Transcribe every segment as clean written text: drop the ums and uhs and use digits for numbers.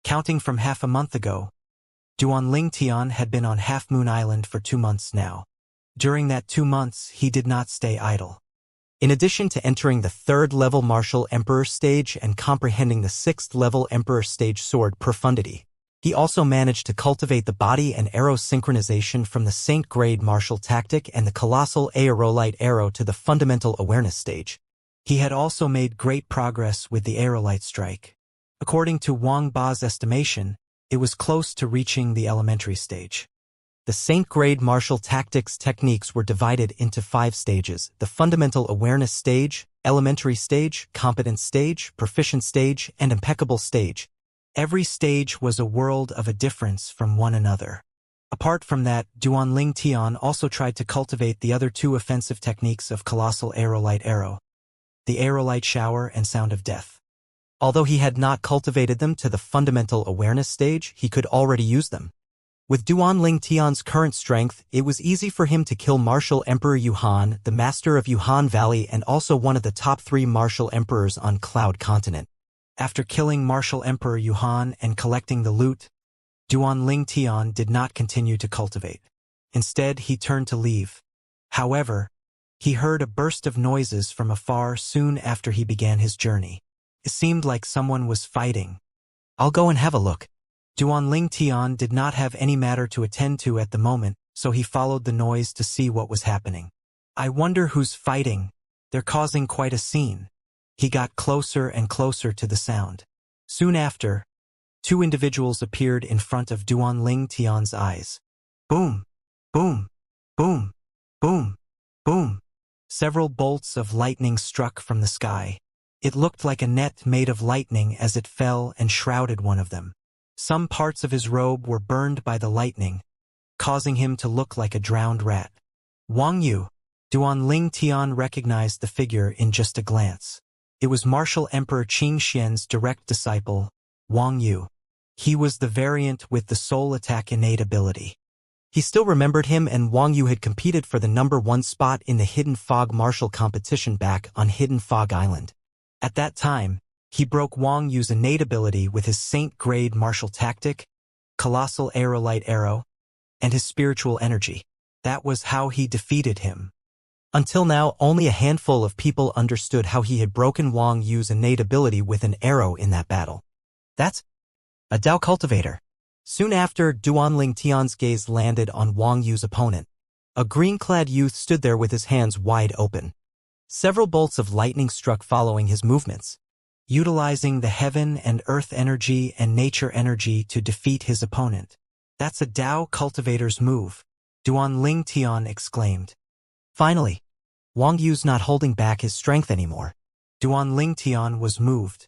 Counting from half a month ago, Duanling Tian had been on Half Moon Island for 2 months now. During that 2 months, he did not stay idle. In addition to entering the 3rd-level Martial Emperor stage and comprehending the 6th-level Emperor stage Sword Profundity, he also managed to cultivate the body and arrow synchronization from the Saint-grade martial tactic and the colossal aerolite arrow to the fundamental awareness stage. He had also made great progress with the aerolite strike. According to Wang Ba's estimation, it was close to reaching the elementary stage. The Saint-grade martial tactics techniques were divided into 5 stages: the fundamental awareness stage, elementary stage, competent stage, proficient stage, and impeccable stage. Every stage was a world of a difference from one another. Apart from that, Duanling Tian also tried to cultivate the other 2 offensive techniques of colossal aerolite arrow, the aerolite shower and sound of death. Although he had not cultivated them to the fundamental awareness stage, he could already use them. With Duanling Tian's current strength, it was easy for him to kill Martial Emperor Yuhan, the master of Yuhan Valley and also one of the top 3 martial emperors on Cloud Continent. After killing Martial Emperor Yuhan and collecting the loot, Duanling Tian did not continue to cultivate. Instead, he turned to leave. However, he heard a burst of noises from afar soon after he began his journey. It seemed like someone was fighting. "I'll go and have a look." Duanling Tian did not have any matter to attend to at the moment, so he followed the noise to see what was happening. "I wonder who's fighting. They're causing quite a scene." He got closer and closer to the sound. Soon after, 2 individuals appeared in front of Duanling Tian's eyes. Boom! Boom! Boom! Boom! Boom! Several bolts of lightning struck from the sky. It looked like a net made of lightning as it fell and shrouded one of them. Some parts of his robe were burned by the lightning, causing him to look like a drowned rat. Wang Yu. Duanling Tian recognized the figure in just a glance. It was Martial Emperor Xianxia's direct disciple, Wang Yu. He was the variant with the soul attack innate ability. He still remembered him, and Wang Yu had competed for the number 1 spot in the Hidden Fog martial competition back on Hidden Fog Island. At that time, he broke Wang Yu's innate ability with his Saint-grade martial tactic, colossal aerolite arrow, and his spiritual energy. That was how he defeated him. Until now, only a handful of people understood how he had broken Wang Yu's innate ability with an arrow in that battle. That's a Dao cultivator. Soon after, Duanling Tian's gaze landed on Wang Yu's opponent. A green-clad youth stood there with his hands wide open. Several bolts of lightning struck following his movements, utilizing the heaven and earth energy and nature energy to defeat his opponent. "That's a Dao cultivator's move," Duanling Tian exclaimed. Finally, Wang Yu's not holding back his strength anymore. Duanling Tian was moved.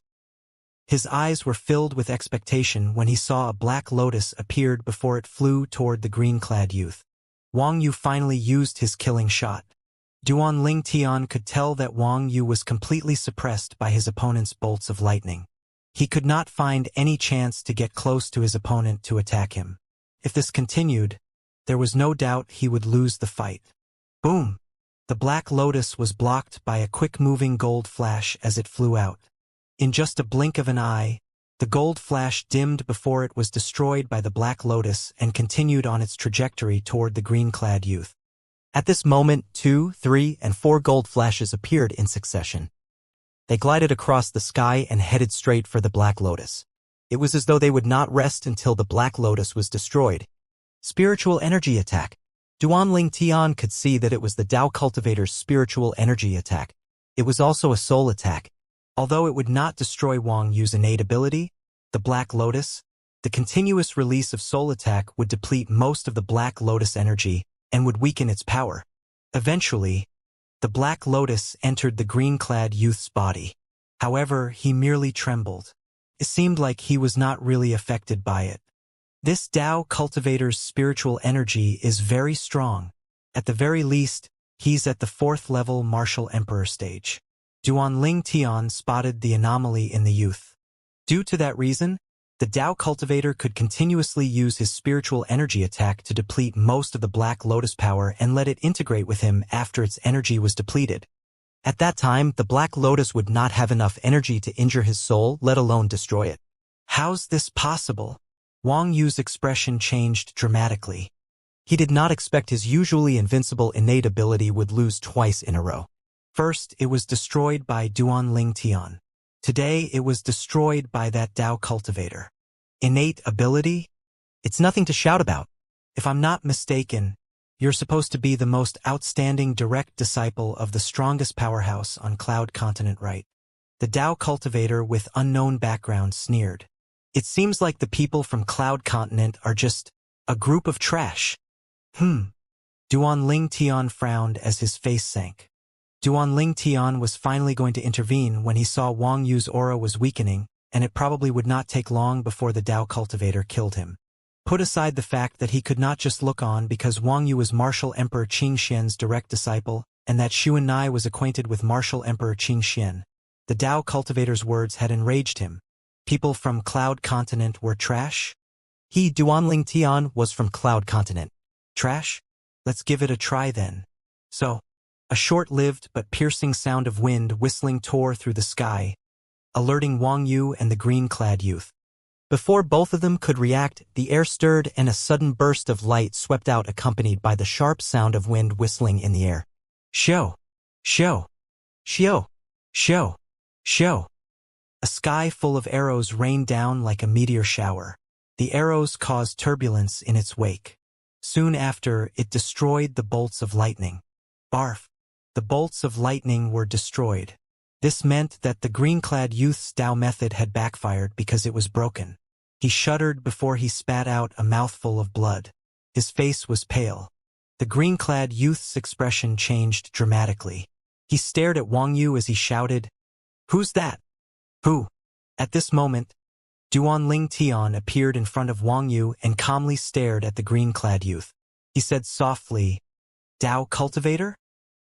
His eyes were filled with expectation when he saw a black lotus appeared before it flew toward the green-clad youth. Wang Yu finally used his killing shot. Duanling Tian could tell that Wang Yu was completely suppressed by his opponent's bolts of lightning. He could not find any chance to get close to his opponent to attack him. If this continued, there was no doubt he would lose the fight. Boom! The black lotus was blocked by a quick-moving gold flash as it flew out. In just a blink of an eye, the gold flash dimmed before it was destroyed by the black lotus and continued on its trajectory toward the green-clad youth. At this moment, 2, 3, and 4 gold flashes appeared in succession. They glided across the sky and headed straight for the black lotus. It was as though they would not rest until the black lotus was destroyed. Spiritual energy attack. Duanling Tian could see that it was the Dao cultivator's spiritual energy attack. It was also a soul attack. Although it would not destroy Wang Yu's innate ability, the black lotus, the continuous release of soul attack would deplete most of the black lotus energy and would weaken its power. Eventually, the black lotus entered the green-clad youth's body. However, he merely trembled. It seemed like he was not really affected by it. This Dao cultivator's spiritual energy is very strong. At the very least, he's at the 4th level Martial Emperor stage. Duanling Tian spotted the anomaly in the youth. Due to that reason, the Dao cultivator could continuously use his spiritual energy attack to deplete most of the Black Lotus power and let it integrate with him after its energy was depleted. At that time, the Black Lotus would not have enough energy to injure his soul, let alone destroy it. How's this possible? Wang Yu's expression changed dramatically. He did not expect his usually invincible innate ability would lose twice in a row. First, it was destroyed by Duan Ling Tian. Today, it was destroyed by that Dao cultivator. Innate ability? It's nothing to shout about. If I'm not mistaken, you're supposed to be the most outstanding direct disciple of the strongest powerhouse on Cloud Continent, right? The Dao cultivator with unknown background sneered. It seems like the people from Cloud Continent are just a group of trash. Duan Ling Tian frowned as his face sank. Duan Ling Tian was finally going to intervene when he saw Wang Yu's aura was weakening, and it probably would not take long before the Dao cultivator killed him. Put aside the fact that he could not just look on because Wang Yu was Martial Emperor Qing Xian's direct disciple, and that Xu Nai was acquainted with Martial Emperor Qing Xian. The Dao cultivator's words had enraged him. People from Cloud Continent were trash? He, Duan Ling Tian, was from Cloud Continent. Trash? Let's give it a try then. So, a short-lived but piercing sound of wind whistling tore through the sky, alerting Wang Yu and the green-clad youth. Before both of them could react, the air stirred and a sudden burst of light swept out accompanied by the sharp sound of wind whistling in the air. Shio! Shio! Shio! Shio! Shio! A sky full of arrows rained down like a meteor shower. The arrows caused turbulence in its wake. Soon after, it destroyed the bolts of lightning. Barf! The bolts of lightning were destroyed. This meant that the green-clad youth's Dao method had backfired because it was broken. He shuddered before he spat out a mouthful of blood. His face was pale. The green-clad youth's expression changed dramatically. He stared at Wang Yu as he shouted, "Who's that?" "Who?" At this moment, Duan Ling Tian appeared in front of Wang Yu and calmly stared at the green-clad youth. He said softly, "Dao cultivator?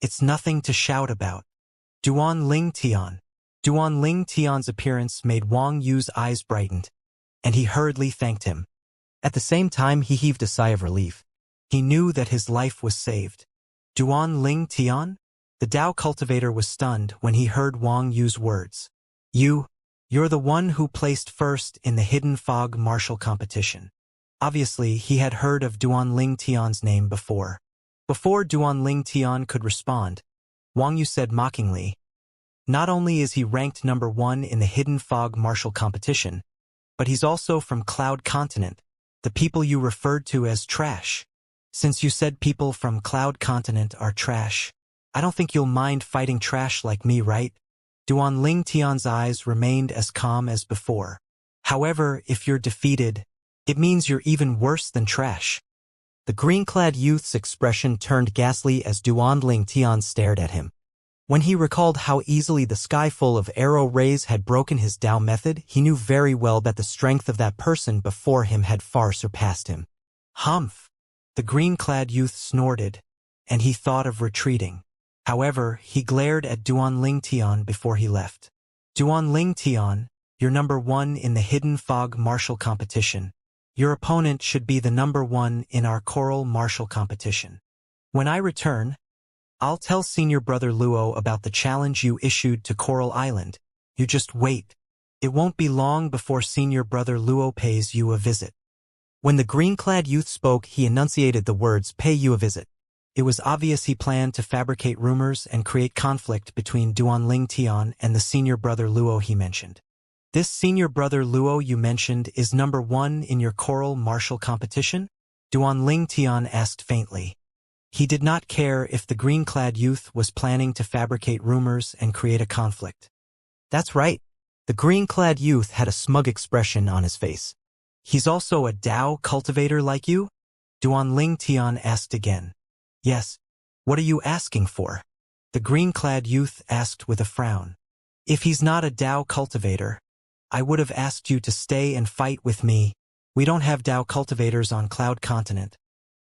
It's nothing to shout about." Duan Ling Tian. Duan Ling Tian's appearance made Wang Yu's eyes brightened, and he hurriedly thanked him. At the same time, he heaved a sigh of relief. He knew that his life was saved. Duan Ling Tian? The Dao cultivator was stunned when he heard Wang Yu's words. You're the one who placed first in the Hidden Fog martial competition. Obviously, he had heard of Duan Ling Tian's name before. Before Duan Ling Tian could respond, Wang Yu said mockingly, "Not only is he ranked number 1 in the Hidden Fog martial competition, but he's also from Cloud Continent, the people you referred to as trash. Since you said people from Cloud Continent are trash, I don't think you'll mind fighting trash like me, right?" Duan Ling Tian's eyes remained as calm as before. "However, if you're defeated, it means you're even worse than trash." The green-clad youth's expression turned ghastly as Duan Ling Tian stared at him. When he recalled how easily the sky full of arrow rays had broken his Dao method, he knew very well that the strength of that person before him had far surpassed him. Humph! The green-clad youth snorted, and he thought of retreating. However, he glared at Duan Ling Tian before he left. "Duan Ling Tian, you're number 1 in the Hidden Fog martial competition. Your opponent should be the number 1 in our Coral martial competition. When I return, I'll tell Senior Brother Luo about the challenge you issued to Coral Island. You just wait. It won't be long before Senior Brother Luo pays you a visit." When the green-clad youth spoke, he enunciated the words, "pay you a visit." It was obvious he planned to fabricate rumors and create conflict between Duan Ling Tian and the Senior Brother Luo he mentioned. "This Senior Brother Luo you mentioned is number 1 in your Coral martial competition?" Duan Ling Tian asked faintly. He did not care if the green-clad youth was planning to fabricate rumors and create a conflict. "That's right." The green-clad youth had a smug expression on his face. "He's also a Dao cultivator like you?" Duan Ling Tian asked again. "Yes. What are you asking for?" the green-clad youth asked with a frown. "If he's not a Dao cultivator, I would have asked you to stay and fight with me. We don't have Dao cultivators on Cloud Continent,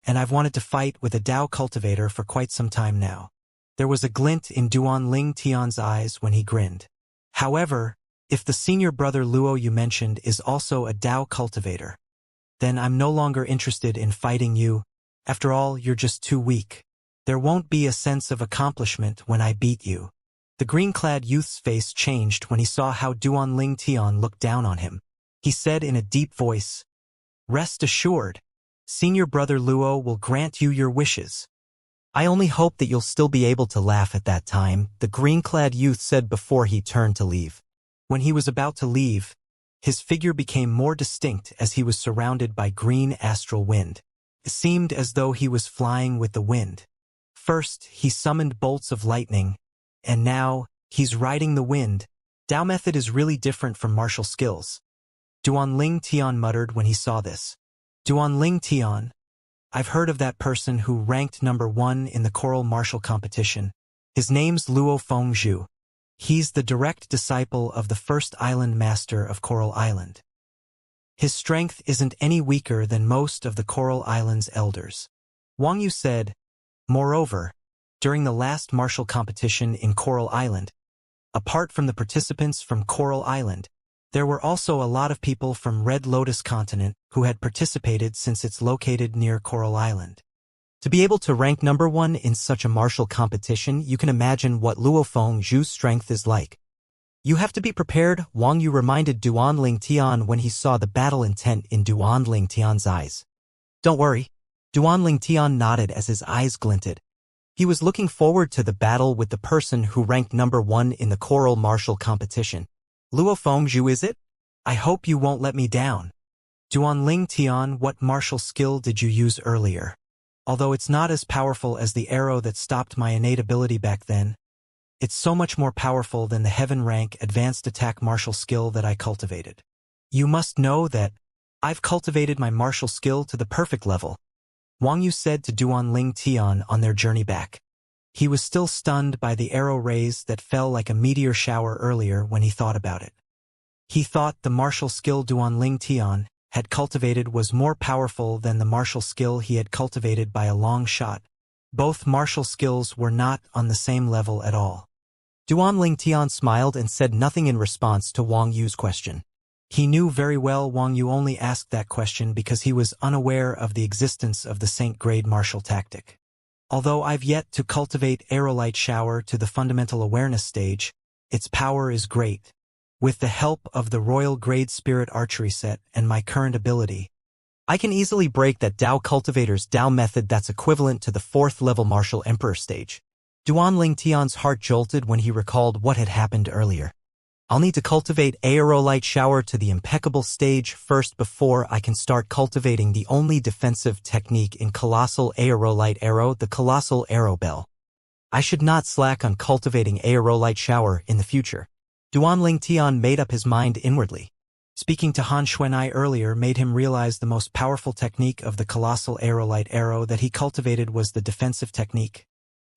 and I've wanted to fight with a Dao cultivator for quite some time now." There was a glint in Duan Ling Tian's eyes when he grinned. "However, if the Senior Brother Luo you mentioned is also a Dao cultivator, then I'm no longer interested in fighting you. After all, you're just too weak. There won't be a sense of accomplishment when I beat you." The green-clad youth's face changed when he saw how Duan Ling Tian looked down on him. He said in a deep voice, "Rest assured, Senior Brother Luo will grant you your wishes." "I only hope that you'll still be able to laugh at that time," the green-clad youth said before he turned to leave. When he was about to leave, his figure became more distinct as he was surrounded by green astral wind. It seemed as though he was flying with the wind. First, he summoned bolts of lightning, and now, he's riding the wind. Dao method is really different from martial skills. Duan Ling Tian muttered when he saw this. Duan Ling Tian? I've heard of that person who ranked #1 in the choral martial competition. His name's Luo Fengzhu. He's the direct disciple of the first island master of Coral Island. His strength isn't any weaker than most of the Coral Island's elders. Wang Yu said. Moreover, during the last martial competition in Coral Island, apart from the participants from Coral Island, there were also a lot of people from Red Lotus Continent who had participated since it's located near Coral Island. To be able to rank #1 in such a martial competition, you can imagine what Luo Fengzhu's strength is like. You have to be prepared, Wang Yu reminded Duan Ling Tian when he saw the battle intent in Duan Ling Tian's eyes. Don't worry. Duan Ling Tian nodded as his eyes glinted. He was looking forward to the battle with the person who ranked #1 in the choral martial competition. Luo Fengzhu, is it? I hope you won't let me down. Duan Ling Tian, what martial skill did you use earlier? Although it's not as powerful as the arrow that stopped my innate ability back then, it's so much more powerful than the heaven rank advanced attack martial skill that I cultivated. You must know that I've cultivated my martial skill to the perfect level, Wang Yu said to Duan Ling Tian on their journey back. He was still stunned by the arrow rays that fell like a meteor shower earlier when he thought about it. He thought the martial skill Duan Ling Tian had cultivated was more powerful than the martial skill he had cultivated by a long shot. Both martial skills were not on the same level at all. Duan Ling Tian smiled and said nothing in response to Wang Yu's question. He knew very well Wang Yu only asked that question because he was unaware of the existence of the Saint-grade martial tactic. Although I've yet to cultivate Aerolite Shower to the fundamental awareness stage, its power is great. With the help of the Royal Grade Spirit Archery set and my current ability, I can easily break that Dao Cultivator's Dao method that's equivalent to the 4th level Martial Emperor stage. Duan Ling Tian's heart jolted when he recalled what had happened earlier. I'll need to cultivate Aerolite Shower to the impeccable stage first before I can start cultivating the only defensive technique in Colossal Aerolite Arrow, the Colossal Arrow Bell. I should not slack on cultivating Aerolite Shower in the future. Duan Ling Tian made up his mind inwardly. Speaking to Han Xuanai earlier made him realize the most powerful technique of the Colossal Aerolite Arrow that he cultivated was the defensive technique,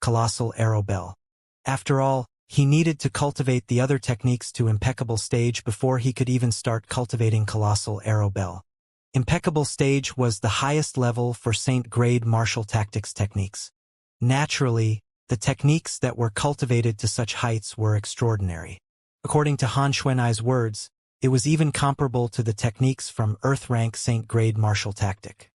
Colossal Arrow Bell. After all, he needed to cultivate the other techniques to impeccable stage before he could even start cultivating Colossal Arrow Bell. Impeccable stage was the highest level for Saint-grade martial tactics techniques. Naturally, the techniques that were cultivated to such heights were extraordinary. According to Han Xuanai's words, it was even comparable to the techniques from Earth-rank Saint-grade martial tactic.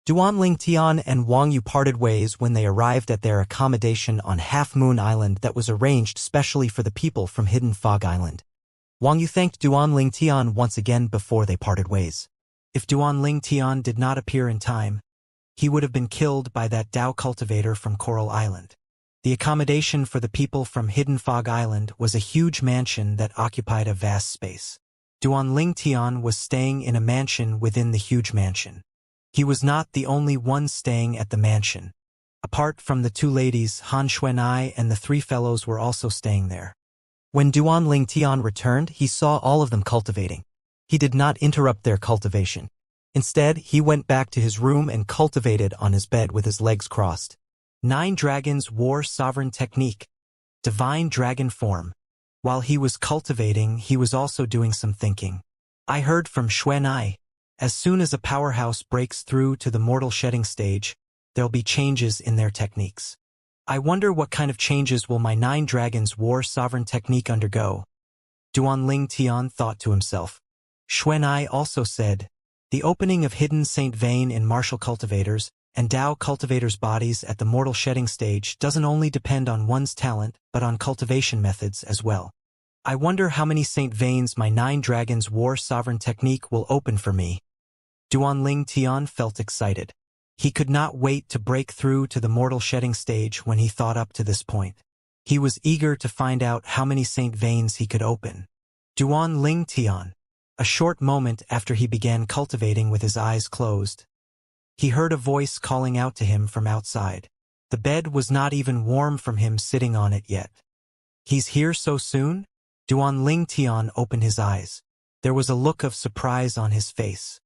Duan Ling Tian and Wang Yu parted ways when they arrived at their accommodation on Half Moon Island that was arranged specially for the people from Hidden Fog Island. Wang Yu thanked Duan Ling Tian once again before they parted ways. If Duan Ling Tian did not appear in time, he would have been killed by that Dao cultivator from Coral Island. The accommodation for the people from Hidden Fog Island was a huge mansion that occupied a vast space. Duan Ling Tian was staying in a mansion within the huge mansion. He was not the only one staying at the mansion. Apart from the 2 ladies, Han Xuanai and the 3 fellows were also staying there. When Duan Ling Tian returned, he saw all of them cultivating. He did not interrupt their cultivation. Instead, he went back to his room and cultivated on his bed with his legs crossed. 9 Dragons War Sovereign Technique, Divine Dragon Form. While he was cultivating, he was also doing some thinking. I heard from Xuanai. As soon as a powerhouse breaks through to the mortal shedding stage, there'll be changes in their techniques. I wonder what kind of changes will my 9 Dragons War Sovereign Technique undergo? Duan Ling Tian thought to himself. Xuanai also said, the opening of Hidden Saint Vein in martial cultivators and Dao cultivators' bodies at the mortal shedding stage doesn't only depend on one's talent but on cultivation methods as well. I wonder how many Saint Veins my 9 Dragons War Sovereign technique will open for me. Duanling Tian felt excited. He could not wait to break through to the mortal shedding stage when he thought up to this point. He was eager to find out how many Saint Veins he could open. Duanling Tian. A short moment after he began cultivating with his eyes closed, he heard a voice calling out to him from outside. The bed was not even warm from him sitting on it yet. He's here so soon? Duanling Tian opened his eyes. There was a look of surprise on his face.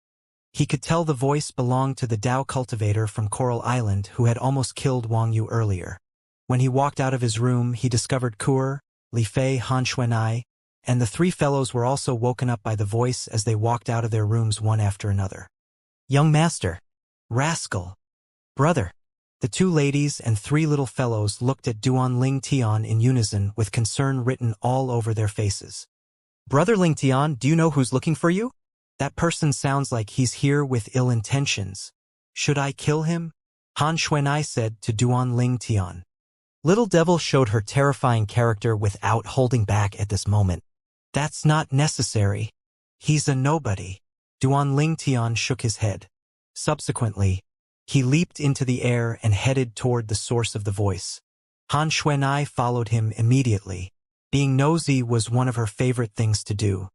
He could tell the voice belonged to the Dao cultivator from Coral Island who had almost killed Wang Yu earlier. When he walked out of his room, he discovered Kur, Li Fei, Han Xuanai, and the 3 fellows were also woken up by the voice as they walked out of their rooms one after another. Young master. Rascal. Brother. The 2 ladies and 3 little fellows looked at Duanling Tian in unison with concern written all over their faces. Brother Ling Tian, do you know who's looking for you? That person sounds like he's here with ill intentions. Should I kill him? Han Xuanai said to Duanling Tian. Little Devil showed her terrifying character without holding back at this moment. That's not necessary. He's a nobody. Duanling Tian shook his head. Subsequently, he leaped into the air and headed toward the source of the voice. Han Xuanai followed him immediately. Being nosy was one of her favorite things to do.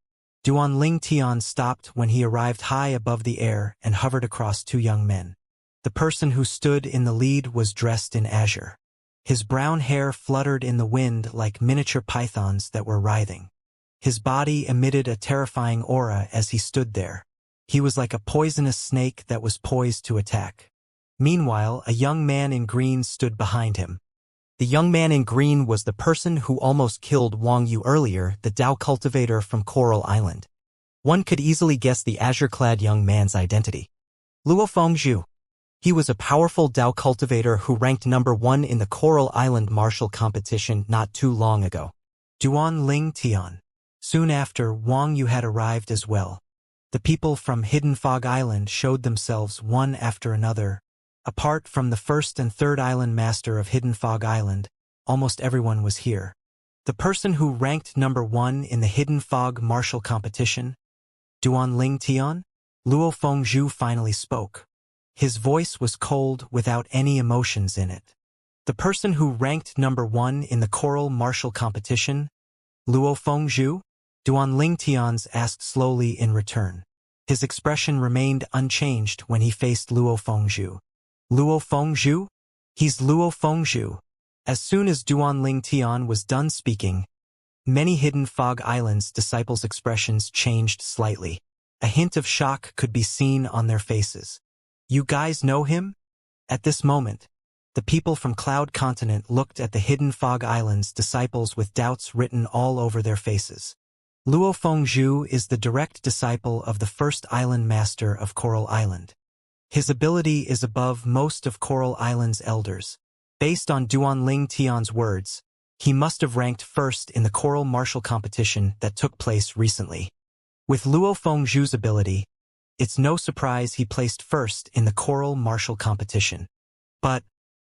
Duanling Tian stopped when he arrived high above the air and hovered across 2 young men. The person who stood in the lead was dressed in azure. His brown hair fluttered in the wind like miniature pythons that were writhing. His body emitted a terrifying aura as he stood there. He was like a poisonous snake that was poised to attack. Meanwhile, a young man in green stood behind him. The young man in green was the person who almost killed Wang Yu earlier, the Dao cultivator from Coral Island. One could easily guess the azure-clad young man's identity. Luo Fengzhu. He was a powerful Dao cultivator who ranked number 1 in the Coral Island martial competition not too long ago. Duanling Tian. Soon after, Wang Yu had arrived as well. The people from Hidden Fog Island showed themselves one after another. Apart from the 1st and 3rd Island Master of Hidden Fog Island, almost everyone was here. The person who ranked number 1 in the Hidden Fog martial competition, Duanling Tian, Luo Fengzhu finally spoke. His voice was cold without any emotions in it. The person who ranked number 1 in the Coral martial competition, Luo Fengzhu, Duanling Tian's asked slowly in return. His expression remained unchanged when he faced Luo Fengzhu. Luo Fengzhu? He's Luo Fengzhu. As soon as Duanling Tian was done speaking, many Hidden Fog Islands disciples' expressions changed slightly. A hint of shock could be seen on their faces. You guys know him? At this moment, the people from Cloud Continent looked at the Hidden Fog Islands disciples with doubts written all over their faces. Luo Fengzhu is the direct disciple of the 1st Island Master of Coral Island. His ability is above most of Coral Island's elders. Based on Duanling Tian's words, he must have ranked 1st in the Coral martial competition that took place recently. With Luo Fengzhu's ability, it's no surprise he placed 1st in the Coral martial competition. But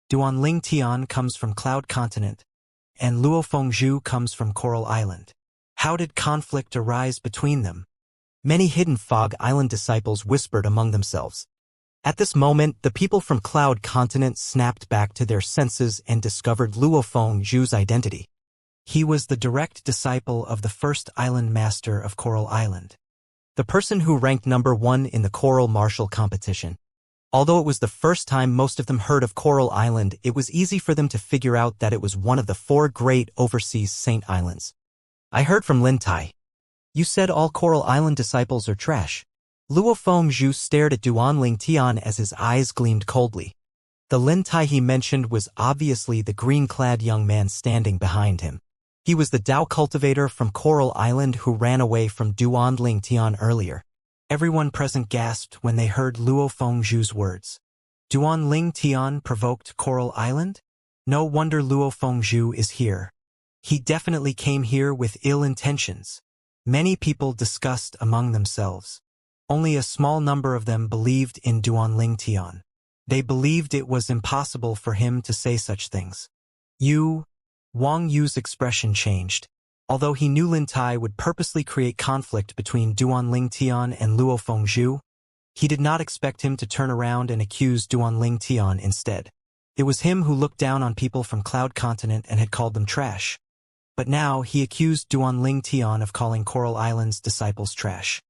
Duanling Tian comes from Cloud Continent, and Luo Fengzhu comes from Coral Island. How did conflict arise between them? Many Hidden Fog Island disciples whispered among themselves. At this moment, the people from Cloud Continent snapped back to their senses and discovered Luo Fengzhu's identity. He was the direct disciple of the 1st Island Master of Coral Island. The person who ranked number 1 in the Coral martial competition. Although it was the first time most of them heard of Coral Island, it was easy for them to figure out that it was one of the 4 great overseas Saint Islands. I heard from Lin Tai. You said all Coral Island disciples are trash. Luo Fengzhu stared at Duanling Tian as his eyes gleamed coldly. The Lin Tai he mentioned was obviously the green-clad young man standing behind him. He was the Dao cultivator from Coral Island who ran away from Duanling Tian earlier. Everyone present gasped when they heard Luo Fengzhu's words. Duanling Tian provoked Coral Island? No wonder Luo Fengzhu is here. He definitely came here with ill intentions. Many people discussed among themselves. Only a small number of them believed in Duanling Tian. They believed it was impossible for him to say such things. Wang Yu's expression changed. Although he knew Lin Tai would purposely create conflict between Duan Ling Tian and Luo Fengzhu, he did not expect him to turn around and accuse Duan Ling Tian instead. It was him who looked down on people from Cloud Continent and had called them trash. But now he accused Duan Ling Tian of calling Coral Island's disciples trash.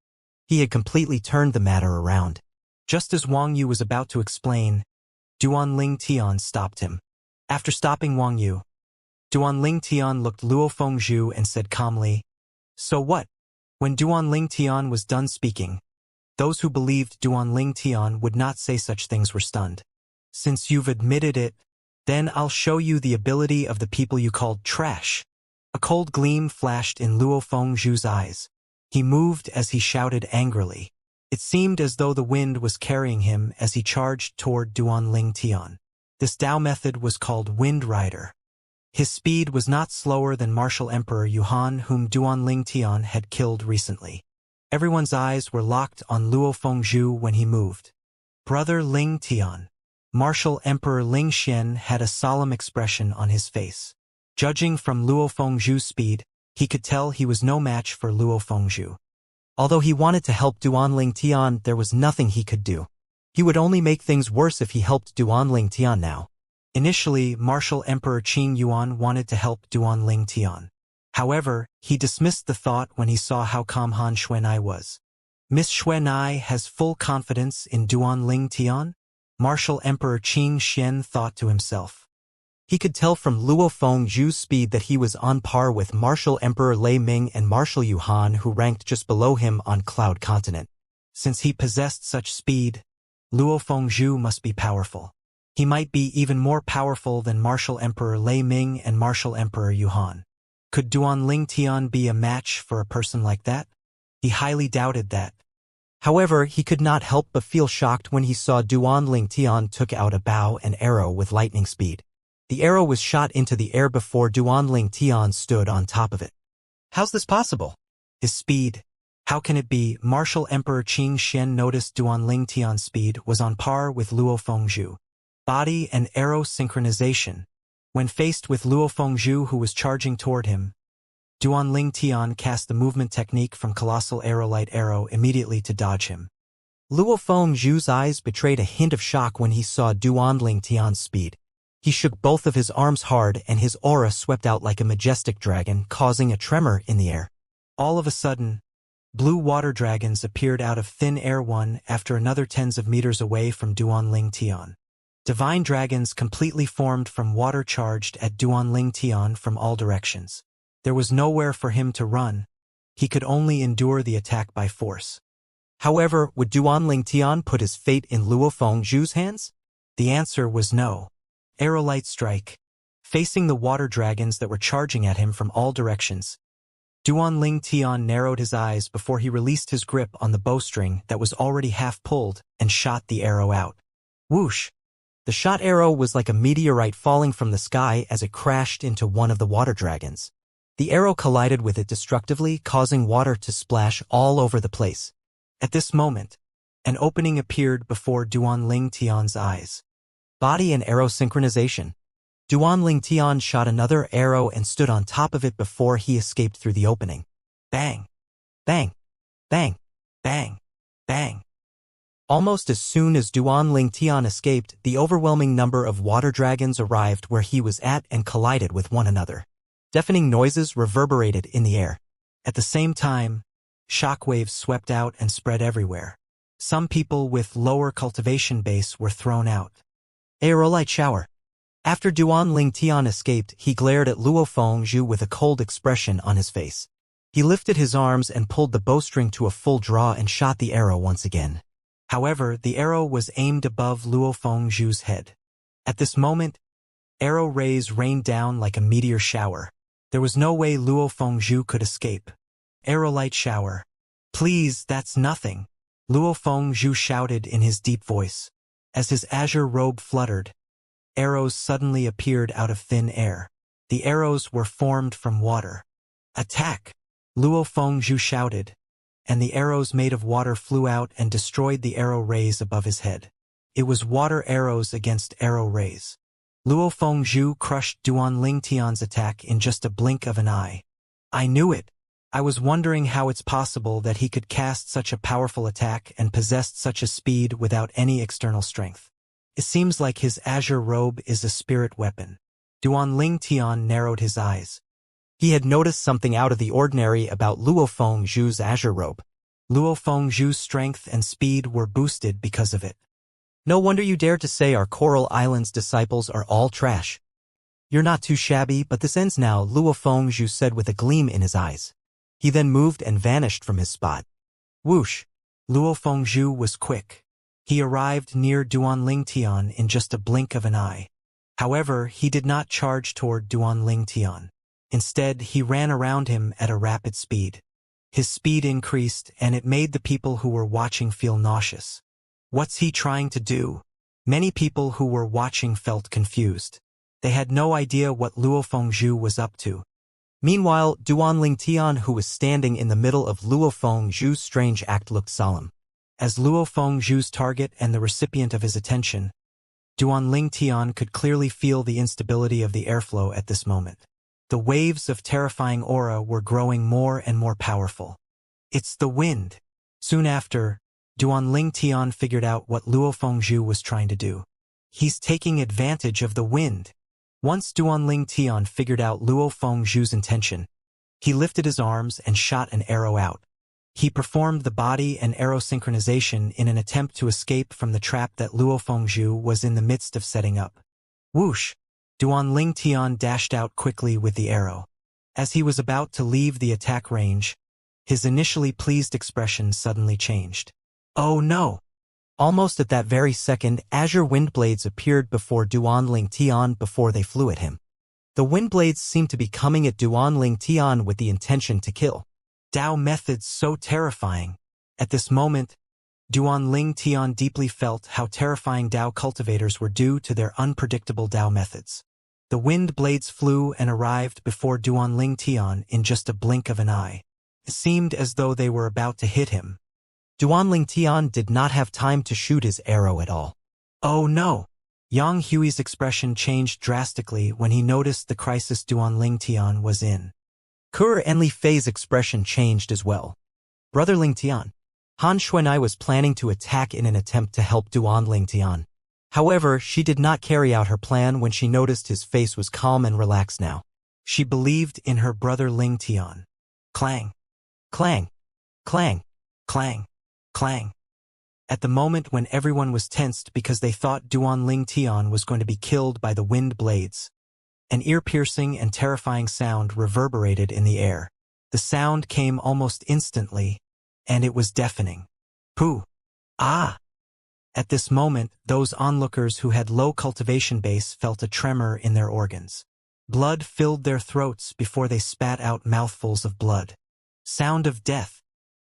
He had completely turned the matter around. Just as Wang Yu was about to explain, Duan Ling Tian stopped him. After stopping Wang Yu, Duan Ling Tian looked Luo Fengzhu and said calmly, "So what?" When Duan Ling Tian was done speaking, those who believed Duan Ling Tian would not say such things were stunned. "Since you've admitted it, then I'll show you the ability of the people you called trash." A cold gleam flashed in Luo Fengzhu's eyes. He moved as he shouted angrily. It seemed as though the wind was carrying him as he charged toward Duan Ling Tian. This Dao method was called Wind Rider. His speed was not slower than Martial Emperor Yuhan, whom Duan Ling Tian had killed recently. Everyone's eyes were locked on Luo Fengzhu when he moved. "Brother Ling Tian." Martial Emperor Ling Xian had a solemn expression on his face. Judging from Luo Fengzhu's speed, he could tell he was no match for Luo Fengzhu. Although he wanted to help Duan Ling Tian, there was nothing he could do. He would only make things worse if he helped Duan Ling Tian now. Initially, Martial Emperor Qing Yuan wanted to help Duan Ling Tian. However, he dismissed the thought when he saw how calm Han Xuanai was. Miss Xuanai has full confidence in Duan Ling Tian? Martial Emperor Qing Xian thought to himself. He could tell from Luo Fengzhu's speed that he was on par with Martial Emperor Lei Ming and Martial Yuhan, who ranked just below him on Cloud Continent. Since he possessed such speed, Luo Fengzhu must be powerful. He might be even more powerful than Martial Emperor Lei Ming and Martial Emperor Yuhan. Could Duan Ling Tian be a match for a person like that? He highly doubted that. However, he could not help but feel shocked when he saw Duan Ling Tian took out a bow and arrow with lightning speed. The arrow was shot into the air before Duan Ling Tian stood on top of it. How's this possible? His speed. How can it be? Martial Emperor Qing Xian noticed Duan Ling Tian's speed was on par with Luo Fengzhu. Body and arrow synchronization. When faced with Luo Fengzhu, who was charging toward him, Duan Ling Tian cast the movement technique from Colossal Arrow Light Arrow immediately to dodge him. Luo Fengzhu's eyes betrayed a hint of shock when he saw Duan Ling Tian's speed. He shook both of his arms hard and his aura swept out like a majestic dragon, causing a tremor in the air. All of a sudden, blue water dragons appeared out of thin air one after another tens of meters away from Duan Ling Tian. Divine dragons completely formed from water charged at Duan Ling Tian from all directions. There was nowhere for him to run. He could only endure the attack by force. However, would Duan Ling Tian put his fate in Luo Fengzhu's hands? The answer was no. Arrow Light Strike. Facing the water dragons that were charging at him from all directions, Duan Ling Tian narrowed his eyes before he released his grip on the bowstring that was already half pulled and shot the arrow out. Whoosh! The shot arrow was like a meteorite falling from the sky as it crashed into one of the water dragons. The arrow collided with it destructively, causing water to splash all over the place. At this moment, an opening appeared before Duan Ling Tian's eyes. Body and arrow synchronization. Duan Ling Tian shot another arrow and stood on top of it before he escaped through the opening. Bang! Bang! Bang! Bang! Bang! Almost as soon as Duan Ling Tian escaped, the overwhelming number of water dragons arrived where he was at and collided with one another. Deafening noises reverberated in the air. At the same time, shockwaves swept out and spread everywhere. Some people with lower cultivation base were thrown out. Aerolite shower. After Duan Ling Tian escaped, he glared at Luo Fengzhu with a cold expression on his face. He lifted his arms and pulled the bowstring to a full draw and shot the arrow once again. However, the arrow was aimed above Luo Fengzhu's head. At this moment, arrow rays rained down like a meteor shower. There was no way Luo Fengzhu could escape. Arrow light shower. Please, that's nothing, Luo Fengzhu shouted in his deep voice. As his azure robe fluttered, arrows suddenly appeared out of thin air. The arrows were formed from water. Attack! Luo Fengzhu shouted, and the arrows made of water flew out and destroyed the arrow rays above his head. It was water arrows against arrow rays. Luo Fengzhu crushed Duan Ling Tian's attack in just a blink of an eye. I knew it. I was wondering how it's possible that he could cast such a powerful attack and possessed such a speed without any external strength. It seems like his azure robe is a spirit weapon. Duanling Tian narrowed his eyes. He had noticed something out of the ordinary about Luo Fengzhu's azure robe. Luo Fengzhu's strength and speed were boosted because of it. No wonder you dare to say our Coral Island's disciples are all trash. You're not too shabby, but this ends now, Luo Fengzhu said with a gleam in his eyes. He then moved and vanished from his spot. Whoosh! Luo Fengzhu was quick. He arrived near Duanling Tian in just a blink of an eye. However, he did not charge toward Duanling Tian. Instead, he ran around him at a rapid speed. His speed increased, and it made the people who were watching feel nauseous. What's he trying to do? Many people who were watching felt confused. They had no idea what Luo Fengzhu was up to. Meanwhile, Duanling Tian, who was standing in the middle of Luo Fengzhu's strange act, looked solemn. As Luo Fengzhu's target and the recipient of his attention, Duanling Tian could clearly feel the instability of the airflow at this moment. The waves of terrifying aura were growing more and more powerful. It's the wind. Soon after, Duanling Tian figured out what Luo Fengzhu was trying to do. He's taking advantage of the wind. Once Duanling Tian figured out Luo Fengzhu's intention, he lifted his arms and shot an arrow out. He performed the body and arrow synchronization in an attempt to escape from the trap that Luo Fengzhu was in the midst of setting up. Whoosh! Duanling Tian dashed out quickly with the arrow. As he was about to leave the attack range, his initially pleased expression suddenly changed. Oh no! Almost at that very second, azure wind blades appeared before Duanling Tian before they flew at him. The wind blades seemed to be coming at Duanling Tian with the intention to kill. Dao methods so terrifying. At this moment, Duanling Tian deeply felt how terrifying Dao cultivators were due to their unpredictable Dao methods. The wind blades flew and arrived before Duanling Tian in just a blink of an eye. It seemed as though they were about to hit him. Duanling Tian did not have time to shoot his arrow at all. Oh no! Yang Hui's expression changed drastically when he noticed the crisis Duanling Tian was in. Kur Enli Fei's expression changed as well. Brother Ling Tian, Han Xuanai was planning to attack in an attempt to help Duanling Tian. However, she did not carry out her plan when she noticed his face was calm and relaxed now. She believed in her brother Ling Tian. Clang! Clang! Clang! Clang! Clang. At the moment when everyone was tensed because they thought Duanling Tian was going to be killed by the wind blades, an ear-piercing and terrifying sound reverberated in the air. The sound came almost instantly, and it was deafening. Pooh! Ah! At this moment, those onlookers who had low cultivation base felt a tremor in their organs. Blood filled their throats before they spat out mouthfuls of blood. Sound of death.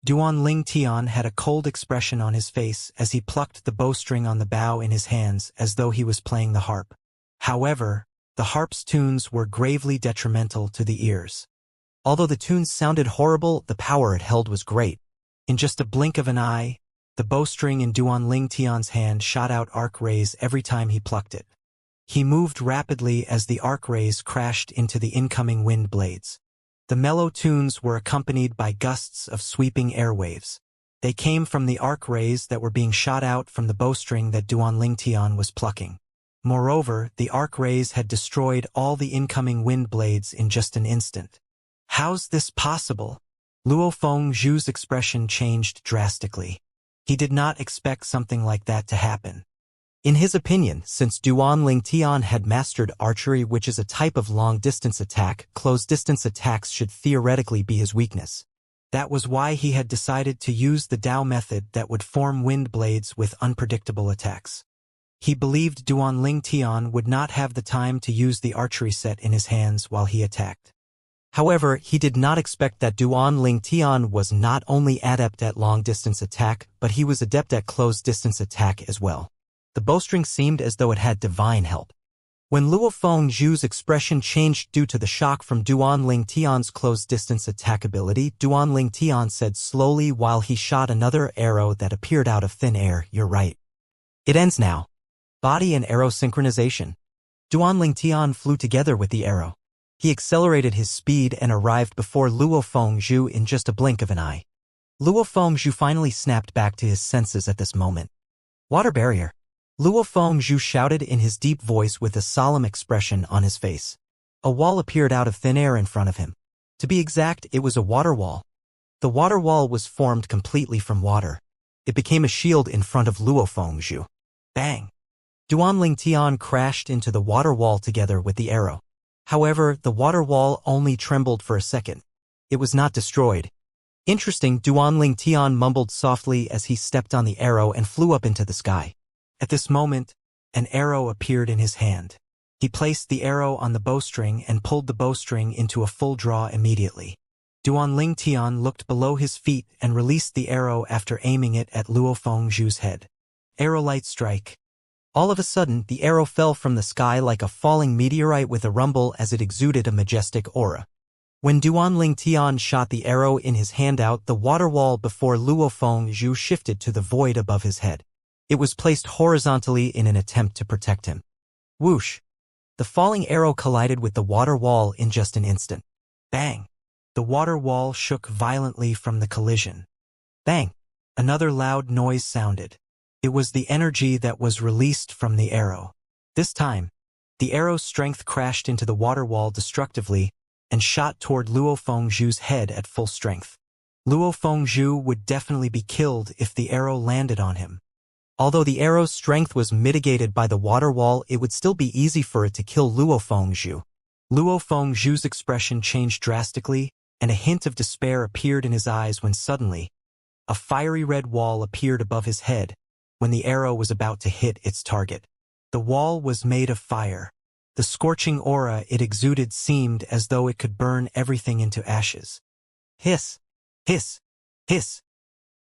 Duanling Tian had a cold expression on his face as he plucked the bowstring on the bow in his hands as though he was playing the harp. However, the harp's tunes were gravely detrimental to the ears. Although the tunes sounded horrible, the power it held was great. In just a blink of an eye, the bowstring in Duanling Tian's hand shot out arc rays every time he plucked it. He moved rapidly as the arc rays crashed into the incoming wind blades. The mellow tunes were accompanied by gusts of sweeping airwaves. They came from the arc rays that were being shot out from the bowstring that Duanling Tian was plucking. Moreover, the arc rays had destroyed all the incoming wind blades in just an instant. How's this possible? Luo Fengzhu's expression changed drastically. He did not expect something like that to happen. In his opinion, since Duanling Tian had mastered archery, which is a type of long-distance attack, close-distance attacks should theoretically be his weakness. That was why he had decided to use the Dao method that would form wind blades with unpredictable attacks. He believed Duanling Tian would not have the time to use the archery set in his hands while he attacked. However, he did not expect that Duanling Tian was not only adept at long-distance attack, but he was adept at close-distance attack as well. The bowstring seemed as though it had divine help. When Luo Fengzhu's expression changed due to the shock from Duanling Tian's close-distance attack ability, Duanling Tian said slowly while he shot another arrow that appeared out of thin air, "You're right. It ends now." Body and arrow synchronization. Duanling Tian flew together with the arrow. He accelerated his speed and arrived before Luo Fengzhu in just a blink of an eye. Luo Fengzhu finally snapped back to his senses at this moment. Water barrier. Luo Fengzhu shouted in his deep voice with a solemn expression on his face. A wall appeared out of thin air in front of him. To be exact, it was a water wall. The water wall was formed completely from water. It became a shield in front of Luo Fengzhu. Bang! Duanling Tian crashed into the water wall together with the arrow. However, the water wall only trembled for a second. It was not destroyed. Interesting, Duanling Tian mumbled softly as he stepped on the arrow and flew up into the sky. At this moment, an arrow appeared in his hand. He placed the arrow on the bowstring and pulled the bowstring into a full draw immediately. Duanling Tian looked below his feet and released the arrow after aiming it at Luo Fengzhu's head. Arrow light strike. All of a sudden, the arrow fell from the sky like a falling meteorite with a rumble as it exuded a majestic aura. When Duanling Tian shot the arrow in his hand out, the water wall before Luo Fengzhu shifted to the void above his head. It was placed horizontally in an attempt to protect him. Whoosh! The falling arrow collided with the water wall in just an instant. Bang! The water wall shook violently from the collision. Bang! Another loud noise sounded. It was the energy that was released from the arrow. This time, the arrow's strength crashed into the water wall destructively and shot toward Luo Fengzhu's head at full strength. Luo Fengzhu would definitely be killed if the arrow landed on him. Although the arrow's strength was mitigated by the water wall, it would still be easy for it to kill Luo Fengzhu. Luo Fengzhu's expression changed drastically, and a hint of despair appeared in his eyes when suddenly, a fiery red wall appeared above his head when the arrow was about to hit its target. The wall was made of fire. The scorching aura it exuded seemed as though it could burn everything into ashes. Hiss! Hiss! Hiss!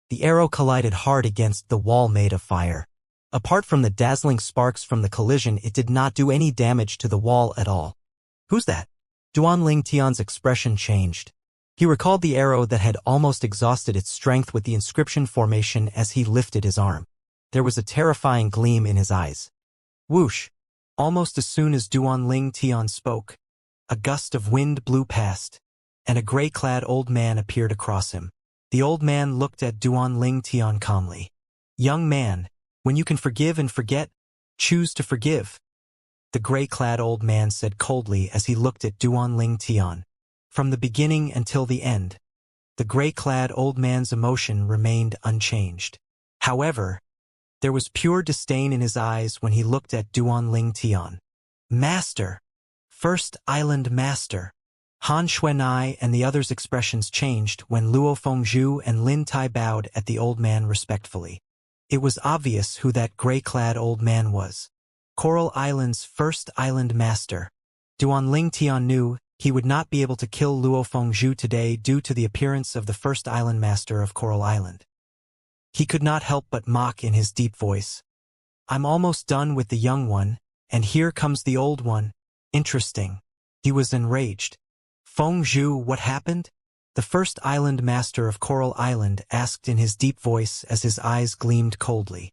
The arrow collided hard against the wall made of fire. Apart from the dazzling sparks from the collision, it did not do any damage to the wall at all. Who's that? Duanling Tian's expression changed. He recalled the arrow that had almost exhausted its strength with the inscription formation as he lifted his arm. There was a terrifying gleam in his eyes. Whoosh! Almost as soon as Duanling Tian spoke, a gust of wind blew past, and a gray-clad old man appeared across him. The old man looked at Duanling Tian calmly. Young man, when you can forgive and forget, choose to forgive. The gray-clad old man said coldly as he looked at Duanling Tian. From the beginning until the end, the gray-clad old man's emotion remained unchanged. However, there was pure disdain in his eyes when he looked at Duanling Tian. Master! First Island Master! Han Xuanai and the others' expressions changed when Luo Fengzhu and Lin Tai bowed at the old man respectfully. It was obvious who that gray-clad old man was. Coral Island's first island master. Duanling Tian knew he would not be able to kill Luo Fengzhu today due to the appearance of the first island master of Coral Island. He could not help but mock in his deep voice. I'm almost done with the young one, and here comes the old one. Interesting. He was enraged. Fengzhu, what happened? The first island master of Coral Island asked in his deep voice as his eyes gleamed coldly.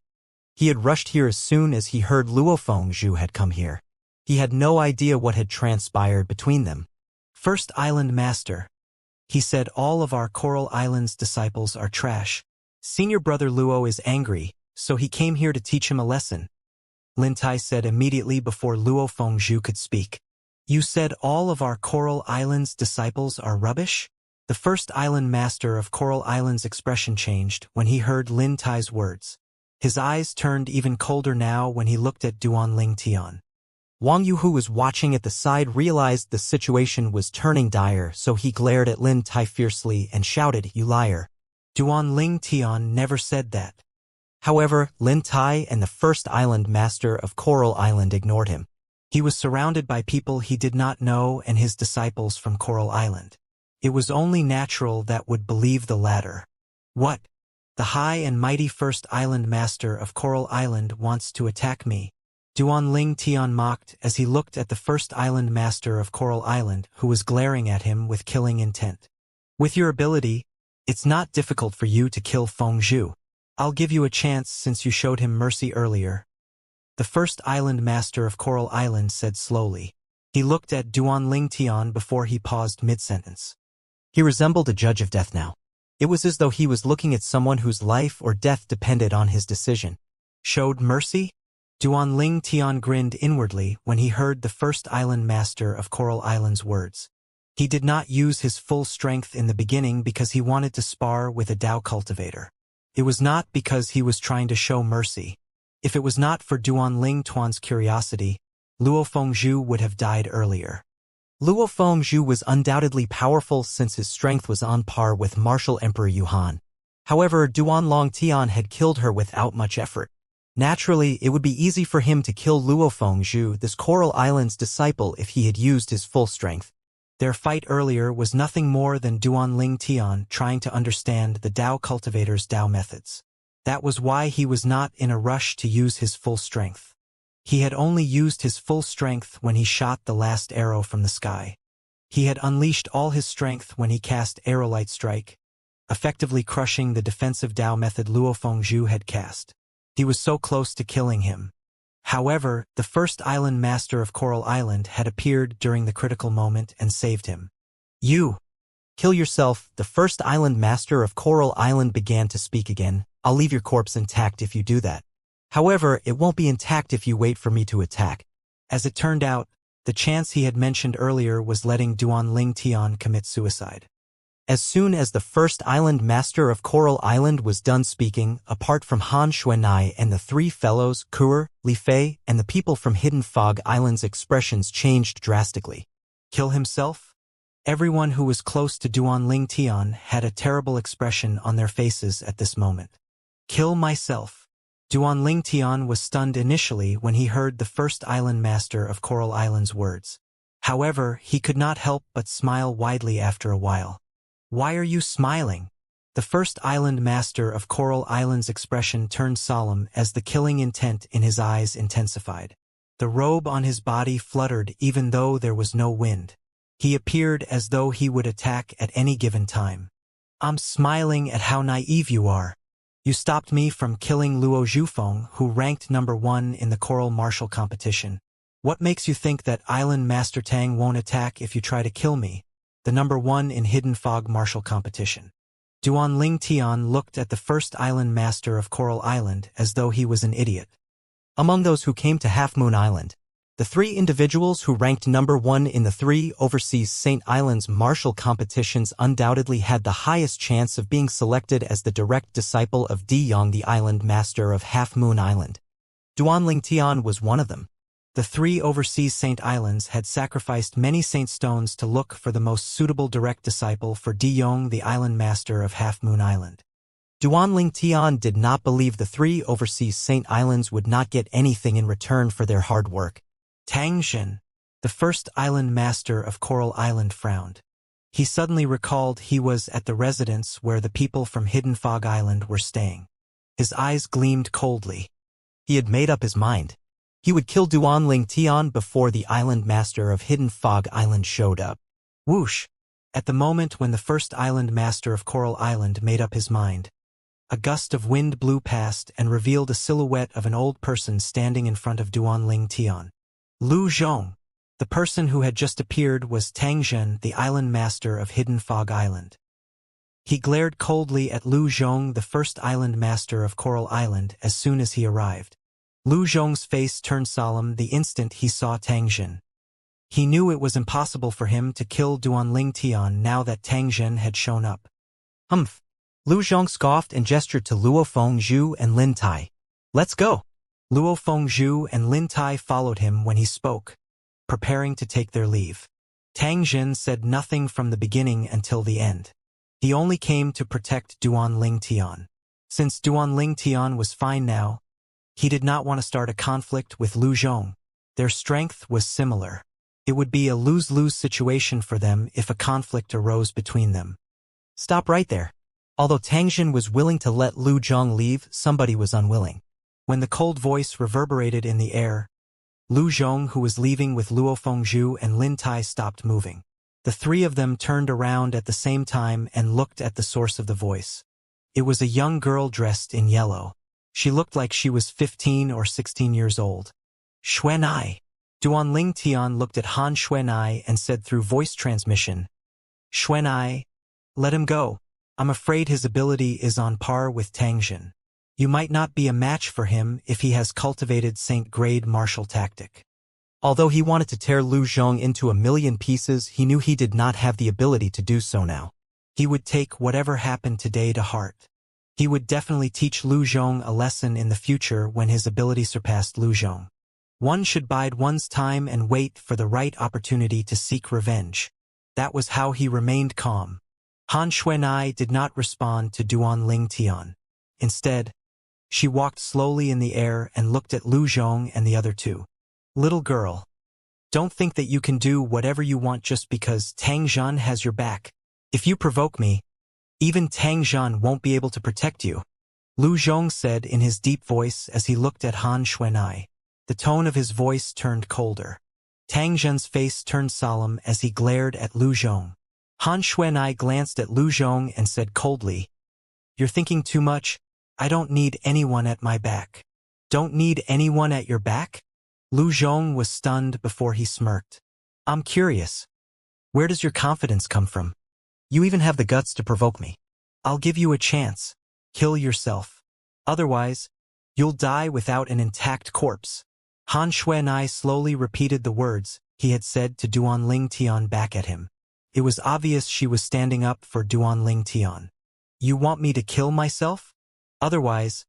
He had rushed here as soon as he heard Luo Fengzhu had come here. He had no idea what had transpired between them. First Island Master. He said all of our Coral Island's disciples are trash. Senior brother Luo is angry, so he came here to teach him a lesson. Lin Tai said immediately before Luo Fengzhu could speak. You said all of our Coral Island's disciples are rubbish? The first Island Master of Coral Island's expression changed when he heard Lin Tai's words. His eyes turned even colder now when he looked at Duanling Tian. Wang Yu, who was watching at the side, realized the situation was turning dire, so he glared at Lin Tai fiercely and shouted, You liar. Duanling Tian never said that. However, Lin Tai and the first island master of Coral Island ignored him. He was surrounded by people he did not know and his disciples from Coral Island. It was only natural that would believe the latter. What? The high and mighty first island master of Coral Island wants to attack me. Duanling Tian mocked as he looked at the first island master of Coral Island, who was glaring at him with killing intent. With your ability, it's not difficult for you to kill Fengzhu. I'll give you a chance since you showed him mercy earlier. The first island master of Coral Island said slowly. He looked at Duan Tian before he paused mid-sentence. He resembled a judge of death now. It was as though he was looking at someone whose life or death depended on his decision. Showed mercy? Duan Tian grinned inwardly when he heard the first island master of Coral Island's words. He did not use his full strength in the beginning because he wanted to spar with a Dao cultivator. It was not because he was trying to show mercy. If it was not for Duan Tian's curiosity, Luo Fengzhu would have died earlier. Luo Fengzhu was undoubtedly powerful since his strength was on par with martial Emperor Yuhan. However, Duan Tian had killed her without much effort. Naturally, it would be easy for him to kill Luo Fengzhu, this Coral Island's disciple, if he had used his full strength. Their fight earlier was nothing more than Duan Tian trying to understand the Dao cultivator's Dao methods. That was why he was not in a rush to use his full strength. He had only used his full strength when he shot the last arrow from the sky. He had unleashed all his strength when he cast Arrowlight Strike, effectively crushing the defensive Dao method Luo Fengzhu had cast. He was so close to killing him. However, the first island master of Coral Island had appeared during the critical moment and saved him. You! Kill yourself, the first island master of Coral Island began to speak again. I'll leave your corpse intact if you do that. However, it won't be intact if you wait for me to attack. As it turned out, the chance he had mentioned earlier was letting Duan Tian commit suicide. As soon as the first island master of Coral Island was done speaking, apart from Han Xuanai and the three fellows, Kuer, Li Fei, and the people from Hidden Fog Island's expressions changed drastically. Kill himself? Everyone who was close to Duan Tian had a terrible expression on their faces at this moment. Kill myself. Duan Tian was stunned initially when he heard the first island master of Coral Island's words. However, he could not help but smile widely after a while. Why are you smiling? The first island master of Coral Island's expression turned solemn as the killing intent in his eyes intensified. The robe on his body fluttered even though there was no wind. He appeared as though he would attack at any given time. I'm smiling at how naive you are. You stopped me from killing Luo Zhufeng, who ranked number 1 in the Coral Martial competition. What makes you think that Island Master Tang won't attack if you try to kill me? The number 1 in Hidden Fog Martial competition. Duan Tian looked at the first island master of Coral Island as though he was an idiot. Among those who came to Half Moon Island, the 3 individuals who ranked number 1 in the 3 overseas Saint Islands martial competitions undoubtedly had the highest chance of being selected as the direct disciple of Di Yong, the island master of Half Moon Island. Duan Tian was one of them. The 3 overseas Saint Islands had sacrificed many Saint Stones to look for the most suitable direct disciple for Di Yong, the island master of Half Moon Island. Duan Tian did not believe the 3 overseas Saint Islands would not get anything in return for their hard work. Tang Xin, the first island master of Coral Island, frowned. He suddenly recalled he was at the residence where the people from Hidden Fog Island were staying. His eyes gleamed coldly. He had made up his mind. He would kill Duan Tian before the island master of Hidden Fog Island showed up. Whoosh! At the moment when the first island master of Coral Island made up his mind, a gust of wind blew past and revealed a silhouette of an old person standing in front of Duan Tian. Lu Zhong. The person who had just appeared was Tang Zhen, the island master of Hidden Fog Island. He glared coldly at Lu Zhong, the first island master of Coral Island, as soon as he arrived. Lu Zhong's face turned solemn the instant he saw Tang Zhen. He knew it was impossible for him to kill Duan Tian now that Tang Zhen had shown up. Humph! Lu Zhong scoffed and gestured to Luo Fengzhu and Lin Tai. Let's go! Luo Fengzhu and Lin Tai followed him when he spoke, preparing to take their leave. Tang Zhen said nothing from the beginning until the end. He only came to protect Duan Tian. Since Duan Tian was fine now, he did not want to start a conflict with Lu Zhong. Their strength was similar. It would be a lose-lose situation for them if a conflict arose between them. Stop right there. Although Tang Zhen was willing to let Lu Zhong leave, somebody was unwilling. When the cold voice reverberated in the air, Lu Zhong, who was leaving with Luo Fengzhu and Lin Tai, stopped moving. The 3 of them turned around at the same time and looked at the source of the voice. It was a young girl dressed in yellow. She looked like she was 15 or 16 years old. Xuanai. Duan Ling Tian looked at Han Xuanai and said through voice transmission, Xuanai, let him go. I'm afraid his ability is on par with Tangjin. You might not be a match for him if he has cultivated Saint-grade martial tactic. Although he wanted to tear Lu Zhong into 1,000,000 pieces, he knew he did not have the ability to do so now. He would take whatever happened today to heart. He would definitely teach Lu Zhong a lesson in the future when his ability surpassed Lu Zhong. One should bide one's time and wait for the right opportunity to seek revenge. That was how he remained calm. Han Xuanai did not respond to Duan Ling Tian. Instead, she walked slowly in the air and looked at Lu Zhong and the other two. Little girl, don't think that you can do whatever you want just because Tang Zhan has your back. If you provoke me, even Tang Zhan won't be able to protect you, Lu Zhong said in his deep voice as he looked at Han Xuanai. The tone of his voice turned colder. Tang Zhan's face turned solemn as he glared at Lu Zhong. Han Xuanai glanced at Lu Zhong and said coldly, You're thinking too much. I don't need anyone at my back. Don't need anyone at your back? Lu Zhong was stunned before he smirked. I'm curious. Where does your confidence come from? You even have the guts to provoke me. I'll give you a chance. Kill yourself. Otherwise, you'll die without an intact corpse. Han Xuanai slowly repeated the words he had said to Duan Ling Tian back at him. It was obvious she was standing up for Duan Ling Tian. You want me to kill myself? Otherwise,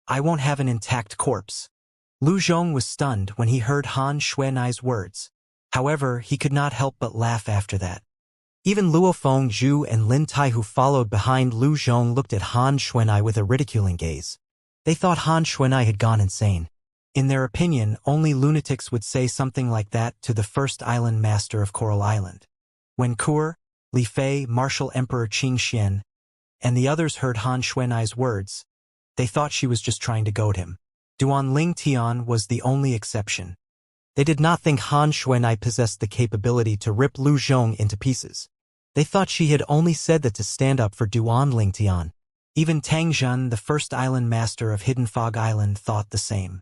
I won't have an intact corpse. Lu Zhong was stunned when he heard Han Xuanai's words. However, he could not help but laugh after that. Even Luo Fengzhu and Lin Tai, who followed behind Lu Zhong, looked at Han Xuanai with a ridiculing gaze. They thought Han Xuanai had gone insane. In their opinion, only lunatics would say something like that to the first island master of Coral Island. When Kur, Li Fei, Martial Emperor Xianxia, and the others heard Han Xuanai's words, they thought she was just trying to goad him. Duan Ling Tian was the only exception. They did not think Han Xuanai possessed the capability to rip Lu Zhong into pieces. They thought she had only said that to stand up for Duan Ling Tian. Even Tang Zhan, the first island master of Hidden Fog Island, thought the same.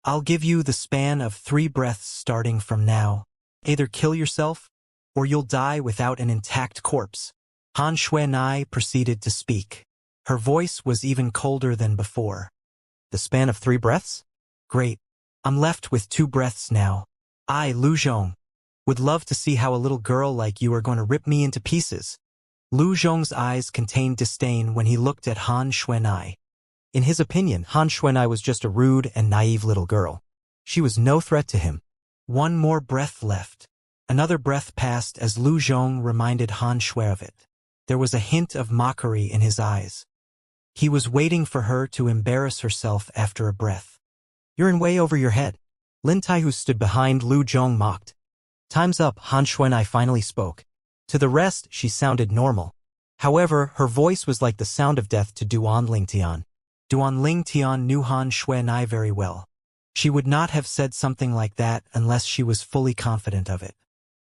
I'll give you the span of 3 breaths starting from now. Either kill yourself, or you'll die without an intact corpse. Han Xuanai proceeded to speak. Her voice was even colder than before. The span of 3 breaths? Great. I'm left with 2 breaths now. I, Lu Zhong, would love to see how a little girl like you are going to rip me into pieces. Lu Zhong's eyes contained disdain when he looked at Han Xuanai. In his opinion, Han Xuanai was just a rude and naive little girl. She was no threat to him. 1 more breath left. Another breath passed as Lu Zhong reminded Han Xue of it. There was a hint of mockery in his eyes. He was waiting for her to embarrass herself after a breath. You're in way over your head. Lin Tai, who stood behind Lu Zhong, mocked. Time's up, Han Xuanai finally spoke. To the rest, she sounded normal. However, her voice was like the sound of death to Duan Ling Tian. Duan Ling Tian knew Han Xuanai very well. She would not have said something like that unless she was fully confident of it.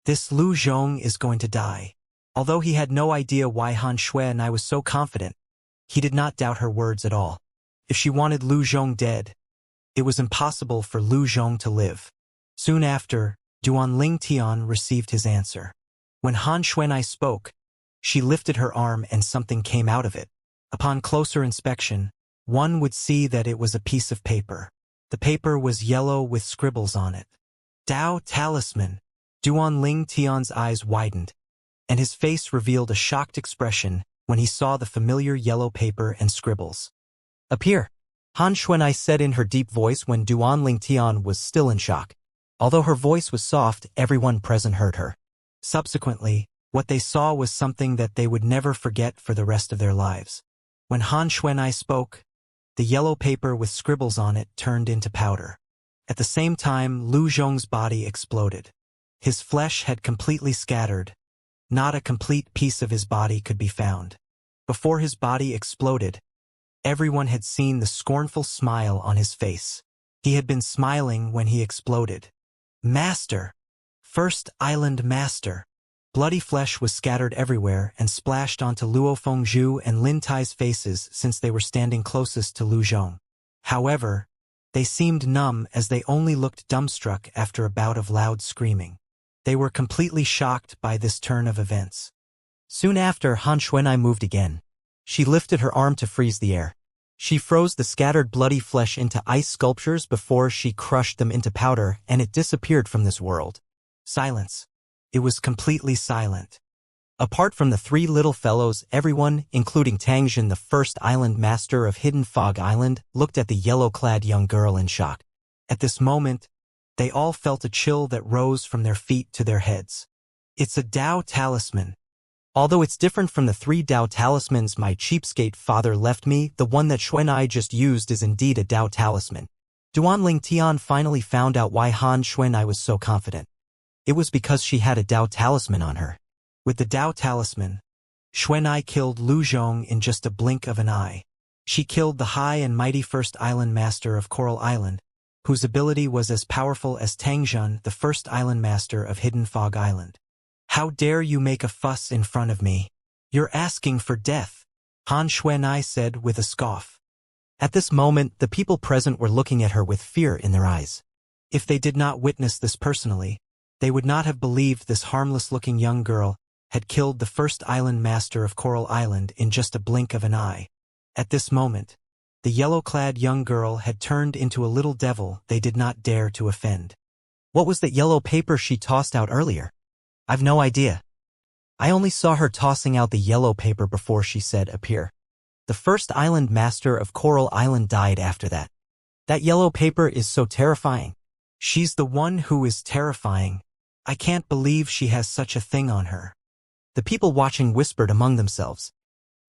This Lu Zhong is going to die. Although he had no idea why Han Xuanai was so confident, he did not doubt her words at all. If she wanted Lu Zhong dead, it was impossible for Lu Zhong to live. Soon after, Duan Ling Tian received his answer. When Han Xuanai spoke, she lifted her arm and something came out of it. Upon closer inspection, one would see that it was a piece of paper. The paper was yellow with scribbles on it. Dao Talisman. Duan Ling Tian's eyes widened, and his face revealed a shocked expression when he saw the familiar yellow paper and scribbles. Appear, Han Xuanai said in her deep voice when Duan Ling Tian was still in shock. Although her voice was soft, everyone present heard her. Subsequently, what they saw was something that they would never forget for the rest of their lives. When Han Xuanai spoke, the yellow paper with scribbles on it turned into powder. At the same time, Lu Zhong's body exploded. His flesh had completely scattered. Not a complete piece of his body could be found. Before his body exploded, everyone had seen the scornful smile on his face. He had been smiling when he exploded. Master! First Island Master! Bloody flesh was scattered everywhere and splashed onto Luo Fengzhu and Lin Tai's faces since they were standing closest to Lu Zhong. However, They seemed numb as they only looked dumbstruck after a bout of loud screaming. They were completely shocked by this turn of events. Soon after, Han Xuanai moved again. She lifted her arm to freeze the air. She froze the scattered bloody flesh into ice sculptures before she crushed them into powder, and it disappeared from this world. Silence. It was completely silent. Apart from the three little fellows, everyone, including Tangzhen, the first island master of Hidden Fog Island, looked at the yellow-clad young girl in shock. At this moment, they all felt a chill that rose from their feet to their heads. It's a Dao talisman. Although it's different from the 3 Dao talismans my cheapskate father left me, the one that Xuanai just used is indeed a Dao talisman. Duanling Tian finally found out why Han Xuanai was so confident. It was because she had a Dao talisman on her. With the Dao talisman, Xuanai killed Lu Zhong in just a blink of an eye. She killed the high and mighty first island master of Coral Island, whose ability was as powerful as Tangzhen, the first island master of Hidden Fog Island. How dare you make a fuss in front of me? You're asking for death, Han Xuanai said with a scoff. At this moment, the people present were looking at her with fear in their eyes. If they did not witness this personally, they would not have believed this harmless-looking young girl had killed the first island master of Coral Island in just a blink of an eye. At this moment, the yellow-clad young girl had turned into a little devil they did not dare to offend. What was that yellow paper she tossed out earlier? I've no idea. I only saw her tossing out the yellow paper before she said appear. The first island master of Coral Island died after that. That yellow paper is so terrifying. She's the one who is terrifying. I can't believe she has such a thing on her. The people watching whispered among themselves.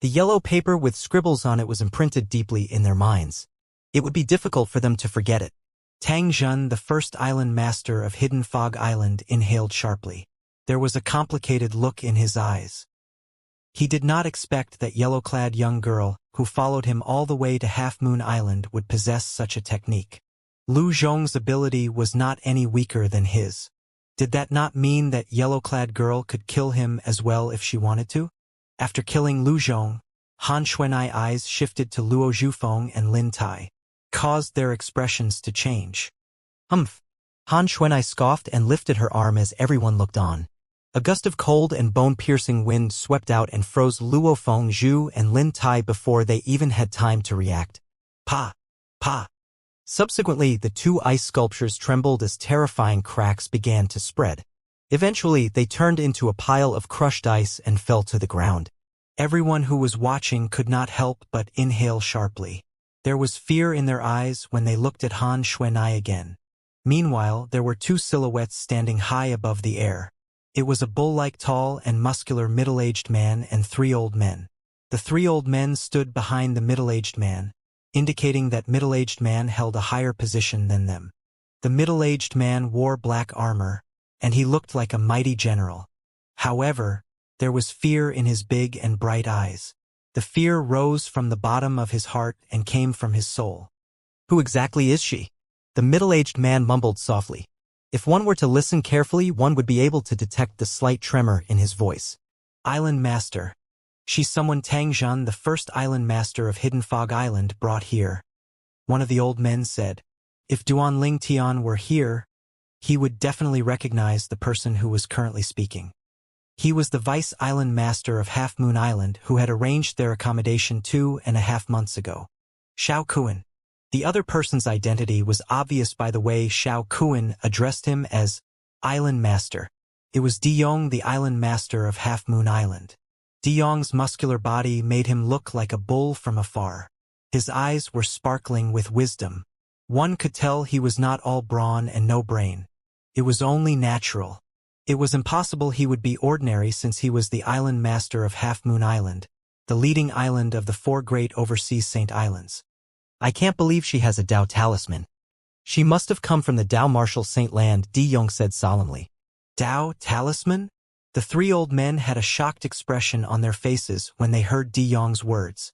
The yellow paper with scribbles on it was imprinted deeply in their minds. It would be difficult for them to forget it. Tangzhen, the first island master of Hidden Fog Island, inhaled sharply. There was a complicated look in his eyes. He did not expect that yellow-clad young girl, who followed him all the way to Half Moon Island, would possess such a technique. Lu Zhong's ability was not any weaker than his. Did that not mean that yellow-clad girl could kill him as well if she wanted to? After killing Lu Zhong, Han Xuanai's eyes shifted to Luo Zhufeng and Lin Tai, caused their expressions to change. Humph! Han Xuanai scoffed and lifted her arm as everyone looked on. A gust of cold and bone-piercing wind swept out and froze Luo Feng Zhu and Lin Tai before they even had time to react. Pa! Pa! Subsequently, the 2 ice sculptures trembled as terrifying cracks began to spread. Eventually, they turned into a pile of crushed ice and fell to the ground. Everyone who was watching could not help but inhale sharply. There was fear in their eyes when they looked at Han Xuanai again. Meanwhile, there were 2 silhouettes standing high above the air. It was a bull-like tall and muscular middle-aged man and 3 old men. The 3 old men stood behind the middle-aged man, indicating that middle-aged man held a higher position than them. The middle-aged man wore black armor, and he looked like a mighty general. However, there was fear in his big and bright eyes. The fear rose from the bottom of his heart and came from his soul. Who exactly is she? The middle-aged man mumbled softly. If one were to listen carefully, one would be able to detect the slight tremor in his voice. Island Master. She's someone Tangzhen, the first island master of Hidden Fog Island, brought here. One of the old men said. If Duanling Tian were here, he would definitely recognize the person who was currently speaking. He was the vice island master of Half Moon Island who had arranged their accommodation 2.5 months ago. Xiao Kuan. The other person's identity was obvious by the way Xiao Kuan addressed him as Island Master. It was De Yong, the island master of Half Moon Island. De Yong's muscular body made him look like a bull from afar. His eyes were sparkling with wisdom. One could tell he was not all brawn and no brain. It was only natural. It was impossible he would be ordinary since he was the island master of Half Moon Island, the leading island of the 4 great overseas Saint Islands. I can't believe she has a Dao talisman. She must have come from the Dao Martial Saint Land, De Yong said solemnly. Dao talisman? The 3 old men had a shocked expression on their faces when they heard De Yong's words.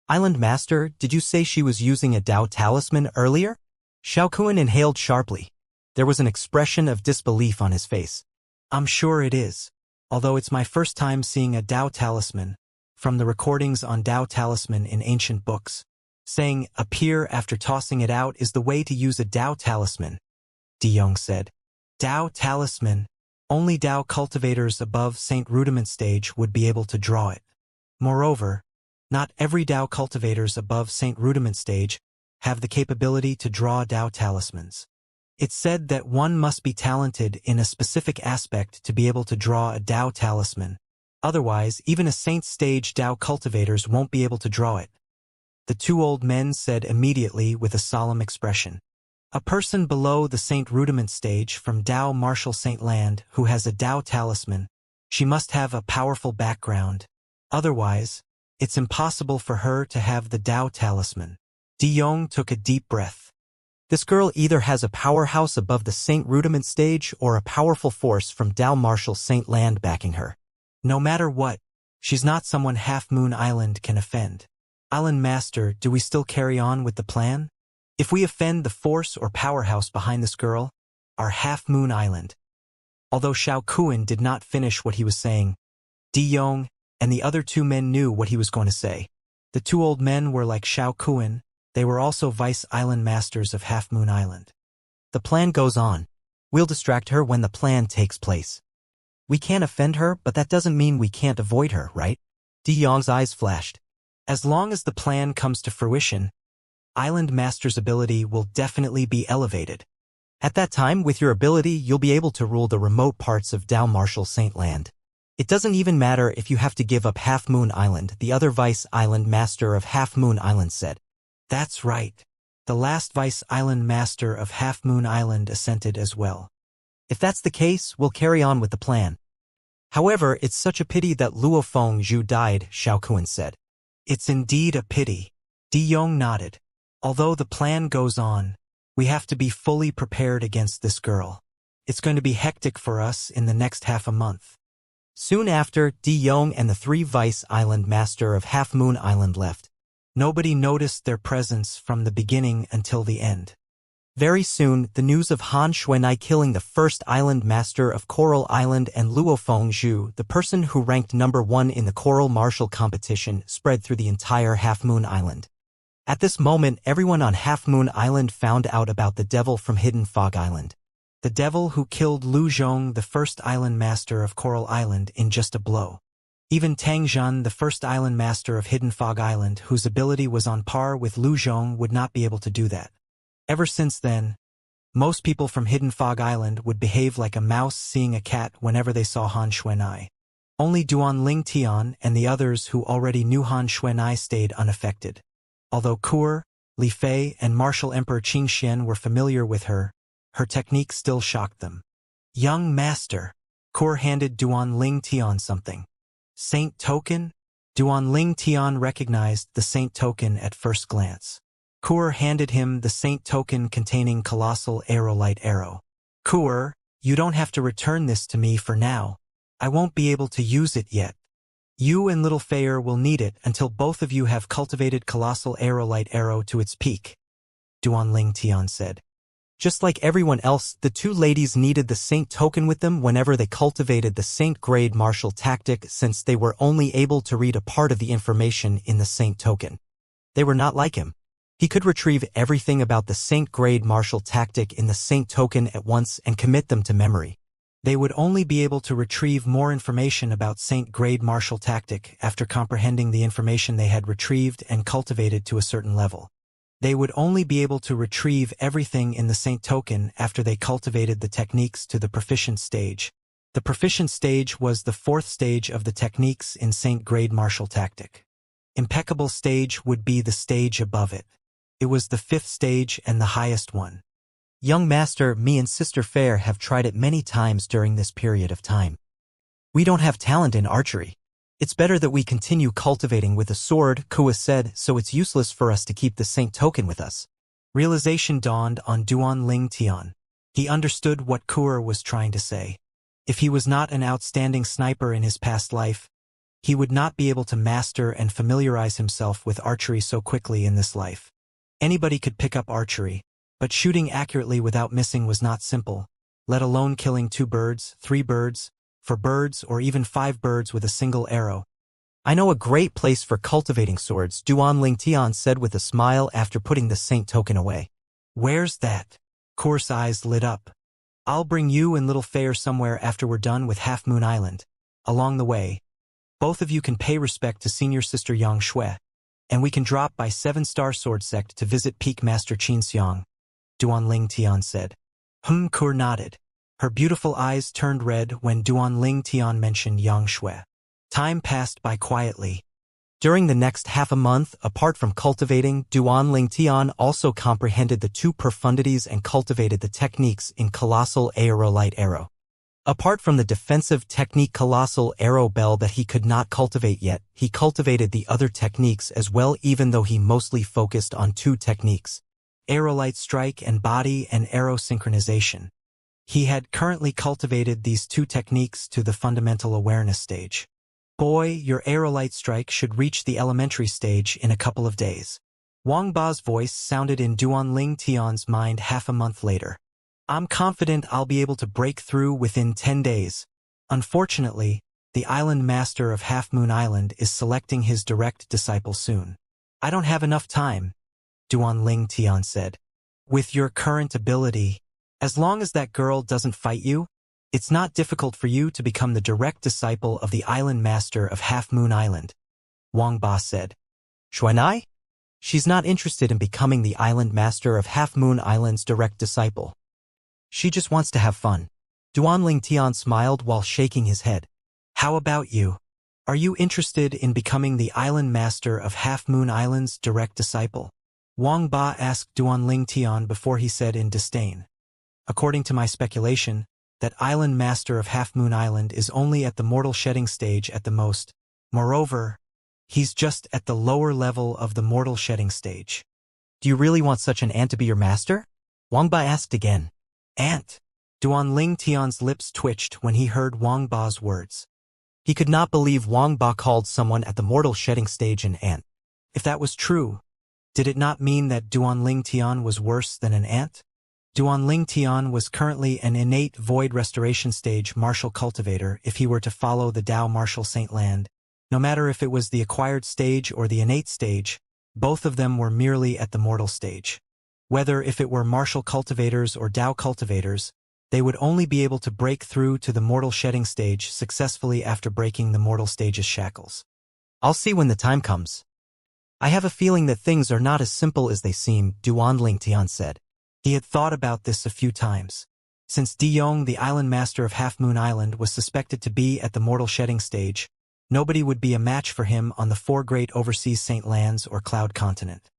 Island Master, did you say she was using a Dao talisman earlier? Xiao Kuan inhaled sharply. There was an expression of disbelief on his face. I'm sure it is. Although it's my first time seeing a Dao talisman, from the recordings on Dao talisman in ancient books. Saying appear after tossing it out is the way to use a Dao talisman, De Jong said. Dao talisman. Only Dao cultivators above Saint Rudiment stage would be able to draw it. Moreover, not every Dao cultivators above Saint Rudiment stage have the capability to draw Dao talismans. It's said that one must be talented in a specific aspect to be able to draw a Dao talisman. Otherwise, even a Saint stage Dao cultivators won't be able to draw it. The two old men said immediately with a solemn expression. A person below the Saint Rudiment stage from Dao Martial Saint Land who has a Dao talisman, she must have a powerful background. Otherwise, it's impossible for her to have the Dao talisman. De Jong took a deep breath. This girl either has a powerhouse above the Saint Rudiment stage or a powerful force from Dao Martial Saint Land backing her. No matter what, she's not someone Half Moon Island can offend. Island Master, do we still carry on with the plan? If we offend the force or powerhouse behind this girl, our Half Moon Island. Although Xiao Kuan did not finish what he was saying, De Jong and the other two men knew what he was going to say. The two old men were like Xiao Kuan, they were also Vice Island Masters of Half Moon Island. The plan goes on. We'll distract her when the plan takes place. We can't offend her, but that doesn't mean we can't avoid her, right? De Jong's eyes flashed. As long as the plan comes to fruition, Island Master's ability will definitely be elevated. At that time, with your ability, you'll be able to rule the remote parts of Dao Martial Saint Land. It doesn't even matter if you have to give up Half Moon Island, the other Vice Island Master of Half Moon Island said. That's right. The last Vice Island Master of Half Moon Island assented as well. If that's the case, we'll carry on with the plan. However, it's such a pity that Luo Feng Zhu died, Xiao Kuan said. It's indeed a pity. De Jong nodded. Although the plan goes on, we have to be fully prepared against this girl. It's going to be hectic for us in the next half a month. Soon after, De Jong and the three Vice Island Master of Half Moon Island left. Nobody noticed their presence from the beginning until the end. Very soon, the news of Han Xuanai killing the first Island Master of Coral Island and Luo Feng Zhu, the person who ranked number 1 in the Coral Martial competition, spread through the entire Half Moon Island. At this moment, everyone on Half Moon Island found out about the devil from Hidden Fog Island. The devil who killed Lu Zhong, the first Island Master of Coral Island, in just a blow. Even Tang Zhan, the first Island Master of Hidden Fog Island, whose ability was on par with Lu Zhong, would not be able to do that. Ever since then, most people from Hidden Fog Island would behave like a mouse seeing a cat whenever they saw Han Xuanai. Only Duan Ling Tian and the others who already knew Han Xuanai stayed unaffected. Although Kur, Li Fei, and Martial Emperor Qingxian were familiar with her, her technique still shocked them. Young Master. Kur handed Duan Ling Tian something. Saint Token? Duan Ling Tian recognized the Saint Token at first glance. Kur handed him the Saint Token containing Colossal Aerolite Arrow. Kur, you don't have to return this to me for now. I won't be able to use it yet. You and Little Fayer will need it until both of you have cultivated Colossal Aerolite Arrow to its peak, Duan Ling Tian said. Just like everyone else, the two ladies needed the Saint Token with them whenever they cultivated the Saint Grade Martial Tactic, since they were only able to read a part of the information in the Saint Token. They were not like him. He could retrieve everything about the Saint Grade Martial Tactic in the Saint Token at once and commit them to memory. They would only be able to retrieve more information about Saint Grade Martial Tactic after comprehending the information they had retrieved and cultivated to a certain level. They would only be able to retrieve everything in the Saint Token after they cultivated the techniques to the proficient stage. The proficient stage was the 4th stage of the techniques in Saint Grade Martial Tactic. Impeccable stage would be the stage above it. It was the 5th stage and the highest one. Young Master, me and Sister Fair have tried it many times during this period of time. We don't have talent in archery. It's better that we continue cultivating with a sword, Kua said, so it's useless for us to keep the Saint Token with us. Realization dawned on Duan Ling Tian. He understood what Kua was trying to say. If he was not an outstanding sniper in his past life, he would not be able to master and familiarize himself with archery so quickly in this life. Anybody could pick up archery, but shooting accurately without missing was not simple, let alone killing 2 birds, 3 birds, 4 birds, or even 5 birds with a single arrow. I know a great place for cultivating swords, Duan Ling Tian said with a smile after putting the saint token away. Where's that? Kor's eyes lit up. I'll bring you and little Fair somewhere after we're done with Half Moon Island. Along the way, both of you can pay respect to senior sister Yang Shui, and we can drop by 7-star sword sect to visit Peak Master Xianxia, Duan Ling Tian said. Kor nodded. Her beautiful eyes turned red when Duan Ling Tian mentioned Yang Shui. Time passed by quietly. During the next half a month, apart from cultivating, Duan Ling Tian also comprehended the 2 profundities and cultivated the techniques in Colossal Aerolite Arrow. Apart from the defensive technique Colossal Arrow Bell that he could not cultivate yet, he cultivated the other techniques as well, even though he mostly focused on 2 techniques: Aerolite Strike and Body and Arrow Synchronization. He had currently cultivated these 2 techniques to the fundamental awareness stage. Boy, your Aerolite Strike should reach the elementary stage in a couple of days. Wang Ba's voice sounded in Duan Ling Tian's mind half a month later. I'm confident I'll be able to break through within 10 days. Unfortunately, the island master of Half Moon Island is selecting his direct disciple soon. I don't have enough time, Duan Ling Tian said. With your current ability, as long as that girl doesn't fight you, it's not difficult for you to become the direct disciple of the island master of Half Moon Island, Wang Ba said. Xuanai? She's not interested in becoming the island master of Half Moon Island's direct disciple. She just wants to have fun. Duan Ling Tian smiled while shaking his head. How about you? Are you interested in becoming the island master of Half Moon Island's direct disciple? Wang Ba asked Duan Ling Tian before he said in disdain. According to my speculation, that island master of Half Moon Island is only at the mortal shedding stage at the most. Moreover, he's just at the lower level of the mortal shedding stage. Do you really want such an ant to be your master? Wang Ba asked again. Ant? Duan Ling Tian's lips twitched when he heard Wang Ba's words. He could not believe Wang Ba called someone at the mortal shedding stage an ant. If that was true, did it not mean that Duan Ling Tian was worse than an ant? Duan Ling Tian was currently an innate void restoration stage martial cultivator if he were to follow the Tao martial saint land. No matter if it was the acquired stage or the innate stage, both of them were merely at the mortal stage. Whether if it were martial cultivators or Tao cultivators, they would only be able to break through to the mortal shedding stage successfully after breaking the mortal stage's shackles. I'll see when the time comes. I have a feeling that things are not as simple as they seem, Duan Ling Tian said. He had thought about this a few times. Since Di Yong, the island master of Half Moon Island, was suspected to be at the mortal shedding stage, nobody would be a match for him on the 4 great overseas saint lands or cloud continent.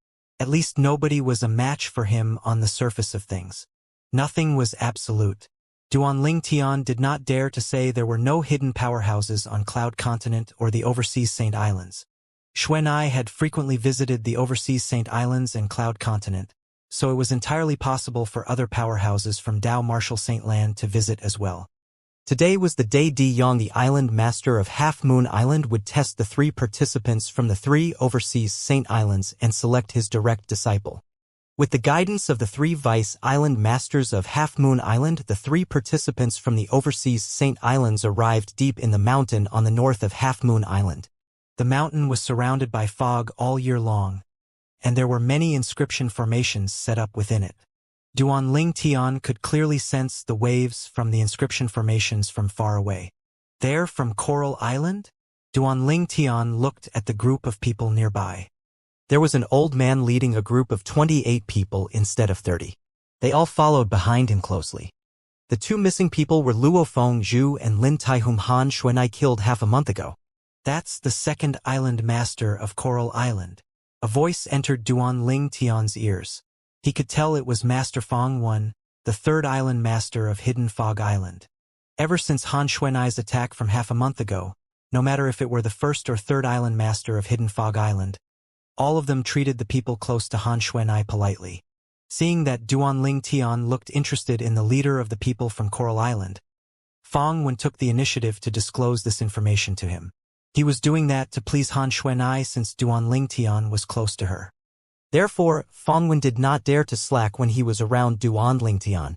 At least nobody was a match for him on the surface of things. Nothing was absolute. Duan Ling Tian did not dare to say there were no hidden powerhouses on Cloud Continent or the overseas Saint Islands. Xuanai had frequently visited the overseas Saint Islands and Cloud Continent, so it was entirely possible for other powerhouses from Tao Martial Saint Land to visit as well. Today was the day Di Yong, the island master of Half Moon Island, would test the 3 participants from the 3 overseas Saint Islands and select his direct disciple. With the guidance of the 3 vice island masters of Half Moon Island, the 3 participants from the overseas Saint Islands arrived deep in the mountain on the north of Half Moon Island. The mountain was surrounded by fog all year long, and there were many inscription formations set up within it. Duan Ling Tian could clearly sense the waves from the inscription formations from far away. There from Coral Island? Duan Ling Tian looked at the group of people nearby. There was an old man leading a group of 28 people instead of 30. They all followed behind him closely. The 2 missing people were Luo Feng Zhu and Lin Tai whom Han Xuanai killed half a month ago. That's the 2nd island master of Coral Island. A voice entered Duan Ling Tian's ears. He could tell it was Master Fong Wen, the 3rd island master of Hidden Fog Island. Ever since Han Xuanai's attack from half a month ago, no matter if it were the 1st or 3rd island master of Hidden Fog Island, all of them treated the people close to Han Xuanai politely. Seeing that Duan Ling Tian looked interested in the leader of the people from Coral Island, Fong Wen took the initiative to disclose this information to him. He was doing that to please Han Xuanai since Duan Ling Tian was close to her. Therefore, Fong Wen did not dare to slack when he was around Duan Ling Tian.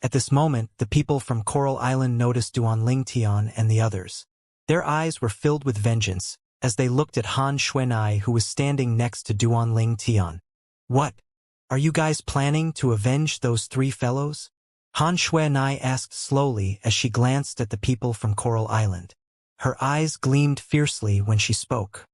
At this moment, the people from Coral Island noticed Duan Ling Tian and the others. Their eyes were filled with vengeance, as they looked at Han Xuanai, who was standing next to Duanling Tian. "What? Are you guys planning to avenge those three fellows?" Han Xuanai asked slowly as she glanced at the people from Coral Island. Her eyes gleamed fiercely when she spoke.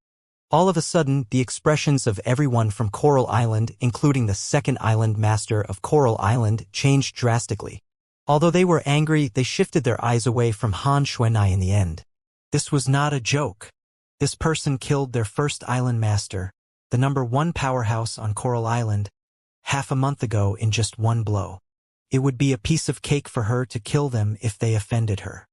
All of a sudden, the expressions of everyone from Coral Island, including the second island master of Coral Island, changed drastically. Although they were angry, they shifted their eyes away from Han Xuanai in the end. This was not a joke. This person killed their first island master, the #1 powerhouse on Coral Island, half a month ago in just one blow. It would be a piece of cake for her to kill them if they offended her.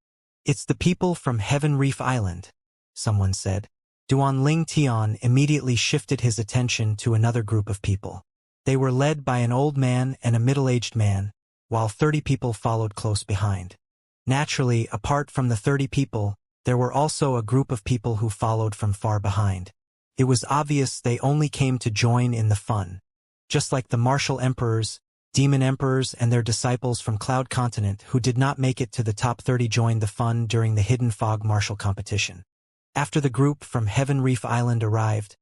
"It's the people from Heaven Reef Island," someone said. Duanling Tian immediately shifted his attention to another group of people. They were led by an old man and a middle-aged man, while 30 people followed close behind. Naturally, apart from the 30 people, there were also a group of people who followed from far behind. It was obvious they only came to join in the fun. Just like the martial emperors, demon emperors, and their disciples from Cloud Continent who did not make it to the top 30 joined the fun during the Hidden Fog martial competition. After the group from Heaven Reef Island arrived,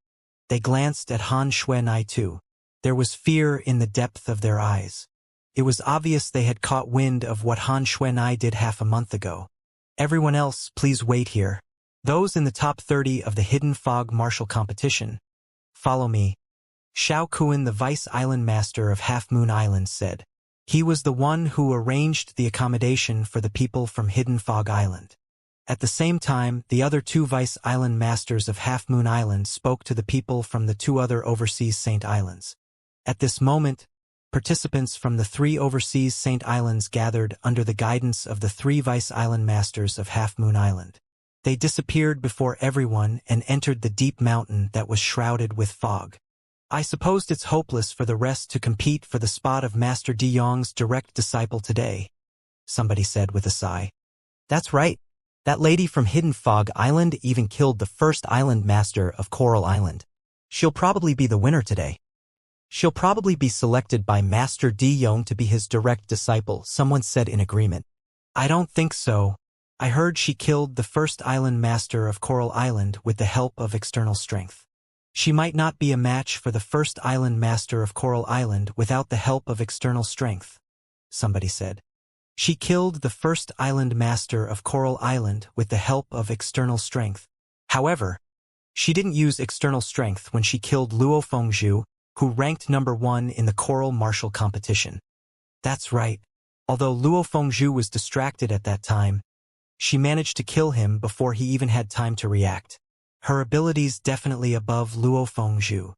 they glanced at Han Xuanai too. There was fear in the depth of their eyes. It was obvious they had caught wind of what Han Xuanai did half a month ago. "Everyone else, please wait here. Those in the top 30 of the Hidden Fog martial competition, follow me." Xiao Kuan, the vice island master of Half Moon Island, said. He was the one who arranged the accommodation for the people from Hidden Fog Island. At the same time, the other two vice island masters of Half Moon Island spoke to the people from the two other overseas Saint Islands. At this moment, participants from the 3 overseas Saint Islands gathered under the guidance of the 3 vice island masters of Half Moon Island. They disappeared before everyone and entered the deep mountain that was shrouded with fog. "I supposed it's hopeless for the rest to compete for the spot of Master De Yong's direct disciple today," somebody said with a sigh. "That's right. That lady from Hidden Fog Island even killed the first island master of Coral Island. She'll probably be the winner today. She'll probably be selected by Master De Yong to be his direct disciple," someone said in agreement. "I don't think so. I heard she killed the first island master of Coral Island with the help of external strength. She might not be a match for the first island master of Coral Island without the help of external strength," somebody said. "She killed the first island master of Coral Island with the help of external strength. However, she didn't use external strength when she killed Luo Fengzhu, who ranked #1 in the Coral Martial competition." "That's right. Although Luo Fengzhu was distracted at that time, she managed to kill him before he even had time to react. Her ability's definitely above Luo Fengzhu."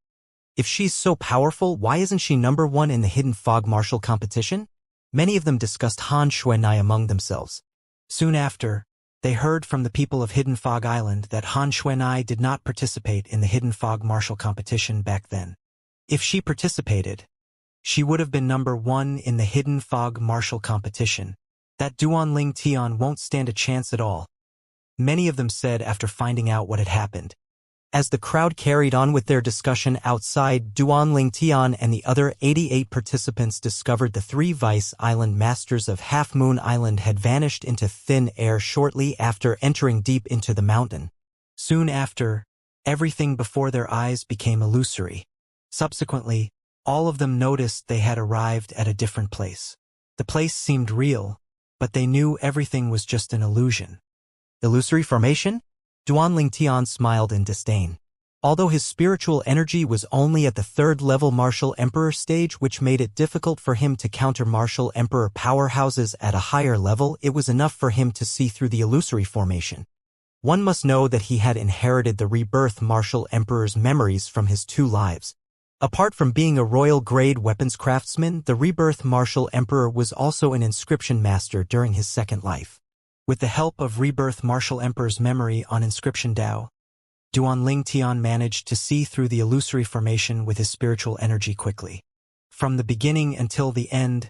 "If she's so powerful, why isn't she #1 in the Hidden Fog martial competition?" Many of them discussed Han Xuanai among themselves. Soon after, they heard from the people of Hidden Fog Island that Han Xuanai did not participate in the Hidden Fog martial competition back then. If she participated, she would have been #1 in the Hidden Fog martial competition. That Duanling Tian won't stand a chance at all, many of them said after finding out what had happened. As the crowd carried on with their discussion outside, Duanling Tian and the other 88 participants discovered the 3 vice island masters of Half Moon Island had vanished into thin air shortly after entering deep into the mountain. Soon after, everything before their eyes became illusory. Subsequently, all of them noticed they had arrived at a different place. The place seemed real, but they knew everything was just an illusion. "Illusory formation?" Duanling Tian smiled in disdain. Although his spiritual energy was only at the 3rd level Martial Emperor stage, which made it difficult for him to counter Martial Emperor powerhouses at a higher level, it was enough for him to see through the illusory formation. One must know that he had inherited the rebirth Martial Emperor's memories from his 2 lives. Apart from being a royal-grade weapons craftsman, the rebirth Martial Emperor was also an inscription master during his 2nd life. With the help of Rebirth Martial Emperor's memory on Inscription Dao, Duanling Tian managed to see through the illusory formation with his spiritual energy quickly. From the beginning until the end,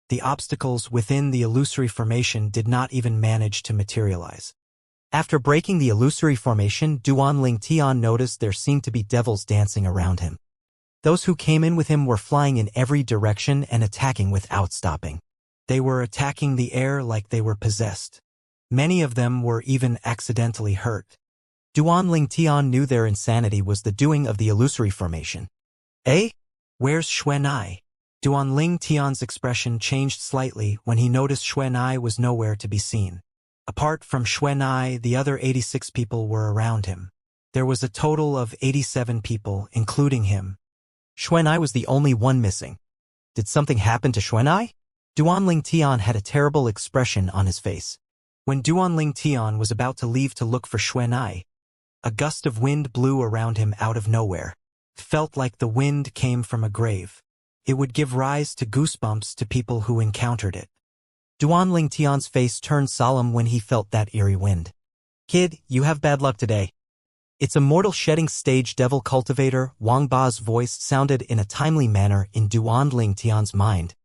the obstacles within the illusory formation did not even manage to materialize. After breaking the illusory formation, Duanling Tian noticed there seemed to be devils dancing around him. Those who came in with him were flying in every direction and attacking without stopping. They were attacking the air like they were possessed. Many of them were even accidentally hurt. Duan Tian knew their insanity was the doing of the illusory formation. Eh? Where's Xuanai? Duan Tian's expression changed slightly when he noticed Xuanai was nowhere to be seen. Apart from Xuanai, the other 86 people were around him. There was a total of 87 people, including him. Xuanai was the only one missing. Did something happen to Xuanai? Duan Tian had a terrible expression on his face. When Duan Tian was about to leave to look for Xuanai, a gust of wind blew around him out of nowhere. It felt like the wind came from a grave. It would give rise to goosebumps to people who encountered it. Duan Tian's face turned solemn when he felt that eerie wind. Kid, you have bad luck today. Its immortal shedding stage devil cultivator, Wang Ba's voice sounded in a timely manner in Duan Tian's mind.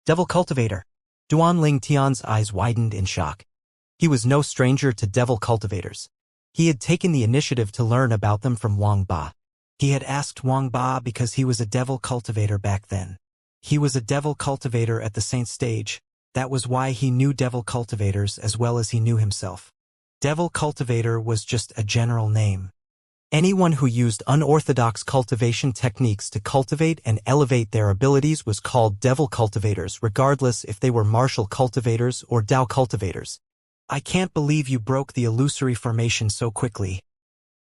Devil cultivator. Duan Tian's eyes widened in shock. He was no stranger to devil cultivators. He had taken the initiative to learn about them from Wang Ba. He had asked Wang Ba because he was a devil cultivator back then. He was a devil cultivator at the saint stage. That was why he knew devil cultivators as well as he knew himself. Devil cultivator was just a general name. Anyone who used unorthodox cultivation techniques to cultivate and elevate their abilities was called devil cultivators, regardless if they were martial cultivators or Dao cultivators. I can't believe you broke the illusory formation so quickly.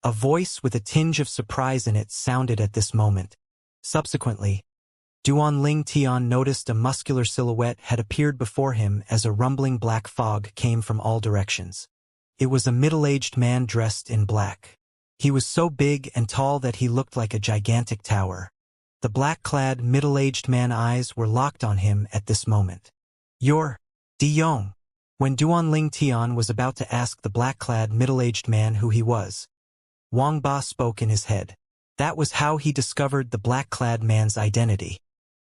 A voice with a tinge of surprise in it sounded at this moment. Subsequently, Duan Tian noticed a muscular silhouette had appeared before him as a rumbling black fog came from all directions. It was a middle-aged man dressed in black. He was so big and tall that he looked like a gigantic tower. The black-clad, middle-aged man's eyes were locked on him at this moment. You're De Yong. When Duan Tian was about to ask the black-clad, middle-aged man who he was, Wang Ba spoke in his head. That was how he discovered the black-clad man's identity.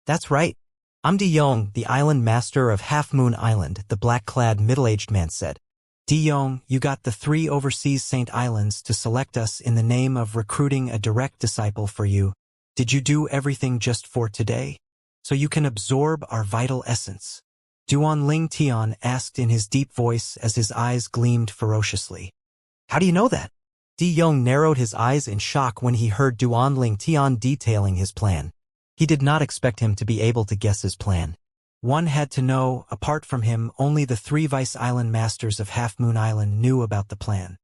That's right. I'm De Yong, the island master of Half Moon Island, the black-clad, middle-aged man said. De Yong, you got the 3 overseas Saint Islands to select us in the name of recruiting a direct disciple for you. Did you do everything just for today? So you can absorb our vital essence? Duan Tian asked in his deep voice as his eyes gleamed ferociously. How do you know that? De Yong narrowed his eyes in shock when he heard Duan Tian detailing his plan. He did not expect him to be able to guess his plan. One had to know, apart from him, only the 3 Vice Island Masters of Half Moon Island knew about the plan.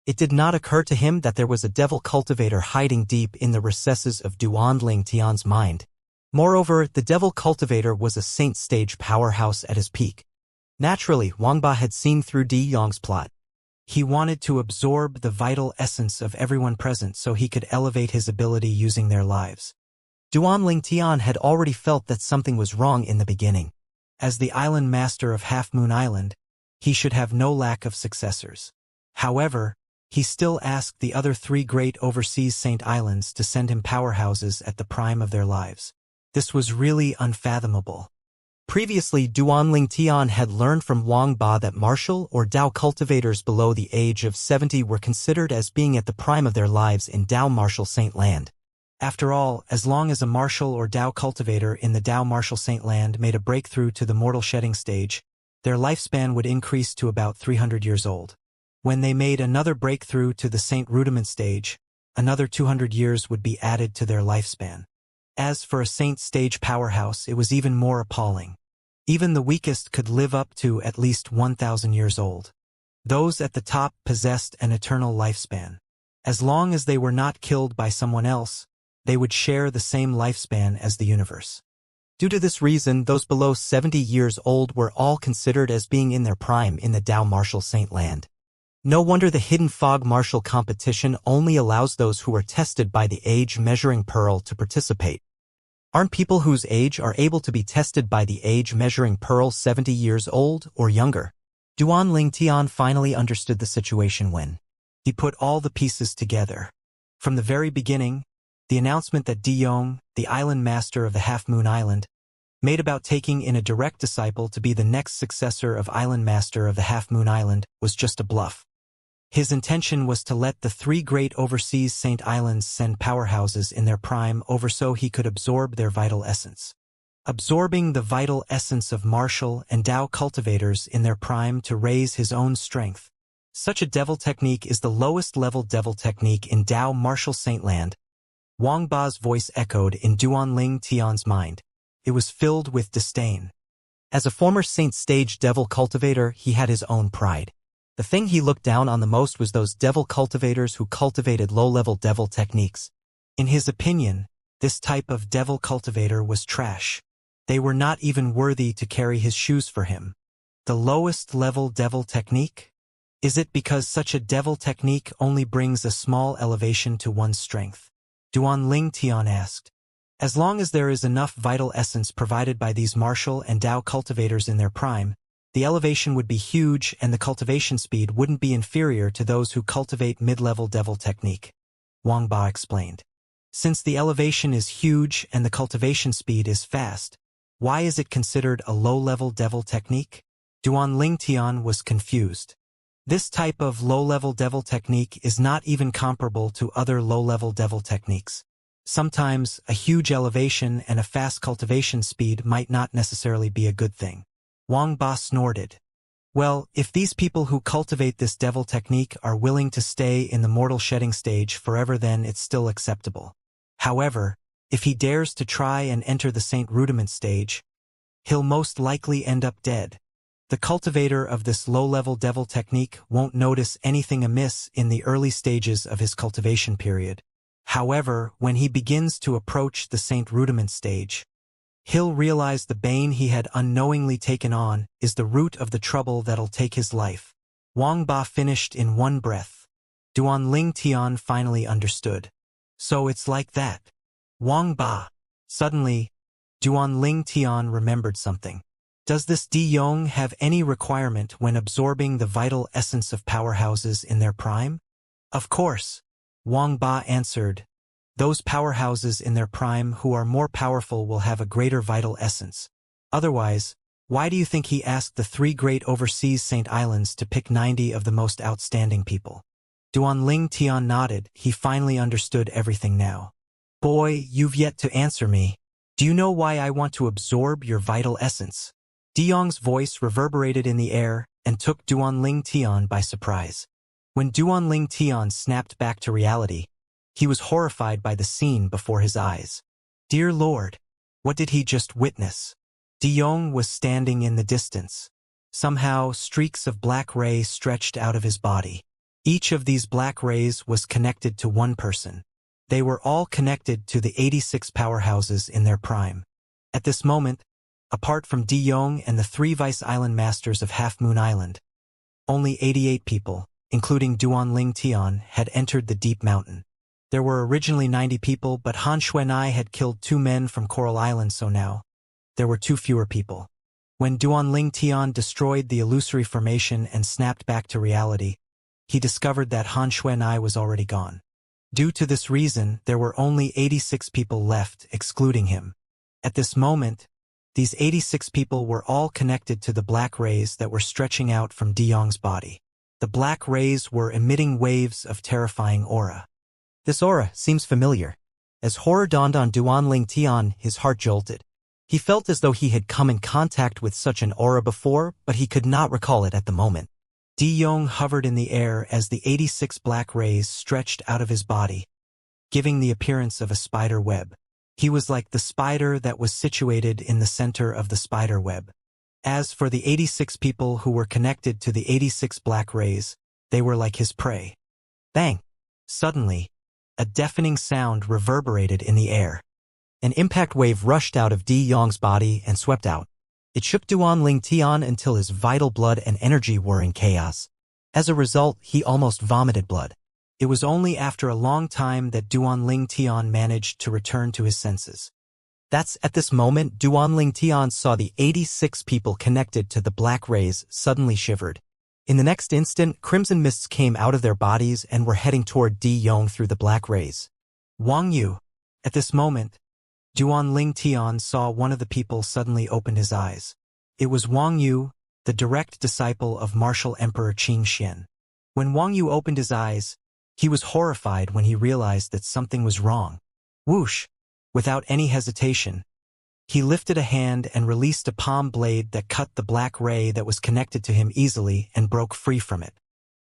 It did not occur to him that there was a devil cultivator hiding deep in the recesses of Duan Tian's mind. Moreover, the devil cultivator was a saint stage powerhouse at his peak. Naturally, Wang Ba had seen through De Yong's plot. He wanted to absorb the vital essence of everyone present so he could elevate his ability using their lives. Duan Tian had already felt that something was wrong in the beginning. As the island master of Half Moon Island, he should have no lack of successors. However, he still asked the other 3 great overseas Saint Islands to send him powerhouses at the prime of their lives. This was really unfathomable. Previously, Duan Tian had learned from Wang Ba that martial or Dao cultivators below the age of 70 were considered as being at the prime of their lives in Dao martial Saint Land. After all, as long as a martial or Dao cultivator in the Dao martial Saint Land made a breakthrough to the mortal shedding stage, their lifespan would increase to about 300 years old. When they made another breakthrough to the Saint Rudiment stage, another 200 years would be added to their lifespan. As for a Saint stage powerhouse, it was even more appalling. Even the weakest could live up to at least 1,000 years old. Those at the top possessed an eternal lifespan. As long as they were not killed by someone else, they would share the same lifespan as the universe. Due to this reason, those below 70 years old were all considered as being in their prime in the Dao martial Saint Land. No wonder the Hidden Fog martial competition only allows those who are tested by the age-measuring pearl to participate. Aren't people whose age are able to be tested by the age-measuring pearl 70 years old or younger? Duan Tian finally understood the situation when he put all the pieces together. From the very beginning, the announcement that De Yong, the island master of the Half Moon Island, made about taking in a direct disciple to be the next successor of island master of the Half Moon Island was just a bluff. His intention was to let the 3 great overseas Saint Islands send powerhouses in their prime over so he could absorb their vital essence. Absorbing the vital essence of martial and Dao cultivators in their prime to raise his own strength, Such a devil technique is the lowest level devil technique in Dao Martial Saintland. Wang Ba's voice echoed in Duanling Tian's mind. It was filled with disdain. As a former Saint Stage devil cultivator, he had his own pride. The thing he looked down on the most was those devil cultivators who cultivated low-level devil techniques. In his opinion, this type of devil cultivator was trash. They were not even worthy to carry his shoes for him. The lowest level devil technique? Is it because such a devil technique only brings a small elevation to one's strength? Duanling Tian asked. As long as there is enough vital essence provided by these martial and Dao cultivators in their prime, the elevation would be huge and the cultivation speed wouldn't be inferior to those who cultivate mid-level devil technique. Wang Ba explained. Since the elevation is huge and the cultivation speed is fast, why is it considered a low-level devil technique? Duanling Tian was confused. This type of low-level devil technique is not even comparable to other low-level devil techniques. Sometimes, a huge elevation and a fast cultivation speed might not necessarily be a good thing. Wang Ba snorted. Well, if these people who cultivate this devil technique are willing to stay in the mortal shedding stage forever, then it's still acceptable. However, if he dares to try and enter the Saint Rudiment stage, he'll most likely end up dead. The cultivator of this low-level devil technique won't notice anything amiss in the early stages of his cultivation period. However, when he begins to approach the Saint Rudiment stage, he'll realize the bane he had unknowingly taken on is the root of the trouble that'll take his life. Wang Ba finished in one breath. Duanling Tian finally understood. So it's like that. Wang Ba. Suddenly, Duanling Tian remembered something. Does this Di Yong have any requirement when absorbing the vital essence of powerhouses in their prime? Of course. Wang Ba answered. Those powerhouses in their prime who are more powerful will have a greater vital essence. Otherwise, why do you think he asked the 3 great overseas Saint Islands to pick 90 of the most outstanding people? Duanling Tian nodded. He finally understood everything now. Boy, you've yet to answer me. Do you know why I want to absorb your vital essence? Di Yong's voice reverberated in the air and took Duanling Tian by surprise. When Duanling Tian snapped back to reality, he was horrified by the scene before his eyes. Dear Lord, what did he just witness? Di Yong was standing in the distance. Somehow, streaks of black ray stretched out of his body. Each of these black rays was connected to one person. They were all connected to the 86 powerhouses in their prime. At this moment, apart from Di Yong and the 3 Vice Island Masters of Half Moon Island, only 88 people, including Duanling Tian, had entered the deep mountain. There were originally 90 people, but Han Xuanai had killed 2 men from Coral Island, so now there were 2 fewer people. When Duanling Tian destroyed the illusory formation and snapped back to reality, he discovered that Han Xuanai was already gone. Due to this reason, there were only 86 people left, excluding him. At this moment, these 86 people were all connected to the black rays that were stretching out from Di Yong's body. The black rays were emitting waves of terrifying aura. This aura seems familiar. As horror dawned on Duanling Tian, his heart jolted. He felt as though he had come in contact with such an aura before, but he could not recall it at the moment. Di Yong hovered in the air as the 86 black rays stretched out of his body, giving the appearance of a spider web. He was like the spider that was situated in the center of the spider web. As for the 86 people who were connected to the 86 black rays, they were like his prey. Bang! Suddenly, a deafening sound reverberated in the air. An impact wave rushed out of Di Yong's body and swept out. It shook Duanling Tian until his vital blood and energy were in chaos. As a result, he almost vomited blood. It was only after a long time that Duanling Tian managed to return to his senses. That's at this moment Duanling Tian saw the 86 people connected to the black rays suddenly shivered. In the next instant, crimson mists came out of their bodies and were heading toward Di Yong through the black rays. Wang Yu. At this moment, Duanling Tian saw one of the people suddenly opened his eyes. It was Wang Yu, the direct disciple of Martial Emperor Xianxia. When Wang Yu opened his eyes, he was horrified when he realized that something was wrong. Whoosh! Without any hesitation, he lifted a hand and released a palm blade that cut the black ray that was connected to him easily and broke free from it.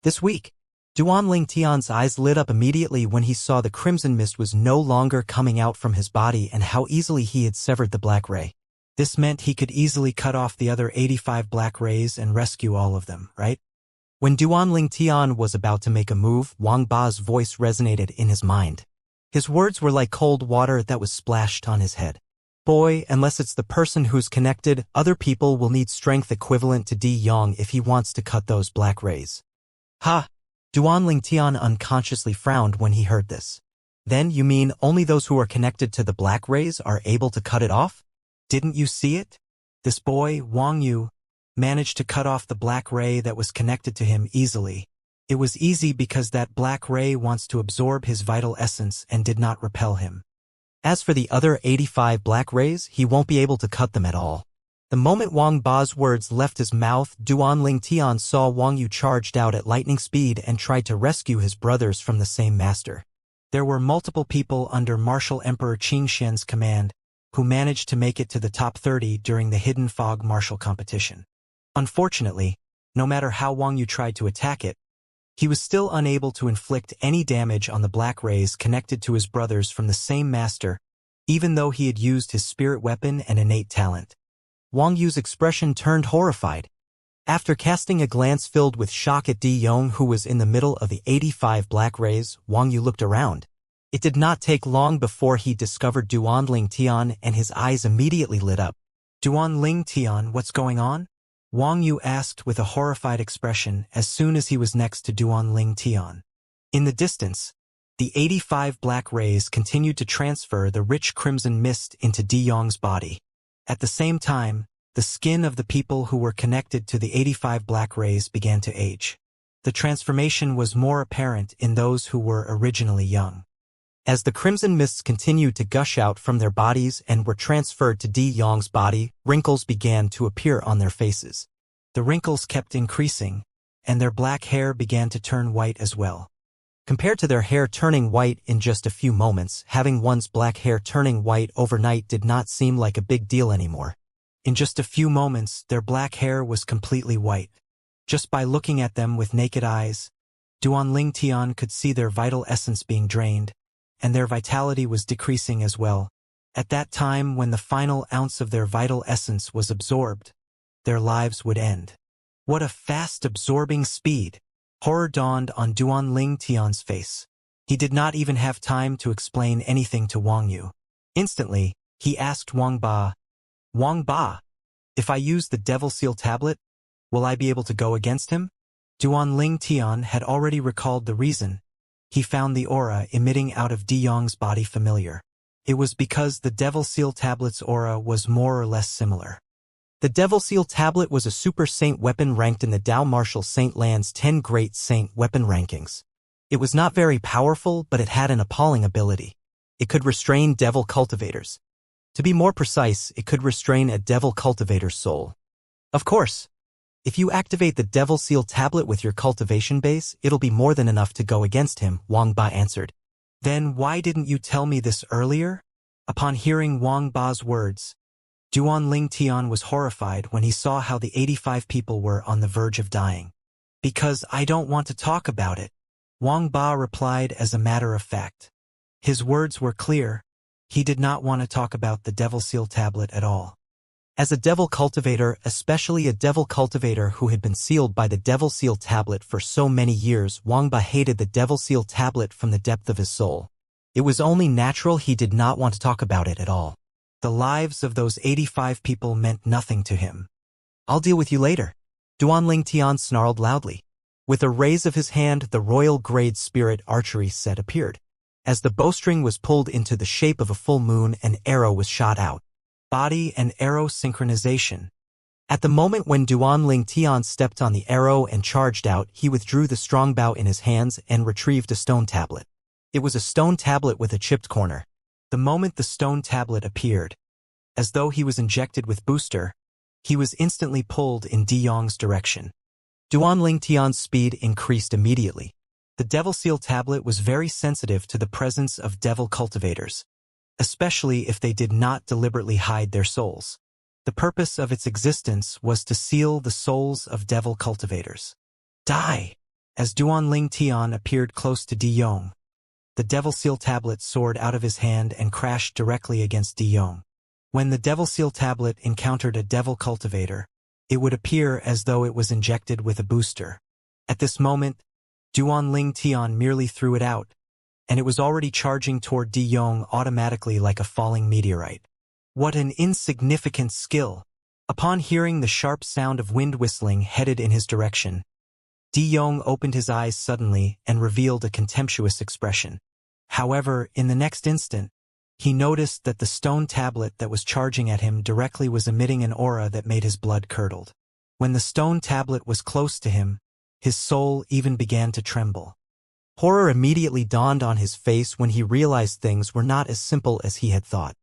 This week, Duan Tian's eyes lit up immediately when he saw the crimson mist was no longer coming out from his body and how easily he had severed the black ray. This meant he could easily cut off the other 85 black rays and rescue all of them, right? When Duan Tian was about to make a move, Wang Ba's voice resonated in his mind. His words were like cold water that was splashed on his head. Boy, unless it's the person who's connected, other people will need strength equivalent to Di Yang if he wants to cut those black rays. Ha! Duan Tian unconsciously frowned when he heard this. Then you mean only those who are connected to the black rays are able to cut it off? Didn't you see it? This boy, Wang Yu, managed to cut off the black ray that was connected to him easily. It was easy because that black ray wants to absorb his vital essence and did not repel him. As for the other 85 black rays, he won't be able to cut them at all. The moment Wang Ba's words left his mouth, Duan Tian saw Wang Yu charged out at lightning speed and tried to rescue his brothers from the same master. There were multiple people under Martial Emperor Xianxia's command who managed to make it to the top 30 during the Hidden Fog martial competition. Unfortunately, no matter how Wang Yu tried to attack it, he was still unable to inflict any damage on the black rays connected to his brothers from the same master, even though he had used his spirit weapon and innate talent. Wang Yu's expression turned horrified. After casting a glance filled with shock at Di Yong, who was in the middle of the 85 black rays, Wang Yu looked around. It did not take long before he discovered Duan Tian and his eyes immediately lit up. Duan Tian, what's going on? Wang Yu asked with a horrified expression as soon as he was next to Duan Tian. In the distance, the 85 black rays continued to transfer the rich crimson mist into Di Yong's body. At the same time, the skin of the people who were connected to the 85 black rays began to age. The transformation was more apparent in those who were originally young. As the crimson mists continued to gush out from their bodies and were transferred to Di Yong's body, wrinkles began to appear on their faces. The wrinkles kept increasing, and their black hair began to turn white as well. Compared to their hair turning white in just a few moments, having one's black hair turning white overnight did not seem like a big deal anymore. In just a few moments, their black hair was completely white. Just by looking at them with naked eyes, Duan Tian could see their vital essence being drained, and their vitality was decreasing as well. At that time, when the final ounce of their vital essence was absorbed, their lives would end. What a fast absorbing speed! Horror dawned on Duan Tian's face. He did not even have time to explain anything to Wang Yu. Instantly, he asked Wang Ba, if I use the Devil Seal tablet, will I be able to go against him? Duan Tian had already recalled the reason. He found the aura emitting out of Di Yong's body familiar. It was because the Devil Seal tablet's aura was more or less similar. The Devil Seal tablet was a super saint weapon ranked in the Dao Martial Saint Land's 10 Great Saint Weapon rankings. It was not very powerful, but it had an appalling ability. It could restrain devil cultivators. To be more precise, it could restrain a devil cultivator's soul. Of course, if you activate the Devil Seal tablet with your cultivation base, it'll be more than enough to go against him, Wang Ba answered. Then why didn't you tell me this earlier? Upon hearing Wang Ba's words, Duan Tian was horrified when he saw how the 85 people were on the verge of dying. Because I don't want to talk about it, Wang Ba replied as a matter of fact. His words were clear. He did not want to talk about the Devil Seal tablet at all. As a devil cultivator, especially a devil cultivator who had been sealed by the Devil Seal tablet for so many years, Wang Ba hated the Devil Seal tablet from the depth of his soul. It was only natural he did not want to talk about it at all. The lives of those 85 people meant nothing to him. I'll deal with you later. Duan Tian snarled loudly. With a raise of his hand, the royal grade spirit archery set appeared. As the bowstring was pulled into the shape of a full moon, an arrow was shot out. Body and arrow synchronization. At the moment when Duan Tian stepped on the arrow and charged out, he withdrew the strong bow in his hands and retrieved a stone tablet. It was a stone tablet with a chipped corner. The moment the stone tablet appeared, as though he was injected with booster, he was instantly pulled in Di Yong's direction. Duan Tian's speed increased immediately. The Devil Seal tablet was very sensitive to the presence of devil cultivators, especially if they did not deliberately hide their souls. The purpose of its existence was to seal the souls of devil cultivators. Die! As Duanling Tian appeared close to De Yong, the Devil Seal tablet soared out of his hand and crashed directly against De Yong. When the Devil Seal tablet encountered a Devil Cultivator, it would appear as though it was injected with a booster. At this moment, Duanling Tian merely threw it out, and it was already charging toward De Yong automatically like a falling meteorite. What an insignificant skill! Upon hearing the sharp sound of wind whistling headed in his direction, De Yong opened his eyes suddenly and revealed a contemptuous expression. However, in the next instant, he noticed that the stone tablet that was charging at him directly was emitting an aura that made his blood curdled. When the stone tablet was close to him, his soul even began to tremble. Horror immediately dawned on his face when he realized things were not as simple as he had thought.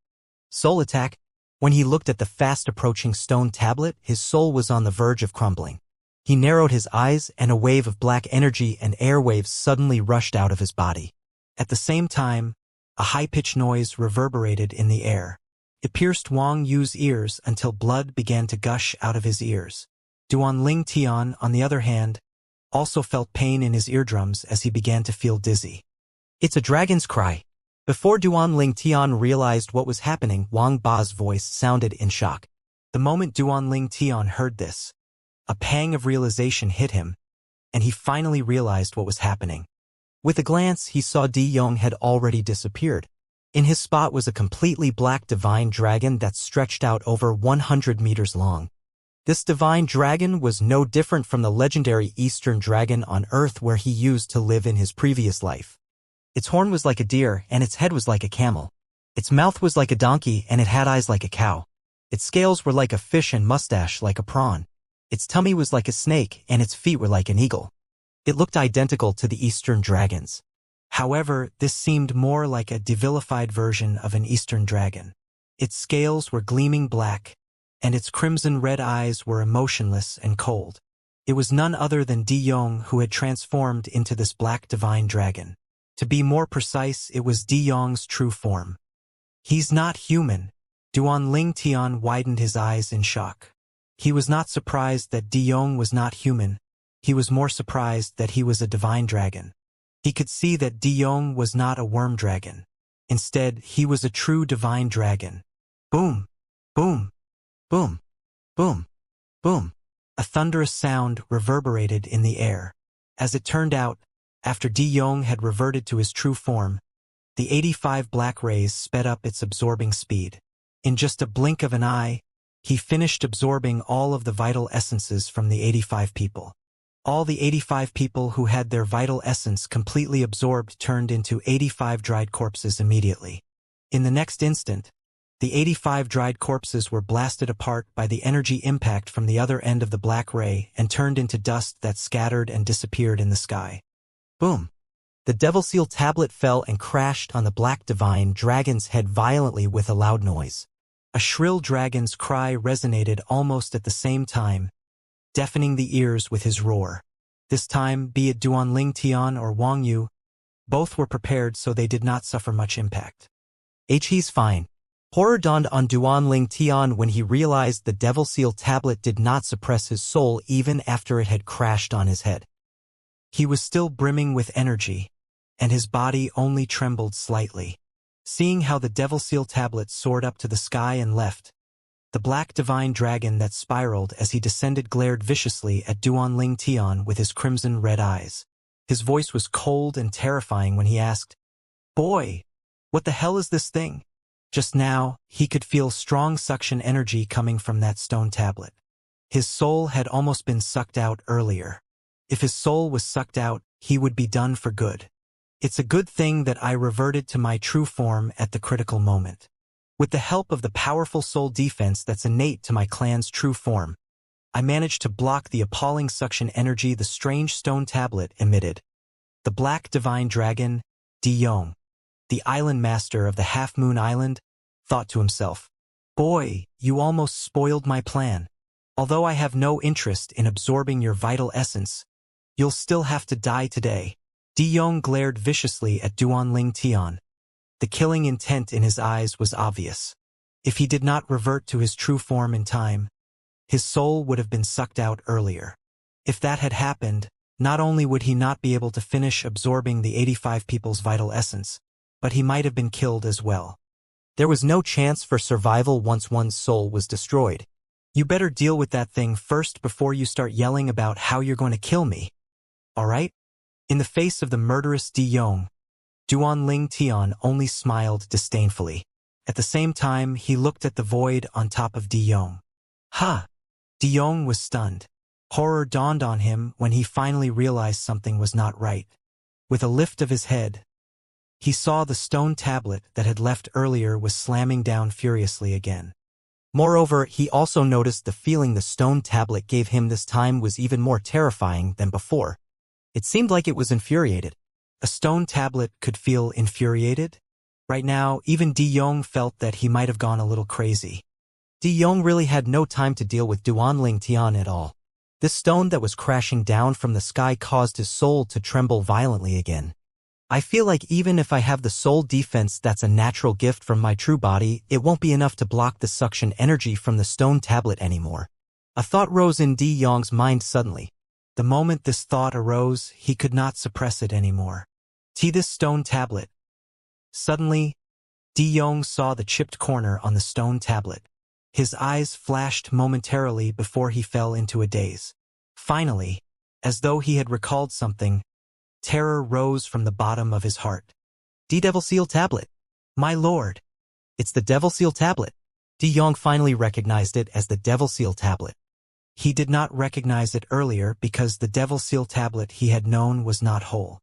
Soul attack. When he looked at the fast-approaching stone tablet, his soul was on the verge of crumbling. He narrowed his eyes, and a wave of black energy and airwaves suddenly rushed out of his body. At the same time, a high-pitched noise reverberated in the air. It pierced Wang Yu's ears until blood began to gush out of his ears. Duanling Tian, on the other hand, also felt pain in his eardrums as he began to feel dizzy. It's a dragon's cry. Before Duanling Tian realized what was happening, Wang Ba's voice sounded in shock. The moment Duanling Tian heard this, a pang of realization hit him, and he finally realized what was happening. With a glance, he saw De Yong had already disappeared. In his spot was a completely black divine dragon that stretched out over 100 meters long. This divine dragon was no different from the legendary Eastern dragon on Earth where he used to live in his previous life. Its horn was like a deer, and its head was like a camel. Its mouth was like a donkey, and it had eyes like a cow. Its scales were like a fish and mustache like a prawn. Its tummy was like a snake, and its feet were like an eagle. It looked identical to the Eastern dragons. However, this seemed more like a devilified version of an Eastern dragon. Its scales were gleaming black, and its crimson-red eyes were emotionless and cold. It was none other than De Yong who had transformed into this black divine dragon. To be more precise, it was De Yong's true form. He's not human. Duanling Tian widened his eyes in shock. He was not surprised that De Yong was not human. He was more surprised that he was a divine dragon. He could see that De Yong was not a worm dragon. Instead, he was a true divine dragon. Boom! Boom! Boom! Boom! Boom! A thunderous sound reverberated in the air. As it turned out, after De Yong had reverted to his true form, the 85 black rays sped up its absorbing speed. In just a blink of an eye, he finished absorbing all of the vital essences from the 85 people. All the 85 people who had their vital essence completely absorbed turned into 85 dried corpses immediately. In the next instant, the 85 dried corpses were blasted apart by the energy impact from the other end of the black ray and turned into dust that scattered and disappeared in the sky. Boom! The Devil Seal tablet fell and crashed on the black divine dragon's head violently with a loud noise. A shrill dragon's cry resonated almost at the same time, deafening the ears with his roar. This time, be it Duanling Tian or Wang Yu, both were prepared so they did not suffer much impact. He's fine. Horror dawned on Duanling Tian when he realized the Devil Seal tablet did not suppress his soul even after it had crashed on his head. He was still brimming with energy, and his body only trembled slightly. Seeing how the Devil Seal tablet soared up to the sky and left, the black divine dragon that spiraled as he descended glared viciously at Duanling Tian with his crimson red eyes. His voice was cold and terrifying when he asked, "Boy, what the hell is this thing?" Just now, he could feel strong suction energy coming from that stone tablet. His soul had almost been sucked out earlier. If his soul was sucked out, he would be done for good. It's a good thing that I reverted to my true form at the critical moment. With the help of the powerful soul defense that's innate to my clan's true form, I managed to block the appalling suction energy the strange stone tablet emitted. The black divine dragon, De Yong, the island master of the Half-Moon Island, thought to himself, "Boy, you almost spoiled my plan. Although I have no interest in absorbing your vital essence, you'll still have to die today." De Yong glared viciously at Duanling Tian. The killing intent in his eyes was obvious. If he did not revert to his true form in time, his soul would have been sucked out earlier. If that had happened, Not only would he not be able to finish absorbing the 85 people's vital essence, but he might have been killed as well. There was no chance for survival once one's soul was destroyed. You better deal with that thing first before you start yelling about how you're going to kill me. Alright? In the face of the murderous De Yong, Duanling Tian only smiled disdainfully. At the same time, he looked at the void on top of De Yong. Ha! De Yong was stunned. Horror dawned on him when he finally realized something was not right. With a lift of his head, he saw the stone tablet that had left earlier was slamming down furiously again. Moreover, he also noticed the feeling the stone tablet gave him this time was even more terrifying than before. It seemed like it was infuriated. A stone tablet could feel infuriated? Right now, even De Yong felt that he might have gone a little crazy. De Yong really had no time to deal with Duanling Tian at all. This stone that was crashing down from the sky caused his soul to tremble violently again. I feel like even if I have the soul defense that's a natural gift from my true body, it won't be enough to block the suction energy from the stone tablet anymore. A thought rose in De Yong's mind suddenly. The moment this thought arose, he could not suppress it anymore. This stone tablet. Suddenly, De Yong saw the chipped corner on the stone tablet. His eyes flashed momentarily before he fell into a daze. Finally, as though he had recalled something, terror rose from the bottom of his heart. The Devil Seal Tablet. My lord. It's the Devil Seal Tablet. De Yong finally recognized it as the Devil Seal Tablet. He did not recognize it earlier because the Devil Seal Tablet he had known was not whole.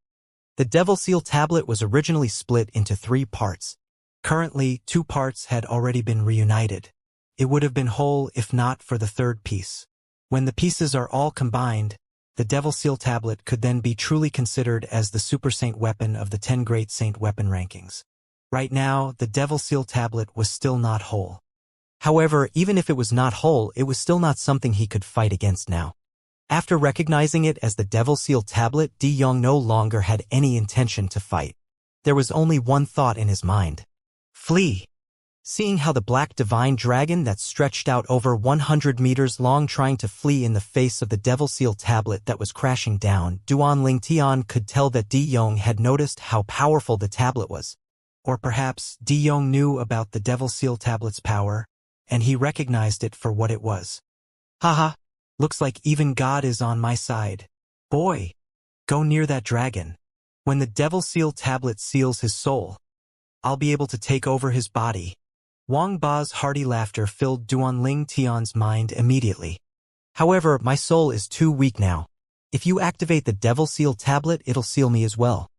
The Devil Seal Tablet was originally split into 3 parts. Currently, 2 parts had already been reunited. It would have been whole if not for the 3rd piece. When the pieces are all combined, the Devil Seal Tablet could then be truly considered as the Super Saint weapon of the 10 Great Saint weapon rankings. Right now, the Devil Seal Tablet was still not whole. However, even if it was not whole, it was still not something he could fight against now. After recognizing it as the Devil Seal Tablet, De Yong no longer had any intention to fight. There was only one thought in his mind. Flee! Seeing how the black divine dragon that stretched out over 100 meters long trying to flee in the face of the Devil Seal Tablet that was crashing down, Duanling Tian could tell that De Yong had noticed how powerful the tablet was. Or perhaps De Yong knew about the Devil Seal Tablet's power, and he recognized it for what it was. Haha, looks like even God is on my side. Boy, go near that dragon. When the Devil Seal Tablet seals his soul, I'll be able to take over his body. Wang Ba's hearty laughter filled Duanling Tian's mind immediately. However, my soul is too weak now. If you activate the Devil Seal Tablet, it'll seal me as well.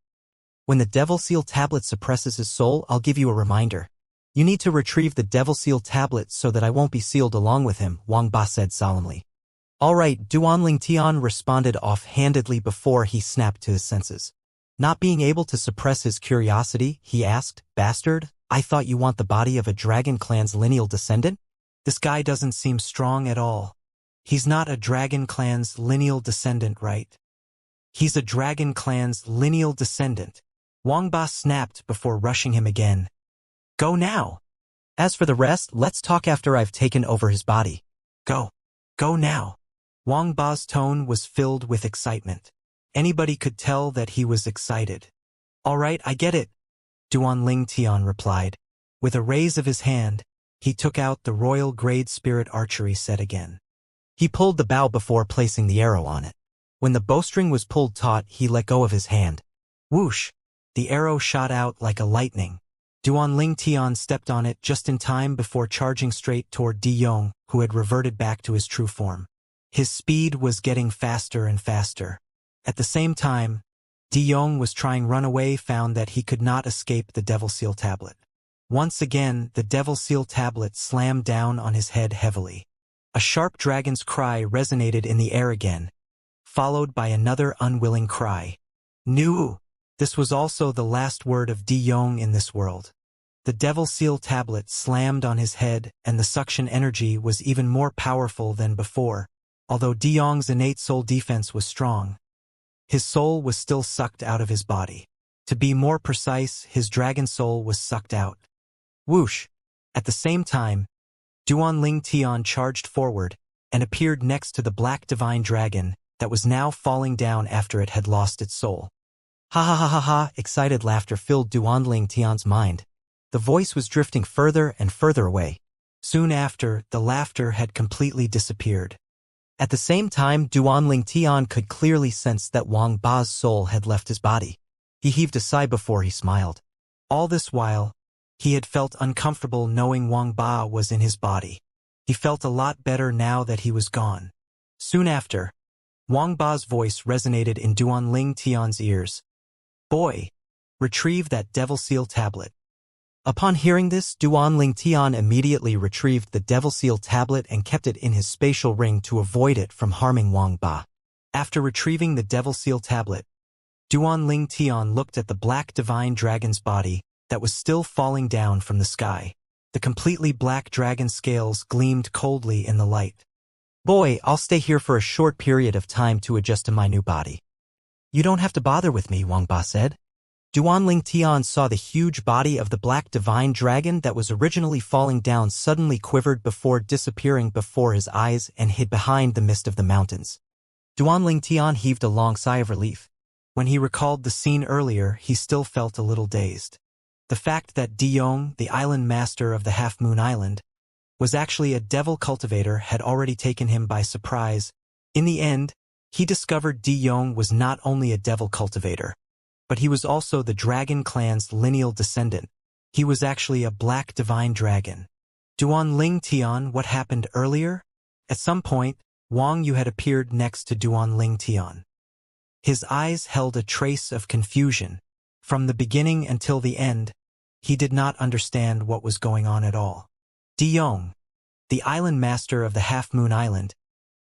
When the Devil Seal Tablet suppresses his soul, I'll give you a reminder. You need to retrieve the Devil Seal Tablet so that I won't be sealed along with him, Wang Ba said solemnly. All right, Duanling Tian responded offhandedly before he snapped to his senses. Not being able to suppress his curiosity, he asked, Bastard, I thought you want the body of a dragon clan's lineal descendant? This guy doesn't seem strong at all. He's not a dragon clan's lineal descendant, right? He's a dragon clan's lineal descendant. Wang Ba snapped before rushing him again. Go now. As for the rest, let's talk after I've taken over his body. Go. Go now. Wang Ba's tone was filled with excitement. Anybody could tell that he was excited. All right, I get it, Duanling Tian replied. With a raise of his hand, he took out the Royal Grade Spirit Archery set again. He pulled the bow before placing the arrow on it. When the bowstring was pulled taut, he let go of his hand. Whoosh! The arrow shot out like a lightning. Duanling Tian stepped on it just in time before charging straight toward De Yong, who had reverted back to his true form. His speed was getting faster and faster. At the same time, De Yong was trying run away found that he could not escape the Devil Seal Tablet. Once again, the Devil Seal Tablet slammed down on his head heavily. A sharp dragon's cry resonated in the air again, followed by another unwilling cry. Nu! This was also the last word of De Yong in this world. The Devil Seal Tablet slammed on his head, and the suction energy was even more powerful than before. Although De Yong's innate soul defense was strong, his soul was still sucked out of his body. To be more precise, his dragon soul was sucked out. Whoosh! At the same time, Duanling Tian charged forward and appeared next to the black divine dragon, that was now falling down after it had lost its soul. Ha ha ha ha ha, excited laughter filled Duanling Tian's mind. The voice was drifting further and further away. Soon after, the laughter had completely disappeared. At the same time, Duanling Tian could clearly sense that Wang Ba's soul had left his body. He heaved a sigh before he smiled. All this while, he had felt uncomfortable knowing Wang Ba was in his body. He felt a lot better now that he was gone. Soon after, Wang Ba's voice resonated in Duanling Tian's ears. Boy, retrieve that Devil Seal tablet. Upon hearing this, Duanling Tian immediately retrieved the Devil Seal tablet and kept it in his spatial ring to avoid it from harming Wang Ba. After retrieving the Devil Seal tablet, Duanling Tian looked at the black divine dragon's body that was still falling down from the sky. The completely black dragon scales gleamed coldly in the light. Boy, I'll stay here for a short period of time to adjust to my new body. You don't have to bother with me, Wang Ba said. Duanling Tian saw the huge body of the black divine dragon that was originally falling down suddenly quivered before disappearing before his eyes and hid behind the mist of the mountains. Duanling Tian heaved a long sigh of relief. When he recalled the scene earlier, he still felt a little dazed. The fact that Di Yong, the island master of the Half Moon Island, was actually a devil cultivator had already taken him by surprise. In the end, he discovered Di Yong was not only a devil cultivator, but he was also the dragon clan's lineal descendant. He was actually a black divine dragon. Duanling Tian, what happened earlier? At some point, Wang Yu had appeared next to Duanling Tian. His eyes held a trace of confusion. From the beginning until the end, he did not understand what was going on at all. Di Yong, the island master of the Half Moon Island,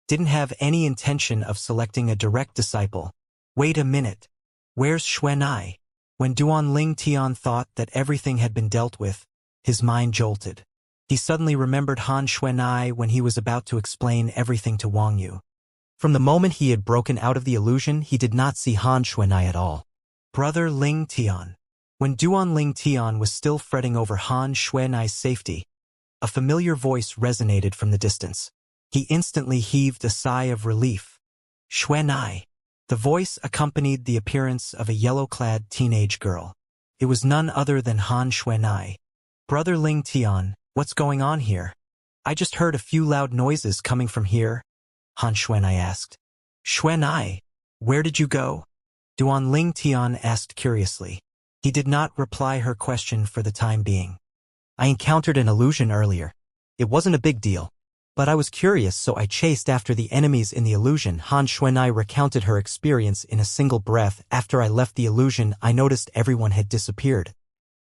didn't have any intention of selecting a direct disciple. Wait a minute. Where's Xuanai? When Duanling Tian thought that everything had been dealt with, his mind jolted. He suddenly remembered Han Xuanai when he was about to explain everything to Wang Yu. From the moment he had broken out of the illusion, he did not see Han Xuanai at all. Brother Ling Tian. When Duanling Tian was still fretting over Han Xuanai's safety, a familiar voice resonated from the distance. He instantly heaved a sigh of relief. Xuanai. The voice accompanied the appearance of a yellow-clad teenage girl. It was none other than Han Xuanai. Brother Ling Tian, what's going on here? I just heard a few loud noises coming from here, Han Xuanai asked. Xuanai, where did you go? Duanling Tian asked curiously. He did not reply her question for the time being. I encountered an illusion earlier. It wasn't a big deal, but I was curious, so I chased after the enemies in the illusion. Han Xuanai recounted her experience in a single breath. After I left the illusion, I noticed everyone had disappeared.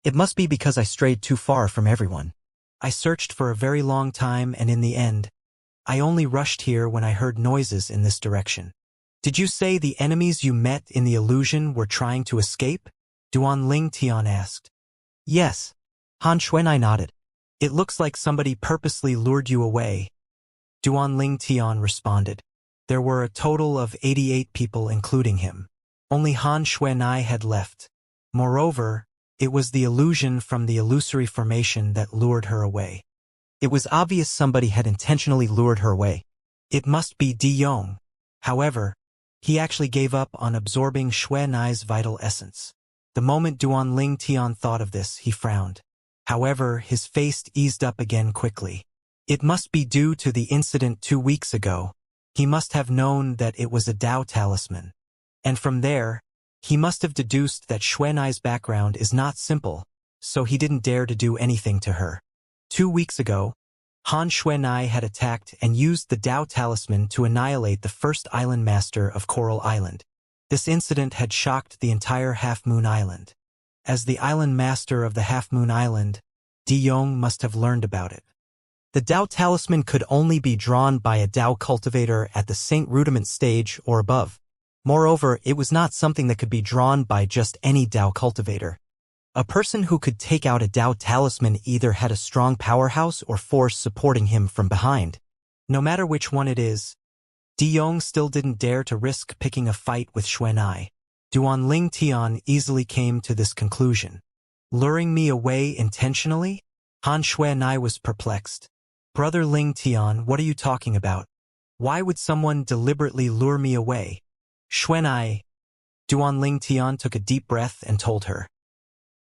It must be because I strayed too far from everyone. I searched for a very long time, and in the end, I only rushed here when I heard noises in this direction. Did you say the enemies you met in the illusion were trying to escape? Duanling Tian asked. Yes. Han Xuanai nodded. It looks like somebody purposely lured you away. Duanling Tian responded. There were a total of 88 people including him. Only Han Xuanai had left. Moreover, it was the illusion from the illusory formation that lured her away. It was obvious somebody had intentionally lured her away. It must be Di Yong. However, he actually gave up on absorbing Xuanai's vital essence. The moment Duanling Tian thought of this, he frowned. However, his face eased up again quickly. It must be due to the incident 2 weeks ago. He must have known that it was a Dao talisman. And from there, he must have deduced that Xuanai's background is not simple, so he didn't dare to do anything to her. 2 weeks ago, Han Xuanai had attacked and used the Dao talisman to annihilate the first island master of Coral Island. This incident had shocked the entire Half Moon Island. As the island master of the Half Moon Island, Di Yong must have learned about it. The Dao talisman could only be drawn by a Dao cultivator at the Saint Rudiment stage or above. Moreover, it was not something that could be drawn by just any Dao cultivator. A person who could take out a Dao talisman either had a strong powerhouse or force supporting him from behind. No matter which one it is, Di Yong still didn't dare to risk picking a fight with Xuanai. Duanling Tian easily came to this conclusion. Luring me away intentionally? Han Xuanai was perplexed. Brother Ling Tian, what are you talking about? Why would someone deliberately lure me away? Xuanai. Duanling Tian took a deep breath and told her.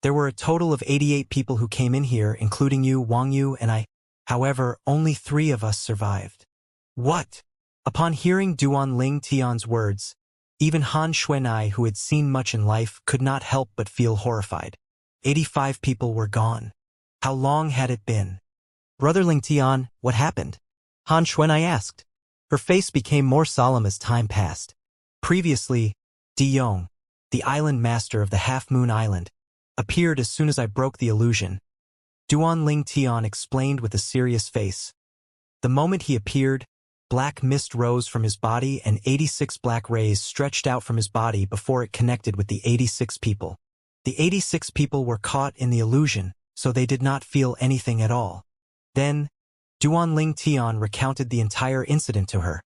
There were a total of 88 people who came in here, including you, Wang Yu, and I. However, only 3 of us survived. What? Upon hearing Duanling Tian's words, even Han Xuanai, who had seen much in life, could not help but feel horrified. 85 people were gone. How long had it been? Brother Ling Tian, what happened? Han Xuanai asked. Her face became more solemn as time passed. Previously, Di Yong, the island master of the Half-Moon Island, appeared as soon as I broke the illusion. Duanling Tian explained with a serious face. The moment he appeared, black mist rose from his body and 86 black rays stretched out from his body before it connected with the 86 people. The 86 people were caught in the illusion, so they did not feel anything at all. Then, Duanling Tian recounted the entire incident to her,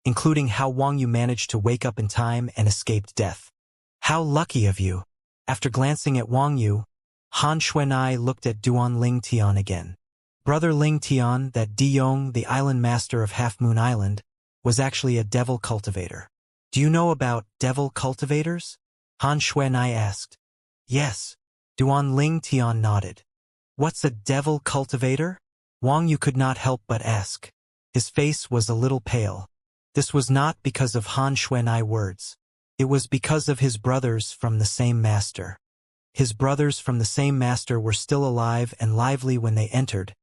including how Wang Yu managed to wake up in time and escaped death. How lucky of you. After glancing at Wang Yu, Han Xuanai looked at Duanling Tian again. Brother Ling Tian, that Di Yong, the island master of Half-Moon Island, was actually a devil cultivator. Do you know about devil cultivators? Han Xuanai asked. Yes. Duanling Tian nodded. What's a devil cultivator? Wang Yu could not help but ask. His face was a little pale. This was not because of Han Xuanai words. It was because of his brothers from the same master. His brothers from the same master were still alive and lively when they entered,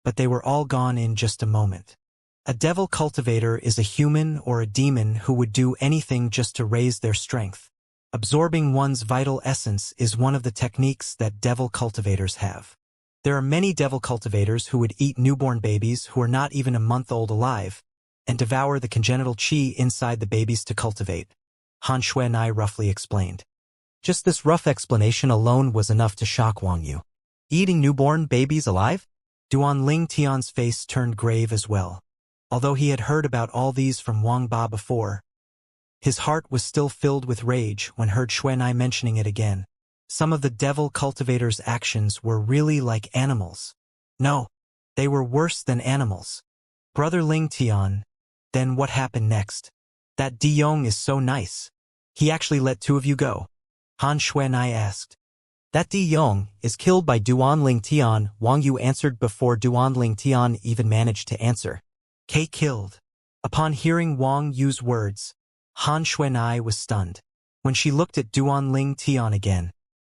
but they were all gone in just a moment. A devil cultivator is a human or a demon who would do anything just to raise their strength. Absorbing one's vital essence is one of the techniques that devil cultivators have. There are many devil cultivators who would eat newborn babies who are not even a month old alive, and devour the congenital qi inside the babies to cultivate. Han Xuanai roughly explained. Just this rough explanation alone was enough to shock Wang Yu. Eating newborn babies alive? Duanling Tian's face turned grave as well. Although he had heard about all these from Wang Ba before, his heart was still filled with rage when heard Xuanai mentioning it again. Some of the devil cultivators' actions were really like animals. No, they were worse than animals. Brother Ling Tian, then what happened next? That Di Yong is so nice. He actually let 2 of you go. Han Xuanai asked. That Di Yong is killed by Duanling Tian, Wang Yu answered before Duanling Tian even managed to answer. K killed. Upon hearing Wang Yu's words, Han Xuanai was stunned. When she looked at Duanling Tian again,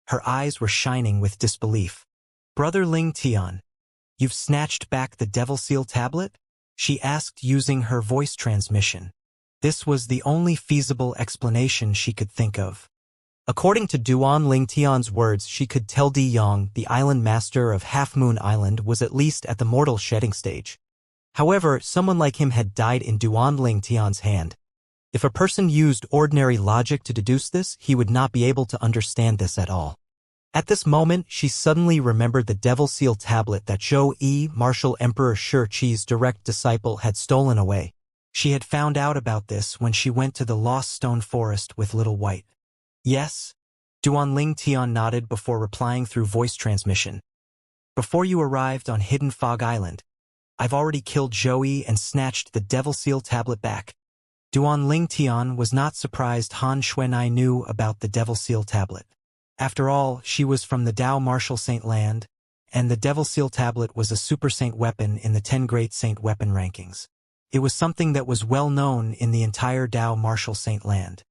her eyes were shining with disbelief. Brother Ling Tian, you've snatched back the Devil Seal tablet? She asked using her voice transmission. This was the only feasible explanation she could think of. According to Duanling Tian's words, she could tell Di Yong, the island master of Half-Moon Island, was at least at the mortal shedding stage. However, someone like him had died in Duanling Tian's hand. If a person used ordinary logic to deduce this, he would not be able to understand this at all. At this moment, she suddenly remembered the Devil Seal tablet that Zhou Yi, Martial Emperor Shi Qi's direct disciple, had stolen away. She had found out about this when she went to the Lost Stone Forest with Little White. Yes? Duanling Tian nodded before replying through voice transmission. Before you arrived on Hidden Fog Island, I've already killed Zhou Yi and snatched the Devil Seal tablet back. Duanling Tian was not surprised Han Xuanai knew about the Devil Seal tablet. After all, she was from the Dao Martial Saint land, and the Devil Seal tablet was a super saint weapon in the 10 Great Saint weapon rankings. It was something that was well known in the entire Dao Martial Saint land.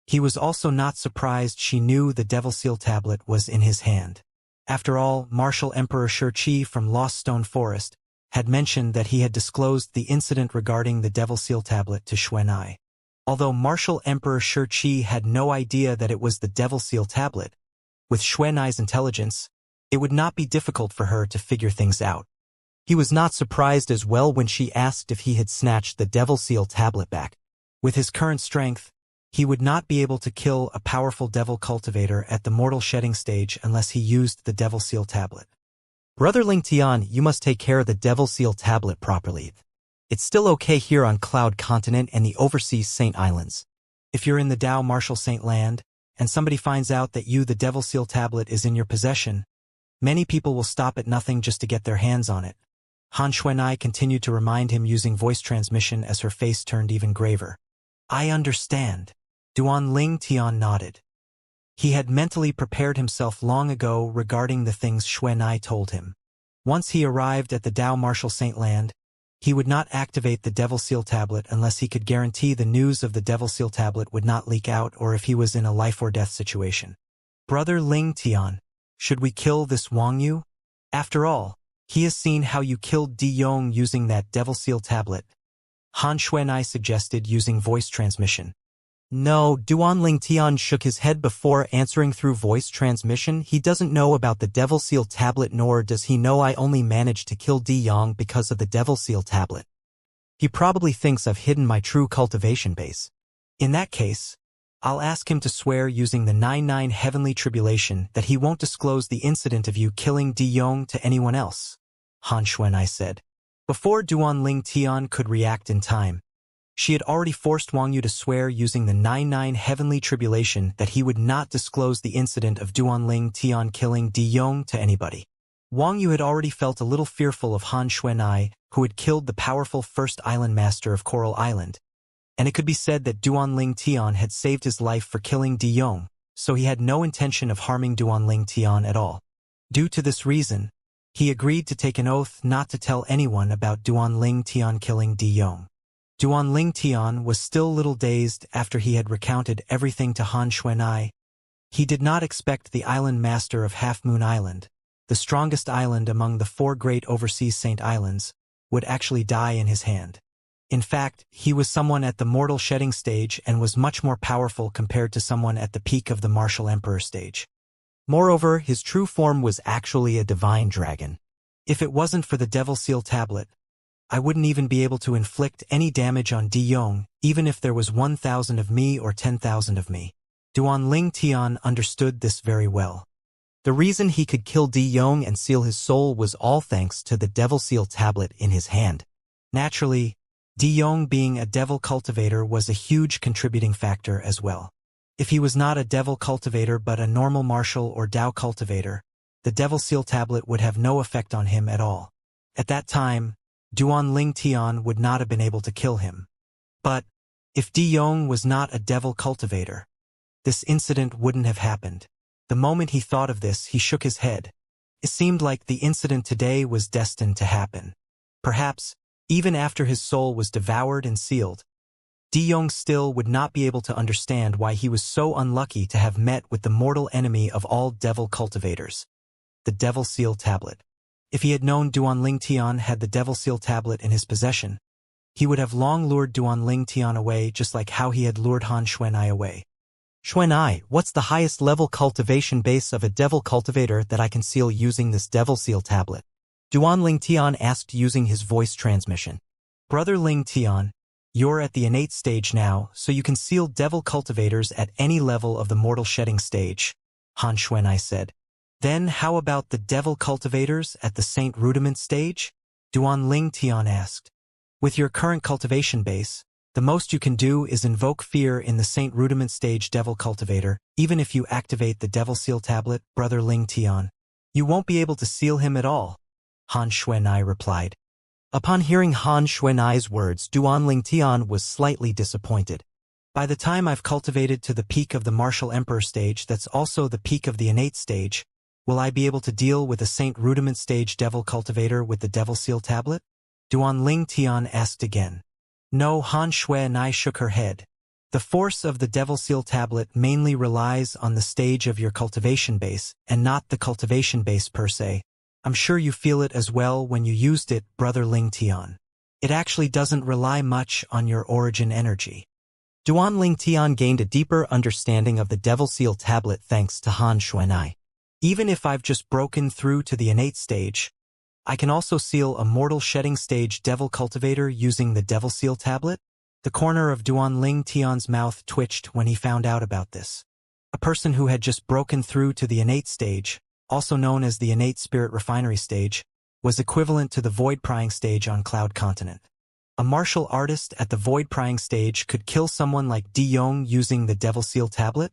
He was also not surprised she knew the Devil Seal tablet was in his hand. After all, Martial Emperor Shi Qi from Lost Stone Forest had mentioned that he had disclosed the incident regarding the Devil Seal tablet to Xuanai. Although Martial Emperor Shi Qi had no idea that it was the Devil Seal tablet, with Xuanai's intelligence, it would not be difficult for her to figure things out. He was not surprised as well when she asked if he had snatched the Devil Seal tablet back. With his current strength, he would not be able to kill a powerful devil cultivator at the mortal shedding stage unless he used the Devil Seal tablet. Brother Ling Tian, you must take care of the Devil Seal tablet properly. It's still okay here on Cloud Continent and the overseas Saint Islands. If you're in the Dao Martial Saint land, and somebody finds out that the Devil Seal tablet is in your possession, many people will stop at nothing just to get their hands on it. Han Xuanai continued to remind him using voice transmission as her face turned even graver. I understand. Duan Ling Tian nodded. He had mentally prepared himself long ago regarding the things Xuanai told him. Once he arrived at the Dao Martial Saint Land, he would not activate the Devil Seal Tablet unless he could guarantee the news of the Devil Seal Tablet would not leak out or if he was in a life-or-death situation. Brother Ling Tian, should we kill this Wang Yu? After all, he has seen how you killed Di Yong using that Devil Seal Tablet. Han Xuanai suggested using voice transmission. No, Duan Ling Tian shook his head before answering through voice transmission. He doesn't know about the Devil Seal Tablet, nor does he know I only managed to kill Di Yong because of the Devil Seal Tablet. He probably thinks I've hidden my true cultivation base. In that case, I'll ask him to swear using the 99 Heavenly Tribulation that he won't disclose the incident of you killing Di Yong to anyone else, Han Xuanai said. Before Duan Ling Tian could react in time, she had already forced Wang Yu to swear using the 99 Heavenly Tribulation that he would not disclose the incident of Duan Ling Tian killing Di Yong to anybody. Wang Yu had already felt a little fearful of Han Xuanai, who had killed the powerful first island master of Coral Island, and it could be said that Duan Ling Tian had saved his life for killing Di Yong, so he had no intention of harming Duan Ling Tian at all. Due to this reason, he agreed to take an oath not to tell anyone about Duan Ling Tian killing Di Yong. Duan Ling Tian was still a little dazed after he had recounted everything to Han Xuanai. He did not expect the island master of Half Moon Island, the strongest island among the 4 great overseas Saint Islands, would actually die in his hand. In fact, he was someone at the mortal shedding stage and was much more powerful compared to someone at the peak of the martial emperor stage. Moreover, his true form was actually a divine dragon. If it wasn't for the Devil Seal Tablet, I wouldn't even be able to inflict any damage on Di Yong, even if there was 1,000 of me or 10,000 of me. Duan Ling Tian understood this very well. The reason he could kill Di Yong and seal his soul was all thanks to the Devil Seal Tablet in his hand. Naturally, Di Yong being a devil cultivator was a huge contributing factor as well. If he was not a devil cultivator but a normal martial or Dao cultivator, the Devil Seal Tablet would have no effect on him at all. At that time, Duan Ling Tian would not have been able to kill him. But, if Di Yong was not a devil cultivator, this incident wouldn't have happened. The moment he thought of this, he shook his head. It seemed like the incident today was destined to happen. Perhaps, even after his soul was devoured and sealed, Di Yong still would not be able to understand why he was so unlucky to have met with the mortal enemy of all devil cultivators, the Devil Seal Tablet. If he had known Duan Ling Tian had the Devil Seal Tablet in his possession, he would have long lured Duan Ling Tian away just like how he had lured Han Xuanai away. Xuanai, what's the highest level cultivation base of a devil cultivator that I can seal using this Devil Seal Tablet? Duan Ling Tian asked using his voice transmission. Brother Ling Tian, you're at the innate stage now, so you can seal devil cultivators at any level of the mortal shedding stage, Han Xuanai said. Then how about the devil cultivators at the Saint Rudiment stage? Duan Ling Tian asked. With your current cultivation base, the most you can do is invoke fear in the Saint Rudiment stage devil cultivator, even if you activate the Devil Seal Tablet, Brother Ling Tian. You won't be able to seal him at all, Han Xuanai replied. Upon hearing Han Xuanai's words, Duan Ling Tian was slightly disappointed. By the time I've cultivated to the peak of the Martial Emperor stage that's also the peak of the innate stage, will I be able to deal with a Saint Rudiment stage devil cultivator with the Devil Seal Tablet? Duan Ling Tian asked again. No, Han Xuanai shook her head. The force of the Devil Seal Tablet mainly relies on the stage of your cultivation base, and not the cultivation base per se. I'm sure you feel it as well when you used it, Brother Ling Tian. It actually doesn't rely much on your origin energy. Duan Ling Tian gained a deeper understanding of the Devil Seal Tablet thanks to Han Xuanai. Even if I've just broken through to the innate stage, I can also seal a mortal shedding stage devil cultivator using the Devil Seal Tablet? The corner of Duan Ling Tian's mouth twitched when he found out about this. A person who had just broken through to the innate stage, also known as the innate spirit refinery stage, was equivalent to the void prying stage on Cloud Continent. A martial artist at the void prying stage could kill someone like Di Yong using the Devil Seal Tablet?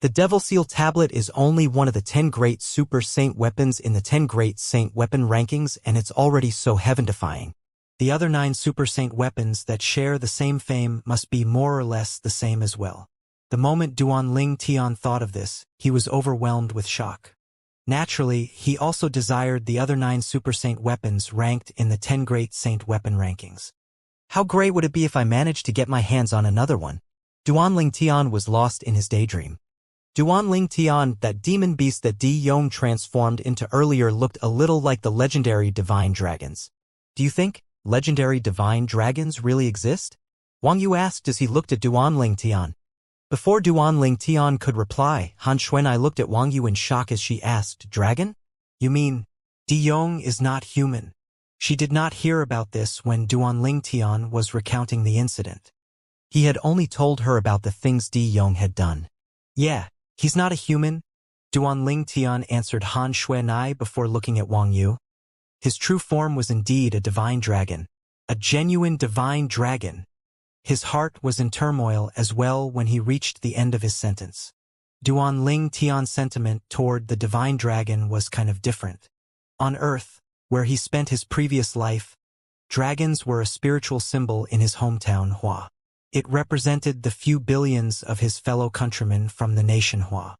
The Devil Seal Tablet is only one of the 10 great Super Saint weapons in the 10 great Saint weapon rankings, and it's already so heaven-defying. The other 9 Super Saint weapons that share the same fame must be more or less the same as well. The moment Duan Ling Tian thought of this, he was overwhelmed with shock. Naturally, he also desired the other 9 Super Saint weapons ranked in the 10 great Saint weapon rankings. How great would it be if I managed to get my hands on another one? Duan Ling Tian was lost in his daydream. Duan Ling Tian, that demon beast that Di Yong transformed into earlier, looked a little like the legendary divine dragons. Do you think legendary divine dragons really exist? Wang Yu asked as he looked at Duan Ling Tian. Before Duan Ling Tian could reply, Han Xuanai looked at Wang Yu in shock as she asked, "Dragon? You mean Di Yong is not human?" She did not hear about this when Duan Ling Tian was recounting the incident. He had only told her about the things Di Yong had done. "Yeah, he's not a human," Duan Ling Tian answered Han Xuanai before looking at Wang Yu. His true form was indeed a divine dragon, a genuine divine dragon. His heart was in turmoil as well when he reached the end of his sentence. Duan Ling Tian's sentiment toward the divine dragon was kind of different. On Earth, where he spent his previous life, dragons were a spiritual symbol in his hometown Hua. It represented the few billions of his fellow countrymen from the nation Hua.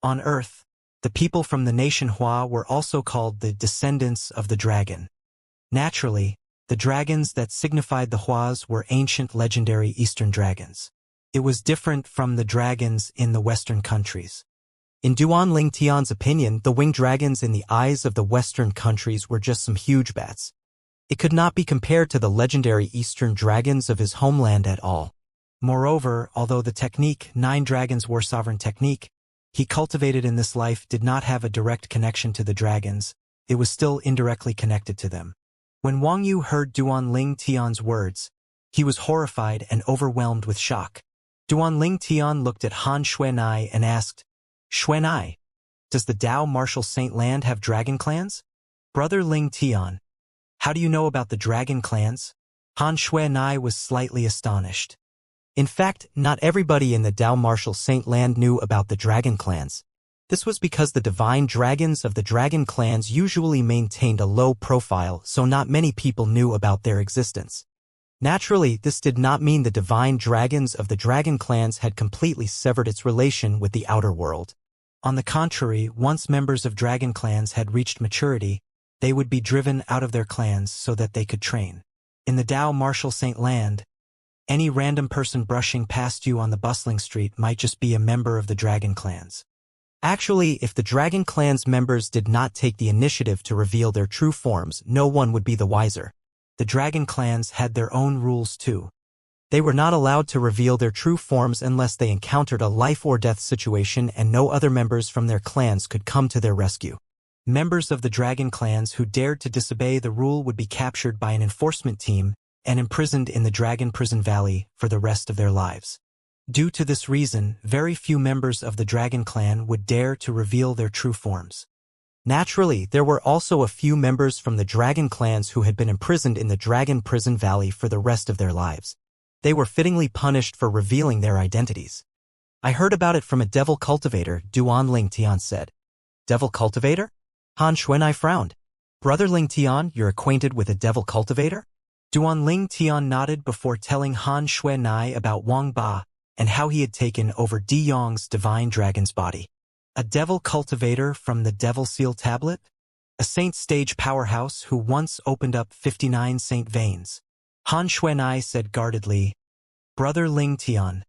On Earth, the people from the nation Hua were also called the descendants of the dragon. Naturally, the dragons that signified the Huas were ancient legendary Eastern dragons. It was different from the dragons in the Western countries. In Duan Ling Tian's opinion, the winged dragons in the eyes of the Western countries were just some huge bats. It could not be compared to the legendary Eastern dragons of his homeland at all. Moreover, although the technique 9 Dragons War Sovereign technique he cultivated in this life did not have a direct connection to the dragons, it was still indirectly connected to them. When Wang Yu heard Duan Ling Tian's words, he was horrified and overwhelmed with shock. Duan Ling Tian looked at Han Xuanai and asked, "Xuanai, does the Dao Martial Saint Land have dragon clans?" "Brother Ling Tian, how do you know about the dragon clans?" Han Xuanai was slightly astonished. In fact, not everybody in the Dao Martial Saint Land knew about the dragon clans. This was because the divine dragons of the dragon clans usually maintained a low profile, so not many people knew about their existence. Naturally, this did not mean the divine dragons of the dragon clans had completely severed its relation with the outer world. On the contrary, once members of dragon clans had reached maturity, they would be driven out of their clans so that they could train. In the Dao Martial Saint Land, any random person brushing past you on the bustling street might just be a member of the dragon clans. Actually, if the dragon clan's members did not take the initiative to reveal their true forms, no one would be the wiser. The dragon clans had their own rules too. They were not allowed to reveal their true forms unless they encountered a life or death situation, and no other members from their clans could come to their rescue. Members of the dragon clans who dared to disobey the rule would be captured by an enforcement team and imprisoned in the Dragon Prison Valley for the rest of their lives. Due to this reason, very few members of the dragon clan would dare to reveal their true forms. Naturally, there were also a few members from the dragon clans who had been imprisoned in the Dragon Prison Valley for the rest of their lives. They were fittingly punished for revealing their identities. "I heard about it from a devil cultivator," Duan Ling Tian said. "Devil cultivator?" Han Xuanai frowned. "Brother Ling Tian, you're acquainted with a devil cultivator?" Duan Ling Tian nodded before telling Han Xuanai about Wang Ba and how he had taken over Di Yong's divine dragon's body. A devil cultivator from the Devil Seal Tablet? A saint stage powerhouse who once opened up 59 saint veins. Han Xuanai said guardedly, "Brother Ling Tian,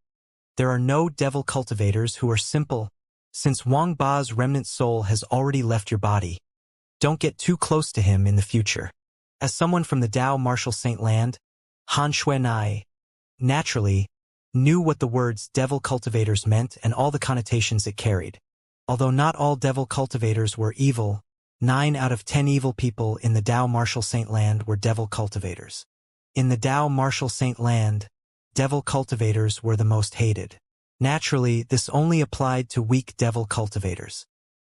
there are no devil cultivators who are simple. Since Wang Ba's remnant soul has already left your body, don't get too close to him in the future." As someone from the Dao Martial Saint Land, Han Xuanai, naturally, knew what the words devil cultivators meant and all the connotations it carried. Although not all devil cultivators were evil, 9 out of 10 evil people in the Dao Martial Saint Land were devil cultivators. In the Dao Martial Saint Land, devil cultivators were the most hated. Naturally, this only applied to weak devil cultivators.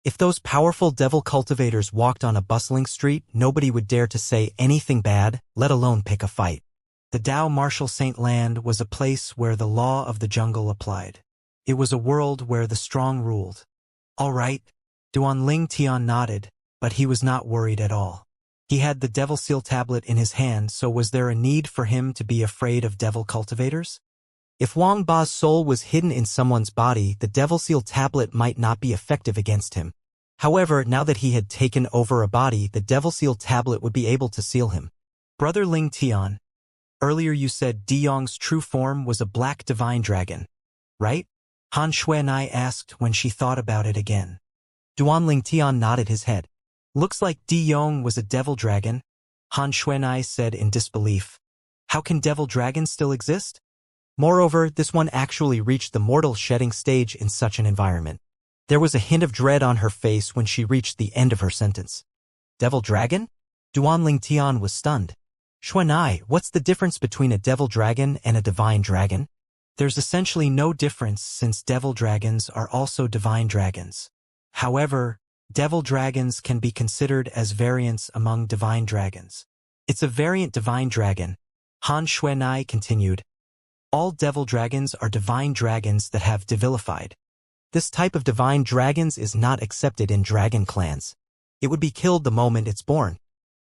If those powerful devil cultivators walked on a bustling street, nobody would dare to say anything bad, let alone pick a fight. The Dao Martial Saint Land was a place where the law of the jungle applied. It was a world where the strong ruled. All right, Duan Ling Tian nodded, but he was not worried at all. He had the Devil Seal tablet in his hand, so was there a need for him to be afraid of devil cultivators? If Wang Ba's soul was hidden in someone's body, the Devil Seal tablet might not be effective against him. However, now that he had taken over a body, the Devil Seal tablet would be able to seal him. Brother Ling Tian, earlier you said De Yong's true form was a black divine dragon, right? Han Xuanai asked when she thought about it again. Duan Ling Tian nodded his head. Looks like De Yong was a devil dragon, Han Xuanai said in disbelief. How can devil dragons still exist? Moreover, this one actually reached the mortal shedding stage in such an environment. There was a hint of dread on her face when she reached the end of her sentence. Devil dragon? Duan Ling Tian was stunned. Xuanai, what's the difference between a devil dragon and a divine dragon? There's essentially no difference since devil dragons are also divine dragons. However, devil dragons can be considered as variants among divine dragons. It's a variant divine dragon, Han Xuanai continued. All devil dragons are divine dragons that have divilified. This type of divine dragons is not accepted in dragon clans. It would be killed the moment it's born.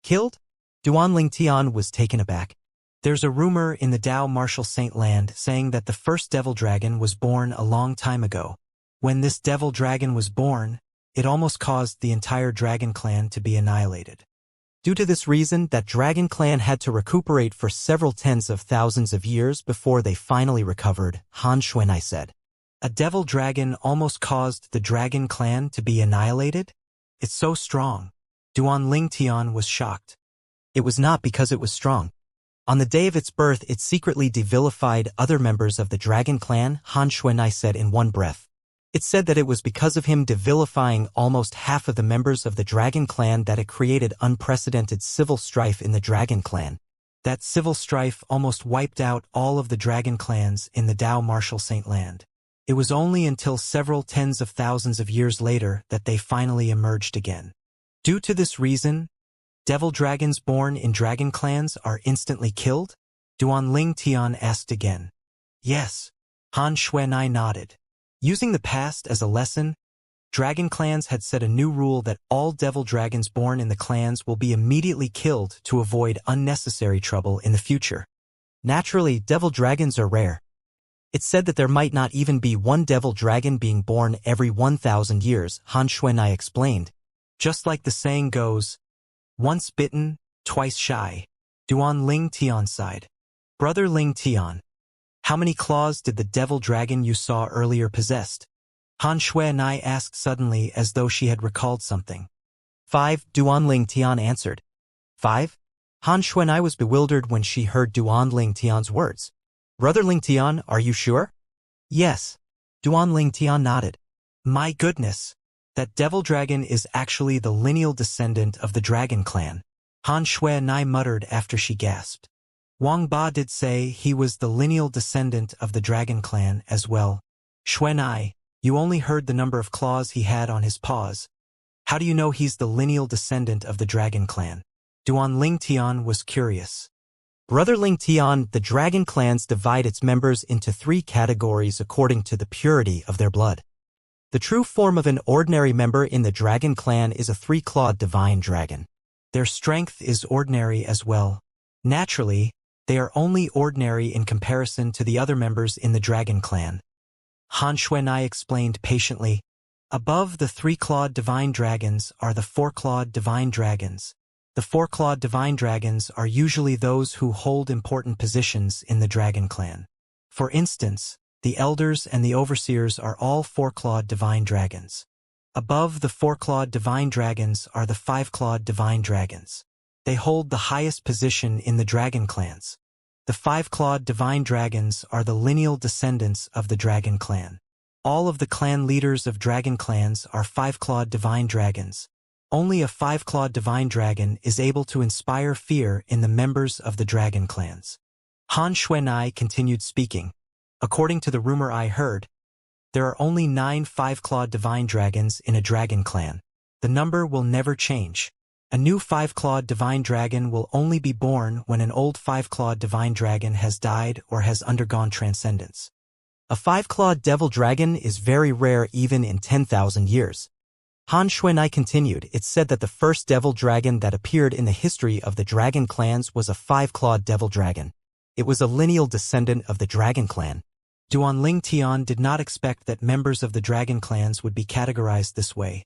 Killed? Duan Ling Tian was taken aback. There's a rumor in the Dao Martial Saint Land saying that the first devil dragon was born a long time ago. When this devil dragon was born, it almost caused the entire dragon clan to be annihilated. Due to this reason, that dragon clan had to recuperate for several tens of thousands of years before they finally recovered, Han Xuanai said. A devil dragon almost caused the dragon clan to be annihilated? It's so strong. Duan Ling Tian was shocked. It was not because it was strong. On the day of its birth, it secretly devilified other members of the dragon clan, Han Xuanai said in one breath. It said that it was because of him devilifying almost half of the members of the dragon clan that it created unprecedented civil strife in the dragon clan. That civil strife almost wiped out all of the dragon clans in the Dao Martial Saint Land. It was only until several tens of thousands of years later that they finally emerged again. Due to this reason, devil dragons born in dragon clans are instantly killed? Duan Ling Tian asked again. Yes. Han Xuanai nodded. Using the past as a lesson, dragon clans had set a new rule that all devil dragons born in the clans will be immediately killed to avoid unnecessary trouble in the future. Naturally, devil dragons are rare. It's said that there might not even be one devil dragon being born every 1,000 years, Han Xuanai explained. Just like the saying goes, once bitten, twice shy. Duan Ling Tian sighed. Brother Ling Tian, how many claws did the devil dragon you saw earlier possessed? Han Xuanai asked suddenly as though she had recalled something. 5, Duan Ling Tian answered. 5? Han Xuanai was bewildered when she heard Duan Ling Tian's words. Brother Ling Tian, are you sure? Yes. Duan Ling Tian nodded. My goodness. That devil dragon is actually the lineal descendant of the dragon clan. Han Xuanai muttered after she gasped. Wang Ba did say he was the lineal descendant of the dragon clan as well. Xuanai, you only heard the number of claws he had on his paws. How do you know he's the lineal descendant of the dragon clan? Duan Ling Tian was curious. Brother Ling Tian, the dragon clans divide its members into 3 categories according to the purity of their blood. The true form of an ordinary member in the dragon clan is a 3-clawed divine dragon. Their strength is ordinary as well. Naturally, they are only ordinary in comparison to the other members in the dragon clan. Han Xuanai explained patiently. Above the 3-clawed divine dragons are the 4-clawed divine dragons. The 4-clawed divine dragons are usually those who hold important positions in the dragon clan. For instance, the elders and the overseers are all 4-clawed divine dragons. Above the 4-clawed divine dragons are the 5-clawed divine dragons. They hold the highest position in the dragon clans. The 5-clawed divine dragons are the lineal descendants of the dragon clan. All of the clan leaders of dragon clans are 5-clawed divine dragons. Only a 5-clawed divine dragon is able to inspire fear in the members of the dragon clans. Han Xuanai continued speaking. According to the rumor I heard, there are only 9 5-clawed divine dragons in a dragon clan. The number will never change. A new 5-clawed divine dragon will only be born when an old 5-clawed divine dragon has died or has undergone transcendence. A five-clawed devil dragon is very rare even in 10,000 years. Han Xuanai continued, it's said that the first devil dragon that appeared in the history of the dragon clans was a five-clawed devil dragon. It was a lineal descendant of the dragon clan. Duanling Tian did not expect that members of the dragon clans would be categorized this way.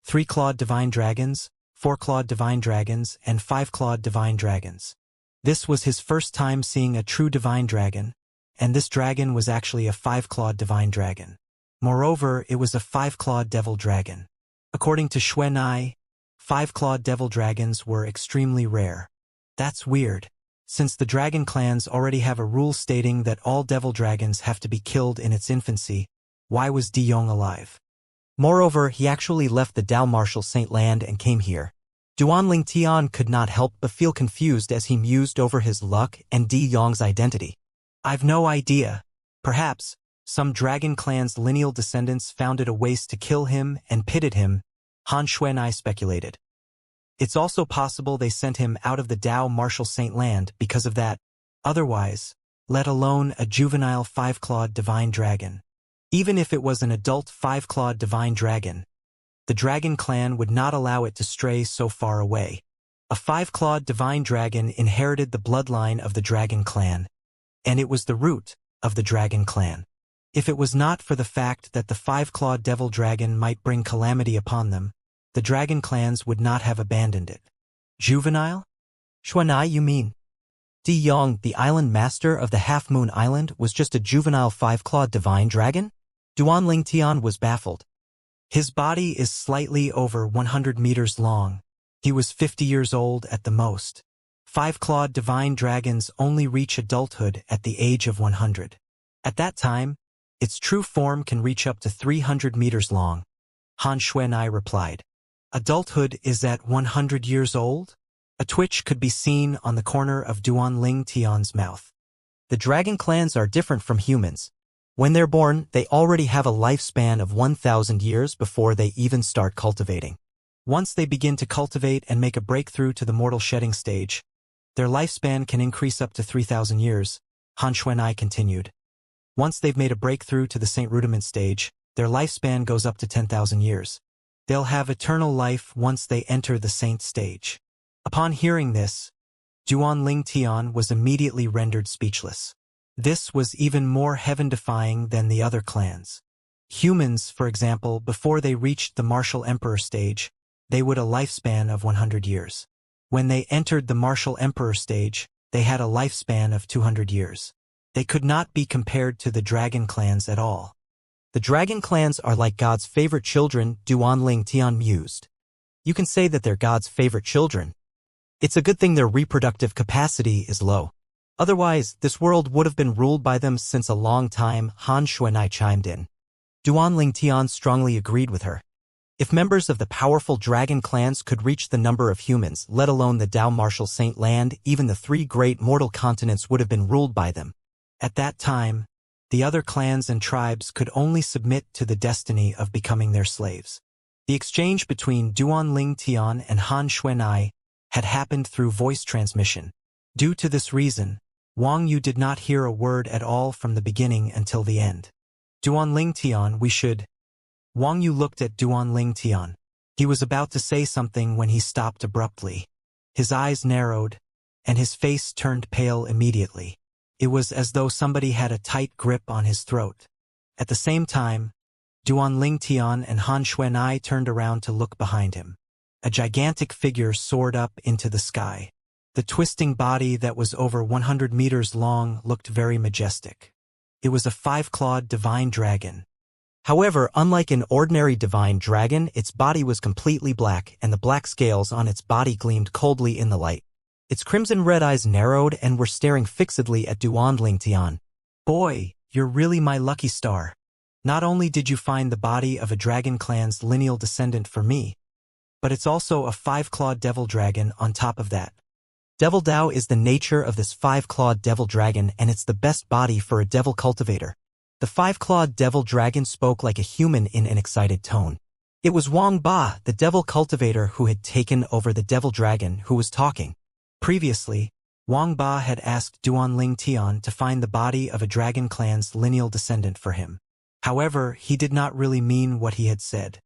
Three-clawed divine dragons, four-clawed divine dragons, and five-clawed divine dragons. This was his first time seeing a true divine dragon, and this dragon was actually a five-clawed divine dragon. Moreover, it was a five-clawed devil dragon. According to Xuanai, five-clawed devil dragons were extremely rare. That's weird, since the dragon clans already have a rule stating that all devil dragons have to be killed in its infancy. Why was Di Yong alive? Moreover, he actually left the Dao Martial Saint land and came here. Duanling Tian could not help but feel confused as he mused over his luck and Di Yong's identity. I've no idea. Perhaps some dragon clan's lineal descendants found it a waste to kill him and pitted him, Han Xuanai speculated. It's also possible they sent him out of the Dao Martial Saint land because of that. Otherwise, let alone a juvenile five-clawed divine dragon. Even if it was an adult five-clawed divine dragon, the dragon clan would not allow it to stray so far away. A five-clawed divine dragon inherited the bloodline of the dragon clan, and it was the root of the dragon clan. If it was not for the fact that the five-clawed devil dragon might bring calamity upon them, the dragon clans would not have abandoned it. Juvenile? Xuanai, you mean? Di Yong, the island master of the Half-Moon Island, was just a juvenile five-clawed divine dragon? Duanling Tian was baffled. His body is slightly over 100 meters long. He was 50 years old at the most. Five-clawed divine dragons only reach adulthood at the age of 100. At that time, its true form can reach up to 300 meters long. Han Xuanai replied. Adulthood is at 100 years old? A twitch could be seen on the corner of Duanling Tian's mouth. The dragon clans are different from humans. When they're born, they already have a lifespan of 1,000 years before they even start cultivating. Once they begin to cultivate and make a breakthrough to the mortal shedding stage, their lifespan can increase up to 3,000 years, Han Xuanai continued. Once they've made a breakthrough to the Saint Rudiment stage, their lifespan goes up to 10,000 years. They'll have eternal life once they enter the Saint stage. Upon hearing this, Duanling Tian was immediately rendered speechless. This was even more heaven-defying than the other clans. Humans, for example, before they reached the Martial Emperor stage, they would a lifespan of 100 years. When they entered the Martial Emperor stage, they had a lifespan of 200 years. They could not be compared to the dragon clans at all. The dragon clans are like God's favorite children, Duanling Tian mused. You can say that they're God's favorite children. It's a good thing their reproductive capacity is low. Otherwise, this world would have been ruled by them since a long time, Han Xuanai chimed in. Duanling Tian strongly agreed with her. If members of the powerful dragon clans could reach the number of humans, let alone the Dao Martial Saint land, even the three great mortal continents would have been ruled by them. At that time, the other clans and tribes could only submit to the destiny of becoming their slaves. The exchange between Duanling Tian and Han Xuanai had happened through voice transmission. Due to this reason, Wang Yu did not hear a word at all from the beginning until the end. Duanling Tian, we should... Wang Yu looked at Duanling Tian. He was about to say something when he stopped abruptly. His eyes narrowed, and his face turned pale immediately. It was as though somebody had a tight grip on his throat. At the same time, Duanling Tian and Han Xuanai turned around to look behind him. A gigantic figure soared up into the sky. The twisting body that was over 100 meters long looked very majestic. It was a five-clawed divine dragon. However, unlike an ordinary divine dragon, its body was completely black, and the black scales on its body gleamed coldly in the light. Its crimson-red eyes narrowed and were staring fixedly at Duanling Tian. Boy, you're really my lucky star. Not only did you find the body of a dragon clan's lineal descendant for me, but it's also a five-clawed devil dragon on top of that. Devil Dao is the nature of this five-clawed devil dragon, and it's the best body for a devil cultivator. The five-clawed devil dragon spoke like a human in an excited tone. It was Wang Ba, the devil cultivator who had taken over the devil dragon, who was talking. Previously, Wang Ba had asked Duan Ling Tian to find the body of a dragon clan's lineal descendant for him. However, he did not really mean what he had said.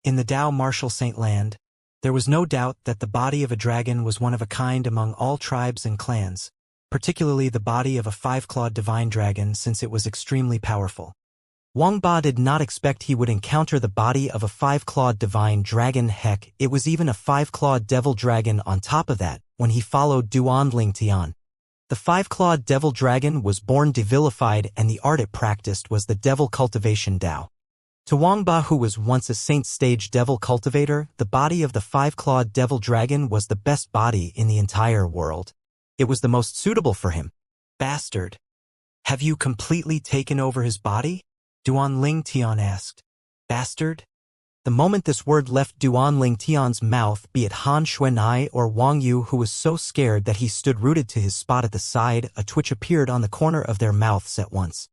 In the Dao Martial Saint Land, there was no doubt that the body of a dragon was one of a kind among all tribes and clans, particularly the body of a five-clawed divine dragon since it was extremely powerful. Wang Ba did not expect he would encounter the body of a five-clawed divine dragon. Heck, it was even a five-clawed devil dragon on top of that when he followed Duan Ling Tian. The five-clawed devil dragon was born devilified and the art it practiced was the devil cultivation Dao. To Wang Ba, who was once a saint-stage devil cultivator, the body of the five-clawed devil dragon was the best body in the entire world. It was the most suitable for him. Bastard. Have you completely taken over his body? Duan Ling Tian asked. Bastard? The moment this word left Duan Ling Tian's mouth, be it Han Xuanai or Wang Yu, who was so scared that he stood rooted to his spot at the side, a twitch appeared on the corner of their mouths at once.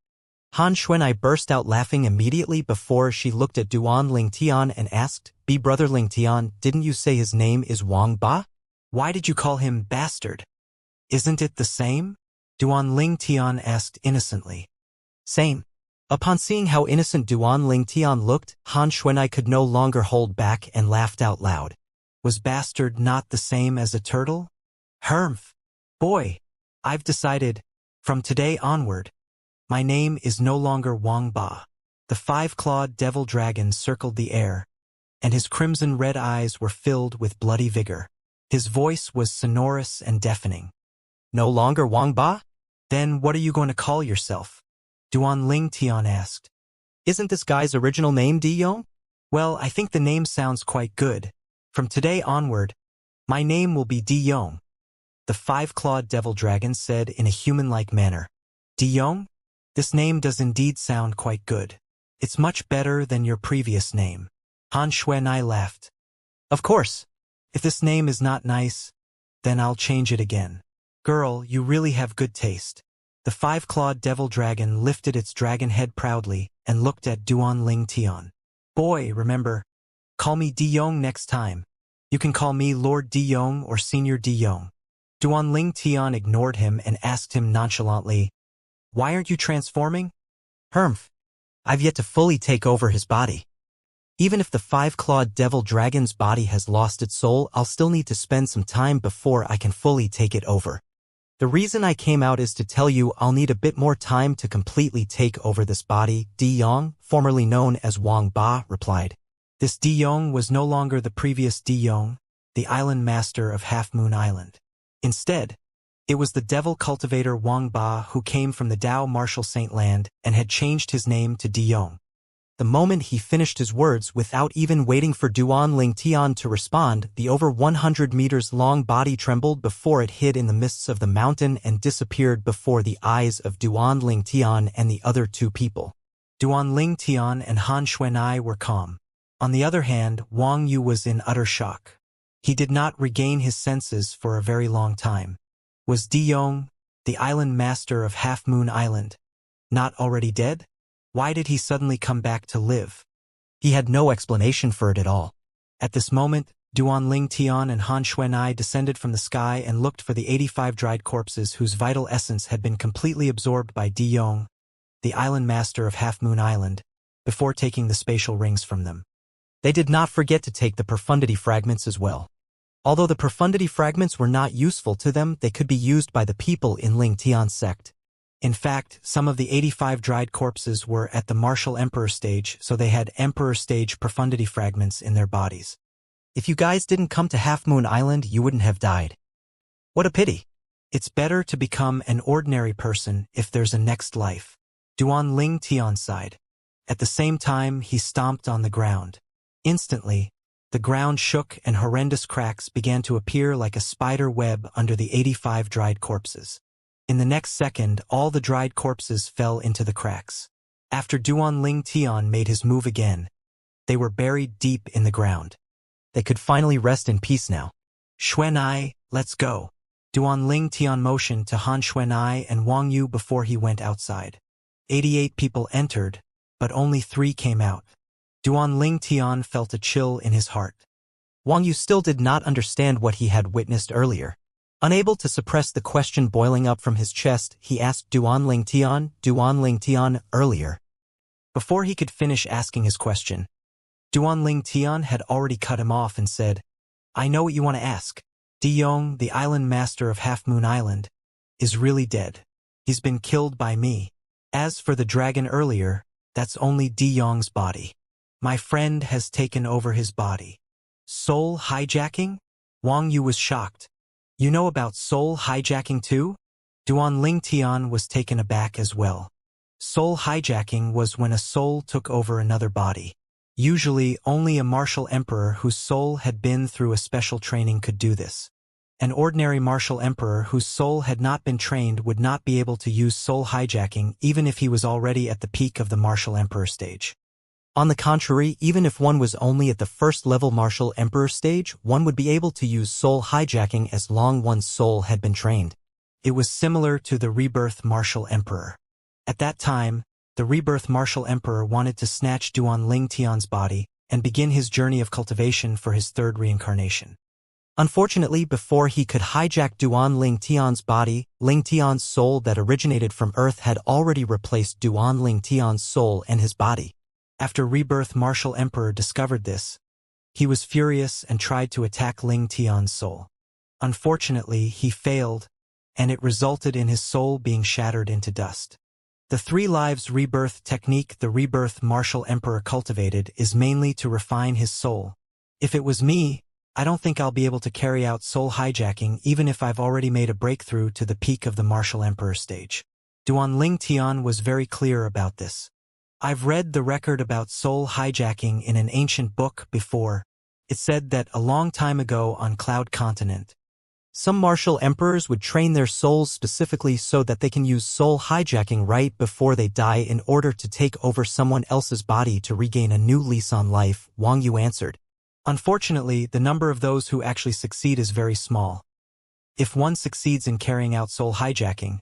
Han Xuanai burst out laughing immediately before she looked at Duan Ling Tian and asked, Brother Ling Tian, didn't you say his name is Wang Ba? Why did you call him bastard? Isn't it the same? Duan Ling Tian asked innocently. Same. Upon seeing how innocent Duan Ling Tian looked, Han Xuanai could no longer hold back and laughed out loud. Was bastard not the same as a turtle? Hermph. Boy, I've decided, from today onward, my name is no longer Wang Ba. The five-clawed devil dragon circled the air, and his crimson-red eyes were filled with bloody vigor. His voice was sonorous and deafening. No longer Wang Ba? Then what are you going to call yourself? Duan Ling Tian asked. Isn't this guy's original name Di Yong? Well, I think the name sounds quite good. From today onward, my name will be Di Yong. The five-clawed devil dragon said in a human-like manner. Di Yong? This name does indeed sound quite good. It's much better than your previous name. Han Xuanai laughed. Of course. If this name is not nice, then I'll change it again. Girl, you really have good taste. The five-clawed devil dragon lifted its dragon head proudly and looked at Duan Ling Tian. Boy, remember, call me Di Yong next time. You can call me Lord Di Yong or Senior Di Yong. Duan Ling Tian ignored him and asked him nonchalantly, Why aren't you transforming? Hermph. I've yet to fully take over his body. Even if the five-clawed devil dragon's body has lost its soul, I'll still need to spend some time before I can fully take it over. The reason I came out is to tell you I'll need a bit more time to completely take over this body, Di Yong, formerly known as Wang Ba, replied. This Di Yong was no longer the previous Di Yong, the island master of Half Moon Island. Instead, it was the devil cultivator Wang Ba who came from the Dao Martial Saint Land and had changed his name to Di Yong. The moment he finished his words, without even waiting for Duan Ling Tian to respond, the over 100 meters long body trembled before it hid in the mists of the mountain and disappeared before the eyes of Duan Ling Tian and the other two people. Duan Ling Tian and Han Xuanai were calm. On the other hand, Wang Yu was in utter shock. He did not regain his senses for a very long time. Was Di Yong, the island master of Half Moon Island, not already dead? Why did he suddenly come back to live? He had no explanation for it at all. At this moment, Duan Ling Tian and Han Xuanai descended from the sky and looked for the 85 dried corpses whose vital essence had been completely absorbed by Di Yong, the island master of Half Moon Island, before taking the spatial rings from them. They did not forget to take the profundity fragments as well. Although the profundity fragments were not useful to them, they could be used by the people in Ling Tian's sect. In fact, some of the 85 dried corpses were at the martial emperor stage, so they had emperor stage profundity fragments in their bodies. If you guys didn't come to Half Moon Island, you wouldn't have died. What a pity. It's better to become an ordinary person if there's a next life. Duan Ling Tian sighed. At the same time, he stomped on the ground. Instantly, the ground shook and horrendous cracks began to appear like a spider web under the 85 dried corpses. In the next second, all the dried corpses fell into the cracks. After Duan Ling Tian made his move again, they were buried deep in the ground. They could finally rest in peace now. Xuanai, let's go. Duan Ling Tian motioned to Han Xuanai and Wang Yu before he went outside. 88 people entered, but only 3 came out. Duan Ling Tian felt a chill in his heart. Wang Yu still did not understand what he had witnessed earlier. Unable to suppress the question boiling up from his chest, he asked Duan Lingtian earlier. Before he could finish asking his question, Duan Lingtian had already cut him off and said, I know what you want to ask. Di Yong, the island master of Half Moon Island, is really dead. He's been killed by me. As for the dragon earlier, that's only Di Yong's body. My friend has taken over his body. Soul hijacking? Wang Yu was shocked. You know about soul hijacking too? Duan Lingtian was taken aback as well. Soul hijacking was when a soul took over another body. Usually, only a martial emperor whose soul had been through a special training could do this. An ordinary martial emperor whose soul had not been trained would not be able to use soul hijacking even if he was already at the peak of the martial emperor stage. On the contrary, even if one was only at the first-level martial emperor stage, one would be able to use soul hijacking as long one's soul had been trained. It was similar to the rebirth martial emperor. At that time, the rebirth martial emperor wanted to snatch Duan Lingtian's body and begin his journey of cultivation for his third reincarnation. Unfortunately, before he could hijack Duan Lingtian's body, Lingtian's soul that originated from Earth had already replaced Duan Lingtian's soul and his body. After Rebirth Martial Emperor discovered this, he was furious and tried to attack Lingtian's soul. Unfortunately, he failed, and it resulted in his soul being shattered into dust. The 3 lives rebirth technique the Rebirth Martial Emperor cultivated is mainly to refine his soul. If it was me, I don't think I'll be able to carry out soul hijacking even if I've already made a breakthrough to the peak of the Martial Emperor stage. Duan Lingtian was very clear about this. I've read the record about soul hijacking in an ancient book before. It said that a long time ago on Cloud Continent, some martial emperors would train their souls specifically so that they can use soul hijacking right before they die in order to take over someone else's body to regain a new lease on life, Wang Yu answered. Unfortunately, the number of those who actually succeed is very small. If one succeeds in carrying out soul hijacking,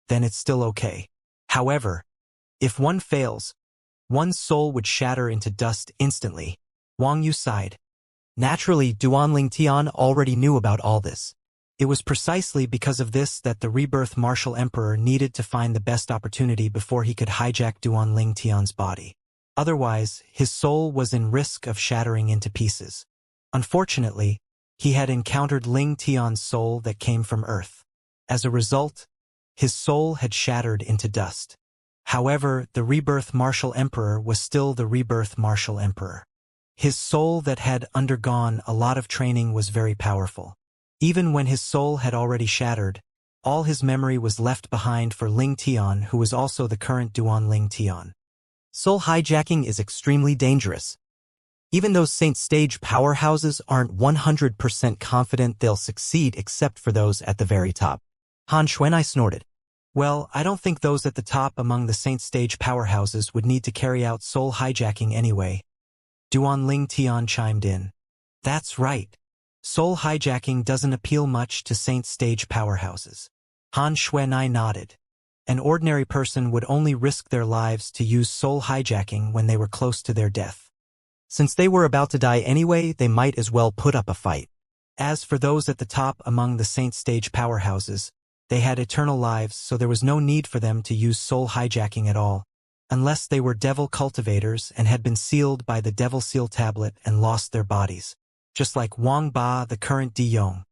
then it's still okay. However, if one fails, one's soul would shatter into dust instantly. Wang Yu sighed. Naturally, Duan Lingtian already knew about all this. It was precisely because of this that the Rebirth Martial Emperor needed to find the best opportunity before he could hijack Duan Lingtian's body. Otherwise, his soul was in risk of shattering into pieces. Unfortunately, he had encountered Lingtian's soul that came from Earth. As a result, his soul had shattered into dust. However, the Rebirth Martial Emperor was still the Rebirth Martial Emperor. His soul that had undergone a lot of training was very powerful. Even when his soul had already shattered, all his memory was left behind for Lingtian, who was also the current Duan Lingtian. Soul hijacking is extremely dangerous. Even those Saint Stage powerhouses aren't 100% confident they'll succeed except for those at the very top. Han Xuanai snorted. Well, I don't think those at the top among the Saint Stage powerhouses would need to carry out soul hijacking anyway. Duan Lingtian chimed in. That's right. Soul hijacking doesn't appeal much to Saint Stage powerhouses. Han Xuanai nodded. An ordinary person would only risk their lives to use soul hijacking when they were close to their death. Since they were about to die anyway, they might as well put up a fight. As for those at the top among the Saint Stage powerhouses, they had eternal lives, so there was no need for them to use soul hijacking at all, unless they were devil cultivators and had been sealed by the devil seal tablet and lost their bodies, just like Wang Ba, the current Di Yong.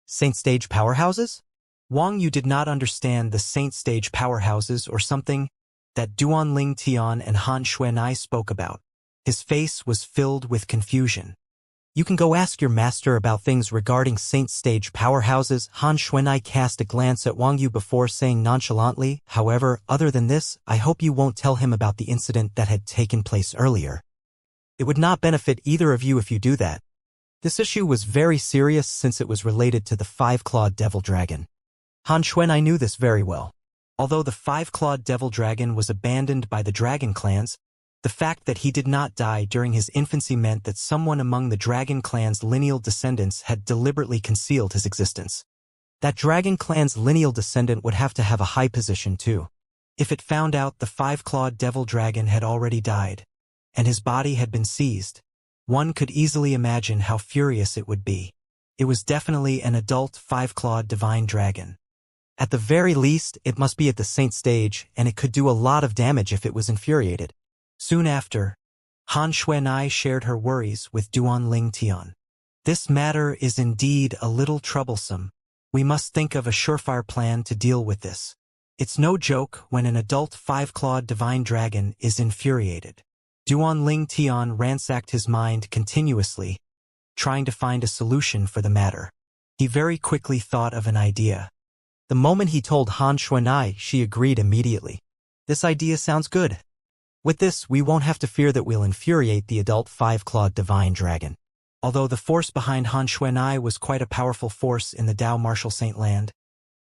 Saint Stage powerhouses? Wang Yu did not understand the Saint Stage powerhouses or something that Duan Lingtian and Han Xuanai spoke about. His face was filled with confusion. You can go ask your master about things regarding Saint Stage powerhouses. Han Xuanai cast a glance at Wang Yu before saying nonchalantly, however, other than this, I hope you won't tell him about the incident that had taken place earlier. It would not benefit either of you if you do that. This issue was very serious since it was related to the 5-clawed devil dragon. Han Xuanai knew this very well. Although the 5-clawed devil dragon was abandoned by the dragon clans, the fact that he did not die during his infancy meant that someone among the dragon clan's lineal descendants had deliberately concealed his existence. That dragon clan's lineal descendant would have to have a high position too. If it found out the 5-clawed devil dragon had already died, and his body had been seized, one could easily imagine how furious it would be. it was definitely an adult five-clawed divine dragon. At the very least, it must be at the saint stage, and it could do a lot of damage if it was infuriated. Soon after, Han Xuanai shared her worries with Duan Ling Tian. This matter is indeed a little troublesome. We must think of a surefire plan to deal with this. It's no joke when an adult five-clawed divine dragon is infuriated. Duan Ling Tian ransacked his mind continuously, trying to find a solution for the matter. He very quickly thought of an idea. The moment he told Han Xuanai, she agreed immediately. This idea sounds good. With this, we won't have to fear that we'll infuriate the adult five-clawed divine dragon. Although the force behind Han Xuanai was quite a powerful force in the Dao Martial Saint Land,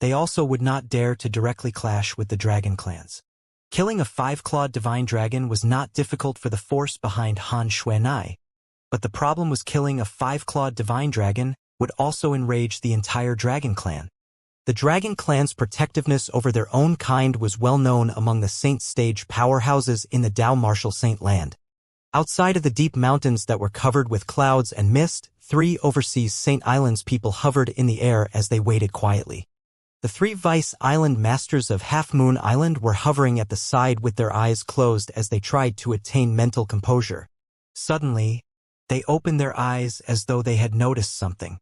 they also would not dare to directly clash with the dragon clans. Killing a five-clawed divine dragon was not difficult for the force behind Han Xuanai, but the problem was killing a five-clawed divine dragon would also enrage the entire dragon clan. The dragon clan's protectiveness over their own kind was well known among the Saint Stage powerhouses in the Dao Martial Saint Land. Outside of the deep mountains that were covered with clouds and mist, 3 overseas Saint Islands people hovered in the air as they waited quietly. The 3 Vice Island Masters of Half Moon Island were hovering at the side with their eyes closed as they tried to attain mental composure. Suddenly, they opened their eyes as though they had noticed something.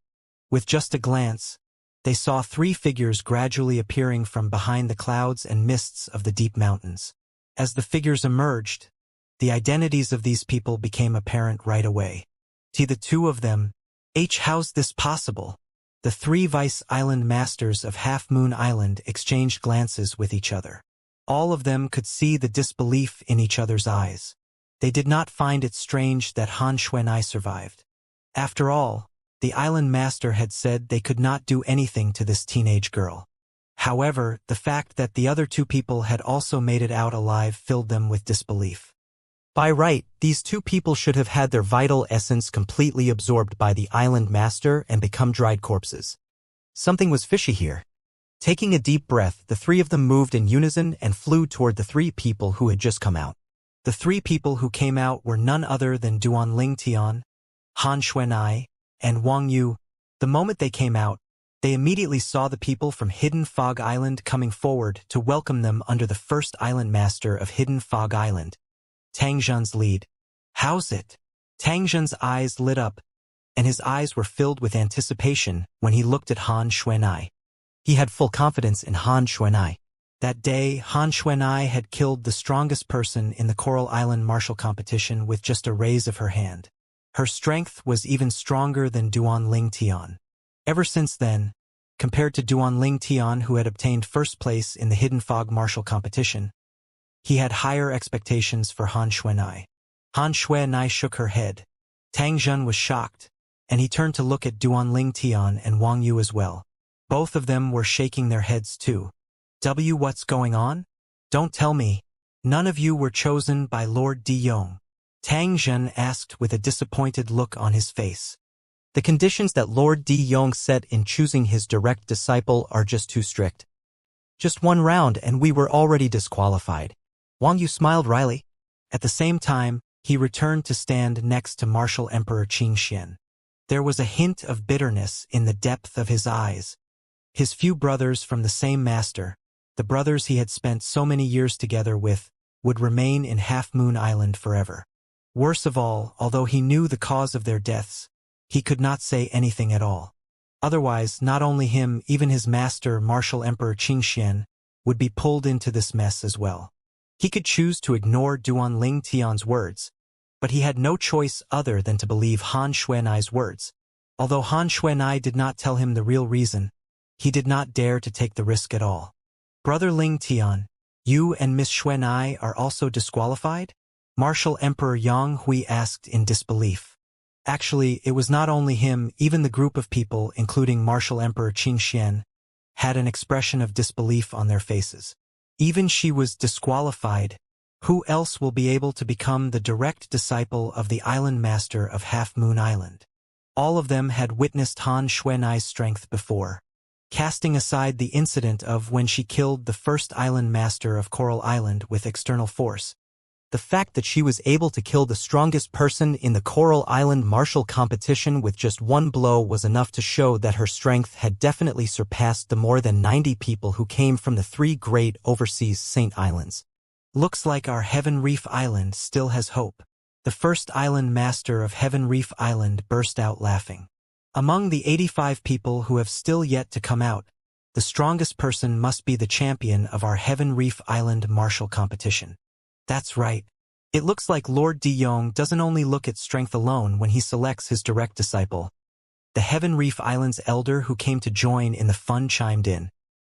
With just a glance, they saw 3 figures gradually appearing from behind the clouds and mists of the deep mountains. As the figures emerged, the identities of these people became apparent right away. To the 2 of them, how's this possible? The 3 Vice Island Masters of Half Moon Island exchanged glances with each other. All of them could see the disbelief in each other's eyes. They did not find it strange that Han Xuanai survived. After all, the island master had said they could not do anything to this teenage girl. However, the fact that the other 2 people had also made it out alive filled them with disbelief. By right, these 2 people should have had their vital essence completely absorbed by the island master and become dried corpses. Something was fishy here. Taking a deep breath, the 3 of them moved in unison and flew toward the 3 people who had just come out. The 3 people who came out were none other than Duan Ling Tian, Han Xuanai, and Wang Yu. The moment they came out, they immediately saw the people from Hidden Fog Island coming forward to welcome them under the first island master of Hidden Fog Island, Tang Zhen's lead. How's it? Tang Zhen's eyes lit up, and his eyes were filled with anticipation when he looked at Han Xuanai. He had full confidence in Han Xuanai. That day, Han Xuanai had killed the strongest person in the Coral Island martial competition with just a raise of her hand. Her strength was even stronger than Duan Ling Tian. Ever since then, compared to Duan Ling Tian who had obtained first place in the Hidden Fog martial competition, he had higher expectations for Han Xuanai. Han Xuanai shook her head. Tang Zhen was shocked, and he turned to look at Duan Ling Tian and Wang Yu as well. Both of them were shaking their heads too. What's going on? Don't tell me. None of you were chosen by Lord Di Yong. Tang Zhen asked with a disappointed look on his face. The conditions that Lord Di Yong set in choosing his direct disciple are just too strict. Just 1 round and we were already disqualified. Wang Yu smiled wryly. At the same time, he returned to stand next to Martial Emperor Xianxia. There was a hint of bitterness in the depth of his eyes. His few brothers from the same master, the brothers he had spent so many years together with, would remain in Half Moon Island forever. Worst of all, although he knew the cause of their deaths, he could not say anything at all. Otherwise, not only him, even his master, Martial Emperor Xianxia, would be pulled into this mess as well. He could choose to ignore Duan Ling Tian's words, but he had no choice other than to believe Han Xuanai's words. Although Han Xuanai did not tell him the real reason, he did not dare to take the risk at all. Brother Ling Tian, you and Miss Xuanai are also disqualified? Martial Emperor Yang Hui asked in disbelief. Actually, it was not only him, even the group of people, including Martial Emperor Xianxia, had an expression of disbelief on their faces. Even she was disqualified. Who else will be able to become the direct disciple of the island master of Half Moon Island? All of them had witnessed Han Xuanai's strength before. Casting aside the incident of when she killed the first island master of Coral Island with external force, The fact that she was able to kill the strongest person in the Coral Island martial competition with just one blow was enough to show that her strength had definitely surpassed the more than 90 people who came from the 3 great overseas Saint Islands. Looks like our Heaven Reef Island still has hope. The first island master of Heaven Reef Island burst out laughing. Among the 85 people who have still yet to come out, the strongest person must be the champion of our Heaven Reef Island martial competition. That's right. It looks like Lord De Jong doesn't only look at strength alone when he selects his direct disciple. The Heaven Reef Island's elder who came to join in the fun chimed in.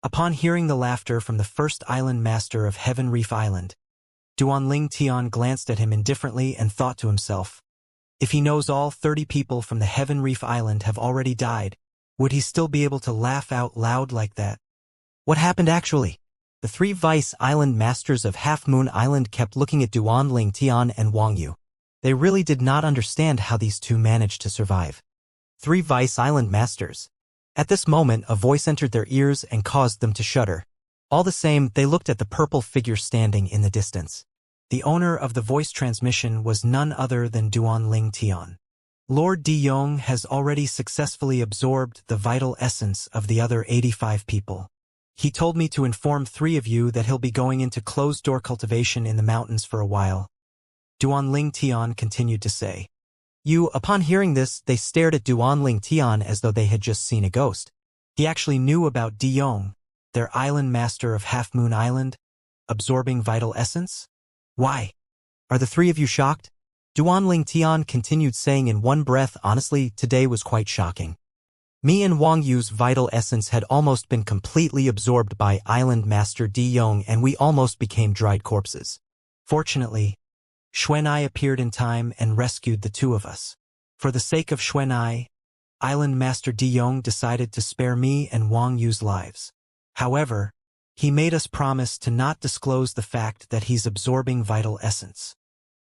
Upon hearing the laughter from the first island master of Heaven Reef Island, Duan Tian glanced at him indifferently and thought to himself, if he knows all 30 people from the Heaven Reef Island have already died, would he still be able to laugh out loud like that? What happened actually? The 3 vice island masters of Half Moon Island kept looking at Duan Tian and Wang Yu. They really did not understand how these two managed to survive. 3 vice island masters. At this moment, a voice entered their ears and caused them to shudder. All the same, they looked at the purple figure standing in the distance. The owner of the voice transmission was none other than Duan Tian. Lord De Jong has already successfully absorbed the vital essence of the other 85 people. He told me to inform 3 of you that he'll be going into closed-door cultivation in the mountains for a while. Duan Tian continued to say. Upon hearing this, they stared at Duan Tian as though they had just seen a ghost. He actually knew about De Jong, their island master of Half Moon Island, absorbing vital essence? Why? Are the 3 of you shocked? Duan Tian continued saying in one breath, honestly, today was quite shocking. Me and Wang Yu's vital essence had almost been completely absorbed by Island Master De Jong and we almost became dried corpses. Fortunately, Xuan'ai appeared in time and rescued the 2 of us. For the sake of Xuan'ai, Island Master De Jong decided to spare me and Wang Yu's lives. However, he made us promise to not disclose the fact that he's absorbing vital essence.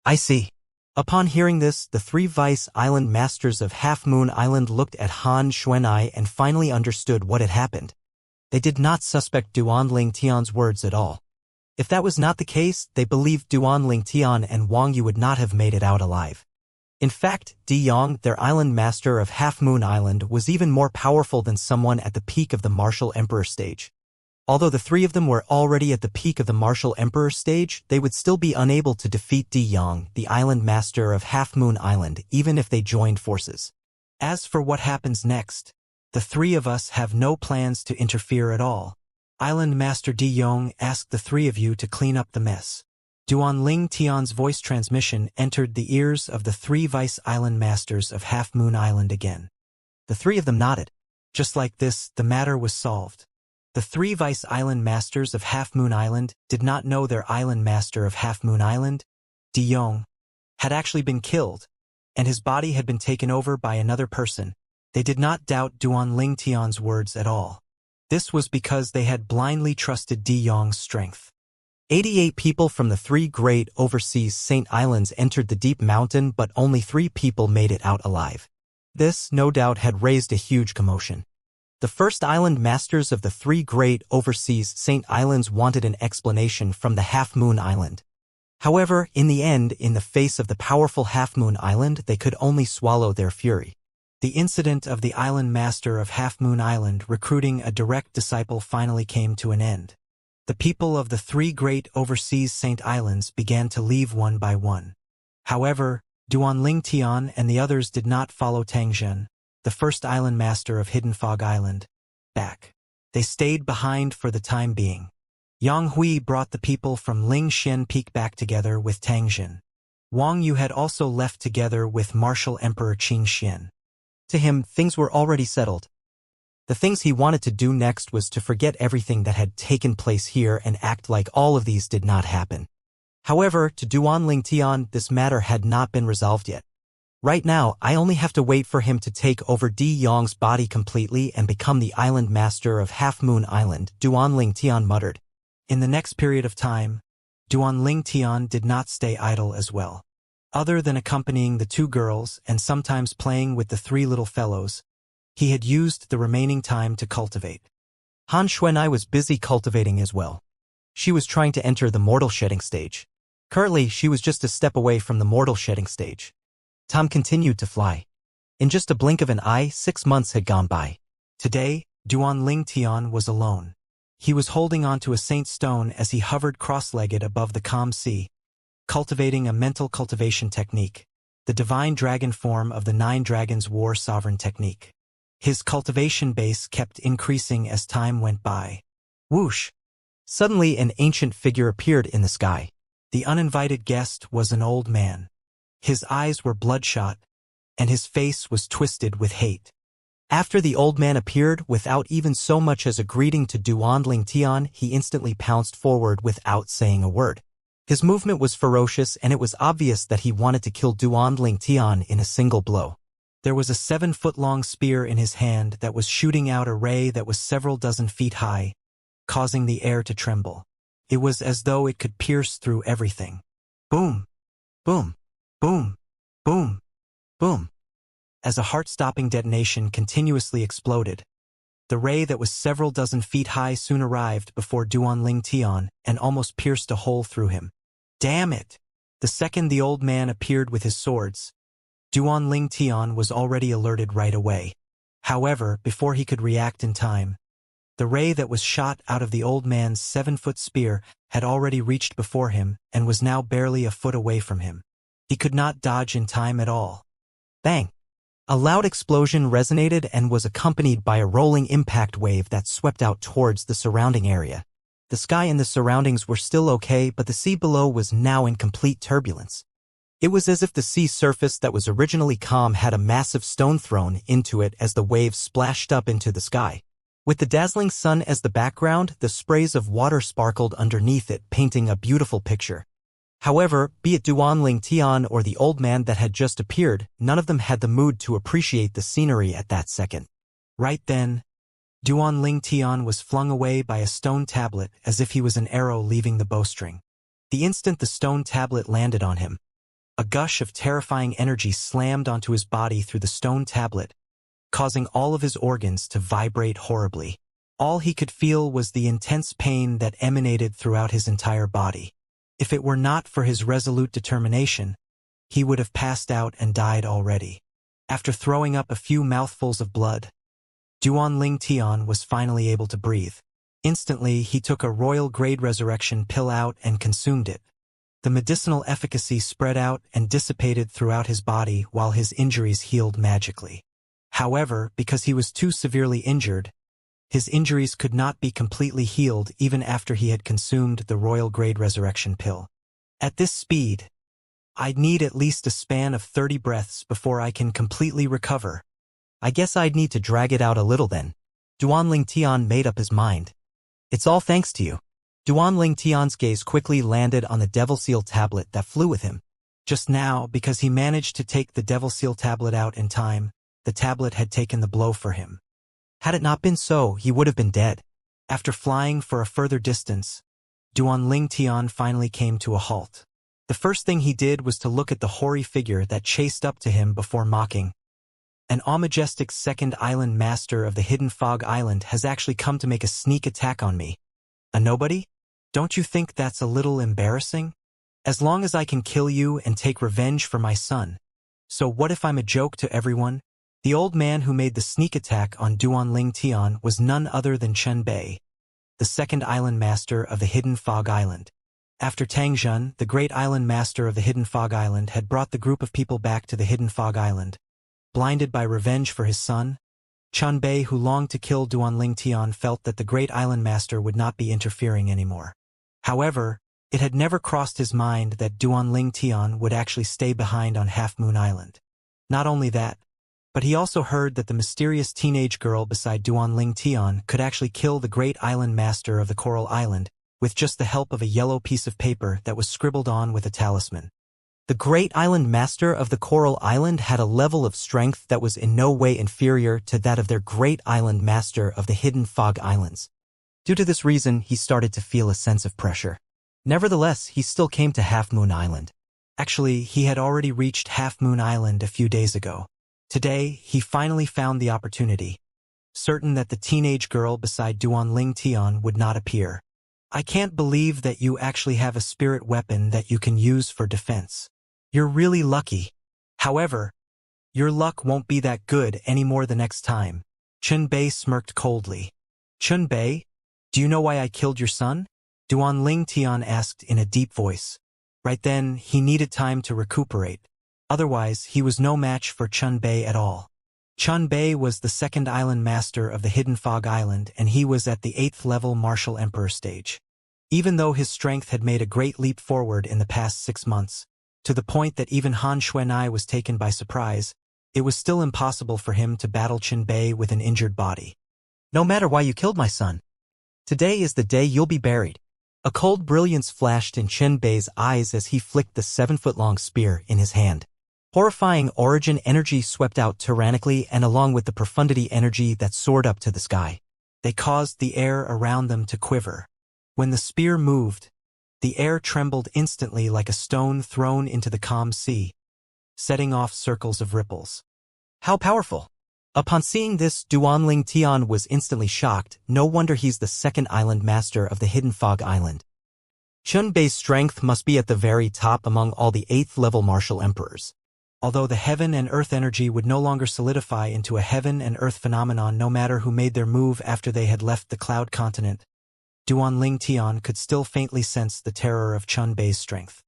I see. Upon hearing this, the 3 vice island masters of Half Moon Island looked at Han Xuan'ai and finally understood what had happened. They did not suspect Duan Tian's words at all. If that was not the case, they believed Duan Tian and Wang Yu would not have made it out alive. In fact, De Jong, their island master of Half Moon Island, was even more powerful than someone at the peak of the martial emperor stage. Although the 3 of them were already at the peak of the martial emperor stage, they would still be unable to defeat De Jong, the island master of Half Moon Island, even if they joined forces. As for what happens next, the 3 of us have no plans to interfere at all. Island Master De Jong asked the 3 of you to clean up the mess. Duan Tian's voice transmission entered the ears of the 3 vice island masters of Half Moon Island again. The 3 of them nodded. Just like this, the matter was solved. The 3 vice island masters of Half Moon Island did not know their island master of Half Moon Island, De Jong, had actually been killed, and his body had been taken over by another person. They did not doubt Duan Tian's words at all. This was because they had blindly trusted De Jong's strength. 88 people from the 3 great overseas Saint Islands entered the deep mountain, but only 3 people made it out alive. This, no doubt, had raised a huge commotion. The first island masters of the 3 great overseas Saint Islands wanted an explanation from the Half Moon Island. However, in the end, in the face of the powerful Half Moon Island, they could only swallow their fury. The incident of the island master of Half Moon Island recruiting a direct disciple finally came to an end. The people of the 3 great overseas Saint Islands began to leave one by one. However, Duan Tian and the others did not follow Tangzhen, the first island master of Hidden Fog Island, back. They stayed behind for the time being. Yang Hui brought the people from Lingxian Peak back together with Tangzhen. Wang Yu had also left together with Martial Emperor Qing Xian. To him, things were already settled. The things he wanted to do next was to forget everything that had taken place here and act like all of these did not happen. However, to Duan Tian, this matter had not been resolved yet. Right now, I only have to wait for him to take over De Jong's body completely and become the island master of Half Moon Island, Duan Tian muttered. In the next period of time, Duan Tian did not stay idle as well. Other than accompanying the 2 girls and sometimes playing with the 3 little fellows, he had used the remaining time to cultivate. Han Xuan'ai was busy cultivating as well. She was trying to enter the mortal shedding stage. Currently, she was just a step away from the mortal shedding stage. Time continued to fly. In just a blink of an eye, 6 months had gone by. Today, Duan Ling Tian was alone. He was holding onto a saint stone as he hovered cross-legged above the calm sea, cultivating a mental cultivation technique, the divine dragon form of the 9 dragons war sovereign technique. His cultivation base kept increasing as time went by. Whoosh! Suddenly an ancient figure appeared in the sky. The uninvited guest was an old man. His eyes were bloodshot, and his face was twisted with hate. After the old man appeared, without even so much as a greeting to Duan Ling Tian, he instantly pounced forward without saying a word. His movement was ferocious, and it was obvious that he wanted to kill Duan Ling Tian in a single blow. There was a 7-foot-long spear in his hand that was shooting out a ray that was several dozen feet high, causing the air to tremble. It was as though it could pierce through everything. Boom! Boom! Boom! Boom! Boom! As a heart-stopping detonation continuously exploded, the ray that was several dozen feet high soon arrived before Duan Ling Tian and almost pierced a hole through him. Damn it! The second the old man appeared with his swords, Duan Ling Tian was already alerted right away. However, before he could react in time, the ray that was shot out of the old man's 7-foot spear had already reached before him and was now barely a foot away from him. He could not dodge in time at all. Bang! A loud explosion resonated and was accompanied by a rolling impact wave that swept out towards the surrounding area. The sky and the surroundings were still okay, but the sea below was now in complete turbulence. It was as if the sea surface that was originally calm had a massive stone thrown into it as the waves splashed up into the sky. With the dazzling sun as the background, the sprays of water sparkled underneath it, painting a beautiful picture. However, be it Duan Ling Tian or the old man that had just appeared, none of them had the mood to appreciate the scenery at that second. Right then, Duan Ling Tian was flung away by a stone tablet as if he was an arrow leaving the bowstring. The instant the stone tablet landed on him, a gush of terrifying energy slammed onto his body through the stone tablet, causing all of his organs to vibrate horribly. All he could feel was the intense pain that emanated throughout his entire body. If it were not for his resolute determination, he would have passed out and died already. After throwing up a few mouthfuls of blood, Duan Ling Tian was finally able to breathe. Instantly, he took a royal-grade resurrection pill out and consumed it. The medicinal efficacy spread out and dissipated throughout his body while his injuries healed magically. However, because he was too severely injured, his injuries could not be completely healed even after he had consumed the royal-grade resurrection pill. At this speed, I'd need at least a span of 30 breaths before I can completely recover. I guess I'd need to drag it out a little then. Duan Ling Tian made up his mind. It's all thanks to you. Duan Ling Tian's gaze quickly landed on the Devil Seal tablet that flew with him. Just now, because he managed to take the Devil Seal tablet out in time, the tablet had taken the blow for him. Had it not been so, he would have been dead. After flying for a further distance, Duan Ling Tian finally came to a halt. The first thing he did was to look at the hoary figure that chased up to him before mocking. An majestic second island master of the Hidden Fog Island has actually come to make a sneak attack on me. A nobody? Don't you think that's a little embarrassing? As long as I can kill you and take revenge for my son. So what if I'm a joke to everyone? The old man who made the sneak attack on Duan Ling Tian was none other than Chen Bei, the second island master of the Hidden Fog Island. After Tang Zhen, the great island master of the Hidden Fog Island, had brought the group of people back to the Hidden Fog Island, blinded by revenge for his son, Chen Bei, who longed to kill Duan Ling Tian, felt that the great island master would not be interfering anymore. However, it had never crossed his mind that Duan Ling Tian would actually stay behind on Half Moon Island. Not only that, but he also heard that the mysterious teenage girl beside Duan Ling Tian could actually kill the great island master of the Coral Island with just the help of a yellow piece of paper that was scribbled on with a talisman. The great island master of the Coral Island had a level of strength that was in no way inferior to that of their great island master of the Hidden Fog Islands. Due to this reason, he started to feel a sense of pressure. Nevertheless, he still came to Half Moon Island. Actually, he had already reached Half Moon Island a few days ago. Today, he finally found the opportunity, certain that the teenage girl beside Duan Ling Tian would not appear. I can't believe that you actually have a spirit weapon that you can use for defense. You're really lucky. However, your luck won't be that good anymore the next time. Chunbei smirked coldly. Chunbei, do you know why I killed your son? Duan Ling Tian asked in a deep voice. Right then, he needed time to recuperate. Otherwise, he was no match for Chunbei at all. Chunbei was the second island master of the Hidden Fog Island, and he was at the 8th level Martial Emperor stage. Even though his strength had made a great leap forward in the past 6 months, to the point that even Han Xuanai was taken by surprise, it was still impossible for him to battle Chunbei with an injured body. No matter why you killed my son, today is the day you'll be buried. A cold brilliance flashed in Chunbei's eyes as he flicked the 7-foot-long spear in his hand. Horrifying origin energy swept out tyrannically, and along with the profundity energy that soared up to the sky, they caused the air around them to quiver. When the spear moved, the air trembled instantly like a stone thrown into the calm sea, setting off circles of ripples. How powerful! Upon seeing this, Duanling Tian was instantly shocked. No wonder he's the second island master of the Hidden Fog Island. Chunbei's strength must be at the very top among all the 8th level martial emperors. Although the heaven and earth energy would no longer solidify into a heaven and earth phenomenon no matter who made their move after they had left the cloud continent, Duanling Tian could still faintly sense the terror of Chunbei's strength.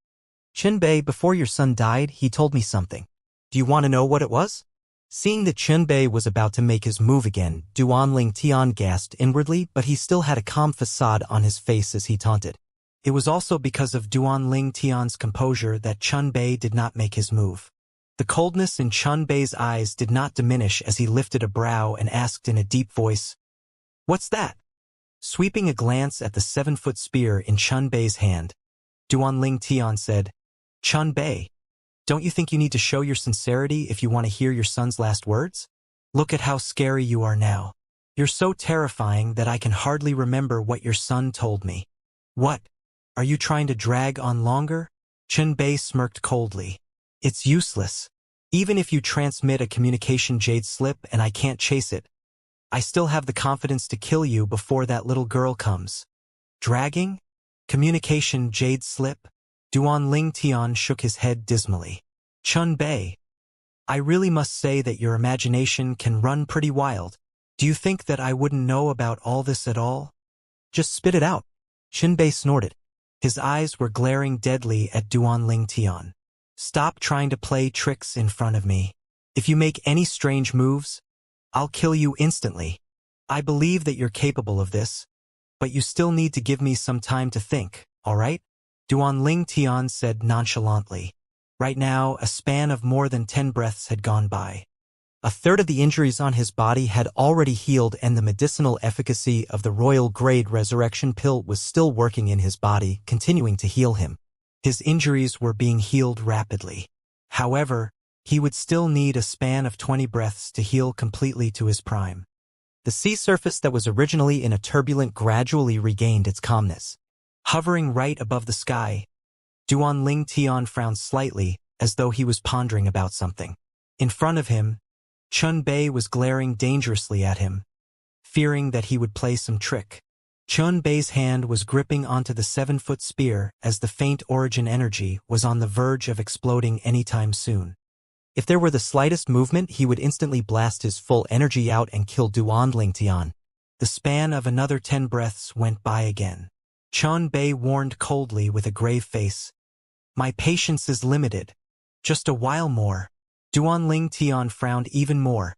Chunbei, before your son died, he told me something. Do you want to know what it was? Seeing that Chunbei was about to make his move again, Duanling Tian gasped inwardly, but he still had a calm facade on his face as he taunted. It was also because of Duanling Tian's composure that Chunbei did not make his move. The coldness in Chunbei's eyes did not diminish as he lifted a brow and asked in a deep voice, "What's that?" Sweeping a glance at the 7-foot spear in Chunbei's hand, Duanling Tian said, "Chunbei, don't you think you need to show your sincerity if you want to hear your son's last words? Look at how scary you are now. You're so terrifying that I can hardly remember what your son told me." "What? Are you trying to drag on longer?" Chunbei smirked coldly. "It's useless. Even if you transmit a communication jade slip and I can't chase it, I still have the confidence to kill you before that little girl comes." "Dragging? Communication jade slip?" Duanling Tian shook his head dismally. "Chunbei, I really must say that your imagination can run pretty wild. Do you think that I wouldn't know about all this at all? Just spit it out." Chunbei snorted. His eyes were glaring deadly at Duanling Tian. "Stop trying to play tricks in front of me. If you make any strange moves, I'll kill you instantly. I believe that you're capable of this, but you still need to give me some time to think, all right?" Duanling Tian said nonchalantly. Right now, a span of more than 10 breaths had gone by. A third of the injuries on his body had already healed, and the medicinal efficacy of the royal-grade resurrection pill was still working in his body, continuing to heal him. His injuries were being healed rapidly. However, he would still need a span of 20 breaths to heal completely to his prime. The sea surface that was originally in a turbulent gradually regained its calmness. Hovering right above the sky, Duanling Tian frowned slightly, as though he was pondering about something. In front of him, Chunbei was glaring dangerously at him, fearing that he would play some trick. Chunbei's hand was gripping onto the 7-foot spear as the faint origin energy was on the verge of exploding anytime soon. If there were the slightest movement, he would instantly blast his full energy out and kill Duanling Tian. The span of another 10 breaths went by again. Chunbei warned coldly with a grave face, "My patience is limited. Just a while more." Duanling Tian frowned even more,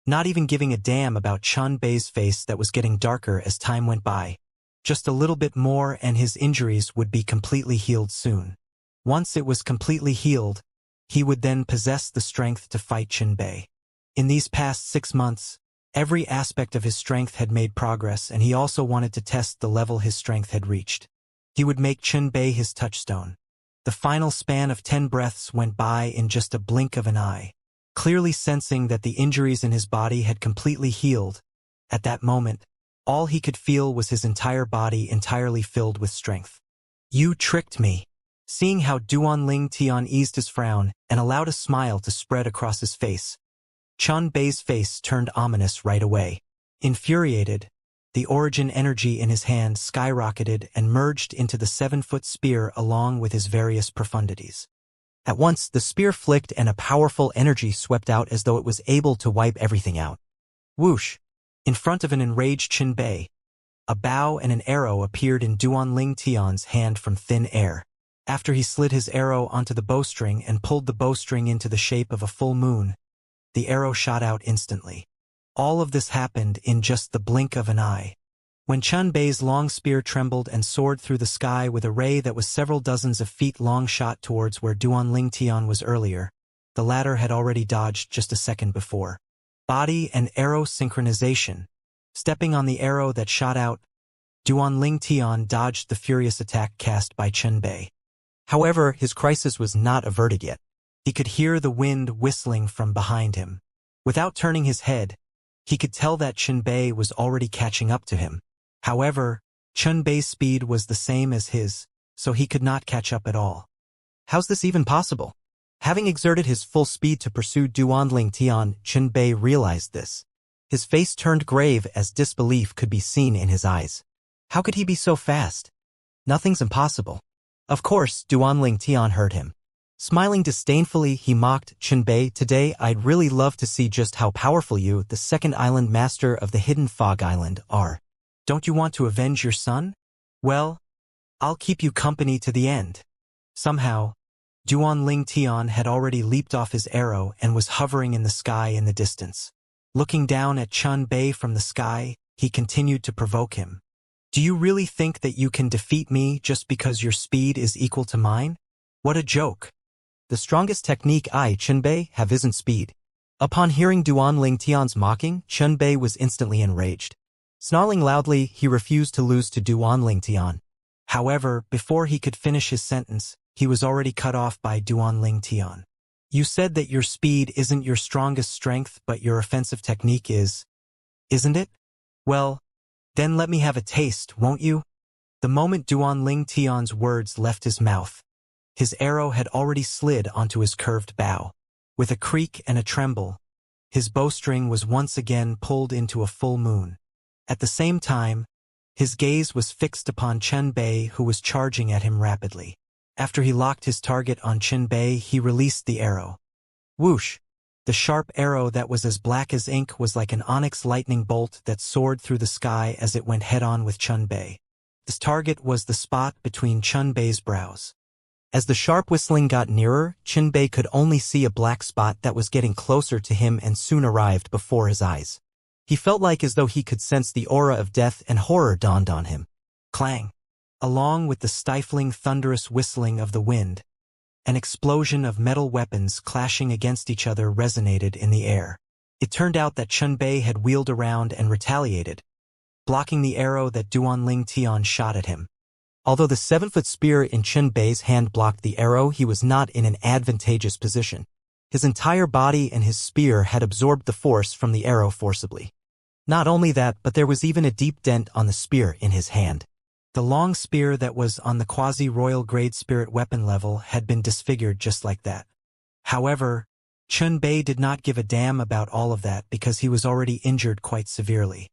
not even giving a damn about Chunbei's face that was getting darker as time went by. Just a little bit more and his injuries would be completely healed soon. Once it was completely healed, he would then possess the strength to fight Chunbei. In these past 6 months, every aspect of his strength had made progress, and he also wanted to test the level his strength had reached. He would make Chunbei his touchstone. The final span of 10 breaths went by in just a blink of an eye. Clearly sensing that the injuries in his body had completely healed, at that moment, all he could feel was his entire body entirely filled with strength. "You tricked me." Seeing how Duanling Tian eased his frown and allowed a smile to spread across his face, Chunbei's face turned ominous right away. Infuriated, The origin energy in his hand skyrocketed and merged into the 7-foot spear along with his various profundities. At once, the spear flicked and a powerful energy swept out as though it was able to wipe everything out. Whoosh! In front of an enraged Qinbei, a bow and an arrow appeared in Duanling Tian's hand from thin air. After he slid his arrow onto the bowstring and pulled the bowstring into the shape of a full moon, the arrow shot out instantly. All of this happened in just the blink of an eye. When Qinbei's long spear trembled and soared through the sky with a ray that was several dozens of feet long shot towards where Duanling Tian was earlier, the latter had already dodged just a second before. Body and arrow synchronization. Stepping on the arrow that shot out, Duanling Tian dodged the furious attack cast by Qinbei. However, his crisis was not averted yet. He could hear the wind whistling from behind him. Without turning his head, he could tell that Qinbei was already catching up to him. However, Qinbei's speed was the same as his, so he could not catch up at all. How's this even possible? Having exerted his full speed to pursue Duanling Tian, Qinbei realized this. His face turned grave as disbelief could be seen in his eyes. How could he be so fast? Nothing's impossible. Of course, Duanling Tian heard him. Smiling disdainfully, he mocked, Qinbei, today I'd really love to see just how powerful you, the second island master of the hidden fog island, are. Don't you want to avenge your son? Well, I'll keep you company to the end. Somehow, Duanling Tian had already leaped off his arrow and was hovering in the sky in the distance. Looking down at Qinbei from the sky, he continued to provoke him. Do you really think that you can defeat me just because your speed is equal to mine? What a joke. The strongest technique I, Qinbei, have isn't speed. Upon hearing Duanling Tian's mocking, Qinbei was instantly enraged. Snarling loudly, he refused to lose to Duanling Tian. However, before he could finish his sentence, he was already cut off by Duanling Tian. You said that your speed isn't your strongest strength, but your offensive technique is, isn't it? Well, then let me have a taste, won't you? The moment Duanling Tian's words left his mouth, his arrow had already slid onto his curved bow. With a creak and a tremble, his bowstring was once again pulled into a full moon. At the same time, his gaze was fixed upon Qinbei, who was charging at him rapidly. After he locked his target on Qinbei, he released the arrow. Whoosh! The sharp arrow that was as black as ink was like an onyx lightning bolt that soared through the sky as it went head-on with Qinbei. This target was the spot between Qinbei's brows. As the sharp whistling got nearer, Qinbei could only see a black spot that was getting closer to him and soon arrived before his eyes. He felt like as though he could sense the aura of death and horror dawned on him. Clang! Along with the stifling, thunderous whistling of the wind, an explosion of metal weapons clashing against each other resonated in the air. It turned out that Qinbei had wheeled around and retaliated, blocking the arrow that Duanling Tian shot at him. Although the 7-foot spear in Qinbei's hand blocked the arrow, he was not in an advantageous position. His entire body and his spear had absorbed the force from the arrow forcibly. Not only that, but there was even a deep dent on the spear in his hand. The long spear that was on the quasi-royal grade spirit weapon level had been disfigured just like that. However, Qinbei did not give a damn about all of that because he was already injured quite severely.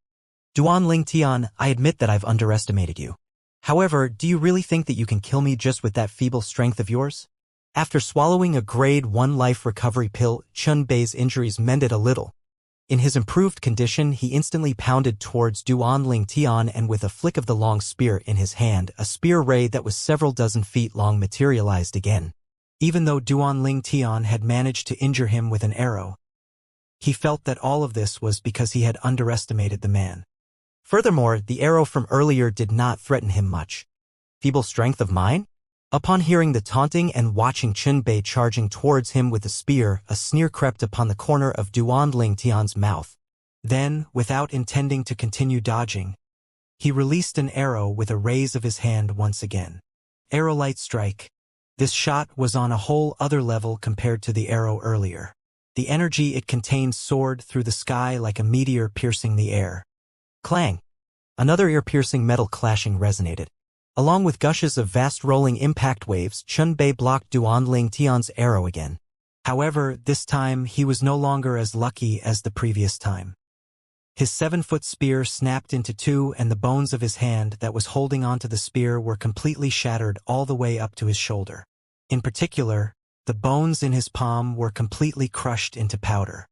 Duanling Tian, I admit that I've underestimated you. However, do you really think that you can kill me just with that feeble strength of yours? After swallowing a grade 1 life recovery pill, Qinbei's injuries mended a little. In his improved condition, he instantly pounded towards Duanling Tian and with a flick of the long spear in his hand, a spear ray that was several dozen feet long materialized again. Even though Duanling Tian had managed to injure him with an arrow, he felt that all of this was because he had underestimated the man. Furthermore, the arrow from earlier did not threaten him much. Feeble strength of mine? Upon hearing the taunting and watching Qinbei charging towards him with the spear, a sneer crept upon the corner of Duanling Tian's mouth. Then, without intending to continue dodging, he released an arrow with a raise of his hand once again. Arrow light strike. This shot was on a whole other level compared to the arrow earlier. The energy it contained soared through the sky like a meteor piercing the air. Clang! Another ear-piercing metal clashing resonated. Along with gushes of vast rolling impact waves, Qinbei blocked Duanling Tian's arrow again. However, this time he was no longer as lucky as the previous time. His 7-foot spear snapped into two, and the bones of his hand that was holding onto the spear were completely shattered all the way up to his shoulder. In particular, the bones in his palm were completely crushed into powder.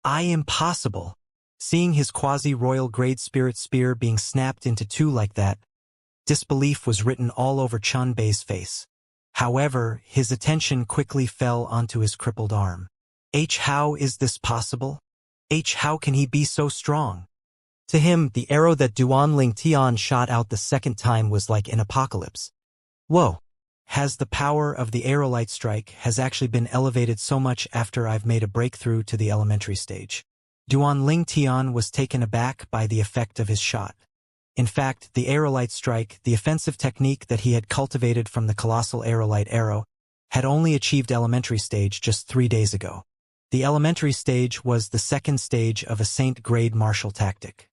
Impossible! Seeing his quasi-royal grade spirit spear being snapped into two like that, disbelief was written all over Chunbei's face. However, his attention quickly fell onto his crippled arm. How is this possible? How can he be so strong? To him, the arrow that Duanling Tian shot out the second time was like an apocalypse. Whoa! Has the power of the aerolite strike has actually been elevated so much after I've made a breakthrough to the elementary stage. Duanling Tian was taken aback by the effect of his shot. In fact, the aerolite strike, the offensive technique that he had cultivated from the colossal aerolite arrow, had only achieved elementary stage just 3 days ago. The elementary stage was the second stage of a Saint-grade martial tactic.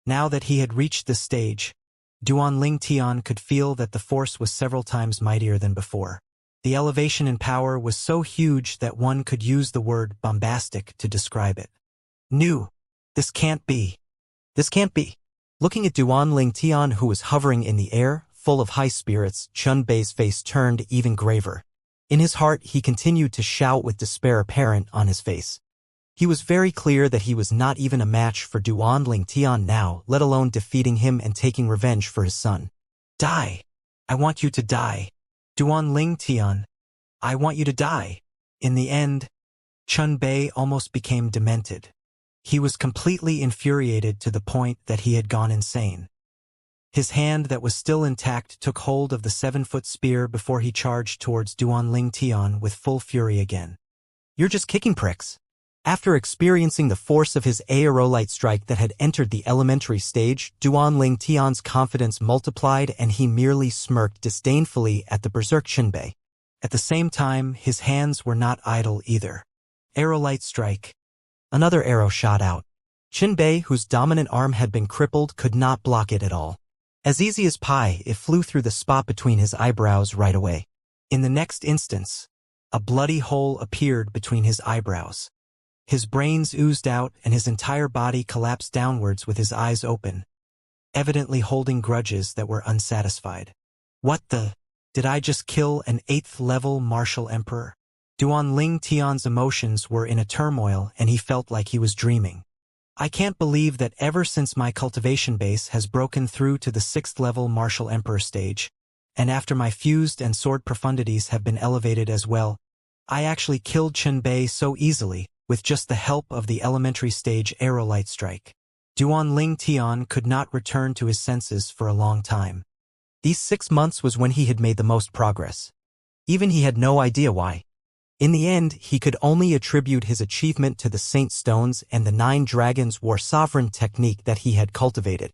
Now that he had reached this stage, Duanling Tian could feel that the force was several times mightier than before. The elevation in power was so huge that one could use the word bombastic to describe it. New. This can't be. This can't be. Looking at Duanling Tian, who was hovering in the air, full of high spirits, Chunbei's face turned even graver. In his heart, he continued to shout with despair apparent on his face. He was very clear that he was not even a match for Duanling Tian now, let alone defeating him and taking revenge for his son. Die! I want you to die. Duanling Tian, I want you to die. In the end, Chunbei almost became demented. He was completely infuriated to the point that he had gone insane. His hand that was still intact took hold of the 7-foot spear before he charged towards Duanling Tian with full fury again. You're just kicking pricks. After experiencing the force of his aerolite strike that had entered the elementary stage, Duanling Tian's confidence multiplied and he merely smirked disdainfully at the berserk Chunbei. At the same time, his hands were not idle either. Aerolite strike. Another arrow shot out. Chunbei, whose dominant arm had been crippled, could not block it at all. As easy as pie, it flew through the spot between his eyebrows right away. In the next instance, a bloody hole appeared between his eyebrows. His brains oozed out and his entire body collapsed downwards with his eyes open, evidently holding grudges that were unsatisfied. What the? Did I just kill an 8th-level martial emperor? Duanling Tian's emotions were in a turmoil and he felt like he was dreaming. I can't believe that ever since my cultivation base has broken through to the 6th-level martial emperor stage, and after my fused and sword profundities have been elevated as well, I actually killed Chunbei so easily, with just the help of the elementary stage aerolite strike. Duanling Tian could not return to his senses for a long time. These 6 months was when he had made the most progress. Even he had no idea why. In the end, he could only attribute his achievement to the Saint Stones and the 9 Dragons War Sovereign technique that he had cultivated.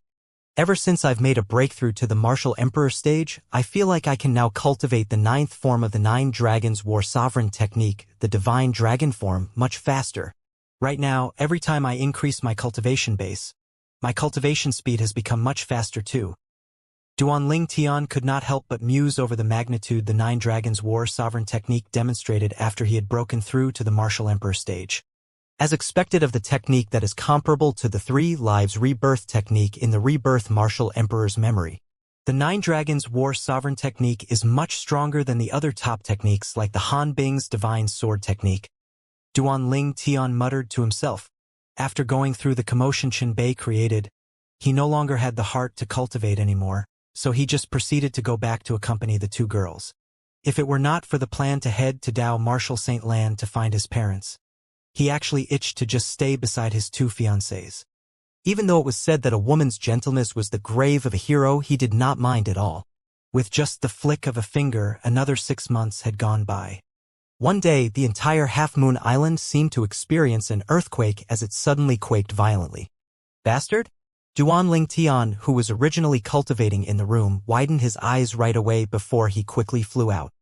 Ever since I've made a breakthrough to the Martial Emperor stage, I feel like I can now cultivate the 9th form of the 9 Dragons War Sovereign technique, the Divine Dragon form, much faster. Right now, every time I increase my cultivation base, my cultivation speed has become much faster too. Duanling Tian could not help but muse over the magnitude the 9 Dragons War Sovereign technique demonstrated after he had broken through to the Martial Emperor stage. As expected of the technique that is comparable to the 3 Lives Rebirth technique in the Rebirth Martial Emperor's memory, the 9 Dragons War Sovereign technique is much stronger than the other top techniques like the Han Bing's Divine Sword technique. Duanling Tian muttered to himself. After going through the commotion Chunbei created, he no longer had the heart to cultivate anymore, so he just proceeded to go back to accompany the 2 girls. If it were not for the plan to head to Dao Martial Saint Land to find his parents, he actually itched to just stay beside his 2 fiancées. Even though it was said that a woman's gentleness was the grave of a hero, he did not mind at all. With just the flick of a finger, another 6 months had gone by. One day, the entire Half-Moon Island seemed to experience an earthquake as it suddenly quaked violently. Bastard? Duanling Tian, who was originally cultivating in the room, widened his eyes right away before he quickly flew out.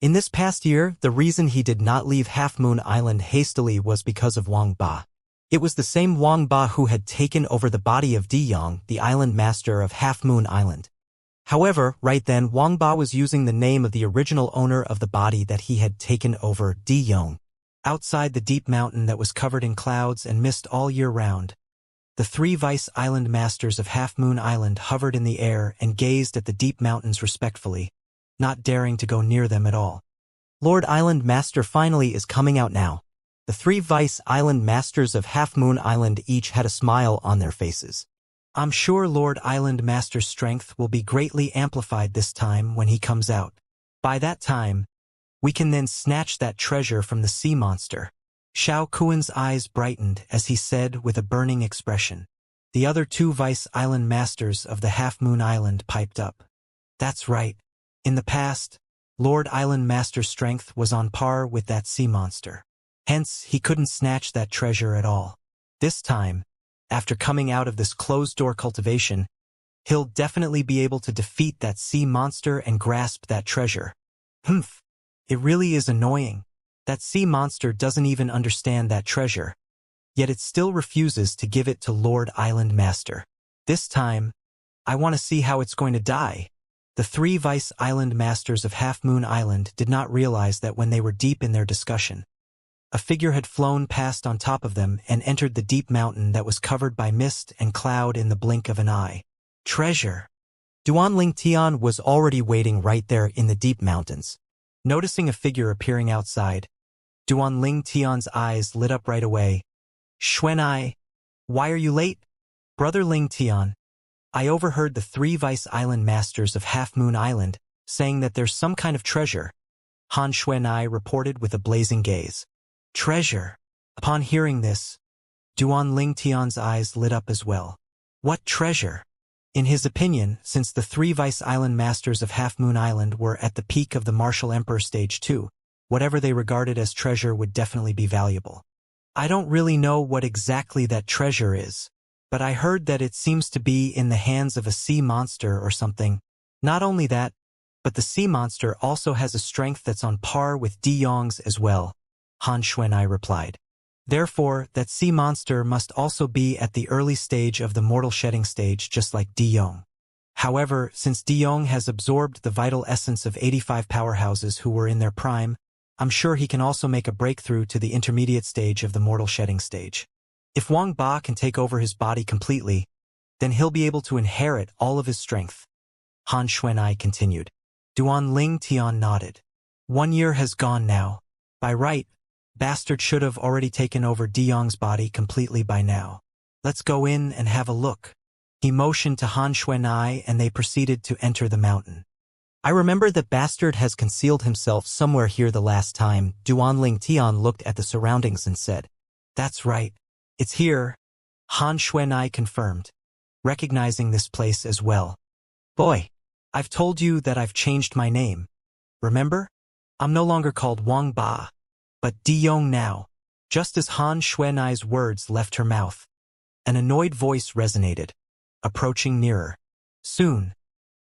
In this past year, the reason he did not leave Half-Moon Island hastily was because of Wang Ba. It was the same Wang Ba who had taken over the body of Di Yang, the island master of Half-Moon Island. However, right then Wang Ba was using the name of the original owner of the body that he had taken over, Di Yang. Outside the deep mountain that was covered in clouds and mist all year round, The three Vice Island Masters of Half Moon Island hovered in the air and gazed at the deep mountains respectfully, not daring to go near them at all. Lord Island Master finally is coming out now. The three Vice Island Masters of Half Moon Island each had a smile on their faces. I'm sure Lord Island Master's strength will be greatly amplified this time when he comes out. By that time, we can then snatch that treasure from the sea monster. Xiao Kuan's eyes brightened as he said with a burning expression. The other two Vice Island Masters of the Half Moon Island piped up. That's right. In the past, Lord Island Master's strength was on par with that sea monster. Hence, he couldn't snatch that treasure at all. This time, after coming out of this closed-door cultivation, he'll definitely be able to defeat that sea monster and grasp that treasure. Humph, it really is annoying. That sea monster doesn't even understand that treasure, yet it still refuses to give it to Lord Island Master. This time, I want to see how it's going to die. The three Vice Island Masters of Half Moon Island did not realize that when they were deep in their discussion, a figure had flown past on top of them and entered the deep mountain that was covered by mist and cloud in the blink of an eye. Treasure! Duanling Tian was already waiting right there in the deep mountains. Noticing a figure appearing outside, Duanling Tian's eyes lit up right away. Xuanai, why are you late? Brother Ling Tian, I overheard the three Vice Island Masters of Half Moon Island saying that there's some kind of treasure. Han Xuanai reported with a blazing gaze. Treasure! Upon hearing this, Duanling Tian's eyes lit up as well. What treasure? In his opinion, since the three Vice Island Masters of Half Moon Island were at the peak of the Martial Emperor Stage 2, whatever they regarded as treasure would definitely be valuable. I don't really know what exactly that treasure is, but I heard that it seems to be in the hands of a sea monster or something. Not only that, but the sea monster also has a strength that's on par with Di Yong's as well, Han Xuanai replied. Therefore, that sea monster must also be at the early stage of the mortal shedding stage just like Di Yong. However, since Di Yong has absorbed the vital essence of 85 powerhouses who were in their prime, I'm sure he can also make a breakthrough to the intermediate stage of the mortal shedding stage. If Wang Ba can take over his body completely, then he'll be able to inherit all of his strength. Han Xuanai continued. Duanling Tian nodded. 1 year has gone now. By right, Bastard should have already taken over Di Yong's body completely by now. Let's go in and have a look. He motioned to Han Xuanai and they proceeded to enter the mountain. I remember that Bastard has concealed himself somewhere here the last time. Duanling Tian looked at the surroundings and said, That's right. It's here. Han Xuanai confirmed, recognizing this place as well. Boy, I've told you that I've changed my name. Remember? I'm no longer called Wang Ba, but Di Yong now. Just as Han Xuanai's words left her mouth, an annoyed voice resonated, approaching nearer. Soon,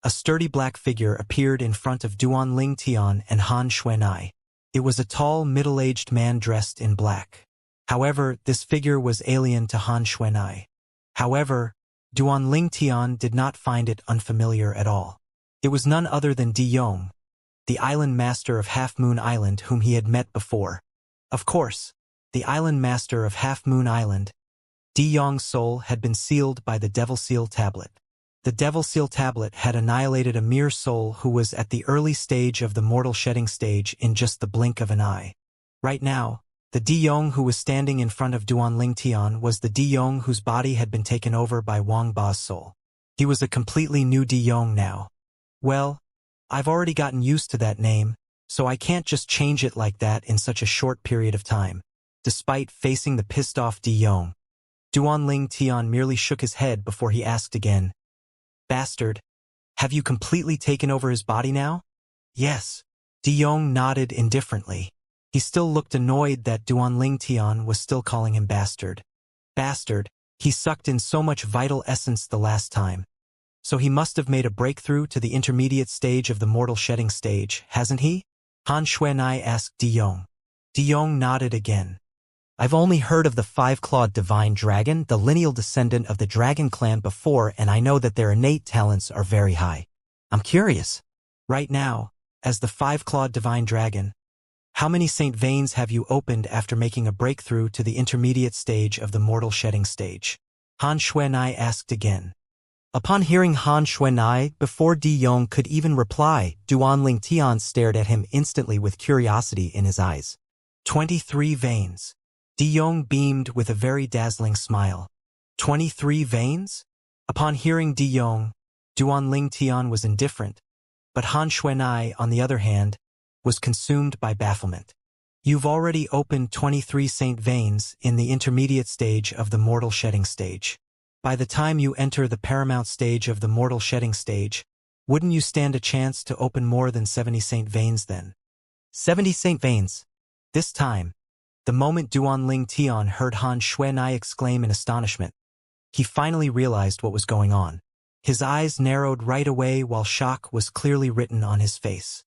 a sturdy black figure appeared in front of Duanling Tian and Han Xuanai. It was a tall, middle-aged man dressed in black. However, this figure was alien to Han Xuanai. However, Duanling Tian did not find it unfamiliar at all. It was none other than Di Yong, the island master of Half Moon Island whom he had met before. Of course, the island master of Half Moon Island, Di Yong's soul had been sealed by the Devil Seal Tablet. The Devil Seal Tablet had annihilated a mere soul who was at the early stage of the mortal shedding stage in just the blink of an eye. Right now, the Di Yong who was standing in front of Duanling Tian was the Di Yong whose body had been taken over by Wang Ba's soul. He was a completely new Di Yong now. Well, I've already gotten used to that name, so I can't just change it like that in such a short period of time. Despite facing the pissed-off Di Yong, Duanling Tian merely shook his head before he asked again, Bastard, have you completely taken over his body now? Yes. Di Yong nodded indifferently. He still looked annoyed that Duanling Tian was still calling him Bastard. Bastard, he sucked in so much vital essence the last time. So he must have made a breakthrough to the intermediate stage of the mortal shedding stage, hasn't he? Han Xuanai asked Di Yong. Di Yong nodded again. I've only heard of the five-clawed divine dragon, the lineal descendant of the dragon clan before, and I know that their innate talents are very high. I'm curious. Right now, as the five-clawed divine dragon, how many Saint Veins have you opened after making a breakthrough to the intermediate stage of the mortal shedding stage? Han Xuanai asked again. Upon hearing Han Xuanai, before Di Yong could even reply, Duan Lingtian stared at him instantly with curiosity in his eyes. 23 veins. Di Yong beamed with a very dazzling smile. 23 veins? Upon hearing Di Yong, Duan Lingtian was indifferent, but Han Xuanai, on the other hand, was consumed by bafflement. You've already opened 23 saint veins in the intermediate stage of the mortal shedding stage. By the time you enter the paramount stage of the mortal shedding stage, wouldn't you stand a chance to open more than 70 saint veins then? 70 saint veins. This time, the moment Duan Lingtian heard Han Xuanai exclaim in astonishment, he finally realized what was going on. His eyes narrowed right away while shock was clearly written on his face.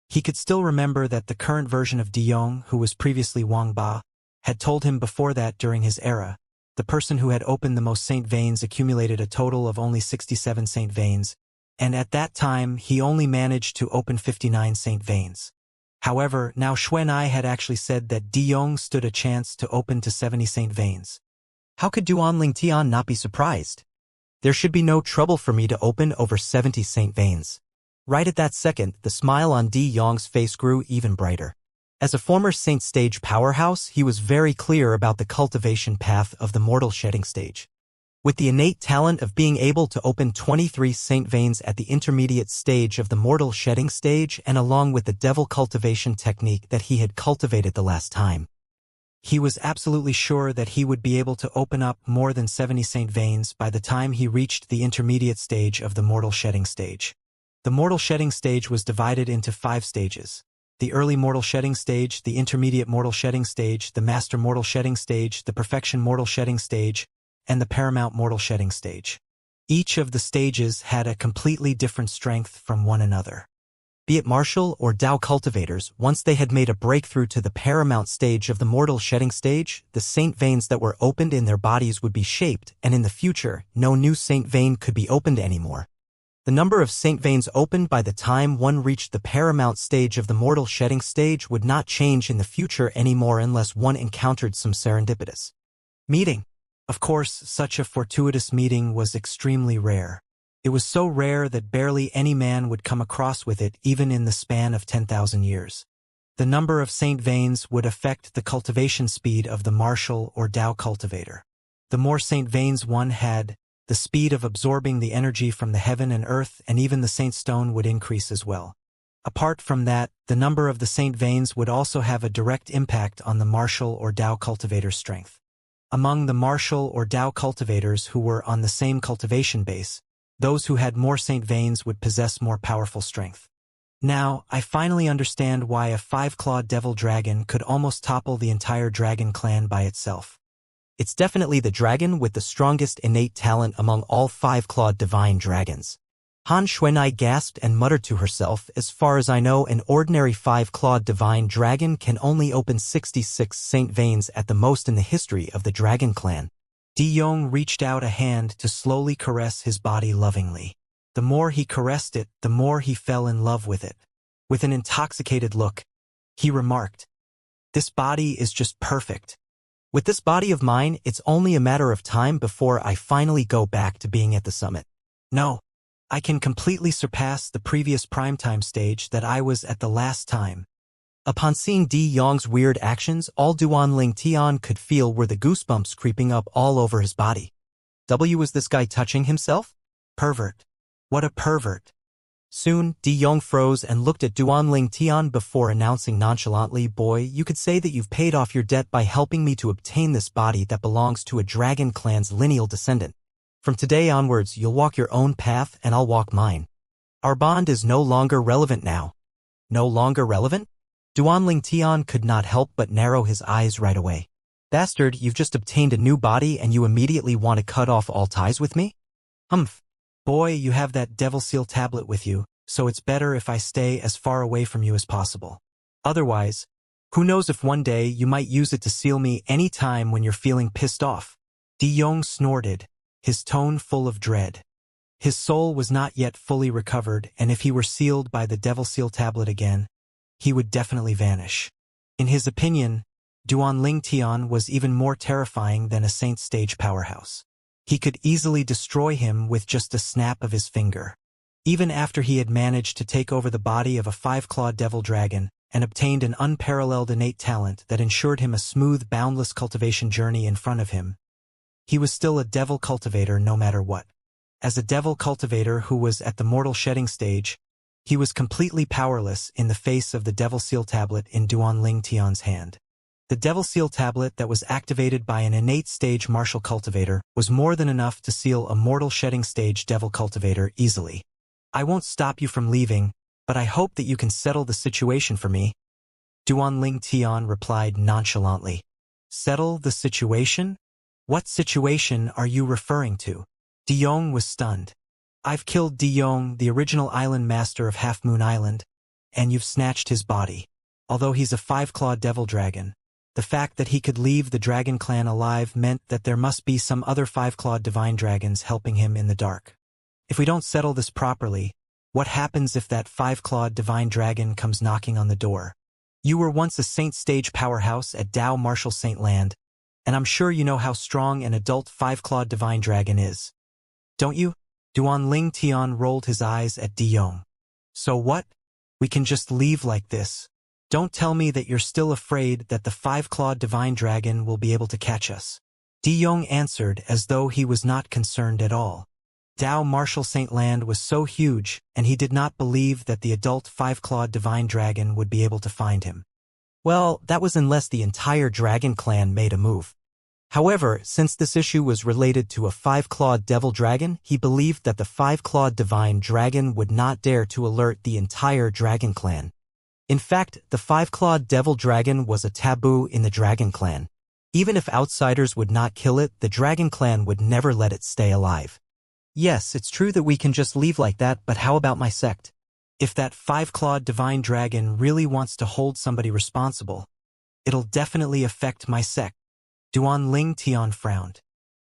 He could still remember that the current version of Di Yong, who was previously Wang Ba, had told him before that during his era, the person who had opened the most saint veins accumulated a total of only 67 saint veins, and at that time he only managed to open 59 saint veins. However, now Xuanai had actually said that Di Yong stood a chance to open to 70 saint veins. How could Duan Lingtian not be surprised? There should be no trouble for me to open over 70 saint veins. Right at that second, the smile on Di Yong's face grew even brighter. As a former saint stage powerhouse, he was very clear about the cultivation path of the mortal shedding stage. With the innate talent of being able to open 23 saint veins at the intermediate stage of the mortal shedding stage and along with the devil cultivation technique that he had cultivated the last time, he was absolutely sure that he would be able to open up more than 70 saint veins by the time he reached the intermediate stage of the mortal shedding stage. The mortal shedding stage was divided into 5 stages. The early mortal shedding stage, the intermediate mortal shedding stage, the master mortal shedding stage, the perfection mortal shedding stage, and the paramount mortal shedding stage. Each of the stages had a completely different strength from one another. Be it martial or Dao cultivators, once they had made a breakthrough to the paramount stage of the mortal shedding stage, the saint veins that were opened in their bodies would be shaped, and in the future, no new saint vein could be opened anymore. The number of saint veins opened by the time one reached the paramount stage of the mortal shedding stage would not change in the future anymore unless one encountered some serendipitous meeting. Of course, such a fortuitous meeting was extremely rare. It was so rare that barely any man would come across with it even in the span of 10,000 years. The number of saint veins would affect the cultivation speed of the martial or Dao cultivator. The more saint veins one had, the speed of absorbing the energy from the heaven and earth and even the saint stone would increase as well. Apart from that, the number of the saint veins would also have a direct impact on the martial or Dao cultivator's strength. Among the martial or Dao cultivators who were on the same cultivation base, those who had more saint veins would possess more powerful strength. Now, I finally understand why a 5-clawed devil dragon could almost topple the entire dragon clan by itself. It's definitely the dragon with the strongest innate talent among all 5-clawed divine dragons. Han Xuanai gasped and muttered to herself, as far as I know, an ordinary 5-clawed divine dragon can only open 66 saint veins at the most in the history of the dragon clan. Di Yong reached out a hand to slowly caress his body lovingly. The more he caressed it, the more he fell in love with it. With an intoxicated look, he remarked, "This body is just perfect. With this body of mine, it's only a matter of time before I finally go back to being at the summit. No, I can completely surpass the previous primetime stage that I was at the last time." Upon seeing Di Yong's weird actions, all Duan Lingtian could feel were the goosebumps creeping up all over his body. Was this guy touching himself? Pervert. What a pervert. Soon, Di Yong froze and looked at Duan Lingtian before announcing nonchalantly, "Boy, you could say that you've paid off your debt by helping me to obtain this body that belongs to a dragon clan's lineal descendant. From today onwards, you'll walk your own path and I'll walk mine. Our bond is no longer relevant now." No longer relevant? Duan Lingtian could not help but narrow his eyes right away. "Bastard, you've just obtained a new body and you immediately want to cut off all ties with me? Humph. Boy, you have that devil seal tablet with you, so it's better if I stay as far away from you as possible. Otherwise, who knows if one day you might use it to seal me any time when you're feeling pissed off." Di Yong snorted, his tone full of dread. His soul was not yet fully recovered, and if he were sealed by the devil seal tablet again, he would definitely vanish. In his opinion, Duan Lingtian was even more terrifying than a saint stage powerhouse. He could easily destroy him with just a snap of his finger. Even after he had managed to take over the body of a five-clawed devil dragon and obtained an unparalleled innate talent that ensured him a smooth, boundless cultivation journey in front of him, he was still a devil cultivator no matter what. As a devil cultivator who was at the mortal shedding stage, he was completely powerless in the face of the Devil Seal Tablet in Duan Tian's hand. The Devil Seal Tablet that was activated by an innate stage martial cultivator was more than enough to seal a mortal shedding stage devil cultivator easily. I won't stop you from leaving, but I hope that you can settle the situation for me. Duan Tian replied nonchalantly. Settle the situation? What situation are you referring to? De Yong was stunned. I've killed De Yong, the original island master of Half Moon Island, and you've snatched his body. Although he's a five-clawed devil dragon, the fact that he could leave the dragon clan alive meant that there must be some other five-clawed divine dragons helping him in the dark. If we don't settle this properly, what happens if that five-clawed divine dragon comes knocking on the door? You were once a Saint Stage powerhouse at Dao Martial Saint Land, and I'm sure you know how strong an adult five-clawed divine dragon is. Don't you? Duan Tian rolled his eyes at De Yong. So what? We can just leave like this. Don't tell me that you're still afraid that the five-clawed divine dragon will be able to catch us. De Yong answered as though he was not concerned at all. Dao Martial Saint Land was so huge, and he did not believe that the adult five-clawed divine dragon would be able to find him. Well, that was unless the entire dragon clan made a move. However, since this issue was related to a five-clawed devil dragon, he believed that the five-clawed divine dragon would not dare to alert the entire dragon clan. In fact, the five-clawed devil dragon was a taboo in the dragon clan. Even if outsiders would not kill it, the dragon clan would never let it stay alive. Yes, it's true that we can just leave like that, but how about my sect? If that five-clawed divine dragon really wants to hold somebody responsible, it'll definitely affect my sect. Duan Tian frowned.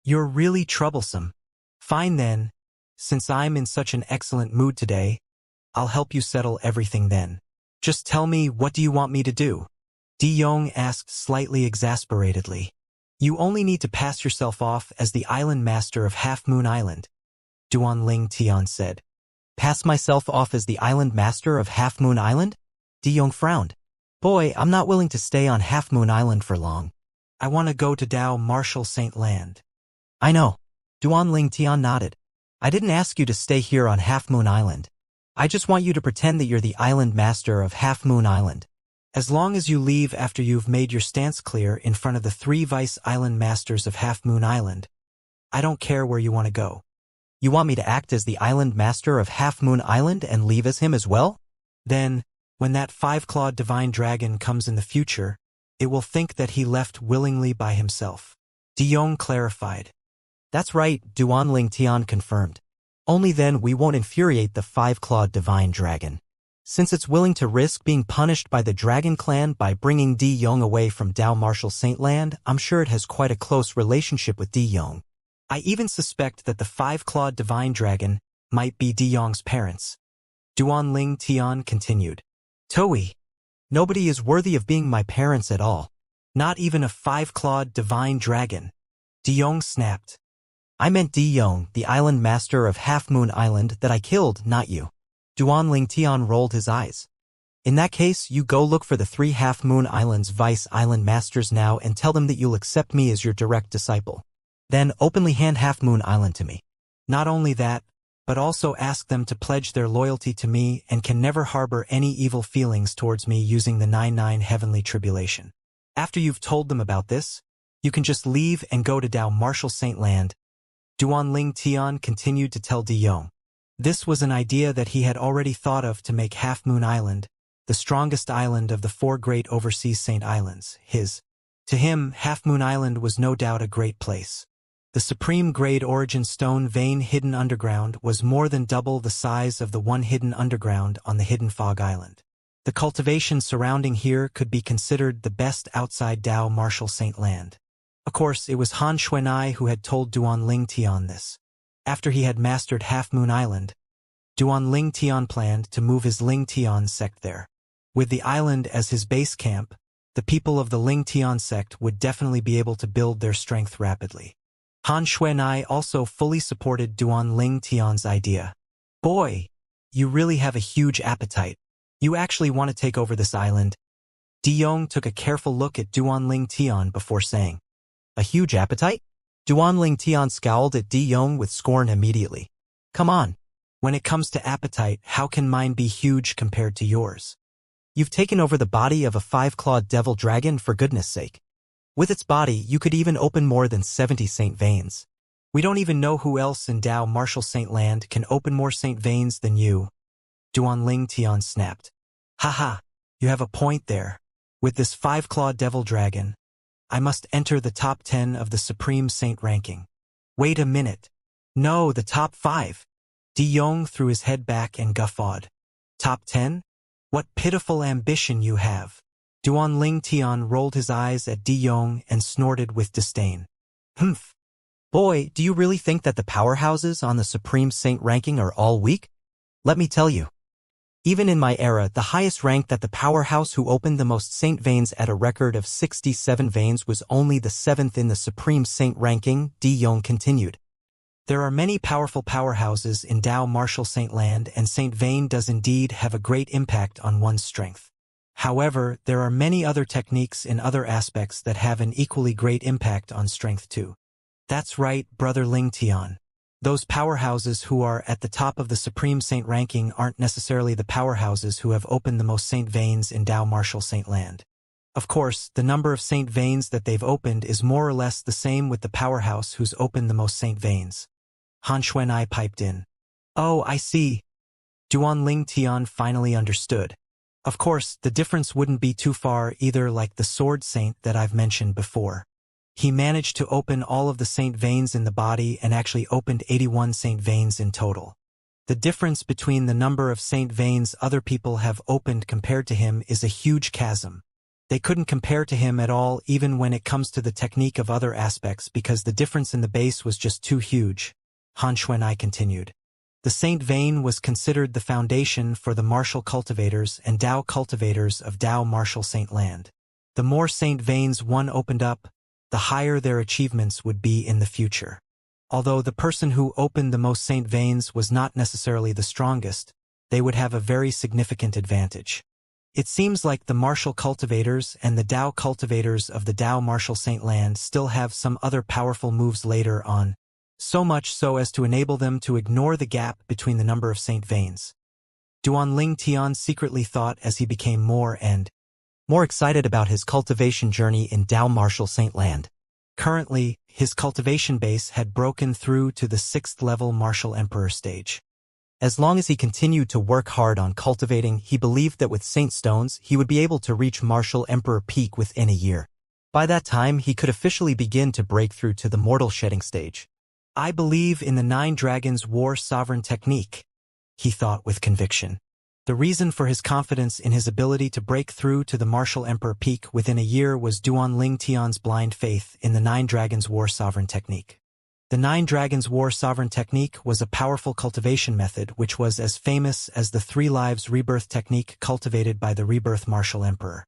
You're really troublesome. Fine then. Since I'm in such an excellent mood today, I'll help you settle everything then. Just tell me, what do you want me to do? De Yong asked slightly exasperatedly. You only need to pass yourself off as the island master of Half Moon Island. Duan Tian said. Pass myself off as the island master of Half Moon Island? De Yong frowned. Boy, I'm not willing to stay on Half Moon Island for long. I want to go to Dao Martial Saint Land. I know. Duan Tian nodded. I didn't ask you to stay here on Half Moon Island. I just want you to pretend that you're the island master of Half Moon Island. As long as you leave after you've made your stance clear in front of the three vice island masters of Half Moon Island, I don't care where you want to go. You want me to act as the island master of Half Moon Island and leave as him as well? Then, when that five-clawed divine dragon comes in the future, it will think that he left willingly by himself. De Yong clarified. That's right, Duan Tian confirmed. Only then we won't infuriate the five-clawed divine dragon. Since it's willing to risk being punished by the dragon clan by bringing De Yong away from Dao Martial Saint Land, I'm sure it has quite a close relationship with De Yong. I even suspect that the five-clawed divine dragon might be De Yong's parents. Duan Tian continued. Toei. Nobody is worthy of being my parents at all. Not even a five-clawed divine dragon. De Yong snapped. I meant De Yong, the island master of Half Moon Island that I killed, not you. Duan Tian rolled his eyes. In that case, you go look for the three Half Moon Islands vice island masters now and tell them that you'll accept me as your direct disciple. Then openly hand Half Moon Island to me. Not only that, but also ask them to pledge their loyalty to me and can never harbor any evil feelings towards me using the 99 heavenly tribulation. After you've told them about this, you can just leave and go to Dao Martial Saint Land. Duan Tian continued to tell De Yong. This was an idea that he had already thought of to make Half Moon Island, the strongest island of the four great overseas Saint Islands, his. To him, Half Moon Island was no doubt a great place. The supreme grade origin stone vein hidden underground was more than double the size of the one hidden underground on the hidden Fog Island. The cultivation surrounding here could be considered the best outside Dao Martial Saint Land. Of course, it was Han Xuanai who had told Duan Tian this. After he had mastered Half Moon Island, Duan Tian planned to move his Ling Tian sect there. With the island as his base camp, the people of the Ling Tian sect would definitely be able to build their strength rapidly. Han Xuanai also fully supported Duan Ling Tian's idea. Boy, you really have a huge appetite. You actually want to take over this island. De Yong took a careful look at Duan Ling Tian before saying, "A huge appetite?" Duan Ling Tian scowled at De Yong with scorn immediately. "Come on. When it comes to appetite, how can mine be huge compared to yours? You've taken over the body of a five-clawed devil dragon for goodness sake. With its body, you could even open more than 70 saint veins. We don't even know who else in Dao Martial Saint Land can open more saint veins than you." Duan Ling Tian snapped. "Haha, you have a point there. With this five-clawed devil dragon, I must enter the top 10 of the Supreme Saint ranking. Wait a minute. No, the top 5. De Yong threw his head back and guffawed. Top 10? What pitiful ambition you have. Duan Ling Tian rolled his eyes at De Yong and snorted with disdain. Humph. Boy, do you really think that the powerhouses on the Supreme Saint ranking are all weak? Let me tell you. Even in my era, the highest rank that the powerhouse who opened the most saint veins at a record of 67 veins was only the 7th in the Supreme Saint ranking, De Yong continued. There are many powerful powerhouses in Dao Martial Saint Land, and Saint Vein does indeed have a great impact on one's strength. However, there are many other techniques in other aspects that have an equally great impact on strength too. That's right, Brother Ling Tian. Those powerhouses who are at the top of the Supreme Saint ranking aren't necessarily the powerhouses who have opened the most saint veins in Dao Martial Saint Land. Of course, the number of saint veins that they've opened is more or less the same with the powerhouse who's opened the most saint veins. Han Xuanai piped in. Oh, I see. Duan Ling Tian finally understood. Of course, the difference wouldn't be too far either, like the sword saint that I've mentioned before. He managed to open all of the saint veins in the body and actually opened 81 saint veins in total. The difference between the number of saint veins other people have opened compared to him is a huge chasm. They couldn't compare to him at all even when it comes to the technique of other aspects because the difference in the base was just too huge. Han Xuanai continued. The saint vein was considered the foundation for the martial cultivators and Dao cultivators of Dao Martial Saint Land. The more saint veins one opened up, the higher their achievements would be in the future. Although the person who opened the most saint veins was not necessarily the strongest, they would have a very significant advantage. It seems like the martial cultivators and the Dao cultivators of the Dao Martial Saint Land still have some other powerful moves later on, so much so as to enable them to ignore the gap between the number of saint veins. Duan Ling Tian secretly thought as he became more and more excited about his cultivation journey in Dao Martial Saint Land. Currently, his cultivation base had broken through to the 6th level Martial Emperor stage. As long as he continued to work hard on cultivating, he believed that with Saint Stones he would be able to reach Martial Emperor peak within a year. By that time, he could officially begin to break through to the mortal shedding stage. I believe in the 9 Dragons War Sovereign technique, he thought with conviction. The reason for his confidence in his ability to break through to the Martial Emperor peak within a year was Duan Ling Tian's blind faith in the 9 Dragons War Sovereign technique. The 9 Dragons War Sovereign technique was a powerful cultivation method which was as famous as the 3 Lives Rebirth technique cultivated by the Rebirth Martial Emperor.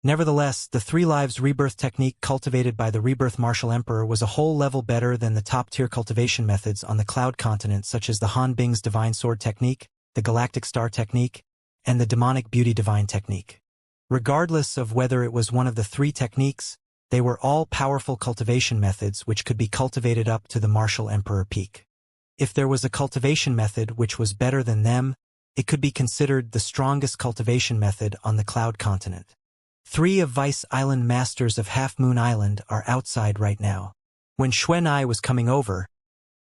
Nevertheless, the 3 Lives Rebirth technique cultivated by the Rebirth Martial Emperor was a whole level better than the top-tier cultivation methods on the Cloud Continent such as the Han Bing's Divine Sword technique, the Galactic Star technique, and the Demonic Beauty Divine technique. Regardless of whether it was one of the 3 techniques, they were all powerful cultivation methods which could be cultivated up to the Martial Emperor peak. If there was a cultivation method which was better than them, it could be considered the strongest cultivation method on the Cloud Continent. 3 of Vice Island Masters of Half Moon Island are outside right now. When Xuanai was coming over,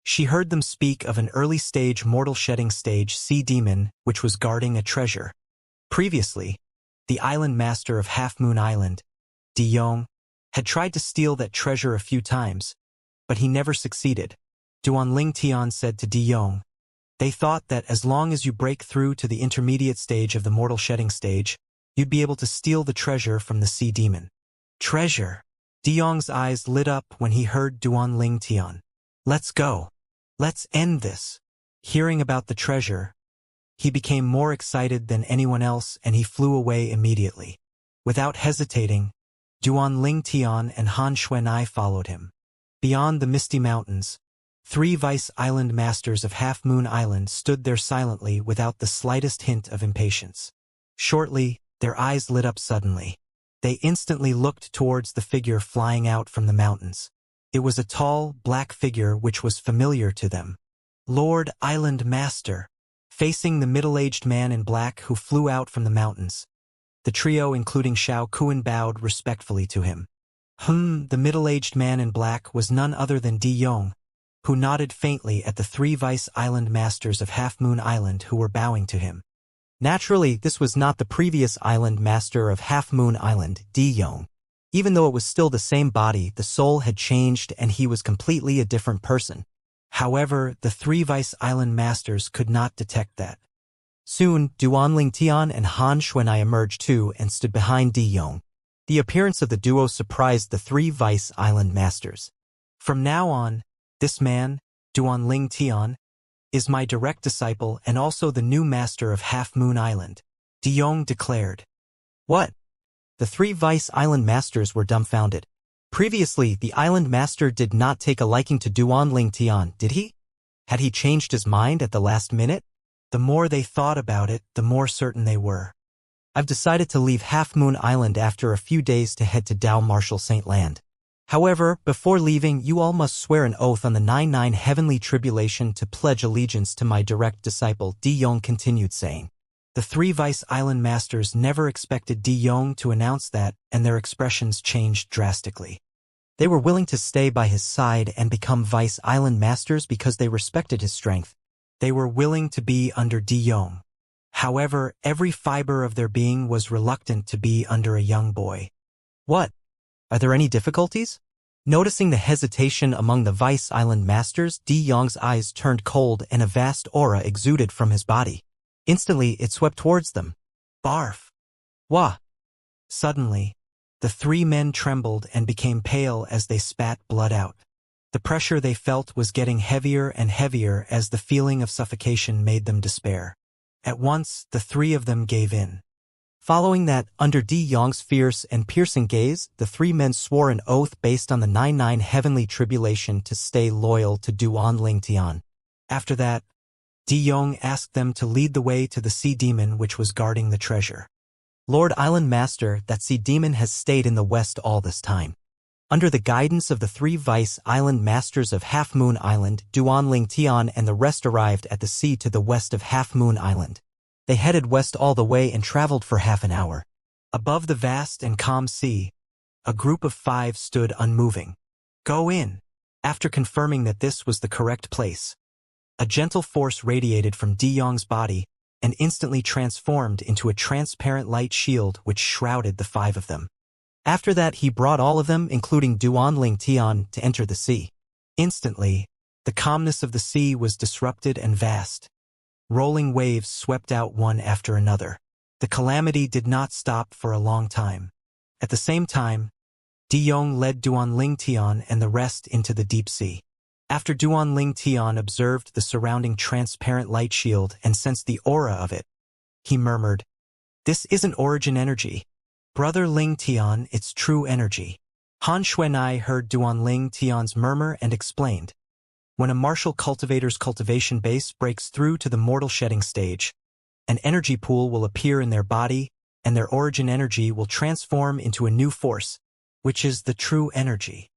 she heard them speak of an early-stage mortal shedding stage sea demon which was guarding a treasure. Previously, the island master of Half Moon Island, De Yong, had tried to steal that treasure a few times, but he never succeeded. Duan Ling Tian said to De Yong, they thought that as long as you break through to the intermediate stage of the mortal shedding stage, you'd be able to steal the treasure from the sea demon. Treasure! De Yong's eyes lit up when he heard Duan Ling Tian. Let's go. Let's end this. Hearing about the treasure, he became more excited than anyone else and he flew away immediately. Without hesitating, Duan Ling Tian and Han Xuanai followed him. Beyond the misty mountains, 3 Vice Island masters of Half Moon Island stood there silently without the slightest hint of impatience. Shortly, their eyes lit up suddenly. They instantly looked towards the figure flying out from the mountains. It was a tall, black figure which was familiar to them. Lord Island Master, facing the middle-aged man in black who flew out from the mountains. The trio, including Xiao Kuan, bowed respectfully to him. The middle-aged man in black was none other than Di Yong, who nodded faintly at the 3 Vice Island masters of Half Moon Island who were bowing to him. Naturally, this was not the previous island master of Half Moon Island, Di Yong. Even though it was still the same body, the soul had changed and he was completely a different person. However, the 3 Vice Island masters could not detect that. Soon, Duan Lingtian and Han Xuanai emerged too and stood behind Di Yong. The appearance of the duo surprised the 3 Vice Island masters. From now on, this man, Duan Lingtian, is my direct disciple and also the new master of Half Moon Island, Di Yong declared. What? The 3 Vice Island masters were dumbfounded. Previously, the island master did not take a liking to Duan Lingtian, did he? Had he changed his mind at the last minute? The more they thought about it, the more certain they were. I've decided to leave Half Moon Island after a few days to head to Dao Marshall Saint Land. However, before leaving, you all must swear an oath on the 99 heavenly tribulation to pledge allegiance to my direct disciple, Di Yong continued saying. The 3 Vice Island masters never expected Di Yong to announce that, and their expressions changed drastically. They were willing to stay by his side and become Vice Island masters because they respected his strength. They were willing to be under Di Yong. However, every fiber of their being was reluctant to be under a young boy. What? Are there any difficulties? Noticing the hesitation among the Vice Island masters, Di Yong's eyes turned cold and a vast aura exuded from his body. Instantly, it swept towards them. Barf! Wah! Suddenly, the 3 men trembled and became pale as they spat blood out. The pressure they felt was getting heavier and heavier as the feeling of suffocation made them despair. At once, the 3 of them gave in. Following that, under Di Yong's fierce and piercing gaze, the 3 men swore an oath based on the 99 heavenly tribulation to stay loyal to Duan Lingtian. After that, Di Yong asked them to lead the way to the sea demon which was guarding the treasure. Lord Island Master, that sea demon has stayed in the west all this time. Under the guidance of the 3 Vice Island masters of Half Moon Island, Duan Lingtian and the rest arrived at the sea to the west of Half Moon Island. They headed west all the way and traveled for half an hour. Above the vast and calm sea, a group of 5 stood unmoving. Go in. After confirming that this was the correct place, a gentle force radiated from Di Yong's body and instantly transformed into a transparent light shield which shrouded the 5 of them. After that, he brought all of them, including Duan Lingtian, to enter the sea. Instantly, the calmness of the sea was disrupted and vast. Rolling waves swept out one after another. The calamity did not stop for a long time. At the same time, Di Yong led Duan Lingtian and the rest into the deep sea. After Duan Lingtian observed the surrounding transparent light shield and sensed the aura of it, he murmured, "This isn't origin energy. Brother Lingtian, it's true energy." Han Xuanai heard Duan Lingtian's murmur and explained, "When a martial cultivator's cultivation base breaks through to the mortal shedding stage, an energy pool will appear in their body, and their origin energy will transform into a new force, which is the true energy.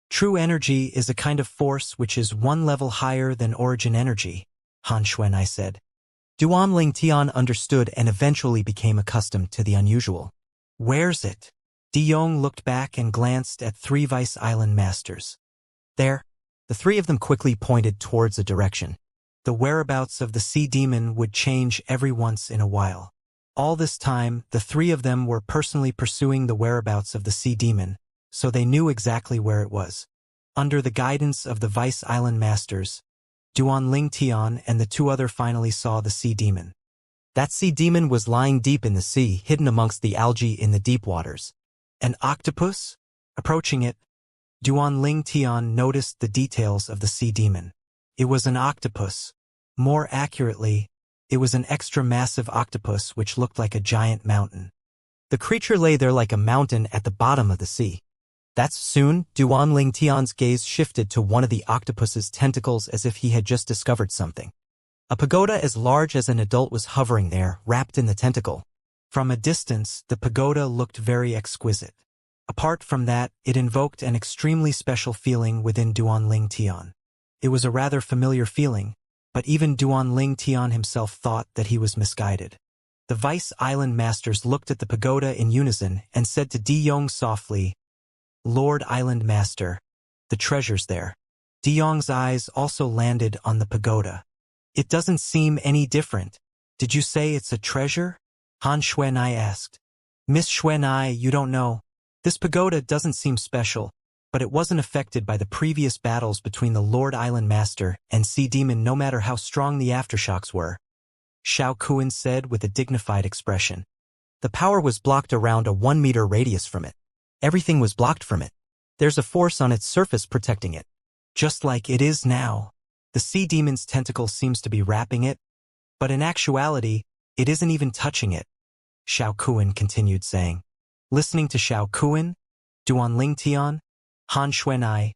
True energy is a kind of force which is 1 level higher than origin energy," Han Xuanai said. Duan Lingtian understood and eventually became accustomed to the unusual. "Where's it?" Di Yong looked back and glanced at 3 Vice Island masters. "There." The 3 of them quickly pointed towards a direction. The whereabouts of the sea demon would change every once in a while. All this time, the 3 of them were personally pursuing the whereabouts of the sea demon, so they knew exactly where it was. Under the guidance of the Vice Island masters, Duan Lingtian and the 2 other finally saw the sea demon. That sea demon was lying deep in the sea, hidden amongst the algae in the deep waters. An octopus? Approaching it, Duan Lingtian noticed the details of the sea demon. It was an octopus. More accurately, it was an extra-massive octopus which looked like a giant mountain. The creature lay there like a mountain at the bottom of the sea. That's soon, Duan Lingtian's gaze shifted to one of the octopus's tentacles as if he had just discovered something. A pagoda as large as an adult was hovering there, wrapped in the tentacle. From a distance, the pagoda looked very exquisite. Apart from that, it invoked an extremely special feeling within Duan Lingtian. It was a rather familiar feeling, but even Duan Lingtian himself thought that he was misguided. The Vice Island Masters looked at the pagoda in unison and said to Di Yong softly, "Lord Island Master, the treasure's there." Di Yong's eyes also landed on the pagoda. "It doesn't seem any different. Did you say it's a treasure?" Han Xuanai asked. "Miss Xuanai, you don't know. This pagoda doesn't seem special, but it wasn't affected by the previous battles between the Lord Island Master and Sea Demon no matter how strong the aftershocks were," Xiao Kuan said with a dignified expression. "The power was blocked around a 1-meter radius from it. Everything was blocked from it. There's a force on its surface protecting it. Just like it is now. The Sea Demon's tentacle seems to be wrapping it, but in actuality, it isn't even touching it," Xiao Kuan continued saying. Listening to Xiao Kuan, Duan Lingtian, Han Xuanai,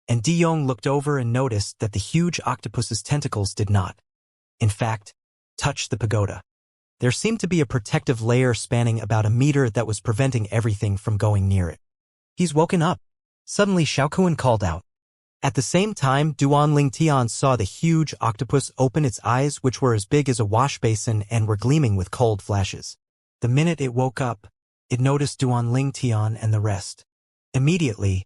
and Di Yong looked over and noticed that the huge octopus's tentacles did not, in fact, touch the pagoda. There seemed to be a protective layer spanning about a meter that was preventing everything from going near it. "He's woken up," suddenly Xiao Kuan called out. At the same time, Duan Lingtian saw the huge octopus open its eyes, which were as big as a wash basin and were gleaming with cold flashes. The minute it woke up, it noticed Duan Lingtian and the rest. Immediately,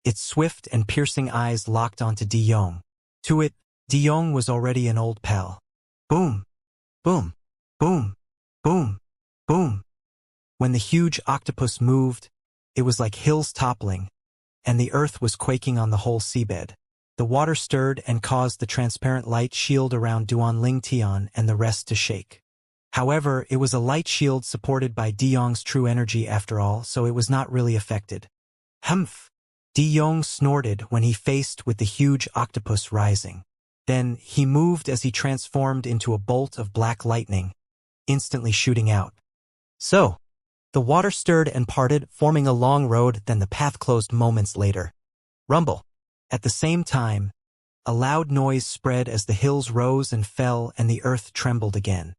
its swift and piercing eyes locked onto Di Yong. To it, Di Yong was already an old pal. Boom! Boom! Boom! Boom! Boom! When the huge octopus moved, it was like hills toppling, and the earth was quaking on the whole seabed. The water stirred and caused the transparent light shield around Duan Lingtian and the rest to shake. However, it was a light shield supported by Di Yong's true energy after all, so it was not really affected. Humph! Di Yong snorted when he faced with the huge octopus rising. Then, he moved as he transformed into a bolt of black lightning, instantly shooting out. So, the water stirred and parted, forming a long road, then the path closed moments later. Rumble! At the same time, a loud noise spread as the hills rose and fell and the earth trembled again.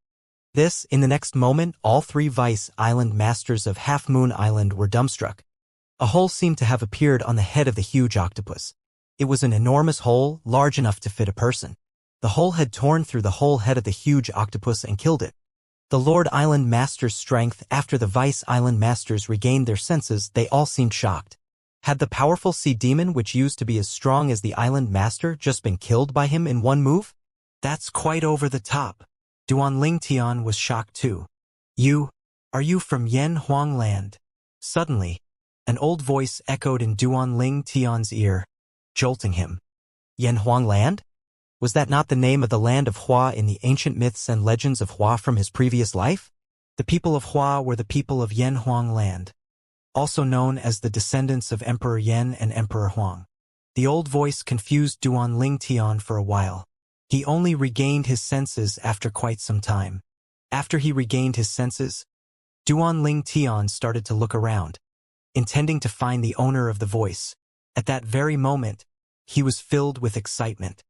In the next moment, all 3 Vice Island Masters of Half Moon Island were dumbstruck. A hole seemed to have appeared on the head of the huge octopus. It was an enormous hole, large enough to fit a person. The hole had torn through the whole head of the huge octopus and killed it. The Lord Island Master's strength. After the Vice Island Masters regained their senses, they all seemed shocked. Had the powerful Sea Demon, which used to be as strong as the Island Master, just been killed by him in one move? That's quite over the top. Duan Lingtian was shocked too. Are you from Yen Huang land? Suddenly, an old voice echoed in Duan Lingtian's ear, jolting him. Yen Huang land? Was that not the name of the land of Hua in the ancient myths and legends of Hua from his previous life? The people of Hua were the people of Yen Huang land, also known as the descendants of Emperor Yen and Emperor Huang. The old voice confused Duan Lingtian for a while. He only regained his senses after quite some time. After he regained his senses, Duan Lingtian started to look around, intending to find the owner of the voice. At that very moment, he was filled with excitement.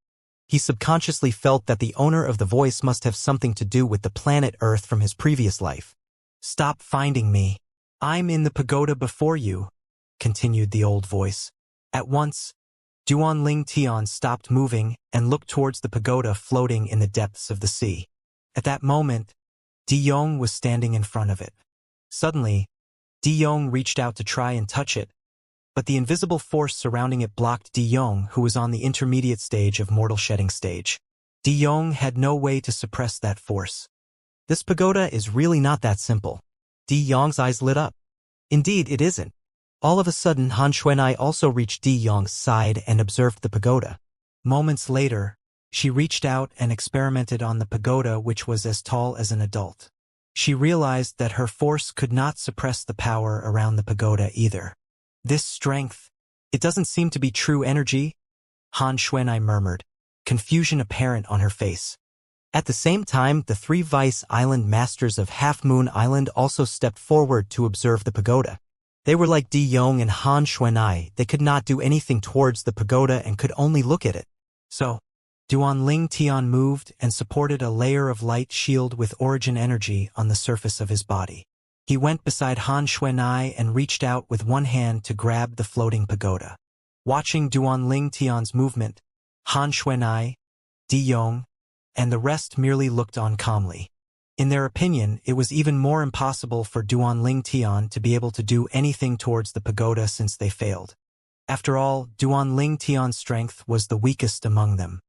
He subconsciously felt that the owner of the voice must have something to do with the planet Earth from his previous life. "Stop finding me. I'm in the pagoda before you," continued the old voice. At once, Duan Lingtian stopped moving and looked towards the pagoda floating in the depths of the sea. At that moment, Di Yong was standing in front of it. Suddenly, Di Yong reached out to try and touch it, but the invisible force surrounding it blocked Di Yong, who was on the intermediate stage of mortal shedding stage. Di Yong had no way to suppress that force. This pagoda is really not that simple. Di Yong's eyes lit up. Indeed, it isn't. All of a sudden, Han Xuanai also reached Di Yong's side and observed the pagoda. Moments later, she reached out and experimented on the pagoda, which was as tall as an adult. She realized that her force could not suppress the power around the pagoda either. "This strength, it doesn't seem to be true energy," Han Xuanai murmured, confusion apparent on her face. At the same time, the 3 Vice Island Masters of Half Moon Island also stepped forward to observe the pagoda. They were like Di Yong and Han Xuanai. They could not do anything towards the pagoda and could only look at it. So, Duan Tian moved and supported a layer of light shield with origin energy on the surface of his body. He went beside Han Xuanai and reached out with one hand to grab the floating pagoda. Watching Duan Tian's movement, Han Xuanai, Di Yong, and the rest merely looked on calmly. In their opinion, it was even more impossible for Duan Tian to be able to do anything towards the pagoda since they failed. After all, Duan Tian's strength was the weakest among them.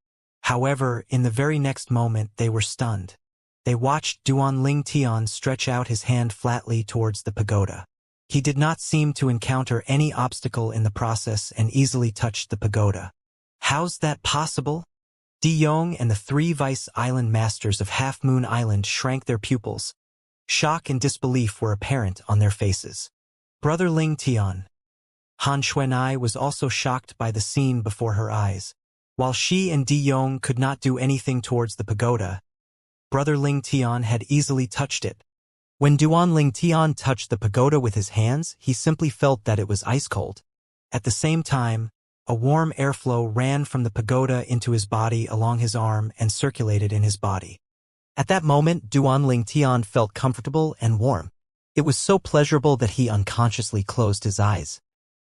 However, in the very next moment they were stunned. They watched Duan Tian stretch out his hand flatly towards the pagoda. He did not seem to encounter any obstacle in the process and easily touched the pagoda. How's that possible? Di Yong and the 3 Vice Island Masters of Half Moon Island shrank their pupils. Shock and disbelief were apparent on their faces. Brother Ling Tian. Han Xuanai was also shocked by the scene before her eyes. While she and Di Yong could not do anything towards the pagoda, Brother Ling Tian had easily touched it. When Duan Tian touched the pagoda with his hands, he simply felt that it was ice cold. At the same time, a warm airflow ran from the pagoda into his body along his arm and circulated in his body. At that moment, Duan Tian felt comfortable and warm. It was so pleasurable that he unconsciously closed his eyes.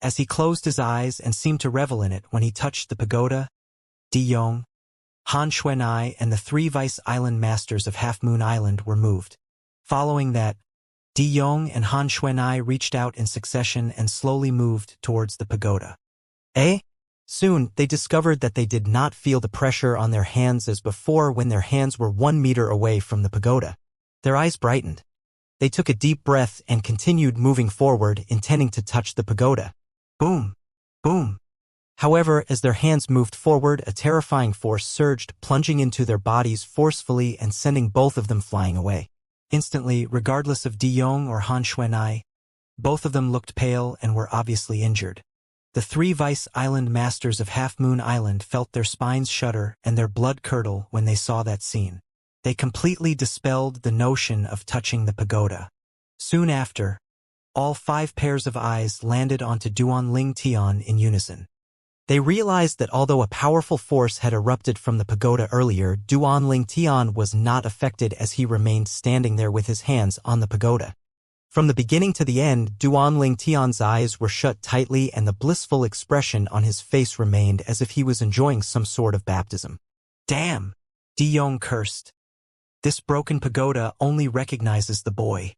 As he closed his eyes and seemed to revel in it when he touched the pagoda, Di Yong, Han Xuanai, and the 3 Vice Island Masters of Half Moon Island were moved. Following that, Di Yong and Han Xuanai reached out in succession and slowly moved towards the pagoda. Soon, they discovered that they did not feel the pressure on their hands as before when their hands were 1 meter away from the pagoda. Their eyes brightened. They took a deep breath and continued moving forward, intending to touch the pagoda. Boom! Boom! However, as their hands moved forward, a terrifying force surged, plunging into their bodies forcefully and sending both of them flying away. Instantly, regardless of Di Yong or Han Xuanai, both of them looked pale and were obviously injured. The 3 Vice Island Masters of Half Moon Island felt their spines shudder and their blood curdle when they saw that scene. They completely dispelled the notion of touching the pagoda. Soon after, all 5 pairs of eyes landed onto Duan Tian in unison. They realized that although a powerful force had erupted from the pagoda earlier, Duan Tian was not affected as he remained standing there with his hands on the pagoda. From the beginning to the end, Duan Tian's eyes were shut tightly and the blissful expression on his face remained as if he was enjoying some sort of baptism. Damn! Di Yong cursed. This broken pagoda only recognizes the boy.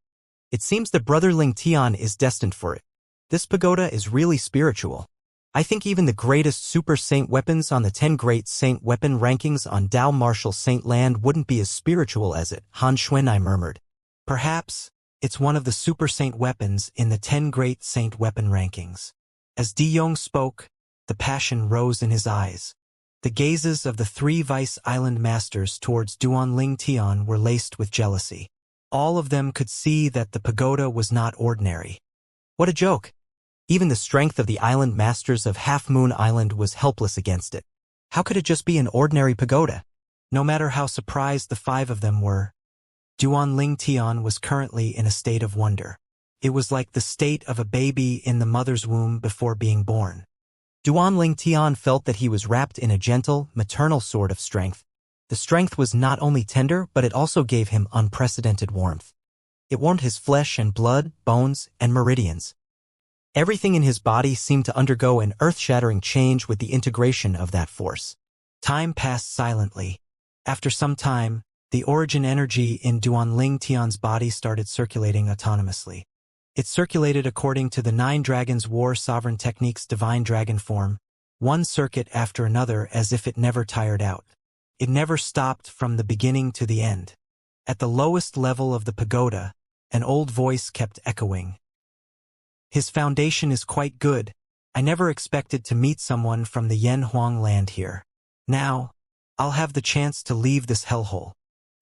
It seems that Brother Ling Tian is destined for it. This pagoda is really spiritual. I think even the greatest super saint weapons on the 10 great saint weapon rankings on Dao Martial Saint Land wouldn't be as spiritual as it, Han Xuanai murmured. Perhaps it's one of the super saint weapons in the 10 great saint weapon rankings. As Di Yong spoke, the passion rose in his eyes. The gazes of the 3 Vice Island Masters towards Duan Tian were laced with jealousy. All of them could see that the pagoda was not ordinary. What a joke! Even the strength of the Island Masters of Half Moon Island was helpless against it. How could it just be an ordinary pagoda? No matter how surprised the 5 of them were, Duan Tian was currently in a state of wonder. It was like the state of a baby in the mother's womb before being born. Duan Tian felt that he was wrapped in a gentle, maternal sort of strength. The strength was not only tender, but it also gave him unprecedented warmth. It warmed his flesh and blood, bones, and meridians. Everything in his body seemed to undergo an earth-shattering change with the integration of that force. Time passed silently. After some time, the origin energy in Duan Tian's body started circulating autonomously. It circulated according to the 9 Dragons War Sovereign Technique's divine dragon form, one circuit after another as if it never tired out. It never stopped from the beginning to the end. At the lowest level of the pagoda, an old voice kept echoing. His foundation is quite good. I never expected to meet someone from the Yen Huang land here. Now, I'll have the chance to leave this hellhole.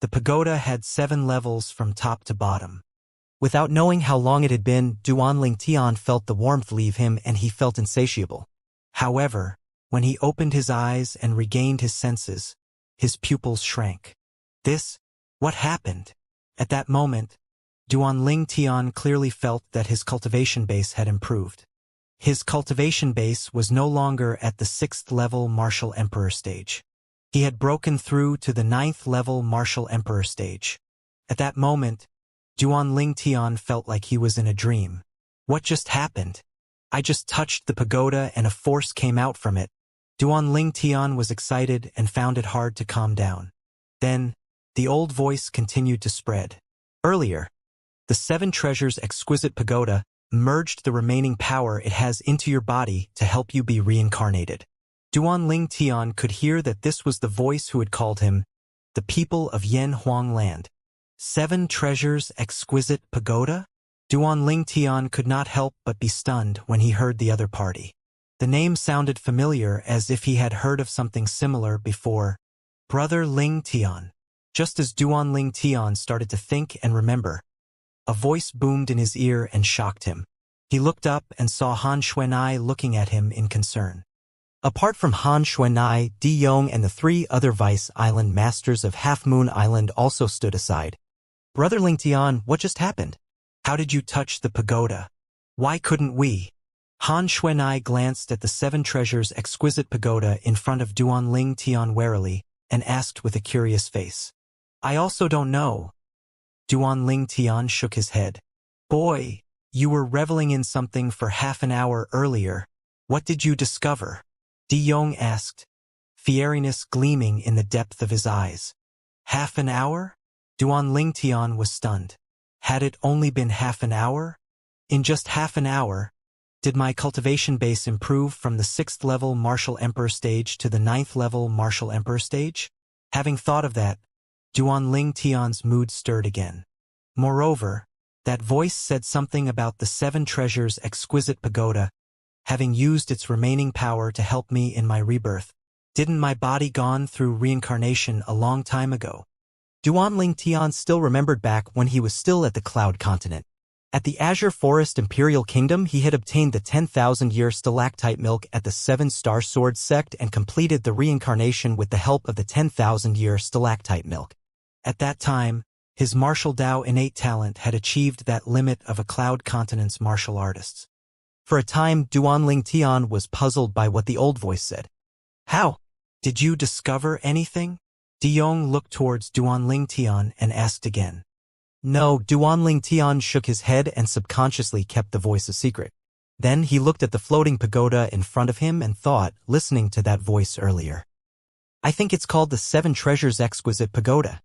The pagoda had 7 levels from top to bottom. Without knowing how long it had been, Duan Tian felt the warmth leave him and he felt insatiable. However, when he opened his eyes and regained his senses, his pupils shrank. What happened? At that moment, Duan Tian clearly felt that his cultivation base had improved. His cultivation base was no longer at the 6th level Martial Emperor stage. He had broken through to the 9th level Martial Emperor stage. At that moment, Duan Tian felt like he was in a dream. What just happened? I just touched the pagoda and a force came out from it. Duan Tian was excited and found it hard to calm down. Then, the old voice continued to spread. Earlier, the 7 treasures exquisite pagoda merged the remaining power it has into your body to help you be reincarnated. Duan Tian could hear that this was the voice who had called him, the people of Yen Huang land. 7 treasures exquisite pagoda? Duan Tian could not help but be stunned when he heard the other party. The name sounded familiar, as if he had heard of something similar before. Brother Ling Tian. Just as Duan Tian started to think and remember, a voice boomed in his ear and shocked him. He looked up and saw Han Xuanai looking at him in concern. Apart from Han Xuanai, Di Yong and the 3 other Vice Island Masters of Half Moon Island also stood aside. Brother Ling Tian, what just happened? How did you touch the pagoda? Why couldn't we? Han Xuanai glanced at the 7 treasures exquisite pagoda in front of Duan Tian warily and asked with a curious face. I also don't know. Duan Tian shook his head. Boy, you were reveling in something for half an hour earlier. What did you discover? Di Yong asked, fieriness gleaming in the depth of his eyes. Half an hour? Duan Tian was stunned. Had it only been half an hour? In just half an hour, did my cultivation base improve from the 6th level Martial Emperor stage to the 9th level Martial Emperor stage? Having thought of that, Duan Tian's mood stirred again. Moreover, that voice said something about the 7 treasures exquisite pagoda, having used its remaining power to help me in my rebirth. Didn't my body gone through reincarnation a long time ago? Duan Tian still remembered back when he was still at the Cloud Continent. At the Azure Forest Imperial Kingdom, he had obtained the 10,000-year stalactite milk at the 7-Star Sword sect and completed the reincarnation with the help of the 10,000-year stalactite milk. At that time, his martial Dao innate talent had achieved that limit of a Cloud Continent's martial artists. For a time, Duan Tian was puzzled by what the old voice said. How? Did you discover anything? Di Yong looked towards Duan Tian and asked again. No, Duan Tian shook his head and subconsciously kept the voice a secret. Then he looked at the floating pagoda in front of him and thought, listening to that voice earlier. I think it's called the 7 Treasures Exquisite Pagoda.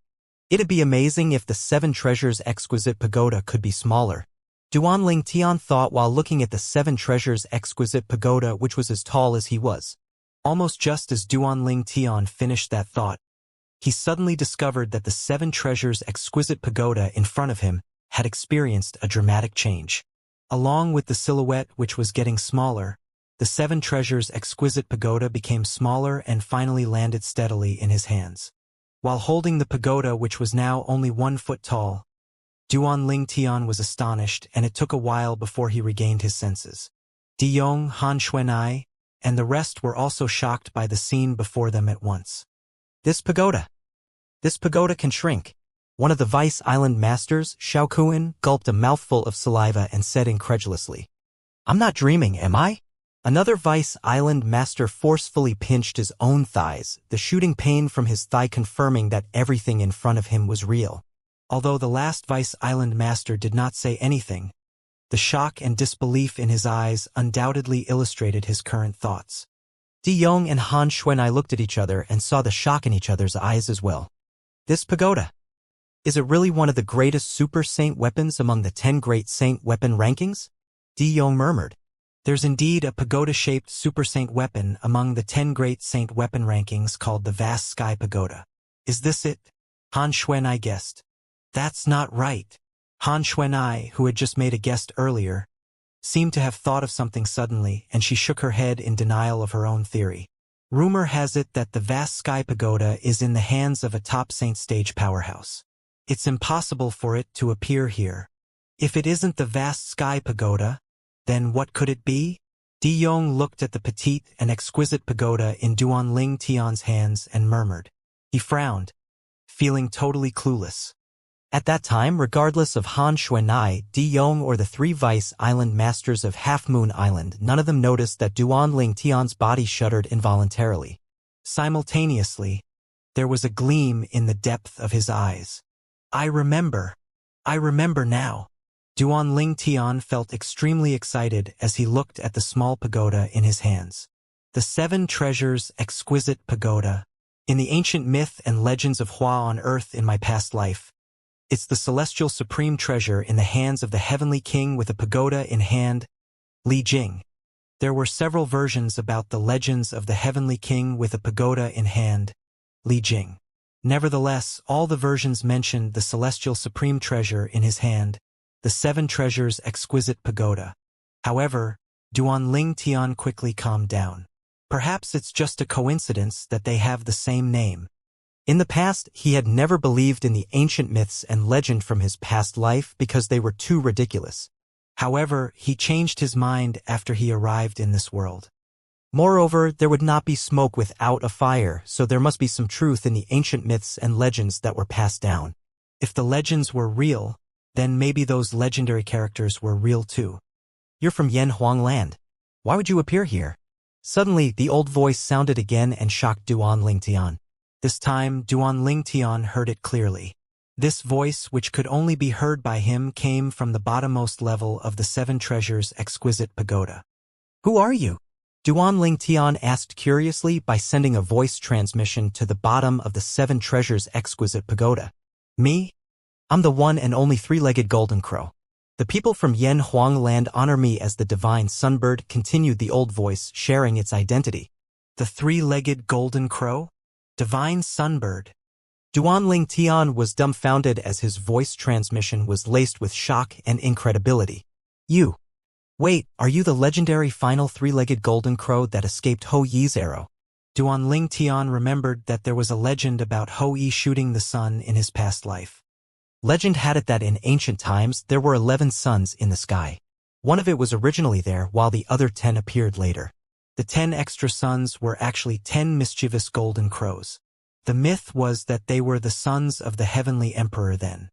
It'd be amazing if the 7 Treasures Exquisite Pagoda could be smaller. Duan Tian thought while looking at the 7 Treasures Exquisite Pagoda, which was as tall as he was. Almost just as Duan Tian finished that thought, he suddenly discovered that the 7 Treasures Exquisite Pagoda in front of him had experienced a dramatic change. Along with the silhouette, which was getting smaller, the 7 Treasures Exquisite Pagoda became smaller and finally landed steadily in his hands. While holding the pagoda, which was now only 1 foot tall, Duan Tian was astonished, and it took a while before he regained his senses. Di Yong, Han Xuanai, and the rest were also shocked by the scene before them at once. This pagoda can shrink. One of the Vice Island Masters, Xiao Kuan, gulped a mouthful of saliva and said incredulously, I'm not dreaming, am I? Another Vice Island Master forcefully pinched his own thighs, the shooting pain from his thigh confirming that everything in front of him was real. Although the last Vice Island Master did not say anything, the shock and disbelief in his eyes undoubtedly illustrated his current thoughts. Di Yong and Han Xuanai looked at each other and saw the shock in each other's eyes as well. This pagoda. Is it really one of the greatest Super Saint weapons among the 10 Great Saint weapon rankings? Di Yong murmured. There's indeed a pagoda-shaped Super Saint weapon among the 10 Great Saint weapon rankings called the Vast Sky Pagoda. Is this it? Han Xuanai guessed. That's not right. Han Xuanai, who had just made a guess earlier, seemed to have thought of something suddenly, and she shook her head in denial of her own theory. Rumor has it that the Vast Sky Pagoda is in the hands of a top Saint stage powerhouse. It's impossible for it to appear here. If it isn't the Vast Sky Pagoda, then what could it be? Di Yong looked at the petite and exquisite pagoda in Duan Tian's hands and murmured. He frowned, feeling totally clueless. At that time, regardless of Han Xuanai, Di Yong or the three vice island masters of Half Moon Island, none of them noticed that Duan Lingtian's body shuddered involuntarily. Simultaneously, there was a gleam in the depth of his eyes. I remember now. Duan Lingtian felt extremely excited as he looked at the small pagoda in his hands. The Seven Treasures Exquisite Pagoda. In the ancient myth and legends of Hua on Earth in my past life, it's the celestial supreme treasure in the hands of the heavenly king with a pagoda in hand, Li Jing. There were several versions about the legends of the heavenly king with a pagoda in hand, Li Jing. Nevertheless, all the versions mentioned the celestial supreme treasure in his hand, the Seven Treasures Exquisite Pagoda. However, Duan Lingtian quickly calmed down. Perhaps it's just a coincidence that they have the same name. In the past, he had never believed in the ancient myths and legend from his past life because they were too ridiculous. However, he changed his mind after he arrived in this world. Moreover, there would not be smoke without a fire, so there must be some truth in the ancient myths and legends that were passed down. If the legends were real, then maybe those legendary characters were real too. You're from Yen Huang land. Why would you appear here? Suddenly, the old voice sounded again and shocked Duan Lingtian. This time, Duan Lingtian heard it clearly. This voice, which could only be heard by him, came from the bottommost level of the Seven Treasures Exquisite Pagoda. Who are you? Duan Lingtian asked curiously by sending a voice transmission to the bottom of the Seven Treasures Exquisite Pagoda. Me? I'm the one and only three-legged golden crow. The people from Yen Huang land honor me as the divine sunbird, continued the old voice, sharing its identity. The three-legged golden crow? Divine sunbird. Duan Lingtian was dumbfounded as his voice transmission was laced with shock and incredibility. You. Wait, are you the legendary final three-legged golden crow that escaped Ho Yi's arrow? Duan Lingtian remembered that there was a legend about Ho Yi shooting the sun in his past life. Legend had it that in ancient times there were 11 suns in the sky. One of it was originally there while the other 10 appeared later. The 10 extra suns were actually 10 mischievous golden crows. The myth was that they were the sons of the heavenly emperor then.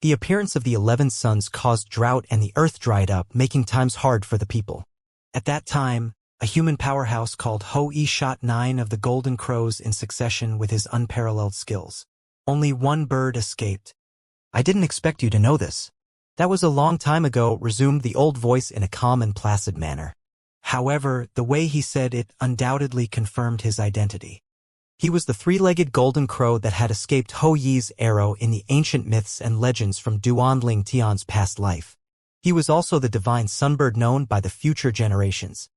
The appearance of the 11 suns caused drought and the earth dried up, making times hard for the people. At that time, a human powerhouse called Ho Yi shot 9 of the golden crows in succession with his unparalleled skills. Only one bird escaped. I didn't expect you to know this. That was a long time ago, resumed the old voice in a calm and placid manner. However, the way he said it undoubtedly confirmed his identity. He was the three-legged golden crow that had escaped Ho Yi's arrow in the ancient myths and legends from Duan Lingtian's past life. He was also the divine sunbird known by the future generations.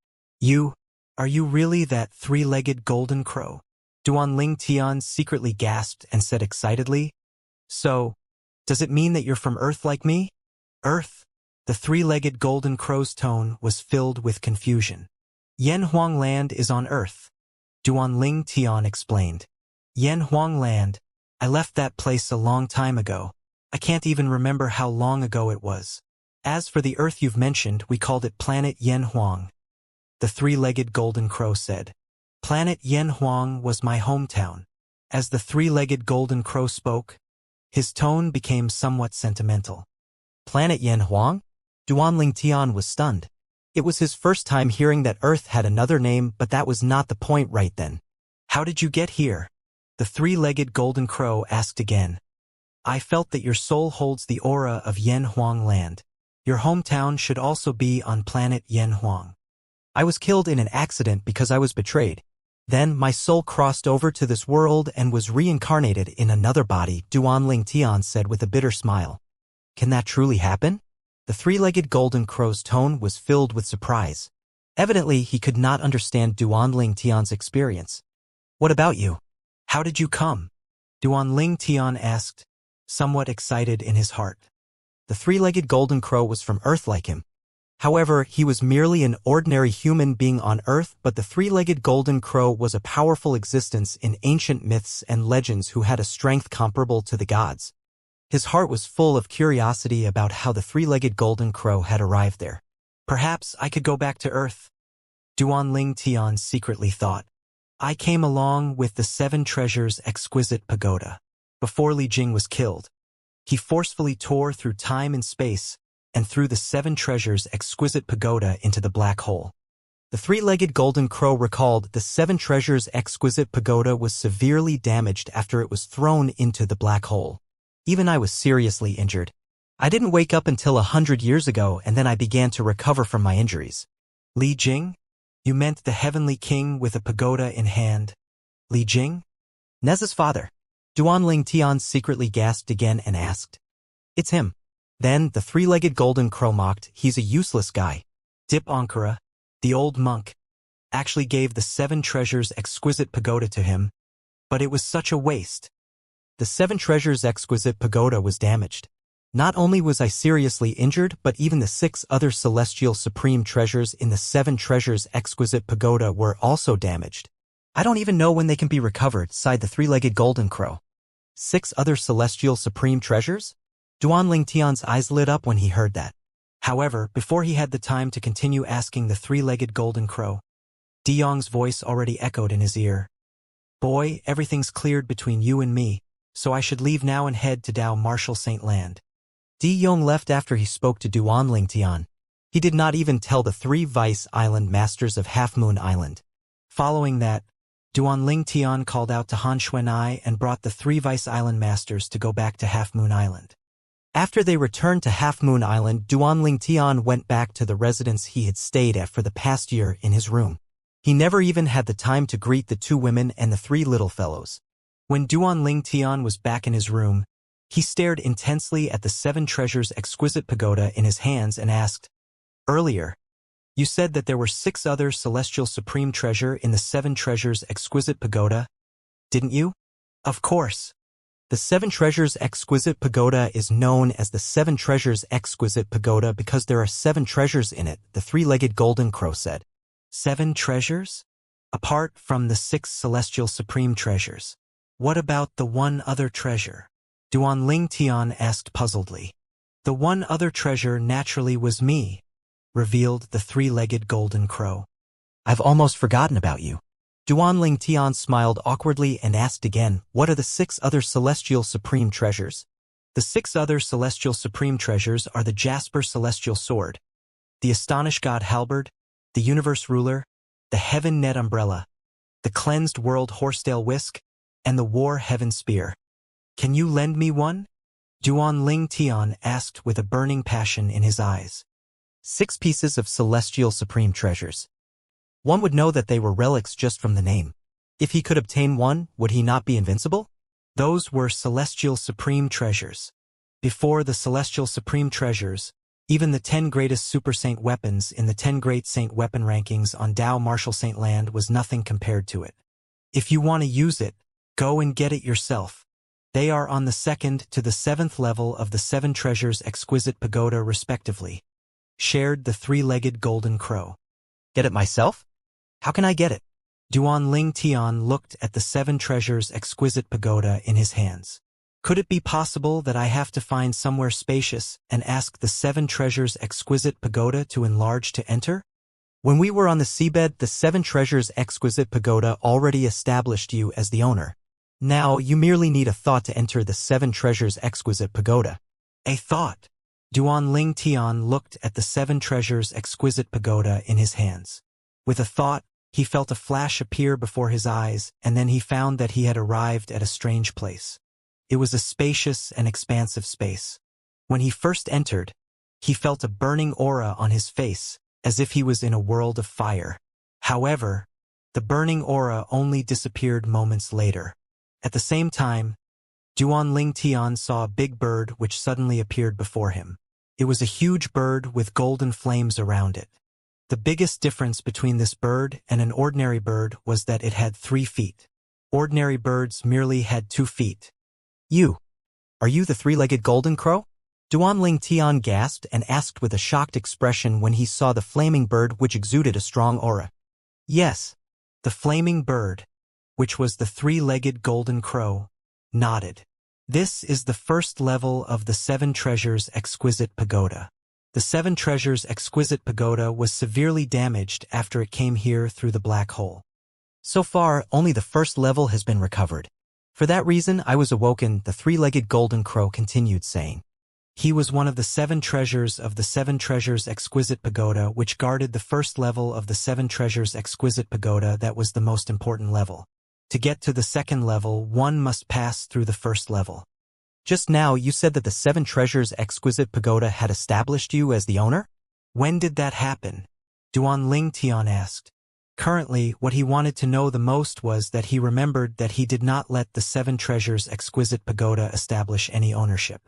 Are you really that three-legged golden crow? Duan Lingtian secretly gasped and said excitedly. So, does it mean that you're from Earth like me? Earth? The three-legged golden crow's tone was filled with confusion. Yen Huang land is on Earth. Duan Lingtian explained. Yen Huang land. I left that place a long time ago. I can't even remember how long ago it was. As for the Earth you've mentioned, we called it Planet Yen Huang. The three-legged golden crow said. Planet Yen Huang was my hometown. As the three-legged golden crow spoke, his tone became somewhat sentimental. Planet Yen Huang? Duan Lingtian was stunned. It was his first time hearing that Earth had another name, but that was not the point right then. How did you get here? The three-legged golden crow asked again. I felt that your soul holds the aura of Yen Huang land. Your hometown should also be on planet Yen Huang. I was killed in an accident because I was betrayed. Then my soul crossed over to this world and was reincarnated in another body, Duan Lingtian said with a bitter smile. Can that truly happen? The three-legged golden crow's tone was filled with surprise. Evidently, he could not understand Duan Lingtian's experience. What about you? How did you come? Duan Lingtian asked, somewhat excited in his heart. The three-legged golden crow was from Earth like him. However, he was merely an ordinary human being on Earth, but the three-legged golden crow was a powerful existence in ancient myths and legends who had a strength comparable to the gods. His heart was full of curiosity about how the three-legged golden crow had arrived there. Perhaps I could go back to Earth. Duan Lingtian secretly thought. I came along with the Seven Treasures Exquisite Pagoda. Before Li Jing was killed, He forcefully tore through time and space and threw the 7 treasures' exquisite pagoda into the black hole. The 3-legged golden crow recalled the 7 treasures' exquisite pagoda was severely damaged after it was thrown into the black hole. Even I was seriously injured. I didn't wake up until 100 years ago, and then I began to recover from my injuries. Li Jing? You meant the heavenly king with a pagoda in hand? Li Jing? Nez's father. Duanling Tian secretly gasped again and asked. It's him. Then the 3-legged golden crow mocked, he's a useless guy. Dip Ankara, the old monk, actually gave the 7 treasures' exquisite pagoda to him, but it was such a waste. The 7 treasures' exquisite pagoda was damaged. Not only was I seriously injured, but even the 6 other celestial supreme treasures in the 7 treasures' exquisite pagoda were also damaged. I don't even know when they can be recovered, sighed the 3-legged golden crow. 6 other celestial supreme treasures? Duanling Tian's eyes lit up when he heard that. However, before he had the time to continue asking the 3-legged golden crow, Di Yong's voice already echoed in his ear. Boy, everything's cleared between you and me, so I should leave now and head to Dao Marshal Saint Land. Di Yong left after he spoke to Duanling Tian. He did not even tell the 3 Vice Island Masters of Half Moon Island. Following that, Duanling Tian called out to Han Xuanai and brought the 3 Vice Island Masters to go back to Half Moon Island. After they returned to Half Moon Island, Duanling Tian went back to the residence he had stayed at for the past year in his room. He never even had the time to greet the 2 women and the 3 little fellows. When Duanling Tian was back in his room, he stared intensely at the 7 treasures' exquisite pagoda in his hands and asked, Earlier, you said that there were 6 other celestial supreme treasure in the 7 treasures' exquisite pagoda, didn't you? Of course. The 7 treasures' exquisite pagoda is known as the 7 treasures' exquisite pagoda because there are 7 treasures in it, the 3-legged golden crow said. 7 treasures? Apart from the 6 celestial supreme treasures. What about the 1 other treasure? Duanling Tian asked puzzledly. The 1 other treasure naturally was me, revealed the 3-legged golden crow. I've almost forgotten about you. Duanling Tian smiled awkwardly and asked again, what are the 6 other celestial supreme treasures? The 6 other celestial supreme treasures are the Jasper celestial sword, the Astonished God halberd, the universe ruler, the heaven net umbrella, the cleansed world horsetail whisk, and the war heaven spear. Can you lend me one? Duanling Tian asked with a burning passion in his eyes. 6 pieces of celestial supreme treasures. One would know that they were relics just from the name. If he could obtain one, would he not be invincible? Those were celestial supreme treasures. Before the celestial supreme treasures, even the 10 greatest super saint weapons in the 10 great saint weapon rankings on Dao Marshal Saint Land was nothing compared to it. If you want to use it, go and get it yourself. They are on the 2nd to the 7th level of the 7 treasures' exquisite pagoda respectively. Shared the 3-legged golden crow. Get it myself? How can I get it? Duanling Tian looked at the 7 treasures' exquisite pagoda in his hands. Could it be possible that I have to find somewhere spacious and ask the 7 treasures' exquisite pagoda to enlarge to enter? When we were on the seabed, the 7 treasures' exquisite pagoda already established you as the owner. Now you merely need a thought to enter the 7 treasures' exquisite pagoda. A thought. Duanling Tian looked at the 7 treasures' exquisite pagoda in his hands. With a thought, he felt a flash appear before his eyes, and then he found that he had arrived at a strange place. It was a spacious and expansive space. When he first entered, he felt a burning aura on his face, as if he was in a world of fire. However, the burning aura only disappeared moments later. At the same time, Duanling Tian saw a big bird which suddenly appeared before him. It was a huge bird with golden flames around it. The biggest difference between this bird and an ordinary bird was that it had 3 feet. Ordinary birds merely had 2 feet. Are you the 3-legged golden crow? Duanling Tian gasped and asked with a shocked expression when he saw the flaming bird which exuded a strong aura. Yes, the flaming bird, which was the 3-legged golden crow, nodded. This is the 1st level of the 7 treasures' exquisite pagoda. The 7 treasures' exquisite pagoda was severely damaged after it came here through the black hole. So far, only the 1st level has been recovered. For that reason I was awoken, the three-legged golden crow continued saying. He was one of the 7 treasures of the 7 treasures exquisite pagoda which guarded the first level of the 7 treasures exquisite pagoda that was the most important level. To get to the second level, one must pass through the first level. Just now you said that the 7 treasures exquisite pagoda had established you as the owner? When did that happen? Duan Ling Tian asked. Currently, what he wanted to know the most was that he remembered that he did not let the 7 treasures exquisite pagoda establish any ownership.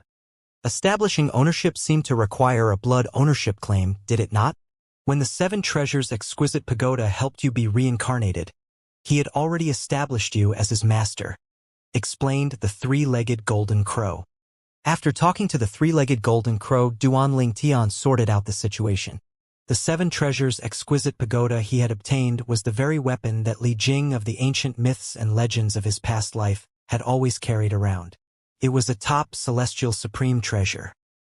Establishing ownership seemed to require a blood ownership claim, did it not? When the 7 treasures exquisite pagoda helped you be reincarnated, he had already established you as his master, explained the three-legged golden crow. After talking to the three-legged golden crow, Duan Ling Tian sorted out the situation. The 7 treasures exquisite pagoda he had obtained was the very weapon that Li Jing of the ancient myths and legends of his past life had always carried around. It was a top celestial supreme treasure.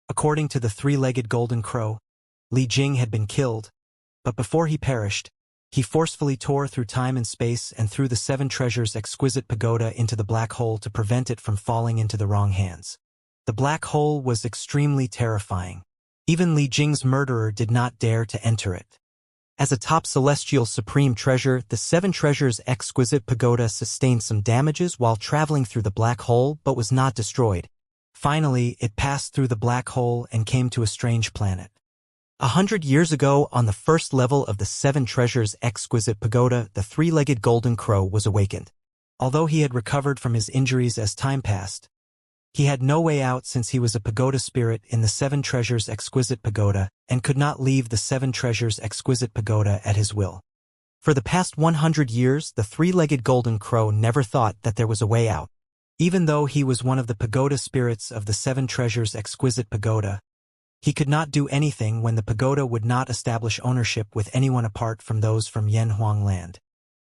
According to the three-legged golden crow, Li Jing had been killed, but before he perished, he forcefully tore through time and space and threw the 7 treasures exquisite pagoda into the black hole to prevent it from falling into the wrong hands. The black hole was extremely terrifying. Even Li Jing's murderer did not dare to enter it. As a top celestial supreme treasure, the 7 treasures exquisite pagoda sustained some damages while traveling through the black hole but was not destroyed. Finally, it passed through the black hole and came to a strange planet. 100 years ago, on the first level of the 7 treasures exquisite pagoda, the three-legged golden crow was awakened. Although he had recovered from his injuries as time passed, he had no way out since he was a pagoda spirit in the 7 treasures exquisite pagoda and could not leave the 7 treasures exquisite pagoda at his will. For the past 100 years, the three-legged golden crow never thought that there was a way out. Even though he was one of the pagoda spirits of the 7 treasures exquisite pagoda, he could not do anything when the pagoda would not establish ownership with anyone apart from those from Yanhuang land.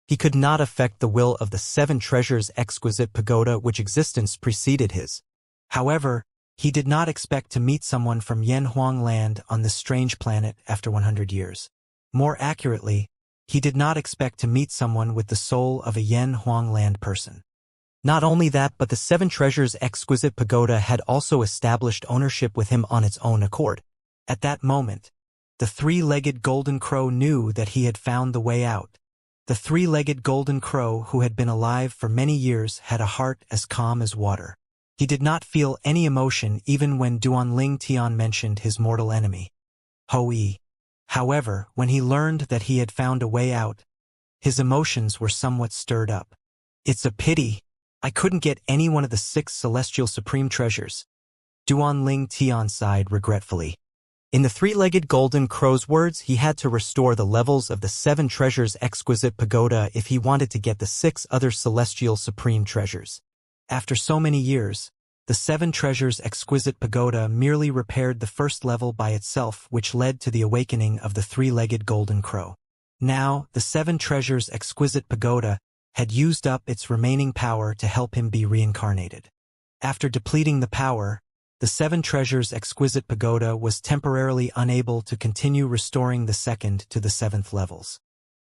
He could not affect the will of the 7 treasures exquisite pagoda which existence preceded his. However, he did not expect to meet someone from Yanhuang land on this strange planet after 100 years. More accurately, he did not expect to meet someone with the soul of a Yanhuang land person. Not only that, but the 7 treasures exquisite pagoda had also established ownership with him on its own accord. At that moment, the three-legged golden crow knew that he had found the way out. The three-legged golden crow, who had been alive for many years, had a heart as calm as water. He did not feel any emotion even when Duan Ling Tian mentioned his mortal enemy, Hou-Yi. However, when he learned that he had found a way out, his emotions were somewhat stirred up. It's a pity I couldn't get any one of the 6 celestial supreme treasures. Duan Ling Tian sighed regretfully. In the three-legged golden crow's words, he had to restore the levels of the 7 treasures exquisite pagoda if he wanted to get the 6 other celestial supreme treasures. After so many years, the 7 treasures exquisite pagoda merely repaired the first level by itself, which led to the awakening of the three-legged golden crow. Now, the 7 treasures exquisite pagoda had used up its remaining power to help him be reincarnated. After depleting the power, the 7 treasures exquisite pagoda was temporarily unable to continue restoring the 2nd to the 7th levels.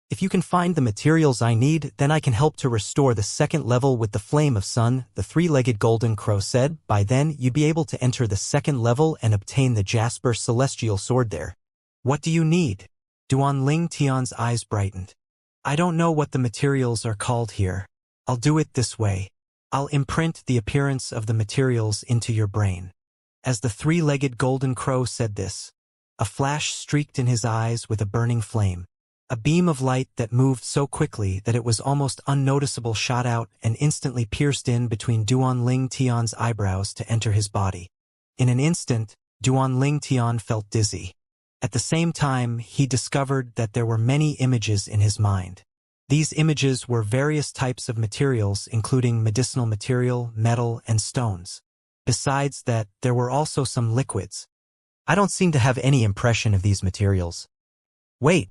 If you can find the materials I need, then I can help to restore the 2nd level with the Flame of Sun, the three-legged golden crow said. By then, you'd be able to enter the 2nd level and obtain the Jasper celestial sword there. What do you need? Duan Ling Tian's eyes brightened. I don't know what the materials are called here. I'll do it this way. I'll imprint the appearance of the materials into your brain. As the three-legged golden crow said this, a flash streaked in his eyes with a burning flame. A beam of light that moved so quickly that it was almost unnoticeable shot out and instantly pierced in between Duan Ling Tian's eyebrows to enter his body. In an instant, Duan Ling Tian felt dizzy. At the same time, he discovered that there were many images in his mind. These images were various types of materials, including medicinal material, metal, and stones. Besides that, there were also some liquids. I don't seem to have any impression of these materials. Wait,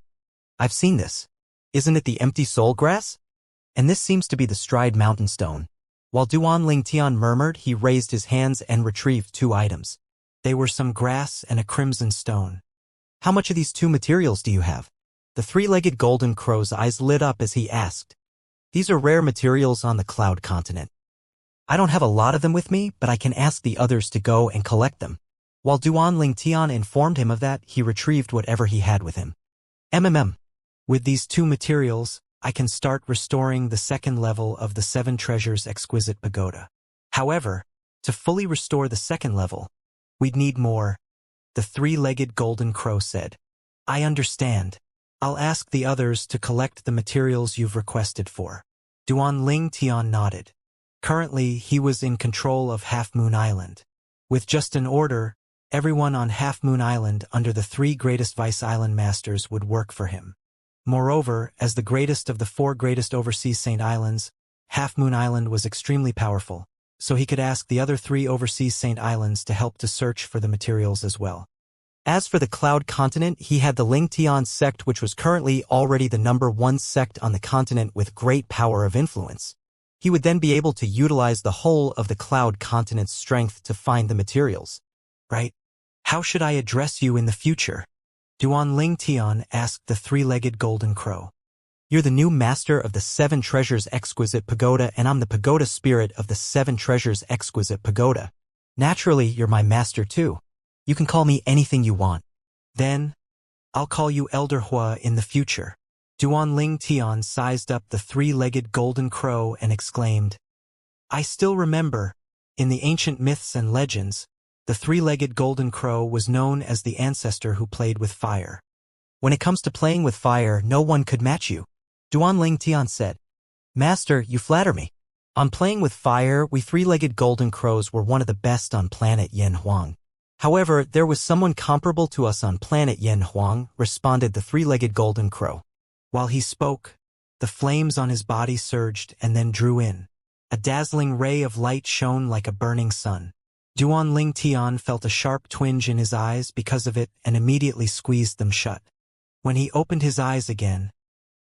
I've seen this. Isn't it the empty soul grass? And this seems to be the stride mountain stone. While Duan Ling Tian murmured, he raised his hands and retrieved 2 items. They were some grass and a crimson stone. How much of these 2 materials do you have? The three-legged golden crow's eyes lit up as he asked. These are rare materials on the Cloud continent. I don't have a lot of them with me, but I can ask the others to go and collect them. While Duan Lingtian informed him of that, he retrieved whatever he had with him. With these two materials, I can start restoring the second level of the Seven Treasures Exquisite Pagoda. However, to fully restore the second level, we'd need more, the three-legged golden crow said. I understand. I'll ask the others to collect the materials you've requested for. Duan Lingtian nodded. Currently, he was in control of Half Moon Island. With just an order, everyone on Half Moon Island under the three greatest Vice Island Masters would work for him. Moreover, as the greatest of the four greatest overseas Saint Islands, Half Moon Island was extremely powerful, so he could ask the other three overseas Saint Islands to help to search for the materials as well. As for the Cloud Continent, he had the Lingtian sect, which was currently already the #1 sect on the continent with great power of influence. He would then be able to utilize the whole of the Cloud Continent's strength to find the materials. Right? How should I address you in the future? Duan Lingtian asked the three-legged golden crow. You're the new master of the Seven Treasures Exquisite Pagoda, and I'm the pagoda spirit of the Seven Treasures Exquisite Pagoda. Naturally, you're my master too. You can call me anything you want. Then, I'll call you Elder Hua in the future. Duan Lingtian sized up the three-legged golden crow and exclaimed, I still remember, in the ancient myths and legends, the three-legged golden crow was known as the ancestor who played with fire. When it comes to playing with fire, no one could match you. Duan Lingtian said, Master, you flatter me. On playing with fire, we three-legged golden crows were one of the best on planet Yanhuang. However, there was someone comparable to us on planet Yanhuang, responded the three-legged golden crow. While he spoke, the flames on his body surged and then drew in. A dazzling ray of light shone like a burning sun. Duan Lingtian felt a sharp twinge in his eyes because of it and immediately squeezed them shut. When he opened his eyes again,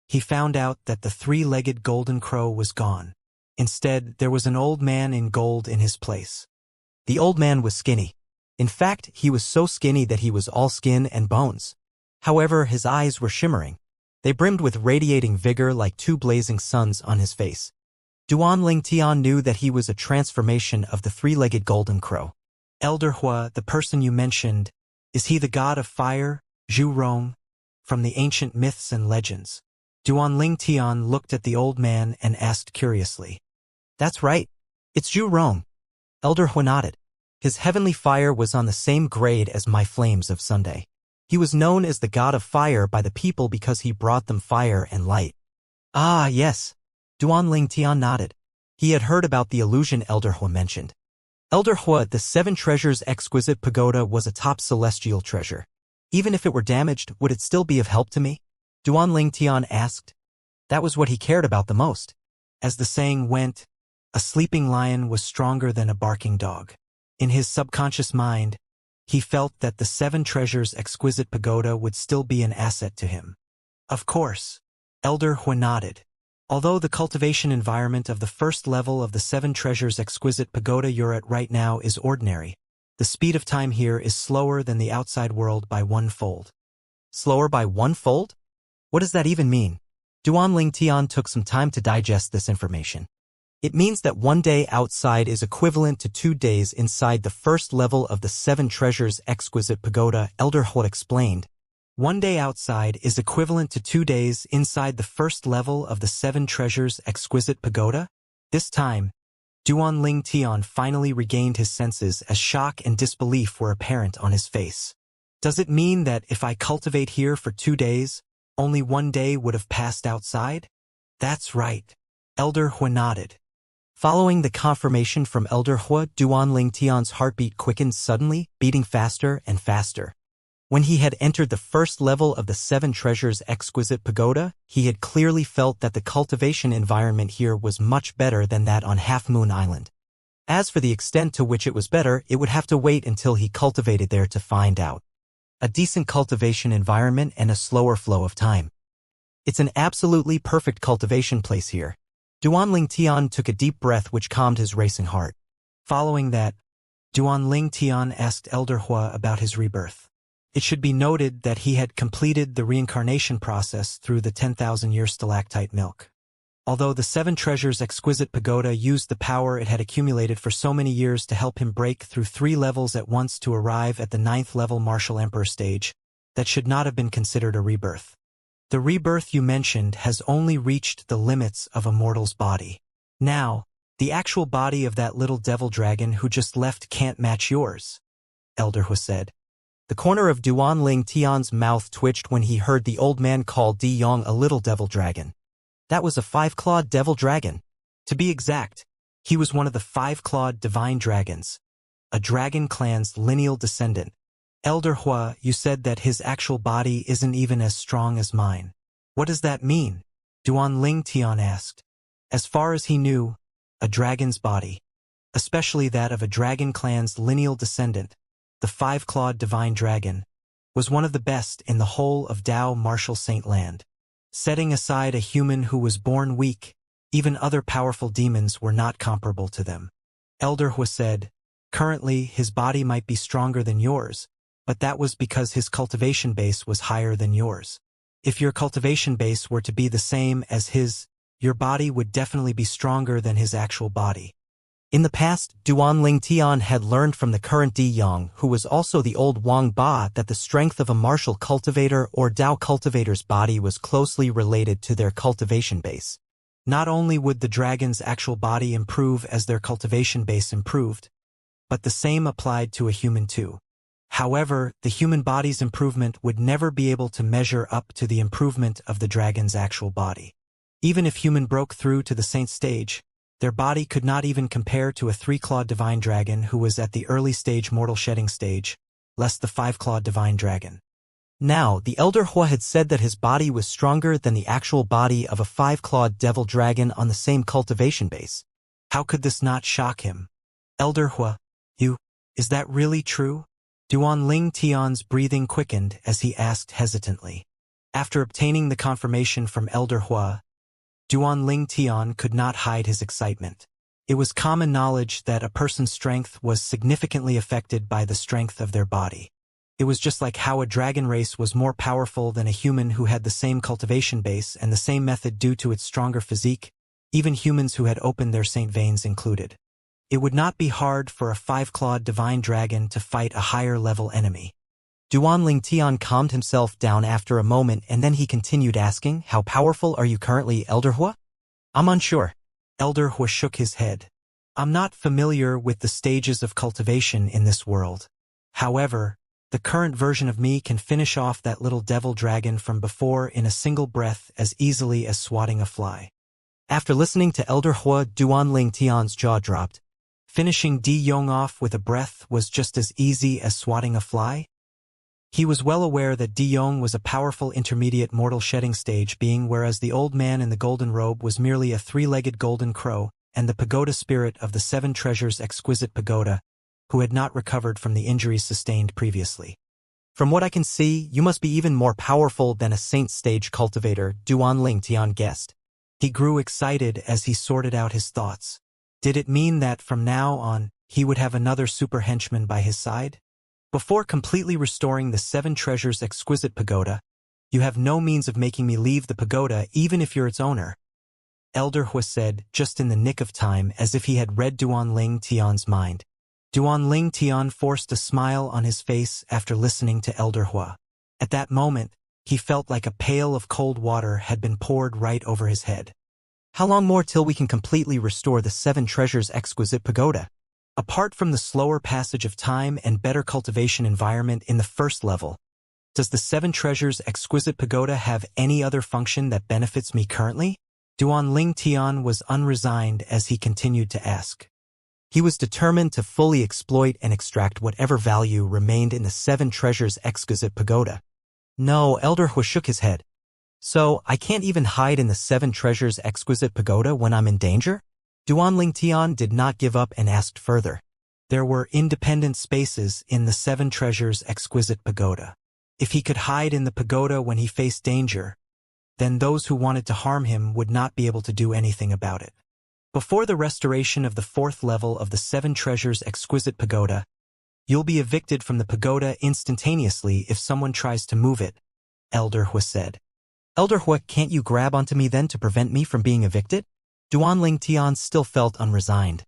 he found out that the three-legged golden crow was gone. Instead, there was an old man in gold in his place. The old man was skinny. In fact, he was so skinny that he was all skin and bones. However, his eyes were shimmering. They brimmed with radiating vigor like two blazing suns on his face. Duan Lingtian knew that he was a transformation of the three-legged golden crow. Elder Hua, the person you mentioned, is he the god of fire, Zhu Rong, from the ancient myths and legends? Duan Lingtian looked at the old man and asked curiously. That's right. It's Zhu Rong. Elder Hua nodded. His heavenly fire was on the same grade as my flames of Sunday. He was known as the god of fire by the people because he brought them fire and light. Ah, yes. Duan Lingtian nodded. He had heard about the illusion Elder Hua mentioned. Elder Hua, the Seven Treasures Exquisite Pagoda was a top celestial treasure. Even if it were damaged, would it still be of help to me? Duan Lingtian asked. That was what he cared about the most. As the saying went, a sleeping lion was stronger than a barking dog. In his subconscious mind, he felt that the Seven Treasures Exquisite Pagoda would still be an asset to him. Of course. Elder Hua nodded. Although the cultivation environment of the first level of the Seven Treasures Exquisite Pagoda you're at right now is ordinary, the speed of time here is slower than the outside world by 1-fold. Slower by 1-fold? What does that even mean? Duan Lingtian took some time to digest this information. It means that 1 day outside is equivalent to 2 days inside the first level of the Seven Treasures Exquisite Pagoda, Elder Hua explained. 1 day outside is equivalent to 2 days inside the first level of the Seven Treasures Exquisite Pagoda? This time, Duan Lingtian finally regained his senses as shock and disbelief were apparent on his face. Does it mean that if I cultivate here for 2 days, only 1 day would have passed outside? That's right. Elder Hua nodded. Following the confirmation from Elder Hua, Duan Lingtian's heartbeat quickened suddenly, beating faster and faster. When he had entered the first level of the Seven Treasures Exquisite Pagoda, he had clearly felt that the cultivation environment here was much better than that on Half Moon Island. As for the extent to which it was better, it would have to wait until he cultivated there to find out. A decent cultivation environment and a slower flow of time. It's an absolutely perfect cultivation place here. Duan Lingtian took a deep breath which calmed his racing heart. Following that, Duan Lingtian asked Elder Hua about his rebirth. It should be noted that he had completed the reincarnation process through the 10,000-year stalactite milk. Although the Seven Treasures Exquisite Pagoda used the power it had accumulated for so many years to help him break through 3 levels at once to arrive at the 9th level Martial Emperor stage, that should not have been considered a rebirth. The rebirth you mentioned has only reached the limits of a mortal's body. Now, the actual body of that little devil dragon who just left can't match yours, Elder Hua said. The corner of Duan Ling Tian's mouth twitched when he heard the old man call Di Yong a little devil dragon. That was a 5-clawed devil dragon. To be exact, he was one of the 5-clawed divine dragons, a dragon clan's lineal descendant. Elder Hua, you said that his actual body isn't even as strong as mine. What does that mean? Duan Ling Tian asked. As far as he knew, a dragon's body, especially that of a dragon clan's lineal descendant, the 5-clawed divine dragon, was one of the best in the whole of Dao Martial Saint Land. Setting aside a human who was born weak, even other powerful demons were not comparable to them. Elder Hua said, currently his body might be stronger than yours, but that was because his cultivation base was higher than yours. If your cultivation base were to be the same as his, your body would definitely be stronger than his actual body. In the past, Duan Ling Tian had learned from the current Di Yong, who was also the old Wang Ba, that the strength of a martial cultivator or Dao cultivator's body was closely related to their cultivation base. Not only would the dragon's actual body improve as their cultivation base improved, but the same applied to a human too. However, the human body's improvement would never be able to measure up to the improvement of the dragon's actual body. Even if human broke through to the saint stage, their body could not even compare to a 3-clawed divine dragon who was at the early stage mortal shedding stage, less the 5-clawed divine dragon. Now, the Elder Hua had said that his body was stronger than the actual body of a 5-clawed devil dragon on the same cultivation base. How could this not shock him? Elder Hua, is that really true? Duan Ling Tian's breathing quickened as he asked hesitantly. After obtaining the confirmation from Elder Hua, Duan Ling Tian could not hide his excitement. It was common knowledge that a person's strength was significantly affected by the strength of their body. It was just like how a dragon race was more powerful than a human who had the same cultivation base and the same method due to its stronger physique, even humans who had opened their saint veins included. It would not be hard for a 5-clawed divine dragon to fight a higher-level enemy. Duan Ling Tian calmed himself down after a moment and then he continued asking, how powerful are you currently, Elder Hua? I'm unsure. Elder Hua shook his head. I'm not familiar with the stages of cultivation in this world. However, the current version of me can finish off that little devil dragon from before in a single breath as easily as swatting a fly. After listening to Elder Hua, Duan Ling Tian's jaw dropped. Finishing Di Yong off with a breath was just as easy as swatting a fly? He was well aware that Di Yong was a powerful intermediate mortal shedding stage being, whereas the old man in the golden robe was merely a 3-legged golden crow, and the pagoda spirit of the 7 Treasures Exquisite Pagoda, who had not recovered from the injuries sustained previously. From what I can see, you must be even more powerful than a saint stage cultivator, Duan Ling Tian guessed. He grew excited as he sorted out his thoughts. Did it mean that from now on, he would have another super henchman by his side? Before completely restoring the 7 Treasures Exquisite Pagoda, you have no means of making me leave the pagoda even if you're its owner, Elder Hua said, just in the nick of time, as if he had read Duan Ling Tian's mind. Duan Ling Tian forced a smile on his face after listening to Elder Hua. At that moment, he felt like a pail of cold water had been poured right over his head. How long more till we can completely restore the 7 Treasures Exquisite Pagoda? Apart from the slower passage of time and better cultivation environment in the first level, does the 7 Treasures Exquisite Pagoda have any other function that benefits me currently? Duan Ling Tian was unresigned as he continued to ask. He was determined to fully exploit and extract whatever value remained in the 7 Treasures Exquisite Pagoda. No, Elder Hua shook his head. So, I can't even hide in the 7 Treasures Exquisite Pagoda when I'm in danger? Duan Ling Tian did not give up and asked further. There were independent spaces in the 7 Treasures Exquisite Pagoda. If he could hide in the pagoda when he faced danger, then those who wanted to harm him would not be able to do anything about it. Before the restoration of the 4th level of the 7 Treasures Exquisite Pagoda, you'll be evicted from the pagoda instantaneously if someone tries to move it, Elder Hua said. Elder Hua, can't you grab onto me then to prevent me from being evicted? Duanling Tian still felt unresigned.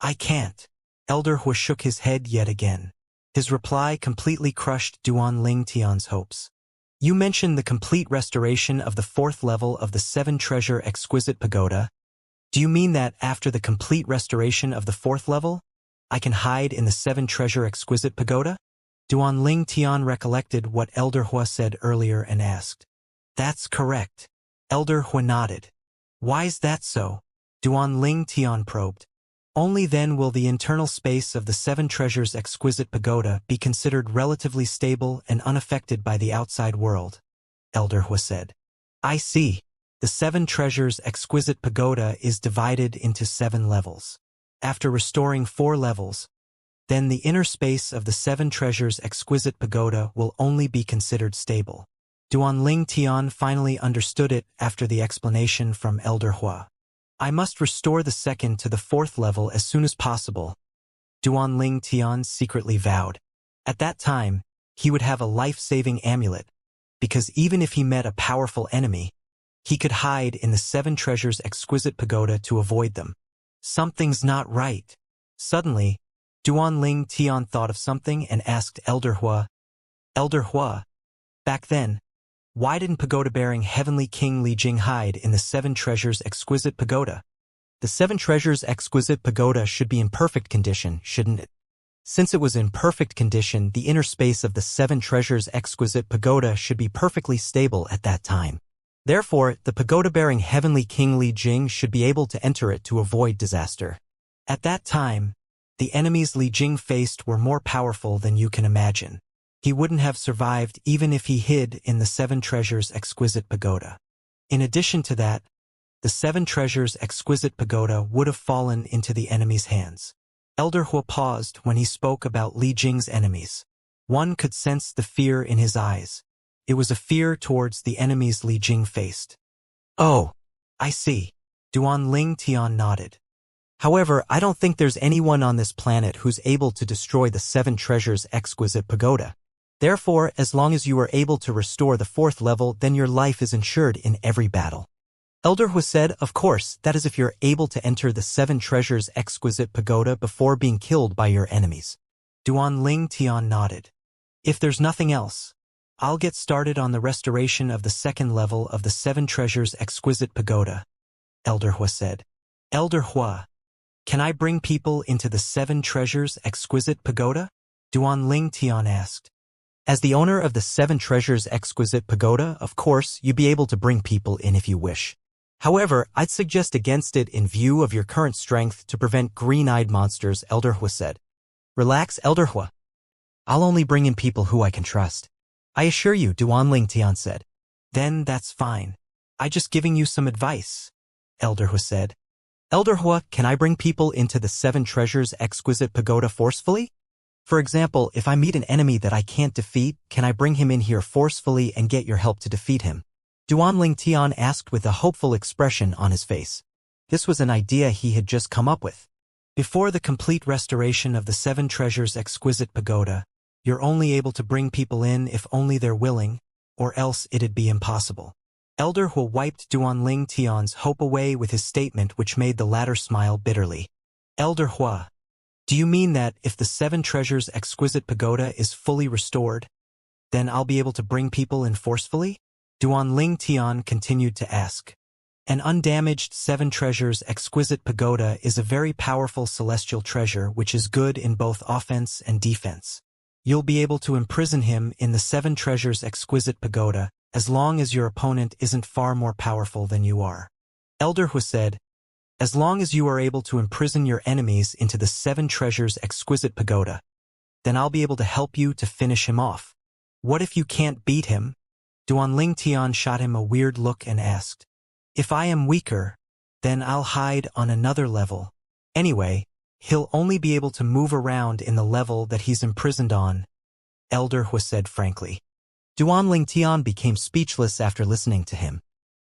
I can't. Elder Hua shook his head yet again. His reply completely crushed Duanling Tian's hopes. You mentioned the complete restoration of the 4th level of the 7-treasure exquisite pagoda. Do you mean that after the complete restoration of the 4th level, I can hide in the 7-treasure exquisite pagoda? Duanling Tian recollected what Elder Hua said earlier and asked. That's correct. Elder Hua nodded. Why's that so? Duanling Tian probed. Only then will the internal space of the 7 treasures exquisite pagoda be considered relatively stable and unaffected by the outside world, Elder Hua said. I see. The 7 treasures exquisite pagoda is divided into 7 levels. After restoring 4 levels, then the inner space of the 7 treasures exquisite pagoda will only be considered stable. Duanling Tian finally understood it after the explanation from Elder Hua. I must restore the 2nd to the 4th level as soon as possible, Duanling Tian secretly vowed. At that time, he would have a life-saving amulet, because even if he met a powerful enemy, he could hide in the 7 treasures exquisite pagoda to avoid them. Something's not right. Suddenly, Duanling Tian thought of something and asked Elder Hua. Elder Hua, back then, why didn't pagoda-bearing Heavenly King Li Jing hide in the 7 treasures exquisite pagoda? The 7 treasures exquisite pagoda should be in perfect condition, shouldn't it? Since it was in perfect condition, the inner space of the 7 treasures exquisite pagoda should be perfectly stable at that time. Therefore, the pagoda-bearing Heavenly King Li Jing should be able to enter it to avoid disaster. At that time, the enemies Li Jing faced were more powerful than you can imagine. He wouldn't have survived even if he hid in the 7 treasures exquisite pagoda. In addition to that, the 7 treasures exquisite pagoda would have fallen into the enemy's hands. Elder Hua paused when he spoke about Li Jing's enemies. One could sense the fear in his eyes. It was a fear towards the enemies Li Jing faced. Oh, I see. Duanling Tian nodded. However, I don't think there's anyone on this planet who's able to destroy the 7 treasures exquisite pagoda. Therefore, as long as you are able to restore the 4th level, then your life is ensured in every battle. Elder Hua said, of course, that is if you're able to enter the 7 treasures exquisite pagoda before being killed by your enemies. Duanling Tian nodded. If there's nothing else, I'll get started on the restoration of the 2nd level of the 7 treasures exquisite pagoda, Elder Hua said. Elder Hua, can I bring people into the 7 treasures exquisite pagoda? Duanling Tian asked. As the owner of the 7 treasures exquisite pagoda, of course, you'd be able to bring people in if you wish. However, I'd suggest against it in view of your current strength to prevent green-eyed monsters, Elder Hua said. Relax, Elder Hua. I'll only bring in people who I can trust. I assure you, Duanling Tian said. Then that's fine. I just giving you some advice, Elder Hua said. Elder Hua, can I bring people into the 7 treasures exquisite pagoda forcefully? For example, if I meet an enemy that I can't defeat, can I bring him in here forcefully and get your help to defeat him? Duanling Tian asked with a hopeful expression on his face. This was an idea he had just come up with. Before the complete restoration of the 7 treasures exquisite pagoda, you're only able to bring people in if only they're willing, or else it'd be impossible. Elder Hua wiped Duanling Tian's hope away with his statement, which made the latter smile bitterly. Elder Hua, do you mean that if the 7 treasures exquisite pagoda is fully restored, then I'll be able to bring people in forcefully? Duanling Tian continued to ask. An undamaged 7 treasures exquisite pagoda is a very powerful celestial treasure which is good in both offense and defense. You'll be able to imprison him in the 7 treasures exquisite pagoda as long as your opponent isn't far more powerful than you are. Elder Hua said, as long as you are able to imprison your enemies into the 7 treasures exquisite pagoda, then I'll be able to help you to finish him off. What if you can't beat him? Duanling Tian shot him a weird look and asked. If I am weaker, then I'll hide on another level. Anyway, he'll only be able to move around in the level that he's imprisoned on, Elder Hua said frankly. Duanling Tian became speechless after listening to him.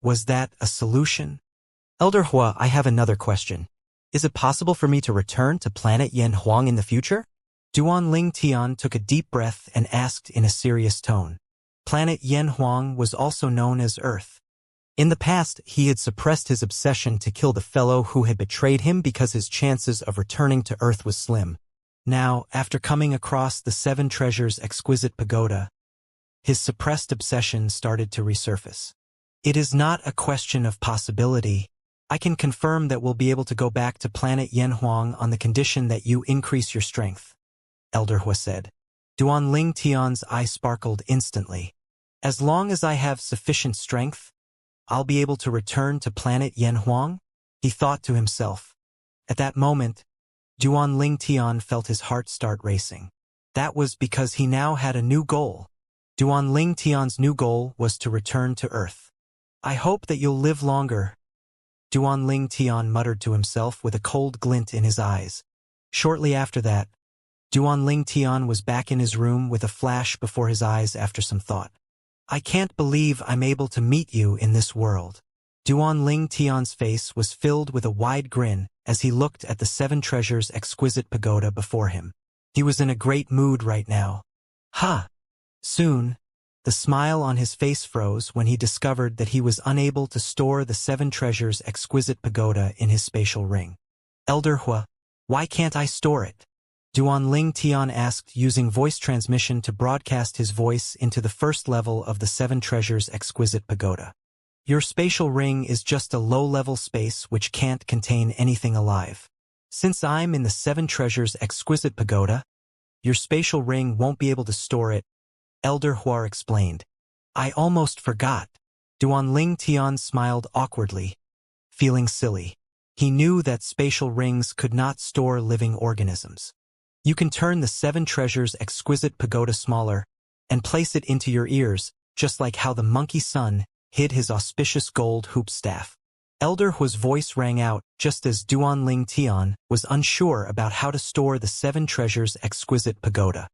Was that a solution? Elder Hua, I have another question. Is it possible for me to return to planet Yanhuang in the future? Duanling Tian took a deep breath and asked in a serious tone. Planet Yanhuang was also known as Earth. In the past, he had suppressed his obsession to kill the fellow who had betrayed him because his chances of returning to Earth was slim. Now, after coming across the Seven Treasures' exquisite pagoda, his suppressed obsession started to resurface. It is not a question of possibility. I can confirm that we'll be able to go back to planet Yanhuang on the condition that you increase your strength, Elder Hua said. Duan Ling Tian's eye sparkled instantly. As long as I have sufficient strength, I'll be able to return to planet Yanhuang, he thought to himself. At that moment, Duan Ling Tian felt his heart start racing. That was because he now had a new goal. Duan Ling Tian's new goal was to return to Earth. I hope that you'll live longer, Duan Ling Tian muttered to himself with a cold glint in his eyes. Shortly after that, Duan Ling Tian was back in his room with a flash before his eyes after some thought. I can't believe I'm able to meet you in this world. Duan Ling Tian's face was filled with a wide grin as he looked at the Seven Treasures' exquisite pagoda before him. He was in a great mood right now. Ha! Soon, the smile on his face froze when he discovered that he was unable to store the Seven Treasures' exquisite pagoda in his spatial ring. Elder Hua, why can't I store it? Duan Ling Tian asked, using voice transmission to broadcast his voice into the first level of the Seven Treasures' exquisite pagoda. Your spatial ring is just a low-level space which can't contain anything alive. Since I'm in the Seven Treasures' exquisite pagoda, your spatial ring won't be able to store it, Elder Hua explained. I almost forgot. Duan Ling Tian smiled awkwardly, feeling silly. He knew that spatial rings could not store living organisms. You can turn the Seven Treasures' exquisite pagoda smaller and place it into your ears, just like how the monkey son hid his auspicious gold hoop staff. Elder Hua's voice rang out just as Duan Ling Tian was unsure about how to store the Seven Treasures' exquisite pagoda.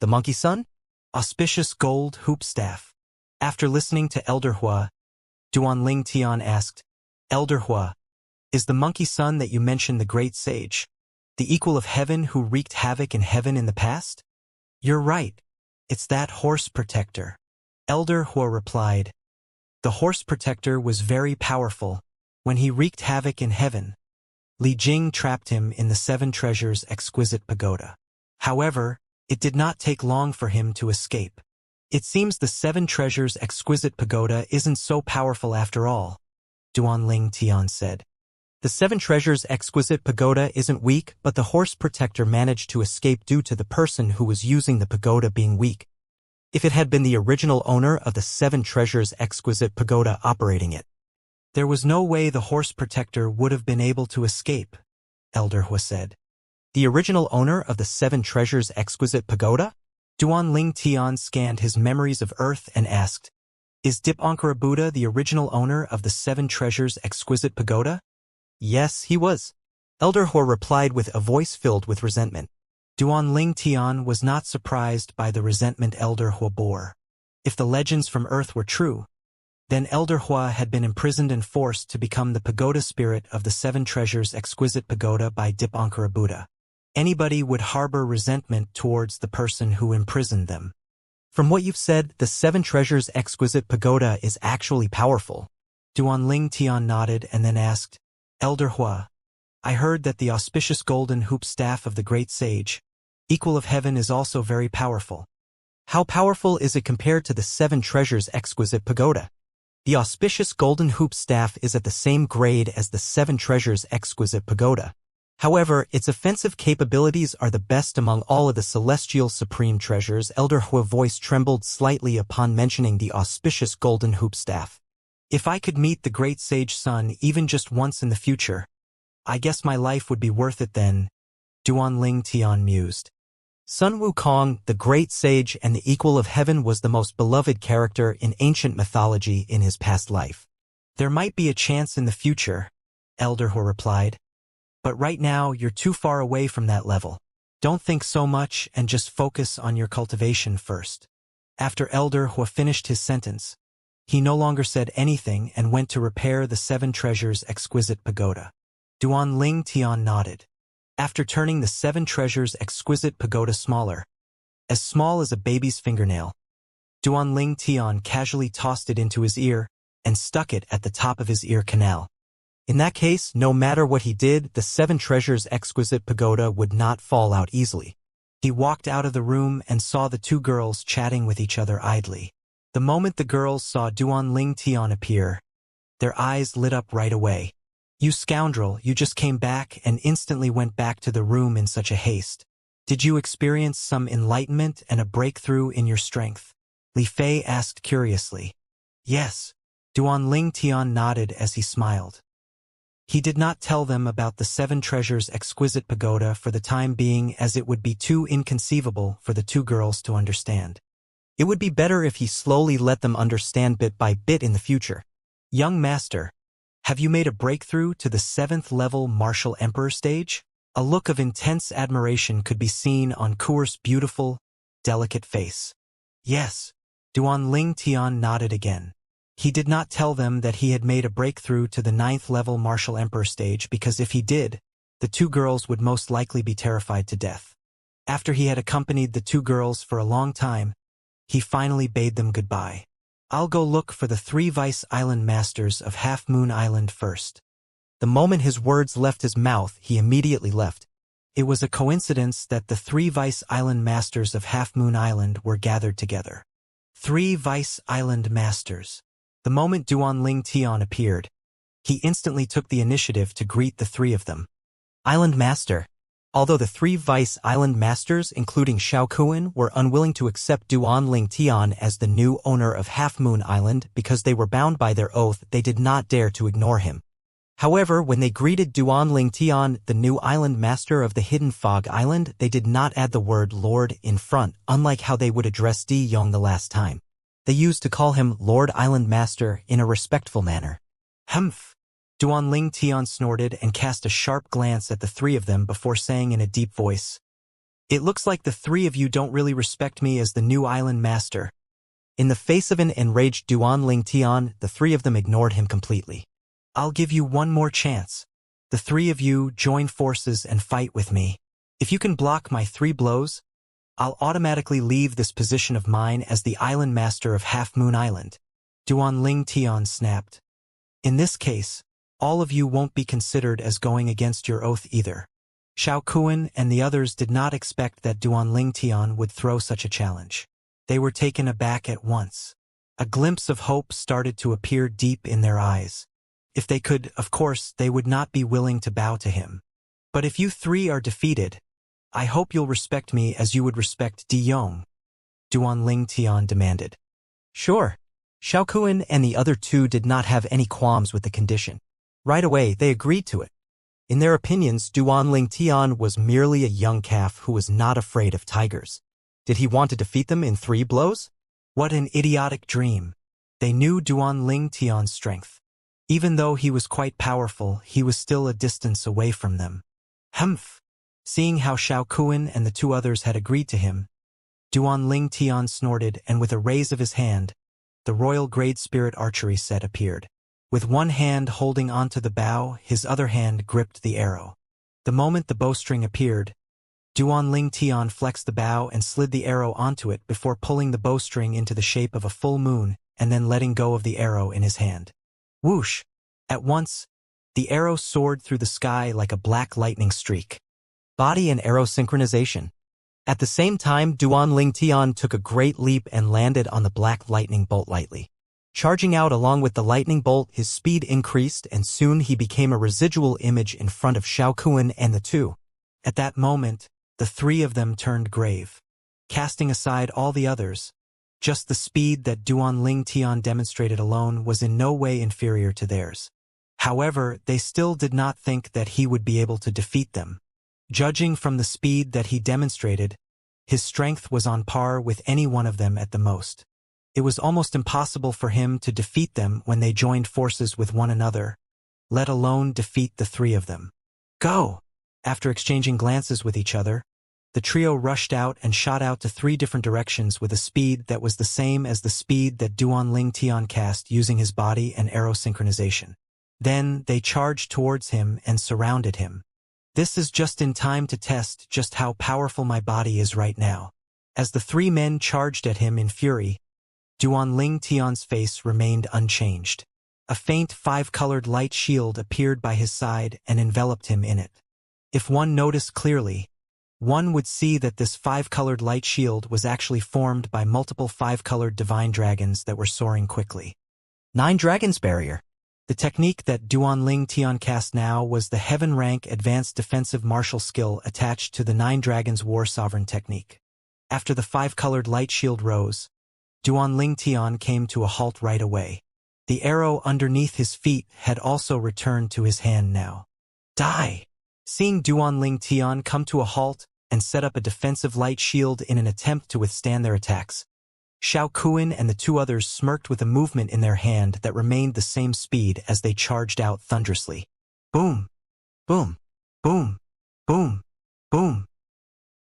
The monkey son? Auspicious gold hoop staff. After listening to Elder Hua, Duan Ling Tian asked, Elder Hua, is the monkey son that you mentioned the great sage, the equal of heaven who wreaked havoc in heaven in the past? You're right. It's that horse protector. Elder Hua replied. The horse protector was very powerful. When he wreaked havoc in heaven, Li Jing trapped him in the Seven Treasures' exquisite pagoda. However, it did not take long for him to escape. It seems the Seven Treasures' exquisite pagoda isn't so powerful after all, Duan Ling Tian said. The Seven Treasures' exquisite pagoda isn't weak, but the horse protector managed to escape due to the person who was using the pagoda being weak. If it had been the original owner of the Seven Treasures' exquisite pagoda operating it, there was no way the horse protector would have been able to escape, Elder Hua said. The original owner of the Seven Treasures' exquisite pagoda? Duan Ling Tian scanned his memories of Earth and asked, Is Dipankara Buddha the original owner of the Seven Treasures' exquisite pagoda? Yes, he was. Elder Hua replied with a voice filled with resentment. Duan Ling Tian was not surprised by the resentment Elder Hua bore. If the legends from Earth were true, then Elder Hua had been imprisoned and forced to become the pagoda spirit of the Seven Treasures' exquisite pagoda by Dipankara Buddha. Anybody would harbor resentment towards the person who imprisoned them. From what you've said, the Seven Treasures' exquisite pagoda is actually powerful. Duan Ling Tian nodded and then asked, Elder Hua, I heard that the auspicious golden hoop staff of the great sage, equal of heaven, is also very powerful. How powerful is it compared to the Seven Treasures' exquisite pagoda? The auspicious golden hoop staff is at the same grade as the Seven Treasures' exquisite pagoda. However, its offensive capabilities are the best among all of the celestial supreme treasures. Elder Hua's voice trembled slightly upon mentioning the auspicious golden hoop staff. If I could meet the great sage Sun even just once in the future, I guess my life would be worth it then, Duan Ling Tian mused. Sun Wukong, the great sage and the equal of heaven, was the most beloved character in ancient mythology in his past life. There might be a chance in the future, Elder Hua replied. But right now you're too far away from that level. Don't think so much and just focus on your cultivation first. After Elder Hua finished his sentence, he no longer said anything and went to repair the Seven Treasures' exquisite pagoda. Duan Ling Tian nodded. After turning the Seven Treasures' exquisite pagoda smaller, as small as a baby's fingernail, Duan Ling Tian casually tossed it into his ear and stuck it at the top of his ear canal. In that case, no matter what he did, the 7 treasures exquisite pagoda would not fall out easily. He walked out of the room and saw the 2 girls chatting with each other idly. The moment the girls saw Duan Ling Tian appear, their eyes lit up right away. "You scoundrel, you just came back and instantly went back to the room in such a haste. Did you experience some enlightenment and a breakthrough in your strength?" Li Fei asked curiously. "Yes." Duan Ling Tian nodded as he smiled. He did not tell them about the 7 treasures exquisite pagoda for the time being, as it would be too inconceivable for the 2 girls to understand. It would be better if he slowly let them understand bit by bit in the future. "Young master, have you made a breakthrough to the 7th level martial emperor stage?" A look of intense admiration could be seen on Kuer's beautiful, delicate face. "Yes." Duan Ling Tian nodded again. He did not tell them that he had made a breakthrough to the 9th level martial emperor stage because if he did, the 2 girls would most likely be terrified to death. After he had accompanied the 2 girls for a long time, he finally bade them goodbye. "I'll go look for the 3 Vice Island Masters of Half Moon Island first." The moment his words left his mouth, he immediately left. It was a coincidence that the 3 Vice Island Masters of Half Moon Island were gathered together. 3 Vice Island Masters. The moment Duan Ling Tian appeared, he instantly took the initiative to greet the 3 of them. "Island Master." Although the 3 Vice Island Masters, including Xiao Kuan, were unwilling to accept Duan Ling Tian as the new owner of Half Moon Island because they were bound by their oath, they did not dare to ignore him. However, when they greeted Duan Ling Tian, the new island master of the Hidden Fog Island, they did not add the word Lord in front, unlike how they would address Di Yong the last time. They used to call him Lord Island Master in a respectful manner. "Humph." Duan Ling Tian snorted and cast a sharp glance at the 3 of them before saying in a deep voice, "It looks like the 3 of you don't really respect me as the new island master." In the face of an enraged Duan Ling Tian, the 3 of them ignored him completely. "I'll give you one more chance. The 3 of you join forces and fight with me. If you can block my 3 blows, I'll automatically leave this position of mine as the island master of Half Moon Island." Duan Ling Tian snapped. "In this case, all of you won't be considered as going against your oath either." Xiao Kuan and the others did not expect that Duan Ling Tian would throw such a challenge. They were taken aback at once. A glimpse of hope started to appear deep in their eyes. If they could, of course, they would not be willing to bow to him. "But if you 3 are defeated, I hope you'll respect me as you would respect Di Yong," Duan Ling Tian demanded. "Sure." Xiao Kuan and the other 2 did not have any qualms with the condition. Right away, they agreed to it. In their opinions, Duan Ling Tian was merely a young calf who was not afraid of tigers. Did he want to defeat them in 3 blows? What an idiotic dream. They knew Duan Ling Tian's strength. Even though he was quite powerful, he was still a distance away from them. "Humph." Seeing how Xiao Kuan and the 2 others had agreed to him, Duan Ling Tian snorted and with a raise of his hand, the Royal Grade Spirit Archery set appeared. With one hand holding onto the bow, his other hand gripped the arrow. The moment the bowstring appeared, Duan Ling Tian flexed the bow and slid the arrow onto it before pulling the bowstring into the shape of a full moon and then letting go of the arrow in his hand. Whoosh! At once, the arrow soared through the sky like a black lightning streak. Body and arrow synchronization. At the same time, Duan Ling Tian took a great leap and landed on the black lightning bolt lightly. Charging out along with the lightning bolt, his speed increased and soon he became a residual image in front of Xiao Kuan and the 2. At that moment, the 3 of them turned grave. Casting aside all the others, just the speed that Duan Ling Tian demonstrated alone was in no way inferior to theirs. However, they still did not think that he would be able to defeat them. Judging from the speed that he demonstrated, his strength was on par with any one of them at the most. It was almost impossible for him to defeat them when they joined forces with one another, let alone defeat the 3 of them. "Go!" After exchanging glances with each other, the trio rushed out and shot out to 3 different directions with a speed that was the same as the speed that Duan Ling Tian cast using his body and arrow synchronization. Then they charged towards him and surrounded him. "This is just in time to test just how powerful my body is right now." As the 3 men charged at him in fury, Duan Ling Tian's face remained unchanged. A faint five-colored light shield appeared by his side and enveloped him in it. If one noticed clearly, one would see that this five-colored light shield was actually formed by multiple five-colored divine dragons that were soaring quickly. 9 Dragons Barrier. The technique that Duanling Tian cast now was the Heaven Rank Advanced Defensive Martial Skill attached to the 9 Dragons War Sovereign technique. After the five-colored light shield rose, Duanling Tian came to a halt right away. The arrow underneath his feet had also returned to his hand now. Die! Seeing Duanling Tian come to a halt and set up a defensive light shield in an attempt to withstand their attacks, Xiao Kuan and the 2 others smirked with a movement in their hand that remained the same speed as they charged out thunderously. Boom! Boom! Boom! Boom! Boom!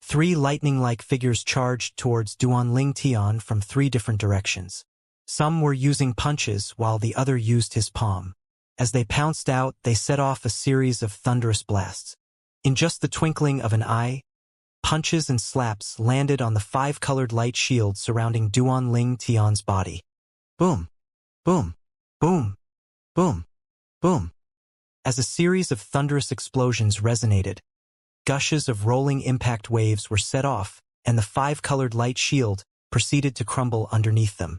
3 lightning-like figures charged towards Duanling Tian from 3 different directions. Some were using punches while the other used his palm. As they pounced out, they set off a series of thunderous blasts. In just the twinkling of an eye, punches and slaps landed on the 5-colored light shield surrounding Duanling Tian's body. Boom! Boom! Boom! Boom! Boom! As a series of thunderous explosions resonated, gushes of rolling impact waves were set off, and the 5-colored light shield proceeded to crumble underneath them.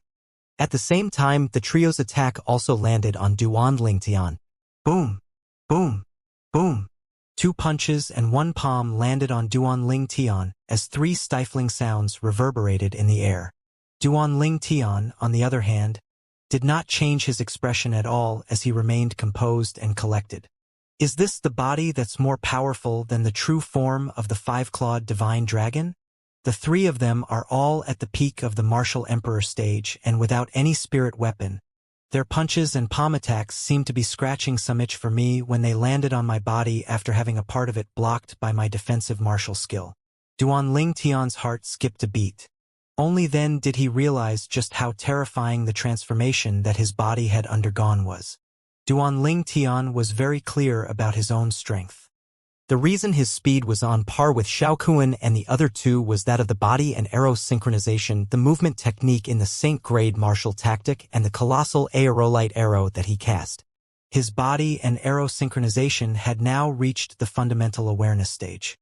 At the same time, the trio's attack also landed on Duanling Tian. Boom! Boom! Boom! 2 punches and 1 palm landed on Duanling Tian as 3 stifling sounds reverberated in the air. Duanling Tian, on the other hand, did not change his expression at all as he remained composed and collected. Is this the body that's more powerful than the true form of the 5-clawed divine dragon? The 3 of them are all at the peak of the martial emperor stage and without any spirit weapon. Their punches and palm attacks seemed to be scratching some itch for me when they landed on my body after having a part of it blocked by my defensive martial skill. Duanling Tian's heart skipped a beat. Only then did he realize just how terrifying the transformation that his body had undergone was. Duanling Tian was very clear about his own strength. The reason his speed was on par with Xiao Kuan and the other 2 was that of the body and arrow synchronization, the movement technique in the Saint-grade martial tactic, and the colossal aerolite arrow that he cast. His body and arrow synchronization had now reached the fundamental awareness stage.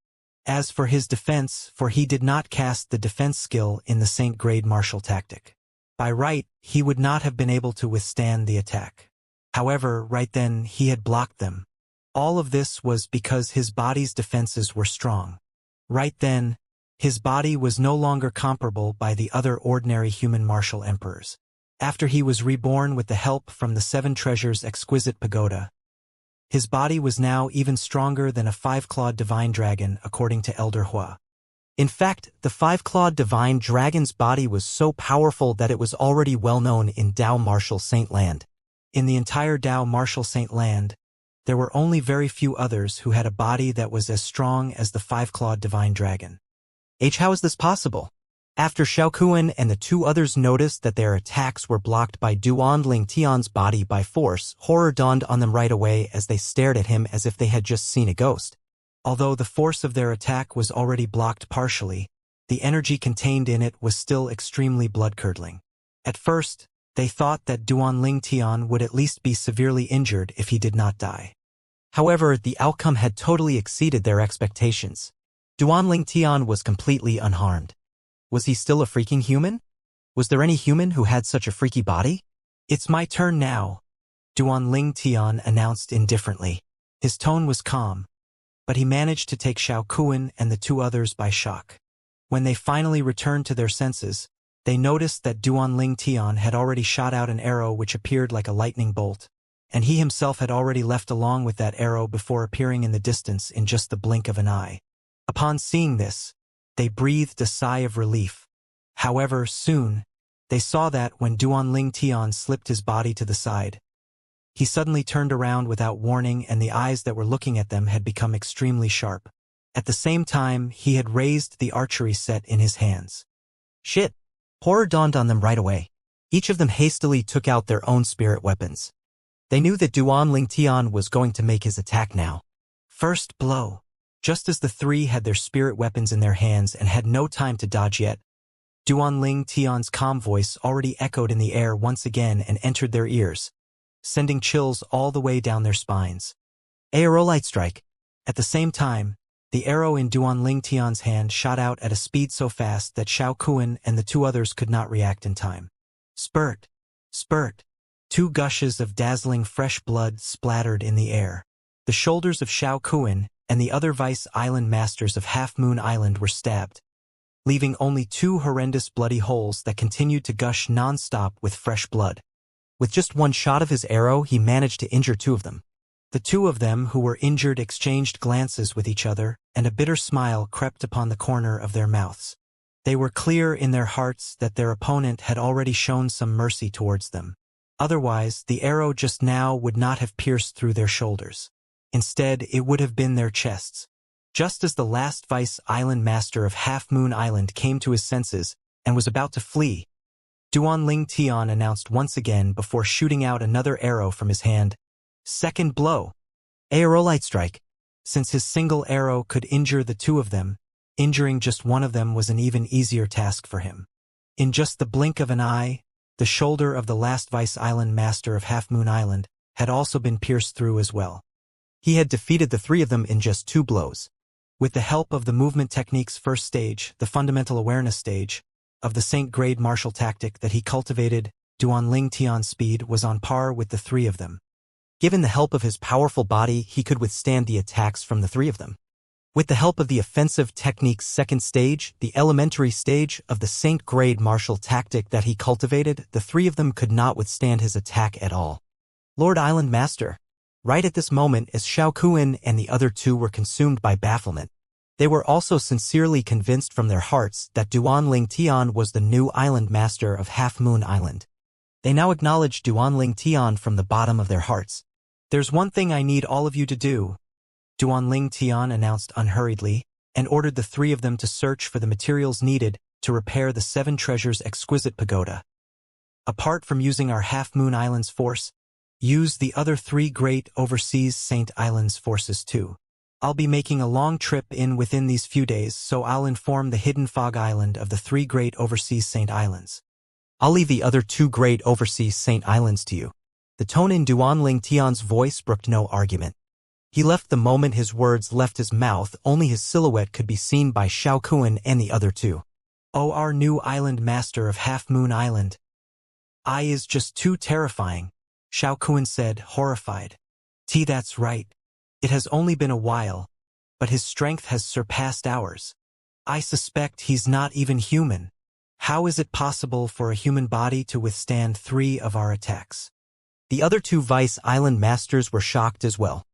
As for his defense, for he did not cast the defense skill in the Saint-grade martial tactic. By right, he would not have been able to withstand the attack. However, right then, he had blocked them. All of this was because his body's defenses were strong. Right then, his body was no longer comparable by the other ordinary human martial emperors. After he was reborn with the help from the 7 Treasures' exquisite pagoda, his body was now even stronger than a 5-clawed divine dragon, according to Elder Hua. In fact, the 5-clawed divine dragon's body was so powerful that it was already well known in Dao Martial Saint Land. In the entire Dao Martial Saint Land, there were only very few others who had a body that was as strong as the 5-clawed divine dragon. How is this possible? After Xiao Kuan and the 2 others noticed that their attacks were blocked by Duanling Tian's body by force, horror dawned on them right away as they stared at him as if they had just seen a ghost. Although the force of their attack was already blocked partially, the energy contained in it was still extremely blood-curdling. At first, they thought that Duanling Tian would at least be severely injured if he did not die. However, the outcome had totally exceeded their expectations. Duanling Tian was completely unharmed. Was he still a freaking human? Was there any human who had such a freaky body? It's my turn now, Duanling Tian announced indifferently. His tone was calm, but he managed to take Xiao Kuan and the 2 others by shock. When they finally returned to their senses, they noticed that Duanling Tian had already shot out an arrow which appeared like a lightning bolt, and he himself had already left along with that arrow before appearing in the distance in just the blink of an eye. Upon seeing this, they breathed a sigh of relief. However, soon, they saw that when Duanling Tian slipped his body to the side, he suddenly turned around without warning and the eyes that were looking at them had become extremely sharp. At the same time, he had raised the archery set in his hands. Shit! Horror dawned on them right away. Each of them hastily took out their own spirit weapons. They knew that Duanling Tian was going to make his attack now. First blow. Just as the 3 had their spirit weapons in their hands and had no time to dodge yet, Duanling Tian's calm voice already echoed in the air once again and entered their ears. sending chills all the way down their spines. Aerolite strike. At the same time, the arrow in Duan Ling Tian's hand shot out at a speed so fast that Xiao Kuan and the two others could not react in time. Spurt! Spurt! Two gushes of dazzling fresh blood splattered in the air. The shoulders of Xiao Kuan and the other Vice Island masters of Half Moon Island were stabbed, leaving only two horrendous bloody holes that continued to gush non-stop with fresh blood. With just one shot of his arrow, he managed to injure two of them. The two of them who were injured exchanged glances with each other, and a bitter smile crept upon the corner of their mouths. They were clear in their hearts that their opponent had already shown some mercy towards them. Otherwise, the arrow just now would not have pierced through their shoulders. Instead, it would have been their chests. Just as the last Vice Island master of Half Moon Island came to his senses and was about to flee, Duan Ling Tian announced once again before shooting out another arrow from his hand. Second blow. Aerolite strike. Since his single arrow could injure the two of them, injuring just one of them was an even easier task for him. In just the blink of an eye, the shoulder of the last Vice Island master of Half Moon Island had also been pierced through as well. He had defeated the three of them in just 2 blows. With the help of the movement technique's first stage, the fundamental awareness stage, of the Saint grade martial tactic that he cultivated, Duan Ling Tian's speed was on par with the three of them. Given the help of his powerful body, he could withstand the attacks from the three of them. With the help of the offensive technique's second stage, the elementary stage of the Saint grade martial tactic that he cultivated, the three of them could not withstand his attack at all. Lord Island Master. Right at this moment, as Xiao Kuan and the other two were consumed by bafflement, they were also sincerely convinced from their hearts that Duan Ling Tian was the new Island Master of Half Moon Island. They now acknowledged Duan Ling Tian from the bottom of their hearts. There's one thing I need all of you to do, Duan Ling Tian announced unhurriedly, and ordered the three of them to search for the materials needed to repair the 7 Treasures' exquisite pagoda. Apart from using our Half Moon Island's force, use the other 3 great overseas Saint Islands forces too. I'll be making a long trip within these few days, so I'll inform the hidden Fog Island of the 3 great overseas Saint Islands. I'll leave the other 2 great overseas Saint Islands to you. The tone in Duan Ling Tian's voice brooked no argument. He left the moment his words left his mouth, only his silhouette could be seen by Xiao Kuan and the other 2. Oh, our new island master of Half Moon Island. I is just too terrifying, Xiao Kuan said, horrified. That's right. It has only been a while, but his strength has surpassed ours. I suspect he's not even human. How is it possible for a human body to withstand 3 of our attacks? The other 2 Vice Island masters were shocked as well.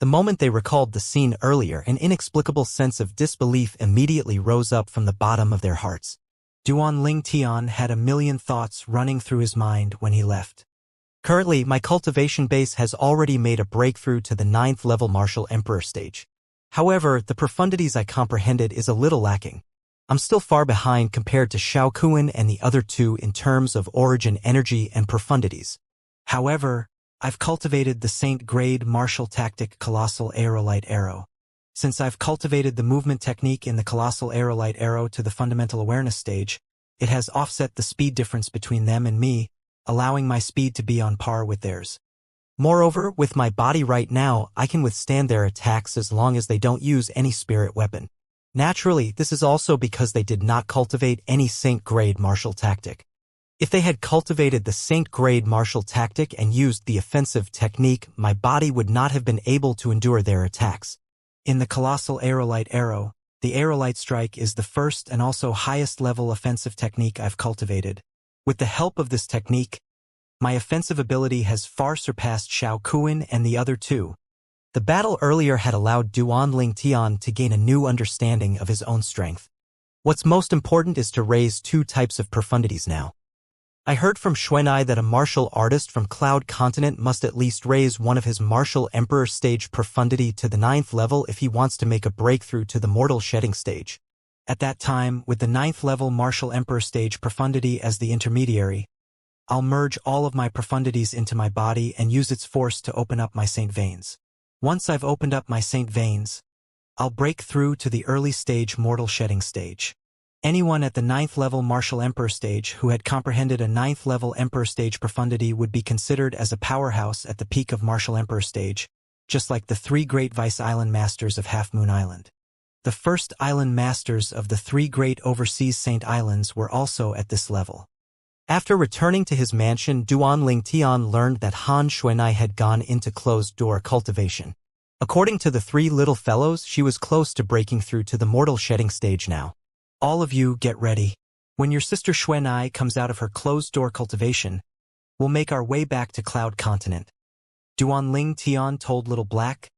The moment they recalled the scene earlier, an inexplicable sense of disbelief immediately rose up from the bottom of their hearts. Duan Ling Tian had a million thoughts running through his mind when he left. Currently, my cultivation base has already made a breakthrough to the 9th level Martial Emperor stage. However, the profundities I comprehended is a little lacking. I'm still far behind compared to Xiao Kuan and the other 2 in terms of origin energy and profundities. However, I've cultivated the Saint grade martial tactic Colossal Aerolite Arrow. Since I've cultivated the movement technique in the Colossal Aerolite Arrow to the fundamental awareness stage, it has offset the speed difference between them and me, allowing my speed to be on par with theirs. Moreover, with my body right now, I can withstand their attacks as long as they don't use any spirit weapon. Naturally, this is also because they did not cultivate any Saint grade martial tactic. If they had cultivated the Saint grade martial tactic and used the offensive technique, my body would not have been able to endure their attacks. In the Colossal Aerolite Arrow, the Aerolite Strike is the first and also highest level offensive technique I've cultivated. With the help of this technique, my offensive ability has far surpassed Xiao Kuan and the other 2. The battle earlier had allowed Duan Ling Tian to gain a new understanding of his own strength. What's most important is to raise 2 types of profundities now. I heard from Xuanai that a martial artist from Cloud Continent must at least raise one of his Martial Emperor stage profundity to the 9th level if he wants to make a breakthrough to the Mortal Shedding stage. At that time, with the 9th level Martial Emperor stage profundity as the intermediary, I'll merge all of my profundities into my body and use its force to open up my Saint veins. Once I've opened up my Saint veins, I'll break through to the early stage Mortal Shedding stage. Anyone at the 9th level Martial Emperor stage who had comprehended a 9th level Emperor stage profundity would be considered as a powerhouse at the peak of Martial Emperor stage, just like the 3 great Vice Island Masters of Half Moon Island. The first island masters of the 3 great overseas Saint Islands were also at this level. After returning to his mansion, Duan Lingtian learned that Han Xuanai had gone into closed-door cultivation. According to the 3 little fellows, she was close to breaking through to the mortal shedding stage now. All of you get ready. When your sister Xuanai comes out of her closed-door cultivation, we'll make our way back to Cloud Continent. Duan Lingtian told Little Black,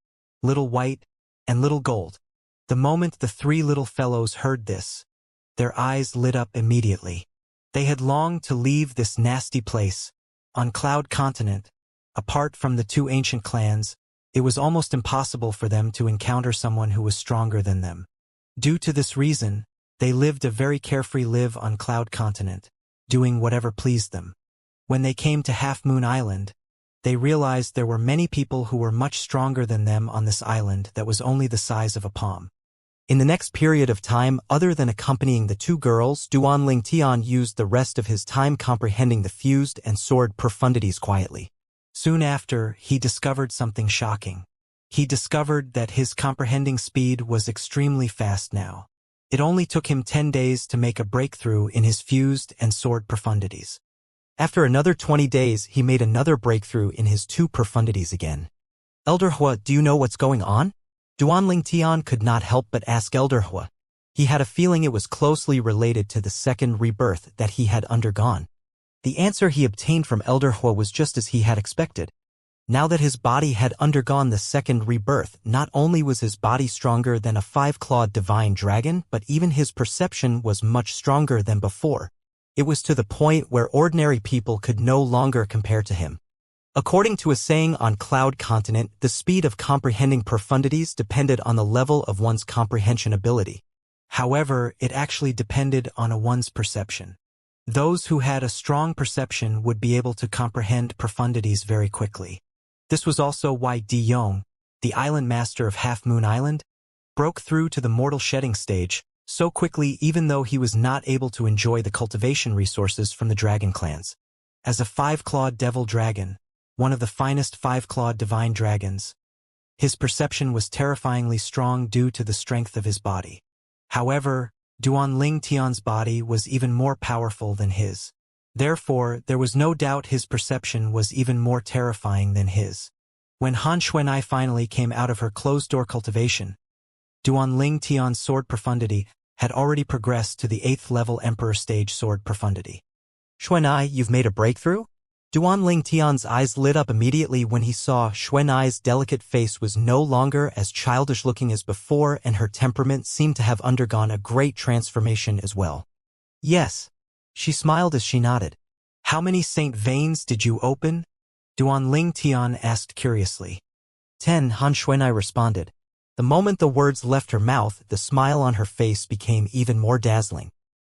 Little White, and Little Gold. The moment the 3 little fellows heard this, their eyes lit up immediately. They had longed to leave this nasty place. On Cloud Continent, apart from the 2 ancient clans, it was almost impossible for them to encounter someone who was stronger than them. Due to this reason, they lived a very carefree life on Cloud Continent, doing whatever pleased them. When they came to Half Moon Island, they realized there were many people who were much stronger than them on this island that was only the size of a palm. In the next period of time, other than accompanying the 2 girls, Duan Lingtian used the rest of his time comprehending the fused and sword profundities quietly. Soon after, he discovered something shocking. He discovered that his comprehending speed was extremely fast now. It only took him 10 days to make a breakthrough in his fused and sword profundities. After another 20 days, he made another breakthrough in his 2 profundities again. Elder Hua, do you know what's going on? Duan Lingtian could not help but ask Elder Hua. He had a feeling it was closely related to the second rebirth that he had undergone. The answer he obtained from Elder Hua was just as he had expected. Now that his body had undergone the second rebirth, not only was his body stronger than a 5-clawed divine dragon, but even his perception was much stronger than before. It was to the point where ordinary people could no longer compare to him. According to a saying on Cloud Continent, the speed of comprehending profundities depended on the level of one's comprehension ability. However, it actually depended on one's perception. Those who had a strong perception would be able to comprehend profundities very quickly. This was also why Di Yong, the island master of Half Moon Island, broke through to the mortal shedding stage so quickly even though he was not able to enjoy the cultivation resources from the dragon clans. As a 5-clawed devil dragon, one of the finest 5-clawed divine dragons, his perception was terrifyingly strong due to the strength of his body. However, Duan Lingtian's body was even more powerful than his. Therefore, there was no doubt his perception was even more terrifying than his. When Han Xuanai finally came out of her closed-door cultivation, Duan Lingtian's sword profundity had already progressed to the 8th level Emperor stage sword profundity. Xuanai, you've made a breakthrough? Duan Lingtian's eyes lit up immediately when he saw Xuanai's delicate face was no longer as childish-looking as before, and her temperament seemed to have undergone a great transformation as well. Yes. She smiled as she nodded. How many saint veins did you open? Duan Lingtian asked curiously. 10, Han Xuanai responded. The moment the words left her mouth, the smile on her face became even more dazzling.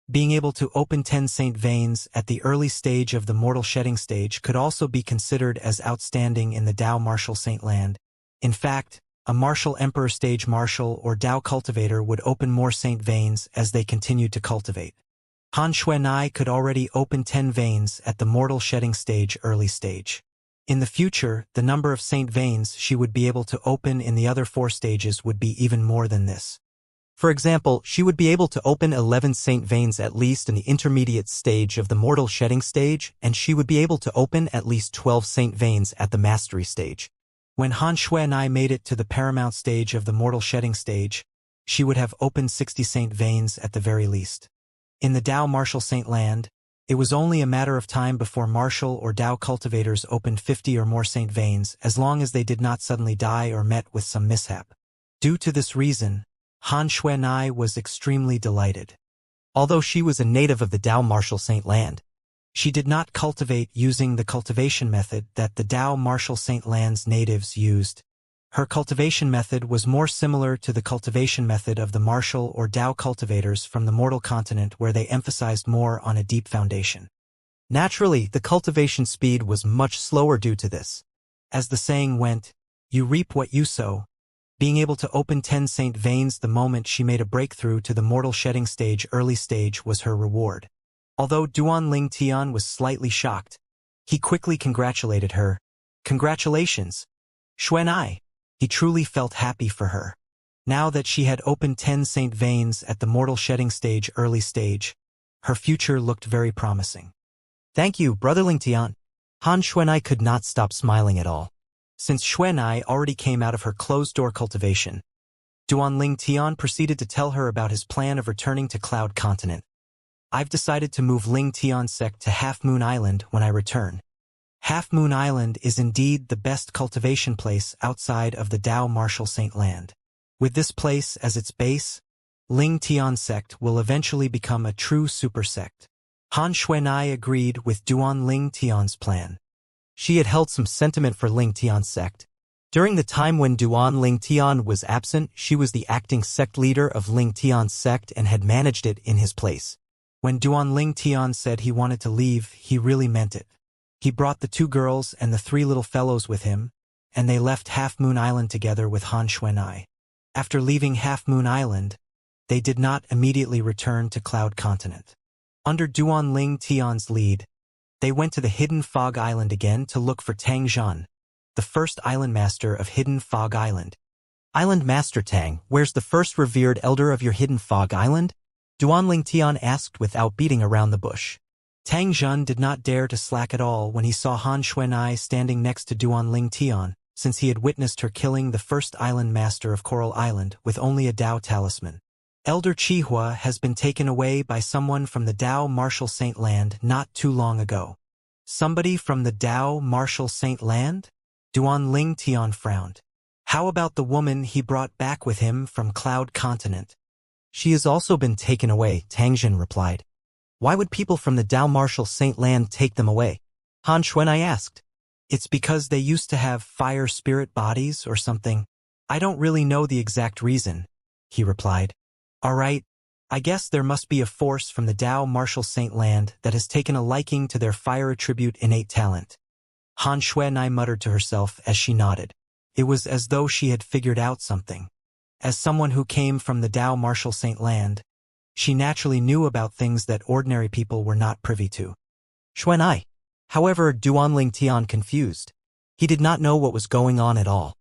Being able to open 10 saint veins at the early stage of the mortal shedding stage could also be considered as outstanding in the Dao martial saint land. In fact, a martial emperor stage martial or Dao cultivator would open more saint veins as they continued to cultivate. Han Xuanai could already open 10 veins at the mortal shedding stage early stage. In the future, the number of saint veins she would be able to open in the other 4 stages would be even more than this. For example, she would be able to open 11 saint veins at least in the intermediate stage of the mortal shedding stage, and she would be able to open at least 12 saint veins at the mastery stage. When Han Xuanai made it to the paramount stage of the mortal shedding stage, she would have opened 60 saint veins at the very least. In the Dao martial saint land, it was only a matter of time before martial or Dao cultivators opened 50 or more saint veins, as long as they did not suddenly die or met with some mishap. Due to this reason, Han Xuanai was extremely delighted. Although she was a native of the Dao martial saint land, she did not cultivate using the cultivation method that the Dao martial saint land's natives used. Her cultivation method was more similar to the cultivation method of the martial or Dao cultivators from the mortal continent, where they emphasized more on a deep foundation. Naturally, the cultivation speed was much slower due to this. As the saying went, you reap what you sow. Being able to open 10 saint veins the moment she made a breakthrough to the mortal shedding stage early stage was her reward. Although Duan Tian was slightly shocked, he quickly congratulated her. Congratulations, Xuanai. He truly felt happy for her. Now that she had opened 10 saint veins at the mortal shedding stage early stage, her future looked very promising. Thank you, Brother Tian. Han Xuanai could not stop smiling at all. Since Xuanai already came out of her closed-door cultivation, Duan Tian proceeded to tell her about his plan of returning to Cloud Continent. I've decided to move Ling Tian sect to Half Moon Island when I return. Half Moon Island is indeed the best cultivation place outside of the Dao Martial Saint Land. With this place as its base, Ling Tian sect will eventually become a true super sect. Han Xuanai agreed with Duan Tian's plan. She had held some sentiment for Ling Tian's sect. During the time when Duan Tian was absent, she was the acting sect leader of Ling Tian's sect and had managed it in his place. When Duan Tian said he wanted to leave, he really meant it. He brought the 2 girls and the 3 little fellows with him, and they left Half Moon Island together with Han Xuanai. After leaving Half Moon Island, they did not immediately return to Cloud Continent. Under Duan Tian's lead, they went to the Hidden Fog Island again to look for Tang Zhan, the first island master of Hidden Fog Island. Island Master Tang, where's the first revered elder of your Hidden Fog Island? Duan Tian asked without beating around the bush. Tang Zhan did not dare to slack at all when he saw Han Xuanai standing next to Duan Tian, since he had witnessed her killing the first island master of Coral Island with only a Dao talisman. Elder Qihua has been taken away by someone from the Dao Martial Saint Land not too long ago. Somebody from the Dao Martial Saint Land? Duan Tian frowned. How about the woman he brought back with him from Cloud Continent? She has also been taken away, Tang Zhan replied. Why would people from the Dao Martial Saint Land take them away? Han Xuanai asked. It's because they used to have fire spirit bodies or something. I don't really know the exact reason, he replied. Alright, I guess there must be a force from the Dao Martial Saint Land that has taken a liking to their fire attribute innate talent. Han Xuanai muttered to herself as she nodded. It was as though she had figured out something. As someone who came from the Dao Martial Saint Land, she naturally knew about things that ordinary people were not privy to. Xuanai. However, Duan Tian confused. He did not know what was going on at all.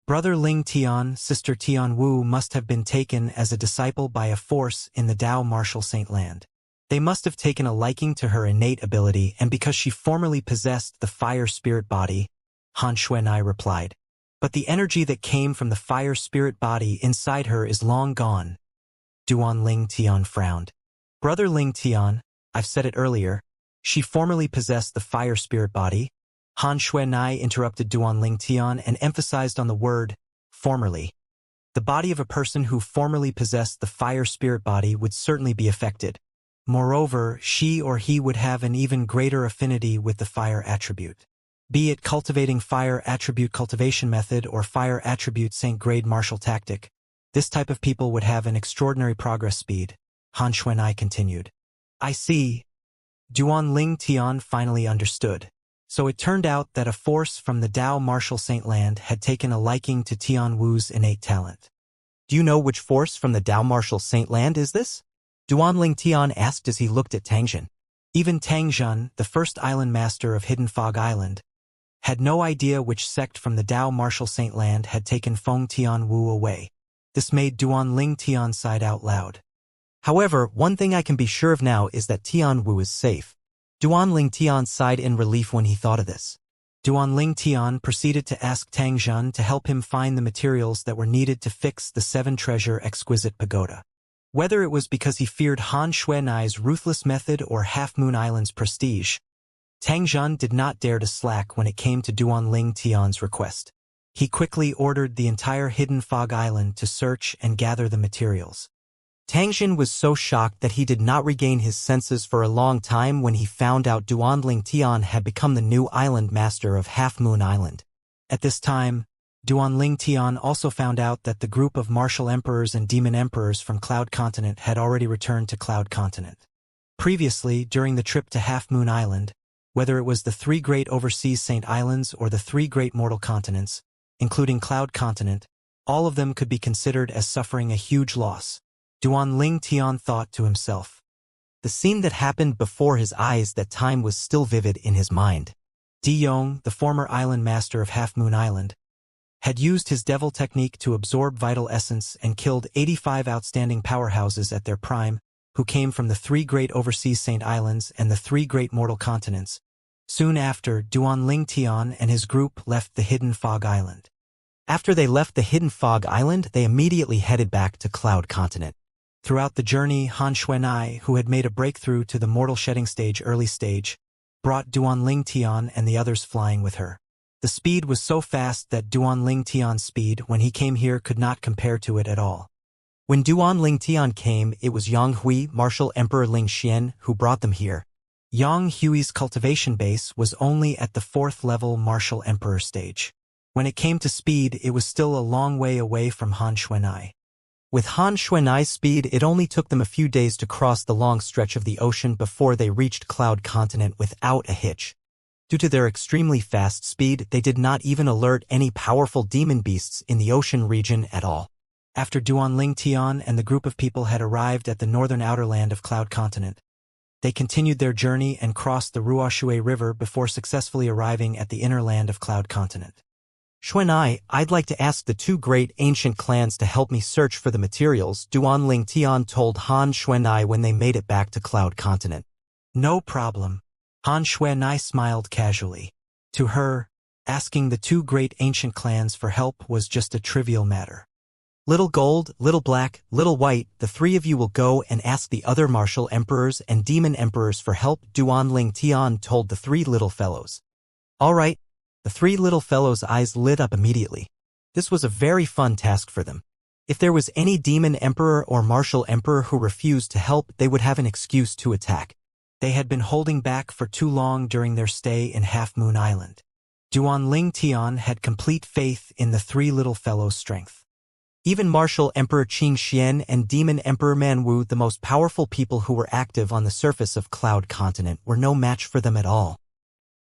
Brother Ling Tian, Sister Tian Wu must have been taken as a disciple by a force in the Dao Martial Saint Land. They must have taken a liking to her innate ability, and because she formerly possessed the fire spirit body, Han Xuanai replied. But the energy that came from the fire spirit body inside her is long gone. Duan Tian frowned. Brother Ling Tian, I've said it earlier, she formerly possessed the fire spirit body. Han Xuanai interrupted Duan Tian and emphasized on the word, formerly. The body of a person who formerly possessed the fire spirit body would certainly be affected. Moreover, she or he would have an even greater affinity with the fire attribute. Be it cultivating fire attribute cultivation method or fire attribute Saint grade martial tactic, this type of people would have an extraordinary progress speed, Han Xuanai continued. I see. Duan Tian finally understood. So it turned out that a force from the Dao Martial Saint Land had taken a liking to Tian Wu's innate talent. Do you know which force from the Dao Martial Saint Land is this? Duan Tian asked as he looked at Tang Zhan. Even Tang Zhan, the first island master of Hidden Fog Island, had no idea which sect from the Dao Martial Saint Land had taken Feng Tian Wu away. This made Duan Tian sigh out loud. However, one thing I can be sure of now is that Tian Wu is safe. Duan Tian sighed in relief when he thought of this. Duan Tian proceeded to ask Tang Zhan to help him find the materials that were needed to fix the 7-treasure exquisite pagoda. Whether it was because he feared Han Xuanai's ruthless method or Half Moon Island's prestige, Tang Zhan did not dare to slack when it came to Duan Tian's request. He quickly ordered the entire Hidden Fog Island to search and gather the materials. Tang Zhan was so shocked that he did not regain his senses for a long time when he found out Duan Tian had become the new island master of Half Moon Island. At this time, Duan Tian also found out that the group of martial emperors and demon emperors from Cloud Continent had already returned to Cloud Continent. Previously, during the trip to Half Moon Island, whether it was the 3 great overseas saint islands or the 3 great mortal continents, including Cloud Continent, All of them could be considered as suffering a huge loss. Duan Ling Tian thought to himself. The scene that happened before his eyes that time was still vivid in his mind. Di Yong, the former island master of Half Moon Island, had used his devil technique to absorb vital essence and killed 85 outstanding powerhouses at their prime, who came from the 3 great overseas Saint Islands and the 3 great mortal continents. Soon after, Duan Ling Tian and his group left the Hidden Fog Island. After they left the Hidden Fog Island, they immediately headed back to Cloud Continent. Throughout the journey, Han Xuanai, who had made a breakthrough to the mortal shedding stage early stage, brought Duan Ling Tian and the others flying with her. The speed was so fast that Duan Ling Tian's speed when he came here could not compare to it at all. When Duan Ling Tian came, it was Yang Hui, Martial Emperor Ling Xian, who brought them here. Yang Hui's cultivation base was only at the 4th level Martial Emperor stage. When it came to speed, it was still a long way away from Han Xuanai. With Han Xuanai's speed, it only took them a few days to cross the long stretch of the ocean before they reached Cloud Continent without a hitch. Due to their extremely fast speed, they did not even alert any powerful demon beasts in the ocean region at all. After Duan Ling Tian and the group of people had arrived at the northern outer land of Cloud Continent, they continued their journey and crossed the Ruoshui River before successfully arriving at the inner land of Cloud Continent. Xuanai, I'd like to ask the 2 great ancient clans to help me search for the materials, Duan Ling Tian told Han Xuanai when they made it back to Cloud Continent. No problem. Han Xuanai smiled casually. To her, asking the 2 great ancient clans for help was just a trivial matter. Little Gold, Little Black, Little White, the 3 of you will go and ask the other martial emperors and demon emperors for help, Duan Ling Tian told the 3 little fellows. All right. The 3 little fellows' eyes lit up immediately. This was a very fun task for them. If there was any demon emperor or martial emperor who refused to help, they would have an excuse to attack. They had been holding back for too long during their stay in Half Moon Island. Duan Ling Tian had complete faith in the 3 little fellows' strength. Even Martial Emperor Qing Xian and Demon Emperor Man Wu, the most powerful people who were active on the surface of Cloud Continent, were no match for them at all.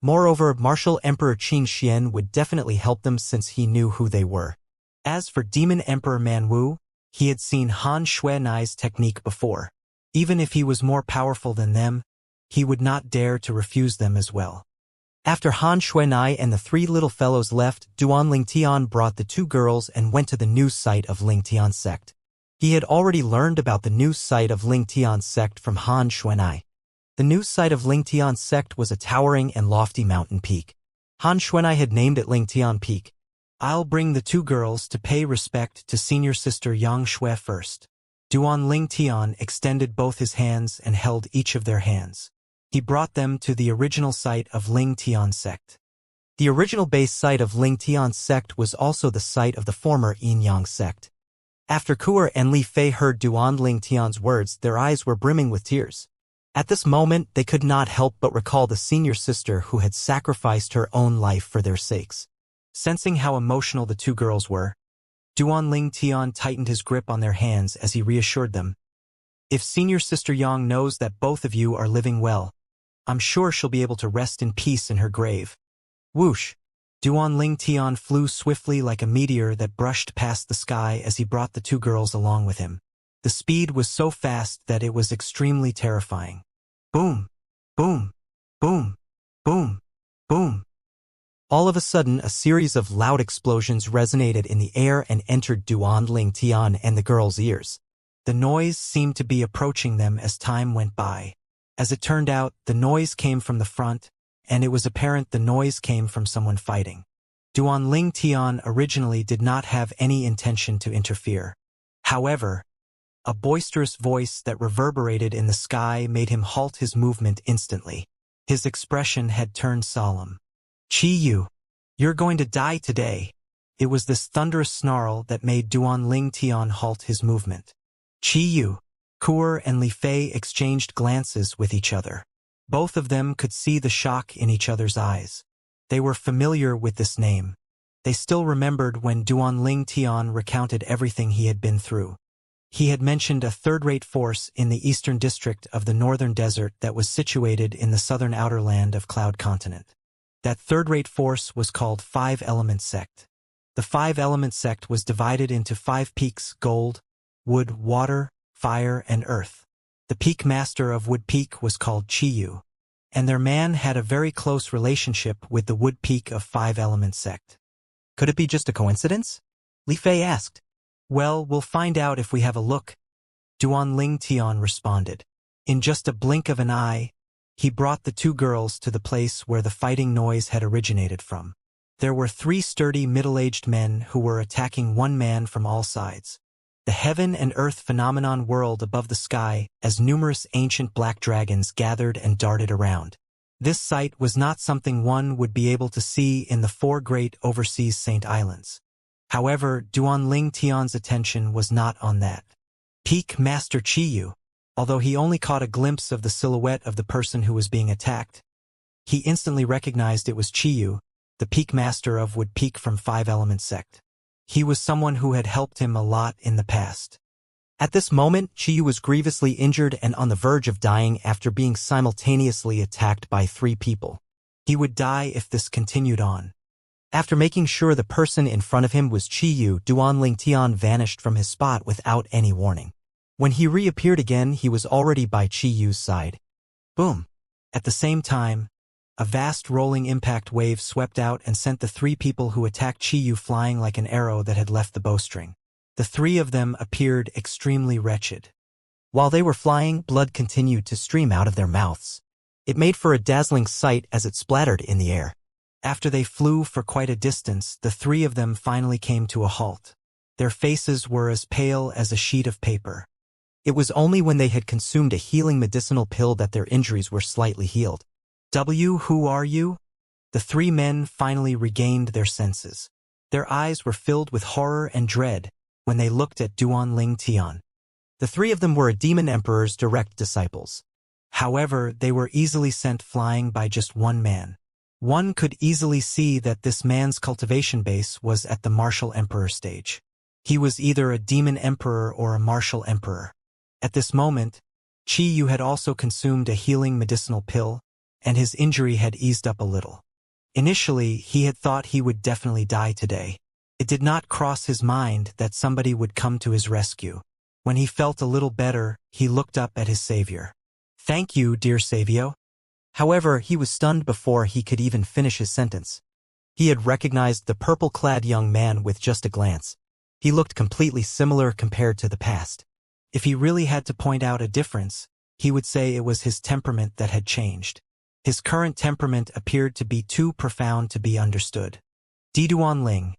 Moreover, Martial Emperor Qing Xian would definitely help them since he knew who they were. As for Demon Emperor Man Wu, he had seen Han Xuanai's technique before. Even if he was more powerful than them, he would not dare to refuse them as well. After Han Xuanai and the 3 little fellows left, Duan Ling Tian brought the 2 girls and went to the new site of Ling Tian's sect. He had already learned about the new site of Ling Tian's sect from Han Xuanai. The new site of Ling Tian's sect was a towering and lofty mountain peak. Han Xuanai had named it Ling Tian Peak. I'll bring the 2 girls to pay respect to senior sister Yang Shui first. Duan Ling Tian extended both his hands and held each of their hands. He brought them to the original site of Ling Tian's sect. The original base site of Ling Tian's sect was also the site of the former Yin Yang sect. After Kuer and Li Fei heard Duan Ling Tian's words, their eyes were brimming with tears. At this moment, they could not help but recall the senior sister who had sacrificed her own life for their sakes. Sensing how emotional the 2 girls were, Duan Ling Tian tightened his grip on their hands as he reassured them. If senior sister Yang knows that both of you are living well, I'm sure she'll be able to rest in peace in her grave. Whoosh! Duan Ling Tian flew swiftly like a meteor that brushed past the sky as he brought the 2 girls along with him. The speed was so fast that it was extremely terrifying. Boom! Boom! Boom! Boom! Boom! All of a sudden, a series of loud explosions resonated in the air and entered Duan Ling Tian and the girls' ears. The noise seemed to be approaching them as time went by. As it turned out, the noise came from the front, and it was apparent the noise came from someone fighting. Duan Ling Tian originally did not have any intention to interfere. However, a boisterous voice that reverberated in the sky made him halt his movement instantly. His expression had turned solemn. Chi Yu, you're going to die today. It was this thunderous snarl that made Duan Ling Tian halt his movement. Chi Yu, Kuer and Li Fei exchanged glances with each other. Both of them could see the shock in each other's eyes. They were familiar with this name. They still remembered when Duan Ling Tian recounted everything he had been through. He had mentioned a third-rate force in the eastern district of the northern desert that was situated in the southern outer land of Cloud Continent. That third-rate force was called 5 Element Sect. The five-element sect was divided into 5 peaks: gold, wood, water, fire, and earth. The peak master of Wood Peak was called Qiyu, and their man had a very close relationship with the Wood Peak of Five-Element sect. Could it be just a coincidence? Li Fei asked. Well, we'll find out if we have a look, Duan Ling Tian responded. In just a blink of an eye, he brought the 2 girls to the place where the fighting noise had originated from. There were 3 sturdy middle-aged men who were attacking one man from all sides. The heaven and earth phenomenon whirled above the sky as numerous ancient black dragons gathered and darted around. This sight was not something one would be able to see in the 4 great overseas Saint Islands. However, Duan Ling Tian's attention was not on that. Peak Master Qiyu, although he only caught a glimpse of the silhouette of the person who was being attacked, he instantly recognized it was Qiyu, the Peak Master of Wood Peak from Five-Element sect. He was someone who had helped him a lot in the past. At this moment, Qiyu was grievously injured and on the verge of dying after being simultaneously attacked by 3 people. He would die if this continued on. After making sure the person in front of him was Qiyu, Duan Ling Tian vanished from his spot without any warning. When he reappeared again, he was already by Qiyu's side. Boom! At the same time, a vast rolling impact wave swept out and sent the 3 people who attacked Qiyu flying like an arrow that had left the bowstring. The 3 of them appeared extremely wretched. While they were flying, blood continued to stream out of their mouths. It made for a dazzling sight as it splattered in the air. After they flew for quite a distance, the 3 of them finally came to a halt. Their faces were as pale as a sheet of paper. It was only when they had consumed a healing medicinal pill that their injuries were slightly healed. Who are you? The 3 men finally regained their senses. Their eyes were filled with horror and dread when they looked at Duan Ling Tian. The 3 of them were a demon emperor's direct disciples. However, they were easily sent flying by just one man. One could easily see that this man's cultivation base was at the martial emperor stage. He was either a demon emperor or a martial emperor. At this moment, Qiyu had also consumed a healing medicinal pill, and his injury had eased up a little. Initially, he had thought he would definitely die today. It did not cross his mind that somebody would come to his rescue. When he felt a little better, he looked up at his savior. "Thank you, dear Savio." However, he was stunned before he could even finish his sentence. He had recognized the purple-clad young man with just a glance. He looked completely similar compared to the past. If he really had to point out a difference, he would say it was his temperament that had changed. His current temperament appeared to be too profound to be understood. Duan Ling.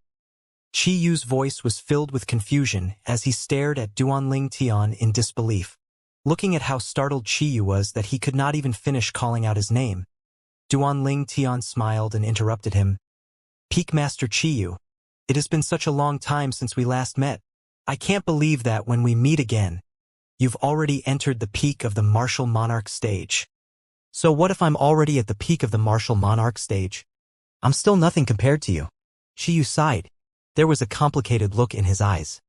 Qiyu's voice was filled with confusion as he stared at Duan Ling Tian in disbelief. Looking at how startled Qiyu was that he could not even finish calling out his name, Duan Ling Tian smiled and interrupted him. "Peak Master Qiyu, it has been such a long time since we last met. I can't believe that when we meet again, you've already entered the peak of the martial monarch stage." "So what if I'm already at the peak of the martial monarch stage? I'm still nothing compared to you." Qiyu sighed. There was a complicated look in his eyes.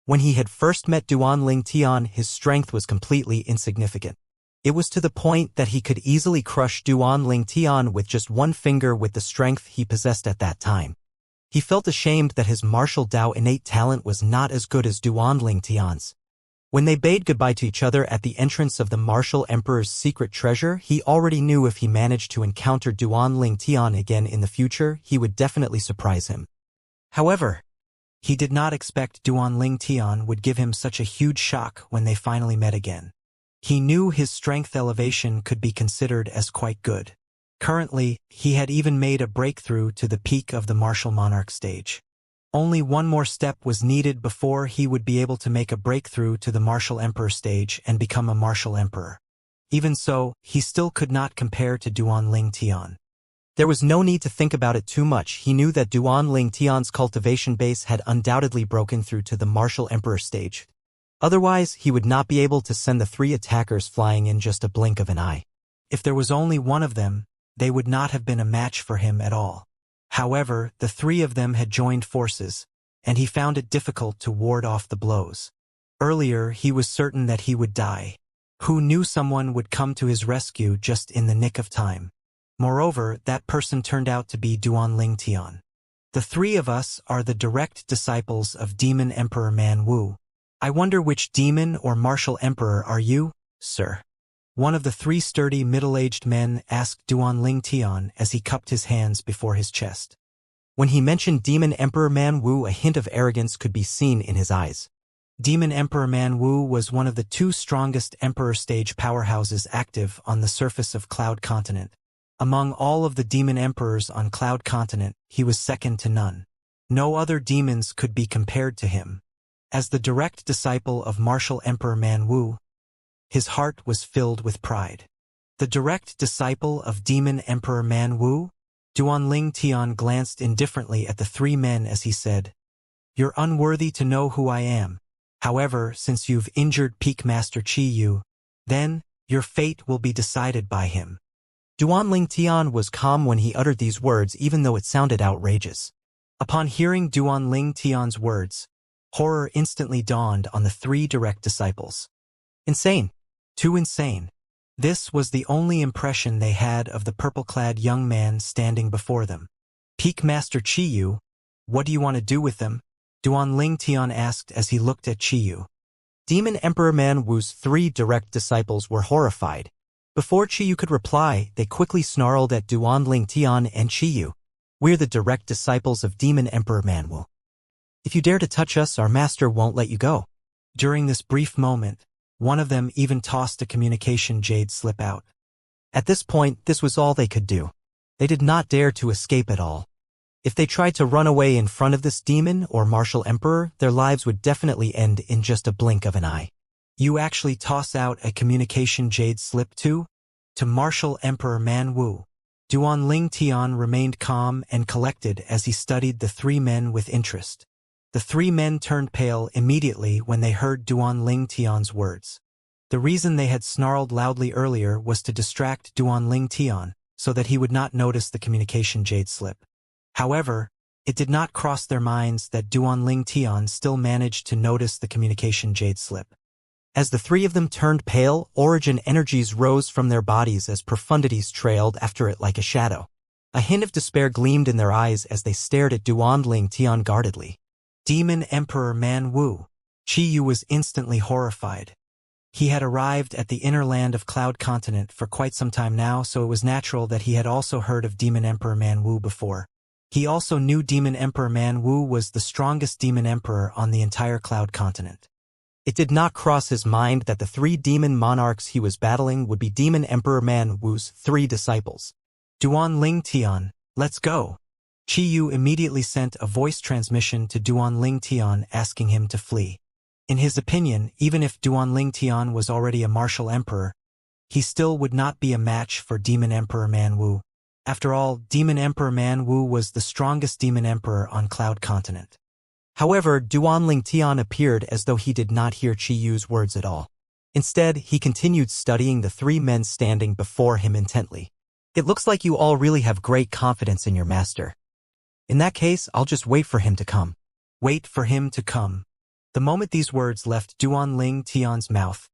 When he had first met Duan Ling Tian, his strength was completely insignificant. It was to the point that he could easily crush Duan Ling Tian with just one finger with the strength he possessed at that time. He felt ashamed that his martial Dao innate talent was not as good as Duan Ling Tian's. When they bade goodbye to each other at the entrance of the martial emperor's secret treasure, he already knew if he managed to encounter Duan Ling Tian again in the future, he would definitely surprise him. However, he did not expect Duan Ling Tian would give him such a huge shock when they finally met again. He knew his strength elevation could be considered as quite good. Currently, he had even made a breakthrough to the peak of the martial monarch stage. Only one more step was needed before he would be able to make a breakthrough to the martial emperor stage and become a martial emperor. Even so, he still could not compare to Duan Ling Tian. There was no need to think about it too much. He knew that Duan Ling Tian's cultivation base had undoubtedly broken through to the martial emperor stage. Otherwise, he would not be able to send the 3 attackers flying in just a blink of an eye. If there was only one of them, they would not have been a match for him at all. However, the 3 of them had joined forces, and he found it difficult to ward off the blows. Earlier, he was certain that he would die. Who knew someone would come to his rescue just in the nick of time? Moreover, that person turned out to be Duan Ling Tian. The three of us are the direct disciples of Demon Emperor Man Wu. I wonder which demon or martial emperor are you, sir? One of the three sturdy middle-aged men asked Duanling Tian as he cupped his hands before his chest. When he mentioned Demon Emperor Man Wu, a hint of arrogance could be seen in his eyes. Demon Emperor Man Wu was one of the two strongest Emperor stage powerhouses active on the surface of Cloud Continent. Among all of the demon emperors on Cloud Continent, he was second to none. No other demons could be compared to him. As the direct disciple of martial Emperor Man Wu, his heart was filled with pride. The direct disciple of Demon Emperor Man Wu? Duanling Tian glanced indifferently at the three men as he said, "You're unworthy to know who I am. However, since you've injured Peak Master Qi Yu, then your fate will be decided by him." Duanling Tian was calm when he uttered these words, even though it sounded outrageous. Upon hearing Duanling Tian's words, horror instantly dawned on the three direct disciples. Insane. Too insane. This was the only impression they had of the purple-clad young man standing before them. "Peak Master Qi Yu, what do you want to do with them?" Duanling Tian asked as he looked at Qi Yu. Demon Emperor Man Wu's three direct disciples were horrified. Before Qi Yu could reply, they quickly snarled at Duanling Tian and Qi Yu. "We're the direct disciples of Demon Emperor Man Wu. If you dare to touch us, our master won't let you go." During this brief moment, one of them even tossed a communication jade slip out. At this point, this was all they could do. They did not dare to escape at all. If they tried to run away in front of this demon or martial emperor, their lives would definitely end in just a blink of an eye. "You actually toss out a communication jade slip too?" To martial Emperor Man Wu. Duanling Tian remained calm and collected as he studied the three men with interest. The three men turned pale immediately when they heard Duanling Tian's words. The reason they had snarled loudly earlier was to distract Duanling Tian, so that he would not notice the communication jade slip. However, it did not cross their minds that Duanling Tian still managed to notice the communication jade slip. As the three of them turned pale, origin energies rose from their bodies as profundities trailed after it like a shadow. A hint of despair gleamed in their eyes as they stared at Duanling Tian guardedly. Demon Emperor Man Wu. Qi Yu was instantly horrified. He had arrived at the inner land of Cloud Continent for quite some time now, so it was natural that he had also heard of Demon Emperor Man Wu before. He also knew Demon Emperor Man Wu was the strongest demon emperor on the entire Cloud Continent. It did not cross his mind that the three demon monarchs he was battling would be Demon Emperor Man Wu's three disciples. "Duanling Tian, let's go." Qi Yu immediately sent a voice transmission to Duanling Tian asking him to flee. In his opinion, even if Duanling Tian was already a martial emperor, he still would not be a match for Demon Emperor Man Wu. After all, Demon Emperor Man Wu was the strongest demon emperor on Cloud Continent. However, Duanling Tian appeared as though he did not hear Qi Yu's words at all. Instead, he continued studying the three men standing before him intently. "It looks like you all really have great confidence in your master. In that case, I'll just wait for him to come." Wait for him to come. The moment these words left Duanling Tian's mouth,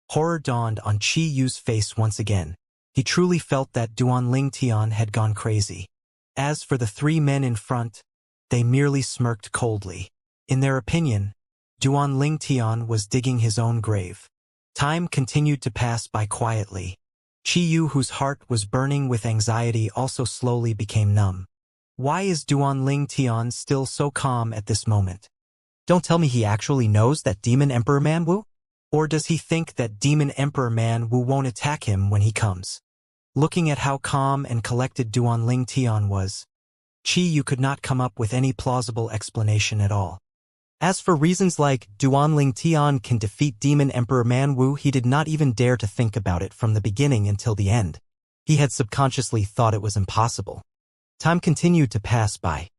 horror dawned on Qi Yu's face once again. He truly felt that Duanling Tian had gone crazy. As for the three men in front, they merely smirked coldly. In their opinion, Duanling Tian was digging his own grave. Time continued to pass by quietly. Qi Yu, whose heart was burning with anxiety, also slowly became numb. Why is Duanling Tian still so calm at this moment? Don't tell me he actually knows that Demon Emperor Man Wu? Or does he think that Demon Emperor Man Wu won't attack him when he comes? Looking at how calm and collected Duanling Tian was, Qi Yu could not come up with any plausible explanation at all. As for reasons like Duanling Tian can defeat Demon Emperor Man Wu, he did not even dare to think about it from the beginning until the end. He had subconsciously thought it was impossible. Time continued to pass by.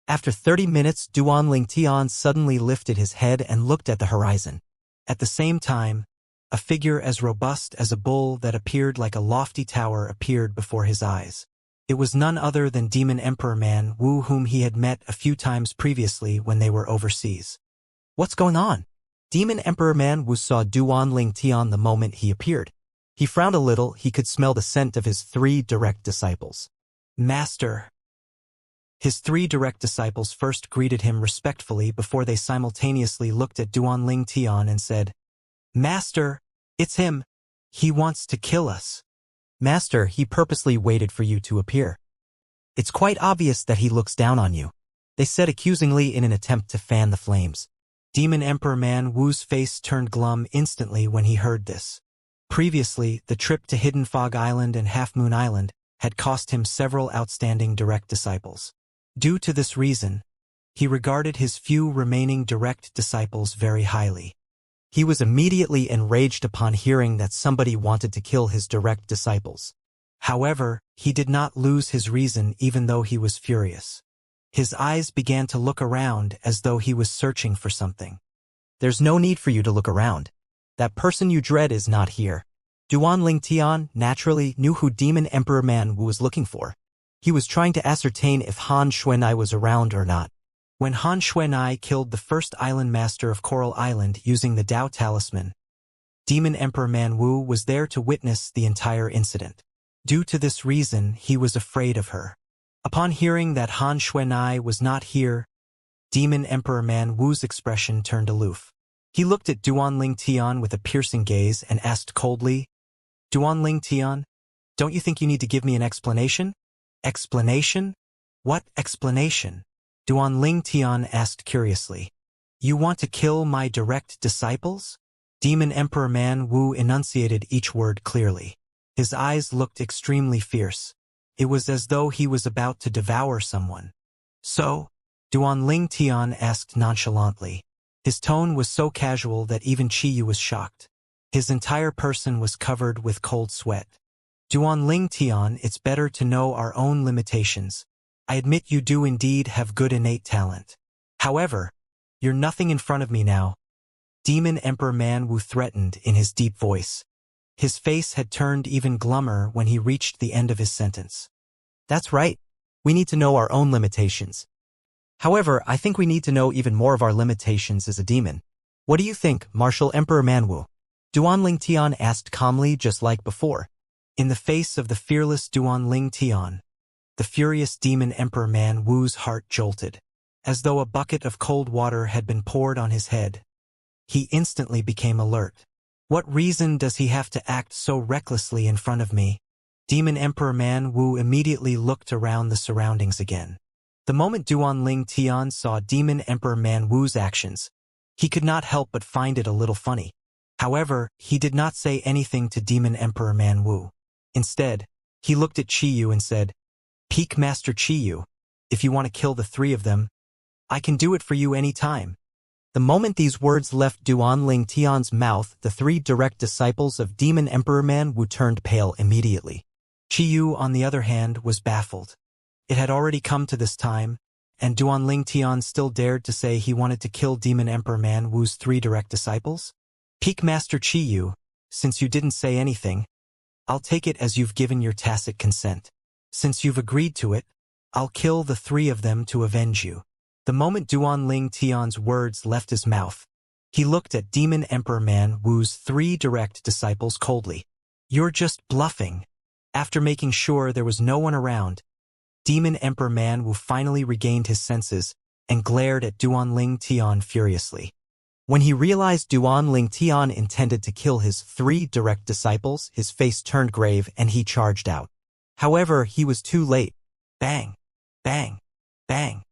After 30 minutes, Duanling Tian suddenly lifted his head and looked at the horizon. At the same time, a figure as robust as a bull that appeared like a lofty tower appeared before his eyes. It was none other than Demon Emperor Man Wu, whom he had met a few times previously when they were overseas. What's going on? Demon Emperor Man Wu saw Duanling Tian the moment he appeared. He frowned a little. He could smell the scent of his three direct disciples. Master. His 3 direct disciples first greeted him respectfully before they simultaneously looked at Duanling Tian and said, "Master, it's him. He wants to kill us." Master, he purposely waited for you to appear. It's quite obvious that he looks down on you, they said accusingly in an attempt to fan the flames. Demon Emperor Man Wu's face turned glum instantly when he heard this. Previously, the trip to Hidden Fog Island and Half Moon Island had cost him several outstanding direct disciples. Due to this reason, he regarded his few remaining direct disciples very highly. He was immediately enraged upon hearing that somebody wanted to kill his direct disciples. However, he did not lose his reason even though he was furious. His eyes began to look around as though he was searching for something. There's no need for you to look around. That person you dread is not here. Duanling Tian naturally knew who Demon Emperor Man Wu was looking for. He was trying to ascertain if Han Xuanai was around or not. When Han Xuanai killed the first island master of Coral Island using the Dao Talisman, Demon Emperor Man Wu was there to witness the entire incident. Due to this reason, he was afraid of her. Upon hearing that Han Xuanai was not here, Demon Emperor Man Wu's expression turned aloof. He looked at Duanling Tian with a piercing gaze and asked coldly, "Duanling Tian, don't you think you need to give me an explanation?" "Explanation? What explanation?" Duanling Tian asked curiously. "You want to kill my direct disciples?" Demon Emperor Man Wu enunciated each word clearly. His eyes looked extremely fierce. It was as though he was about to devour someone. "So?" Duanling Tian asked nonchalantly. His tone was so casual that even Qiyu was shocked. His entire person was covered with cold sweat. "Duanling Tian, it's better to know our own limitations. I admit you do indeed have good innate talent. However, you're nothing in front of me now." Demon Emperor Man Wu threatened in his deep voice. His face had turned even glummer when he reached the end of his sentence. "That's right. We need to know our own limitations. However, I think we need to know even more of our limitations as a demon. What do you think, Martial Emperor Man Wu?" Duanling Tian asked calmly just like before. In the face of the fearless Duanling Tian, the furious Demon Emperor Man Wu's heart jolted. As though a bucket of cold water had been poured on his head, he instantly became alert. What reason does he have to act so recklessly in front of me? Demon Emperor Man Wu immediately looked around the surroundings again. The moment Duanling Tian saw Demon Emperor Man Wu's actions, he could not help but find it a little funny. However, he did not say anything to Demon Emperor Man Wu. Instead, he looked at Qiyu and said, "Peak Master Qiyu, if you want to kill the 3 of them, I can do it for you any time." The moment these words left Duanling Tian's mouth, the 3 direct disciples of Demon Emperor Man Wu turned pale immediately. Qiyu, on the other hand, was baffled. It had already come to this time, and Duanling Tian still dared to say he wanted to kill Demon Emperor Man Wu's 3 direct disciples? "Peak Master Qiyu, since you didn't say anything, I'll take it as you've given your tacit consent. Since you've agreed to it, I'll kill the 3 of them to avenge you." The moment Duanling Tian's words left his mouth, he looked at Demon Emperor Man Wu's 3 direct disciples coldly. "You're just bluffing." After making sure there was no one around, Demon Emperor Man Wu finally regained his senses and glared at Duanling Tian furiously. When he realized Duanling Tian intended to kill his 3 direct disciples, his face turned grave and he charged out. However, he was too late. Bang! Bang! Bang!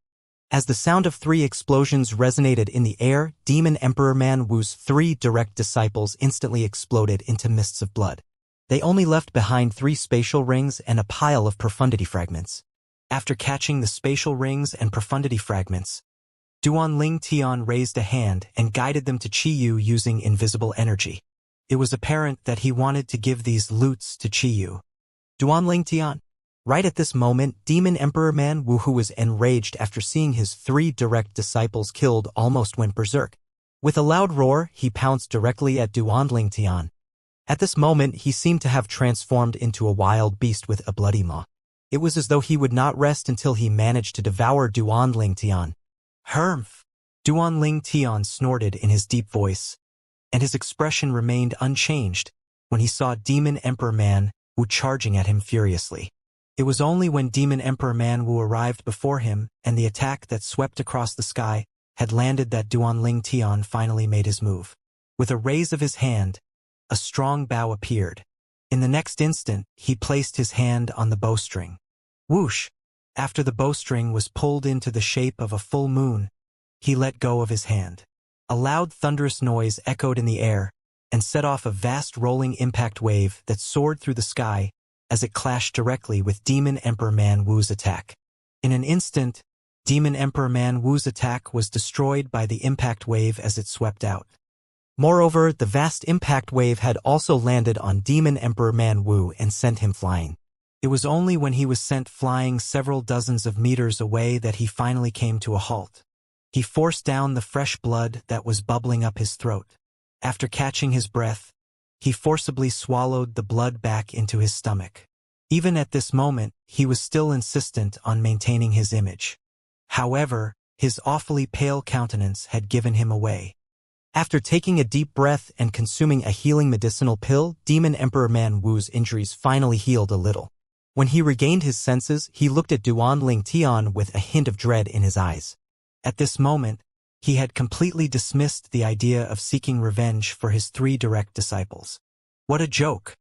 As the sound of 3 explosions resonated in the air, Demon Emperor Man Wu's 3 direct disciples instantly exploded into mists of blood. They only left behind 3 spatial rings and a pile of profundity fragments. After catching the spatial rings and profundity fragments, Duanling Tian raised a hand and guided them to Qiyu using invisible energy. It was apparent that he wanted to give these loots to Qiyu. Duanling Tian. Right at this moment, Demon Emperor Man Wu, who was enraged after seeing his 3 direct disciples killed, almost went berserk. With a loud roar, he pounced directly at Duanling Tian. At this moment, he seemed to have transformed into a wild beast with a bloody maw. It was as though he would not rest until he managed to devour Duanling Tian. "Humph!" Duanling Tian snorted in his deep voice, and his expression remained unchanged when he saw Demon Emperor Man Wu charging at him furiously. It was only when Demon Emperor Man Wu arrived before him and the attack that swept across the sky had landed that Duanling Tian finally made his move. With a raise of his hand, a strong bow appeared. In the next instant, he placed his hand on the bowstring. Whoosh! After the bowstring was pulled into the shape of a full moon, he let go of his hand. A loud thunderous noise echoed in the air and set off a vast rolling impact wave that soared through the sky as it clashed directly with Demon Emperor Man Wu's attack. In an instant, Demon Emperor Man Wu's attack was destroyed by the impact wave as it swept out. Moreover, the vast impact wave had also landed on Demon Emperor Man Wu and sent him flying. It was only when he was sent flying several dozens of meters away that he finally came to a halt. He forced down the fresh blood that was bubbling up his throat. After catching his breath, he forcibly swallowed the blood back into his stomach. Even at this moment, he was still insistent on maintaining his image. However, his awfully pale countenance had given him away. After taking a deep breath and consuming a healing medicinal pill, Demon Emperor Man Wu's injuries finally healed a little. When he regained his senses, he looked at Duanling Tian with a hint of dread in his eyes. At this moment, he had completely dismissed the idea of seeking revenge for his 3 direct disciples. What a joke!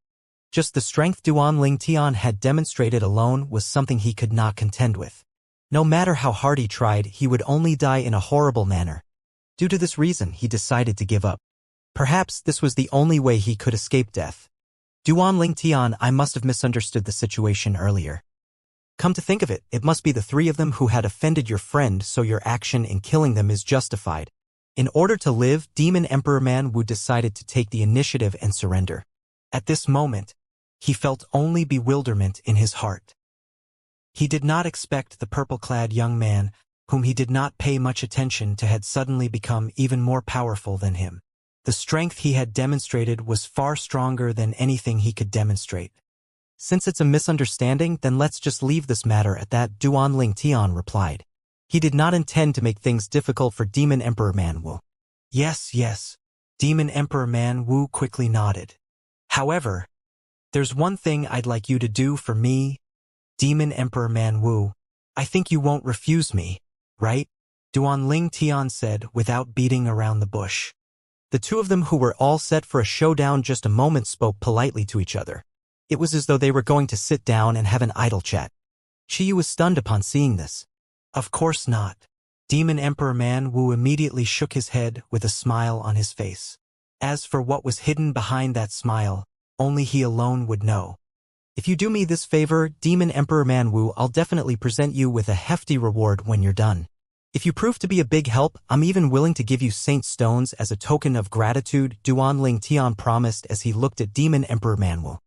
Just the strength Duanling Tian had demonstrated alone was something he could not contend with. No matter how hard he tried, he would only die in a horrible manner. Due to this reason, he decided to give up. Perhaps this was the only way he could escape death. Duanling Tian, I must have misunderstood the situation earlier. Come to think of it, it must be the 3 of them who had offended your friend, so your action in killing them is justified. In order to live, Demon Emperor Man Wu decided to take the initiative and surrender. At this moment, he felt only bewilderment in his heart. He did not expect the purple-clad young man, whom he did not pay much attention to, had suddenly become even more powerful than him. The strength he had demonstrated was far stronger than anything he could demonstrate. Since it's a misunderstanding, then let's just leave this matter at that, Duanling Tian replied. He did not intend to make things difficult for Demon Emperor Man Wu. Yes. Demon Emperor Man Wu quickly nodded. However, there's one thing I'd like you to do for me, Demon Emperor Man Wu. I think you won't refuse me, right? Duanling Tian said without beating around the bush. The 2 of them, who were all set for a showdown just a moment, spoke politely to each other. It was as though they were going to sit down and have an idle chat. Qiyu was stunned upon seeing this. Of course not. Demon Emperor Man Wu immediately shook his head with a smile on his face. As for what was hidden behind that smile, only he alone would know. If you do me this favor, Demon Emperor Man Wu, I'll definitely present you with a hefty reward when you're done. If you prove to be a big help, I'm even willing to give you Saint Stones as a token of gratitude, Duanling Tian promised as he looked at Demon Emperor Man Wu.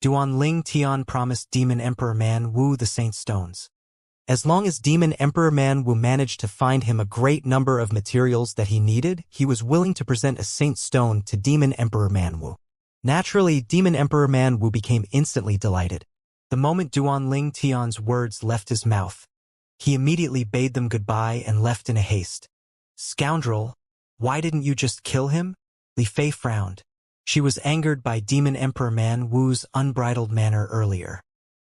Duanling Tian promised Demon Emperor Man Wu the Saint Stones. As long as Demon Emperor Man Wu managed to find him a great number of materials that he needed, he was willing to present a Saint Stone to Demon Emperor Man Wu. Naturally, Demon Emperor Man Wu became instantly delighted. The moment Duanling Tian's words left his mouth, he immediately bade them goodbye and left in a haste. Scoundrel, why didn't you just kill him? Li Fei frowned. She was angered by Demon Emperor Man Wu's unbridled manner earlier.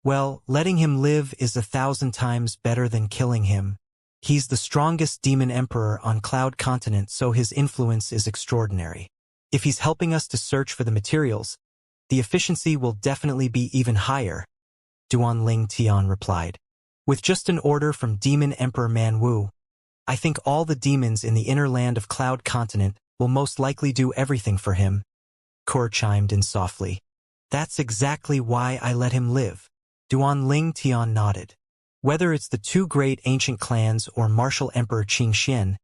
Well, letting him live is 1,000 times better than killing him. He's the strongest demon emperor on Cloud Continent, so his influence is extraordinary. If he's helping us to search for the materials, the efficiency will definitely be even higher, Duanling Tian replied. With just an order from Demon Emperor Man Wu, I think all the demons in the inner land of Cloud Continent will most likely do everything for him. Kur chimed in softly. That's exactly why I let him live. Duanling Tian nodded. Whether it's the 2 great ancient clans or martial emperor Xianxia,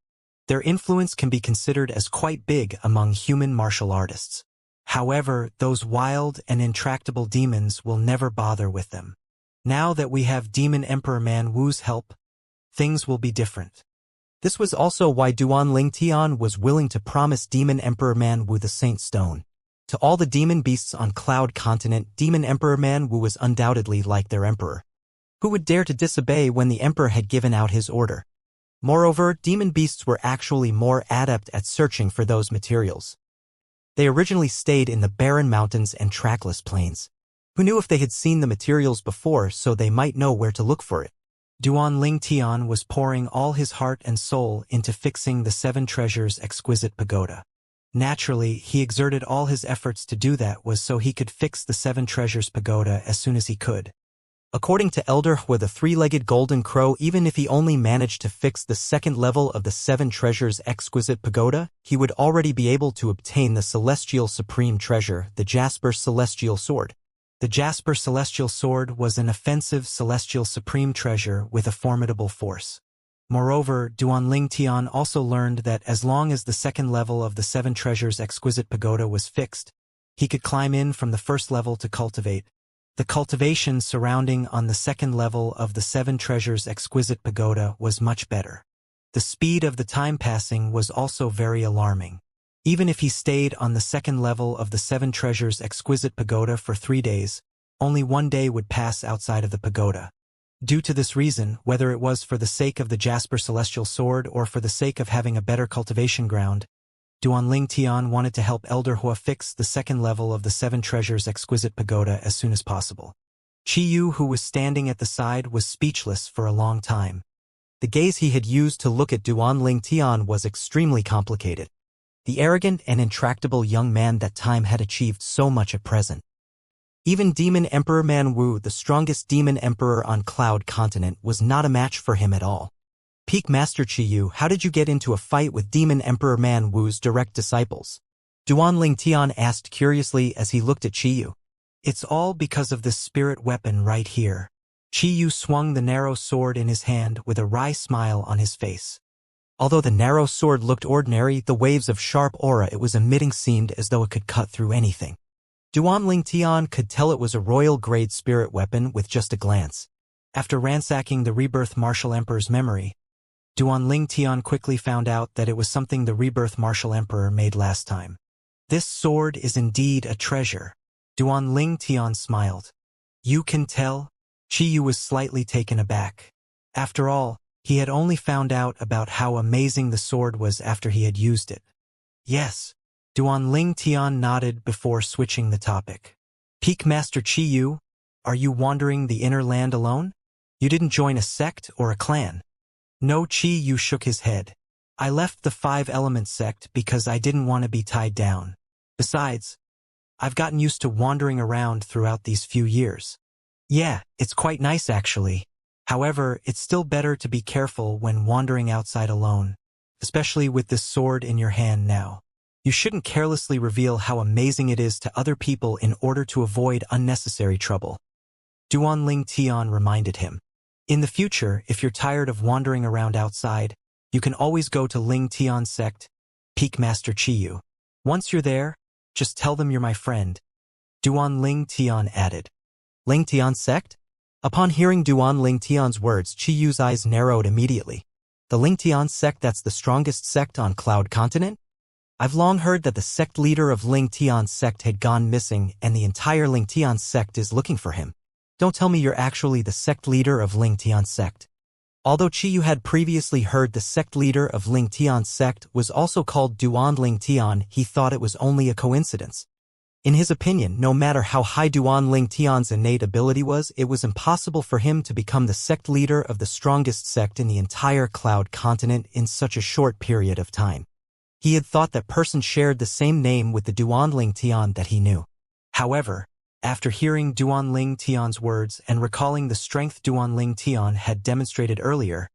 their influence can be considered as quite big among human martial artists. However, those wild and intractable demons will never bother with them. Now that we have Demon Emperor Man Wu's help, things will be different. This was also why Duanling Tian was willing to promise Demon Emperor Man Wu the Saint Stone. To all the demon beasts on Cloud Continent, Demon Emperor Man Wu was undoubtedly like their emperor. Who would dare to disobey when the emperor had given out his order? Moreover, demon beasts were actually more adept at searching for those materials. They originally stayed in the barren mountains and trackless plains. Who knew if they had seen the materials before so they might know where to look for it? Duan Lingtian was pouring all his heart and soul into fixing the Seven Treasures' exquisite pagoda. Naturally, he exerted all his efforts to do that was so he could fix the Seven Treasures pagoda as soon as he could. According to Elder Hua, the three-legged golden crow, even if he only managed to fix the second level of the Seven Treasures' exquisite pagoda, he would already be able to obtain the celestial supreme treasure, the Jasper Celestial Sword. The Jasper Celestial Sword was an offensive celestial supreme treasure with a formidable force. Moreover, Duan Lingtian also learned that as long as the second level of the Seven Treasures' exquisite pagoda was fixed, he could climb in from the first level to cultivate. The cultivation surrounding on the second level of the Seven Treasures' exquisite pagoda was much better. The speed of the time passing was also very alarming. Even if he stayed on the second level of the Seven Treasures' exquisite pagoda for 3 days, only 1 day would pass outside of the pagoda. Due to this reason, whether it was for the sake of the Jasper Celestial Sword or for the sake of having a better cultivation ground, Duan Lingtian wanted to help Elder Hua fix the second level of the Seven Treasures' exquisite pagoda as soon as possible. Chi Yu, who was standing at the side, was speechless for a long time. The gaze he had used to look at Duan Lingtian was extremely complicated. The arrogant and intractable young man that time had achieved so much at present. Even Demon Emperor Man Wu, the strongest demon emperor on Cloud Continent, was not a match for him at all. Peak Master Chi Yu, how did you get into a fight with Demon Emperor Man Wu's direct disciples? Duan Lingtian asked curiously as he looked at Chi Yu. It's all because of this spirit weapon right here. Chi Yu swung the narrow sword in his hand with a wry smile on his face. Although the narrow sword looked ordinary, the waves of sharp aura it was emitting seemed as though it could cut through anything. Duan Lingtian could tell it was a royal-grade spirit weapon with just a glance. After ransacking the Rebirth Martial Emperor's memory, Duan Lingtian quickly found out that it was something the Rebirth Martial Emperor made last time. This sword is indeed a treasure. Duan Lingtian smiled. You can tell? Chi Yu was slightly taken aback. After all, he had only found out about how amazing the sword was after he had used it. Yes. Duan Lingtian nodded before switching the topic. Peak Master Chi Yu, are you wandering the inner land alone? You didn't join a sect or a clan? No, Chi Yu shook his head. I left the Five Elements sect because I didn't want to be tied down. Besides, I've gotten used to wandering around throughout these few years. Yeah, it's quite nice actually. However, it's still better to be careful when wandering outside alone, especially with this sword in your hand now. You shouldn't carelessly reveal how amazing it is to other people in order to avoid unnecessary trouble. Duan Lingtian reminded him. In the future, if you're tired of wandering around outside, you can always go to Lingtian's sect, Peak Master Chi Yu. Once you're there, just tell them you're my friend. Duan Lingtian added. Lingtian's sect? Upon hearing Duan Lingtian's words, Chi Yu's eyes narrowed immediately. The Lingtian sect, that's the strongest sect on Cloud Continent? I've long heard that the sect leader of Lingtian's sect had gone missing and the entire Lingtian sect is looking for him. Don't tell me you're actually the sect leader of Lingtian's sect. Although Chi Yu had previously heard the sect leader of Lingtian's sect was also called Duan Lingtian, he thought it was only a coincidence. In his opinion, no matter how high Duan Lingtian's innate ability was, it was impossible for him to become the sect leader of the strongest sect in the entire Cloud Continent in such a short period of time. He had thought that person shared the same name with the Duan Lingtian that he knew. However, after hearing Duan Lingtian's words and recalling the strength Duan Lingtian had demonstrated earlier,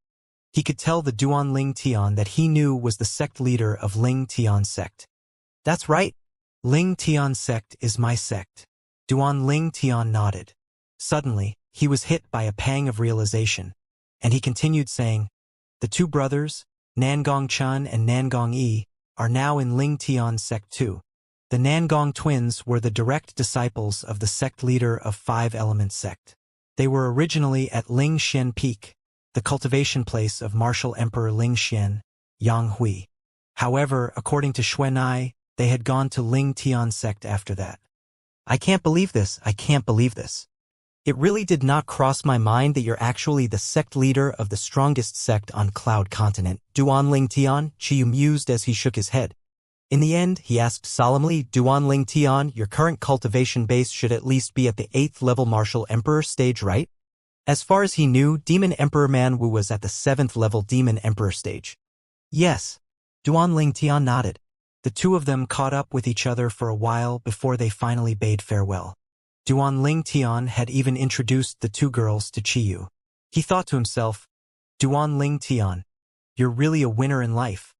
he could tell the Duan Lingtian that he knew was the sect leader of Lingtian's sect. That's right. Lingtian's sect is my sect. Duan Lingtian nodded. Suddenly, he was hit by a pang of realization, and he continued saying, the two brothers, Nangong Chun and Nangong Yi, are now in Lingtian's sect too. The Nangong twins were the direct disciples of the sect leader of Five Elements sect. They were originally at Lingxian Peak, the cultivation place of Martial Emperor Lingxian, Yang Hui. However, according to Xuanai, they had gone to Lingtian sect after that. I can't believe this, I can't believe this. It really did not cross my mind that you're actually the sect leader of the strongest sect on Cloud Continent. Duan Lingtian, Chi Yu mused as he shook his head. In the end, he asked solemnly, Duanling Tian, your current cultivation base should at least be at the 8th level Martial Emperor stage, right? As far as he knew, Demon Emperor Man Wu was at the 7th level Demon Emperor stage. Yes. Duanling Tian nodded. The two of them caught up with each other for a while before they finally bade farewell. Duanling Tian had even introduced the two girls to Qiyu. He thought to himself, Duanling Tian, you're really a winner in life.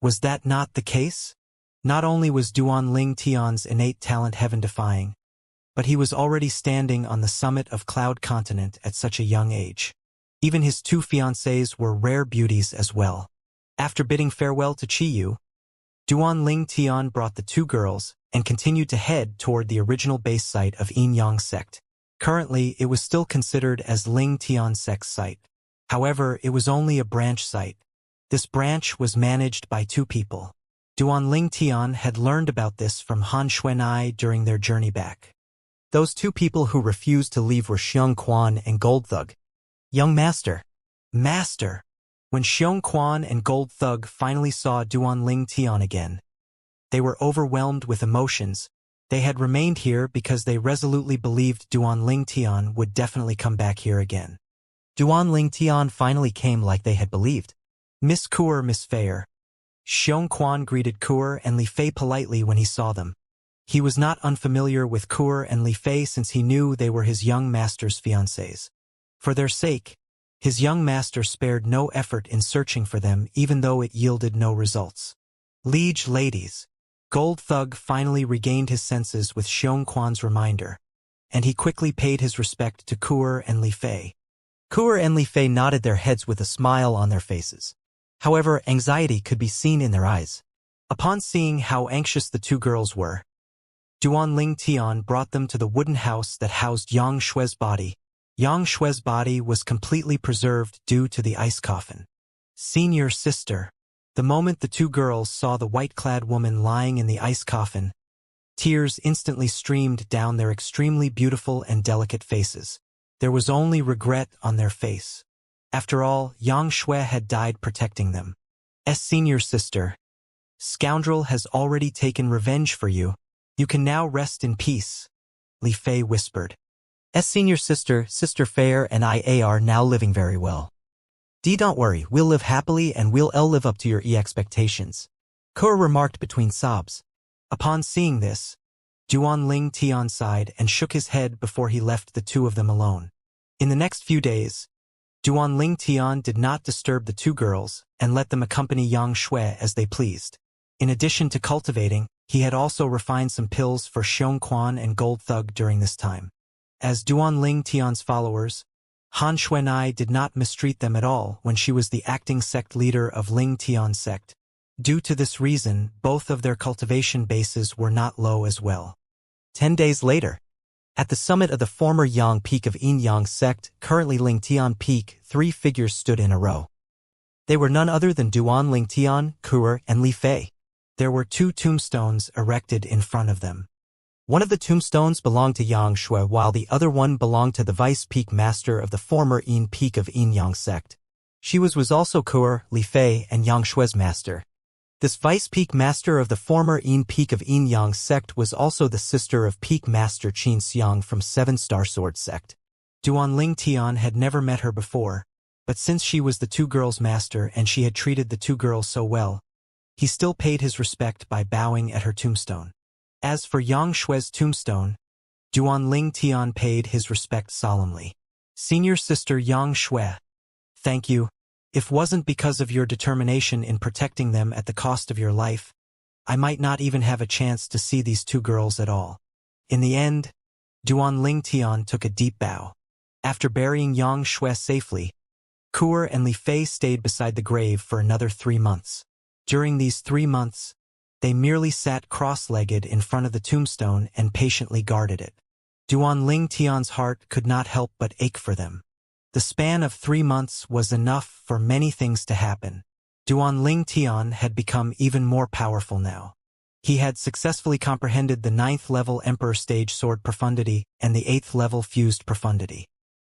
Was that not the case? Not only was Duanling Tian's innate talent heaven-defying, but he was already standing on the summit of Cloud Continent at such a young age. Even his two fiancées were rare beauties as well. After bidding farewell to Qiyu, Duanling Tian brought the two girls and continued to head toward the original base site of Yin-Yang sect. Currently, it was still considered as Ling Tian sect's site. However, it was only a branch site. This branch was managed by two people. Duanling Tian had learned about this from Han Xuanai during their journey back. Those two people who refused to leave were Xiong Quan and Gold Thug. Young Master. Master! When Xiong Quan and Gold Thug finally saw Duanling Tian again, they were overwhelmed with emotions. They had remained here because they resolutely believed Duanling Tian would definitely come back here again. Duanling Tian finally came like they had believed. Miss Kuer, Miss Fair. Xiong Quan greeted Kuer and Li Fei politely when he saw them. He was not unfamiliar with Kuer and Li Fei since he knew they were his young master's fiancés. For their sake, his young master spared no effort in searching for them even though it yielded no results. Liege ladies. Gold Thug finally regained his senses with Xiong Quan's reminder, and he quickly paid his respect to Kuer and Li Fei. Kuer and Li Fei nodded their heads with a smile on their faces. However, anxiety could be seen in their eyes. Upon seeing how anxious the two girls were, Duanling Tian brought them to the wooden house that housed Yang Shue's body. Yang Shue's body was completely preserved due to the ice coffin. Senior sister. The moment the two girls saw the white-clad woman lying in the ice coffin, tears instantly streamed down their extremely beautiful and delicate faces. There was only regret on their face. After all, Yang Shui had died protecting them. Senior sister. Scoundrel has already taken revenge for you. You can now rest in peace, Li Fei whispered. Senior sister, Sister Fair and I are now living very well. Don't worry, we'll live happily and we'll live up to your expectations, Kuer remarked between sobs. Upon seeing this, Duanling Tian sighed and shook his head before he left the two of them alone. In the next few days, Duanling Tian did not disturb the two girls and let them accompany Yang Shui as they pleased. In addition to cultivating, he had also refined some pills for Xiong Quan and Gold Thug during this time. As Duanling Tian's followers, Han Xuanai did not mistreat them at all when she was the acting sect leader of Ling Tian sect. Due to this reason, both of their cultivation bases were not low as well. 10 days later, at the summit of the former Yang Peak of Yin-Yang sect, currently Ling Tian Peak, 3 figures stood in a row. They were none other than Duanling Tian, Kuer, and Li Fei. There were 2 tombstones erected in front of them. One of the tombstones belonged to Yang Shui, while the other one belonged to the vice peak master of the former Yin Peak of Yin-Yang sect. She was also Kuer, Li Fei, and Yang Shui's master. This vice peak master of the former Yin Peak of Yin-Yang sect was also the sister of peak master Xianxia from 7-Star Sword sect. Duanling Tian had never met her before, but since she was the two girls' master and she had treated the two girls so well, he still paid his respect by bowing at her tombstone. As for Yang Shui's tombstone, Duanling Tian paid his respect solemnly. Senior sister Yang Shui. Thank you. If wasn't because of your determination in protecting them at the cost of your life, I might not even have a chance to see these two girls at all. In the end, Duanling Tian took a deep bow. After burying Yang Shui safely, Kuer and Li Fei stayed beside the grave for another 3 months. During these 3 months, they merely sat cross-legged in front of the tombstone and patiently guarded it. Duanling Tian's heart could not help but ache for them. The span of 3 months was enough for many things to happen. Duanling Tian had become even more powerful now. He had successfully comprehended the 9th level Emperor Stage Sword Profundity and the 8th level Fused Profundity.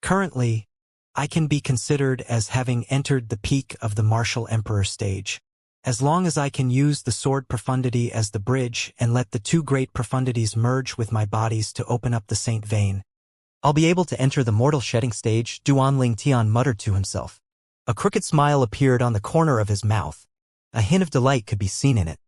Currently, I can be considered as having entered the peak of the Martial Emperor stage. As long as I can use the sword profundity as the bridge and let the two great profundities merge with my bodies to open up the saint vein, I'll be able to enter the mortal shedding stage, Duan Tian muttered to himself. A crooked smile appeared on the corner of his mouth. A hint of delight could be seen in it.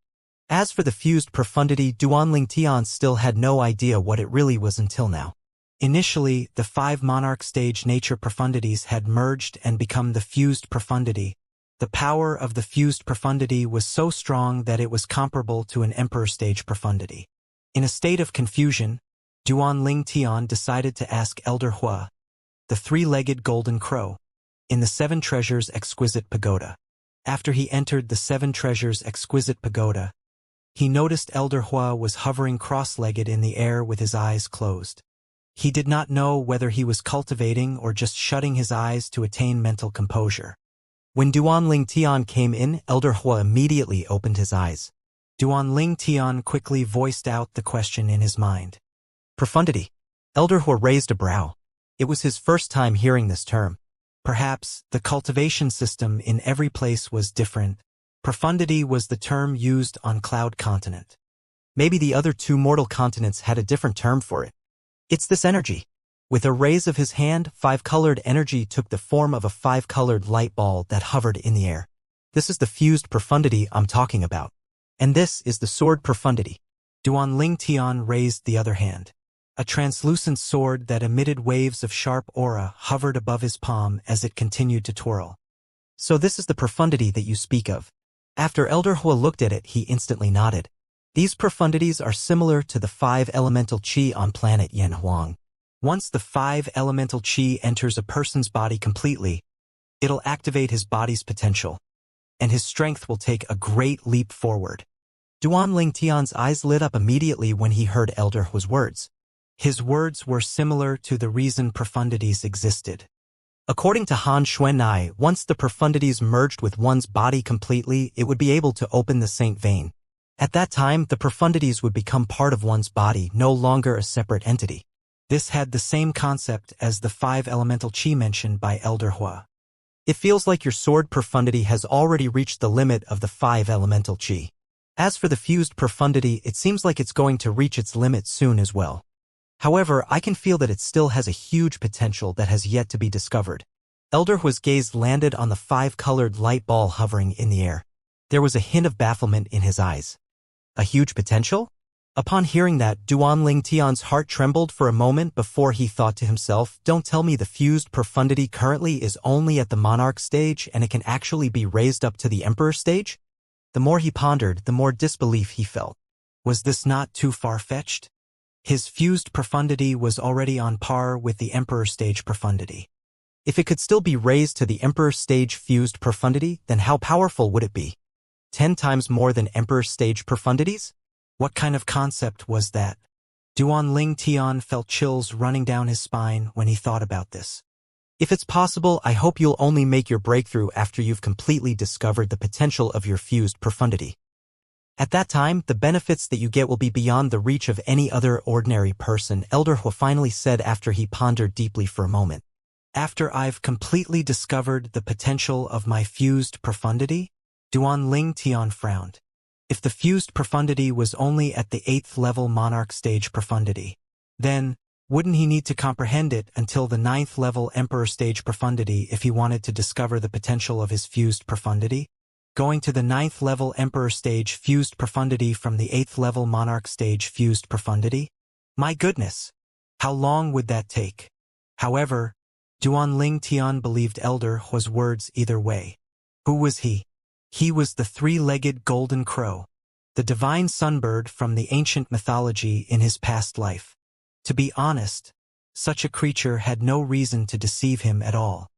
As for the fused profundity, Duan Tian still had no idea what it really was until now. Initially, the 5 monarch stage nature profundities had merged and become the fused profundity. The power of the fused profundity was so strong that it was comparable to an emperor stage profundity. In a state of confusion, Duan Tian decided to ask Elder Hua, the 3-legged golden crow, in the 7 treasures exquisite pagoda. After he entered the 7 treasures exquisite pagoda, he noticed Elder Hua was hovering cross-legged in the air with his eyes closed. He did not know whether he was cultivating or just shutting his eyes to attain mental composure. When Duan Tian came in, Elder Hua immediately opened his eyes. Duan Tian quickly voiced out the question in his mind. Profundity. Elder Hua raised a brow. It was his first time hearing this term. Perhaps the cultivation system in every place was different. Profundity was the term used on Cloud Continent. Maybe the other 2 mortal continents had a different term for it. It's this energy. With a raise of his hand, 5-colored energy took the form of a 5-colored light ball that hovered in the air. This is the fused profundity I'm talking about. And this is the sword profundity. Duan Tian raised the other hand. A translucent sword that emitted waves of sharp aura hovered above his palm as it continued to twirl. So this is the profundity that you speak of. After Elder Hua looked at it, he instantly nodded. These profundities are similar to the 5 elemental qi on planet Yanhuang. Once the 5 elemental qi enters a person's body completely, it'll activate his body's potential, and his strength will take a great leap forward. Duan Tian's eyes lit up immediately when he heard Elder Hua's words. His words were similar to the reason profundities existed. According to Han Xuanai, once the profundities merged with one's body completely, it would be able to open the saint vein. At that time, the profundities would become part of one's body, no longer a separate entity. This had the same concept as the 5 elemental qi mentioned by Elder Hua. It feels like your sword profundity has already reached the limit of the 5 elemental qi. As for the fused profundity, it seems like it's going to reach its limit soon as well. However, I can feel that it still has a huge potential that has yet to be discovered. Elder Hua's gaze landed on the 5-colored light ball hovering in the air. There was a hint of bafflement in his eyes. A huge potential? Upon hearing that, Duan Tian's heart trembled for a moment before he thought to himself, don't tell me the fused profundity currently is only at the monarch stage and it can actually be raised up to the emperor stage? The more he pondered, the more disbelief he felt. Was this not too far-fetched? His fused profundity was already on par with the emperor stage profundity. If it could still be raised to the emperor stage fused profundity, then how powerful would it be? 10 times more than emperor stage profundities? What kind of concept was that? Duan Tian felt chills running down his spine when he thought about this. If it's possible, I hope you'll only make your breakthrough after you've completely discovered the potential of your fused profundity. At that time, the benefits that you get will be beyond the reach of any other ordinary person, Elder Hua finally said after he pondered deeply for a moment. After I've completely discovered the potential of my fused profundity? Duan Tian frowned. If the fused profundity was only at the 8th level monarch stage profundity, then, wouldn't he need to comprehend it until the 9th level emperor stage profundity if he wanted to discover the potential of his fused profundity? Going to the 9th level emperor stage fused profundity from the 8th level monarch stage fused profundity? My goodness! How long would that take? However, Duan Tian believed Elder Hua's words either way. Who was he? He was the 3-legged golden crow, the divine sunbird from the ancient mythology in his past life. To be honest, such a creature had no reason to deceive him at all.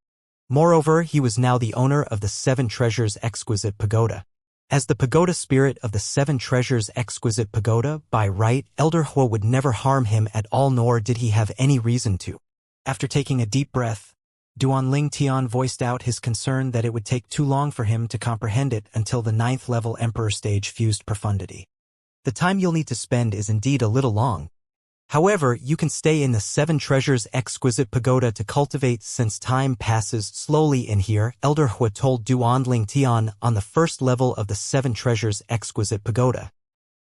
Moreover, he was now the owner of the 7 treasures exquisite pagoda. As the pagoda spirit of the 7 treasures exquisite pagoda, by right, Elder Hua would never harm him at all, nor did he have any reason to. After taking a deep breath, Duan Tian voiced out his concern that it would take too long for him to comprehend it until the 9th level emperor stage fused profundity. The time you'll need to spend is indeed a little long. However, you can stay in the Seven Treasures Exquisite Pagoda to cultivate since time passes slowly in here, Elder Hua told Duan Lingtian on the first level of the Seven Treasures Exquisite Pagoda.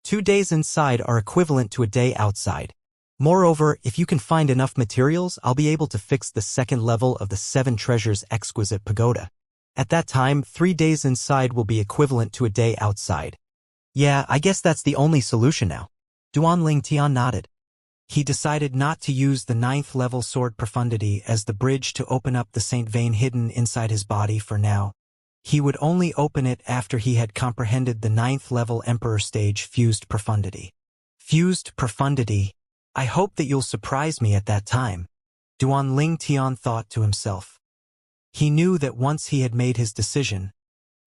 2 days inside are equivalent to a day outside. Moreover, if you can find enough materials, I'll be able to fix the second level of the Seven Treasures Exquisite Pagoda. At that time, 3 days inside will be equivalent to a day outside. Yeah, I guess that's the only solution now. Duan Lingtian nodded. He decided not to use the 9th level sword profundity as the bridge to open up the Saint vein hidden inside his body for now. He would only open it after he had comprehended the 9th level Emperor stage fused profundity. Fused profundity. I hope that you'll surprise me at that time, Duan Lingtian thought to himself. He knew that once he had made his decision,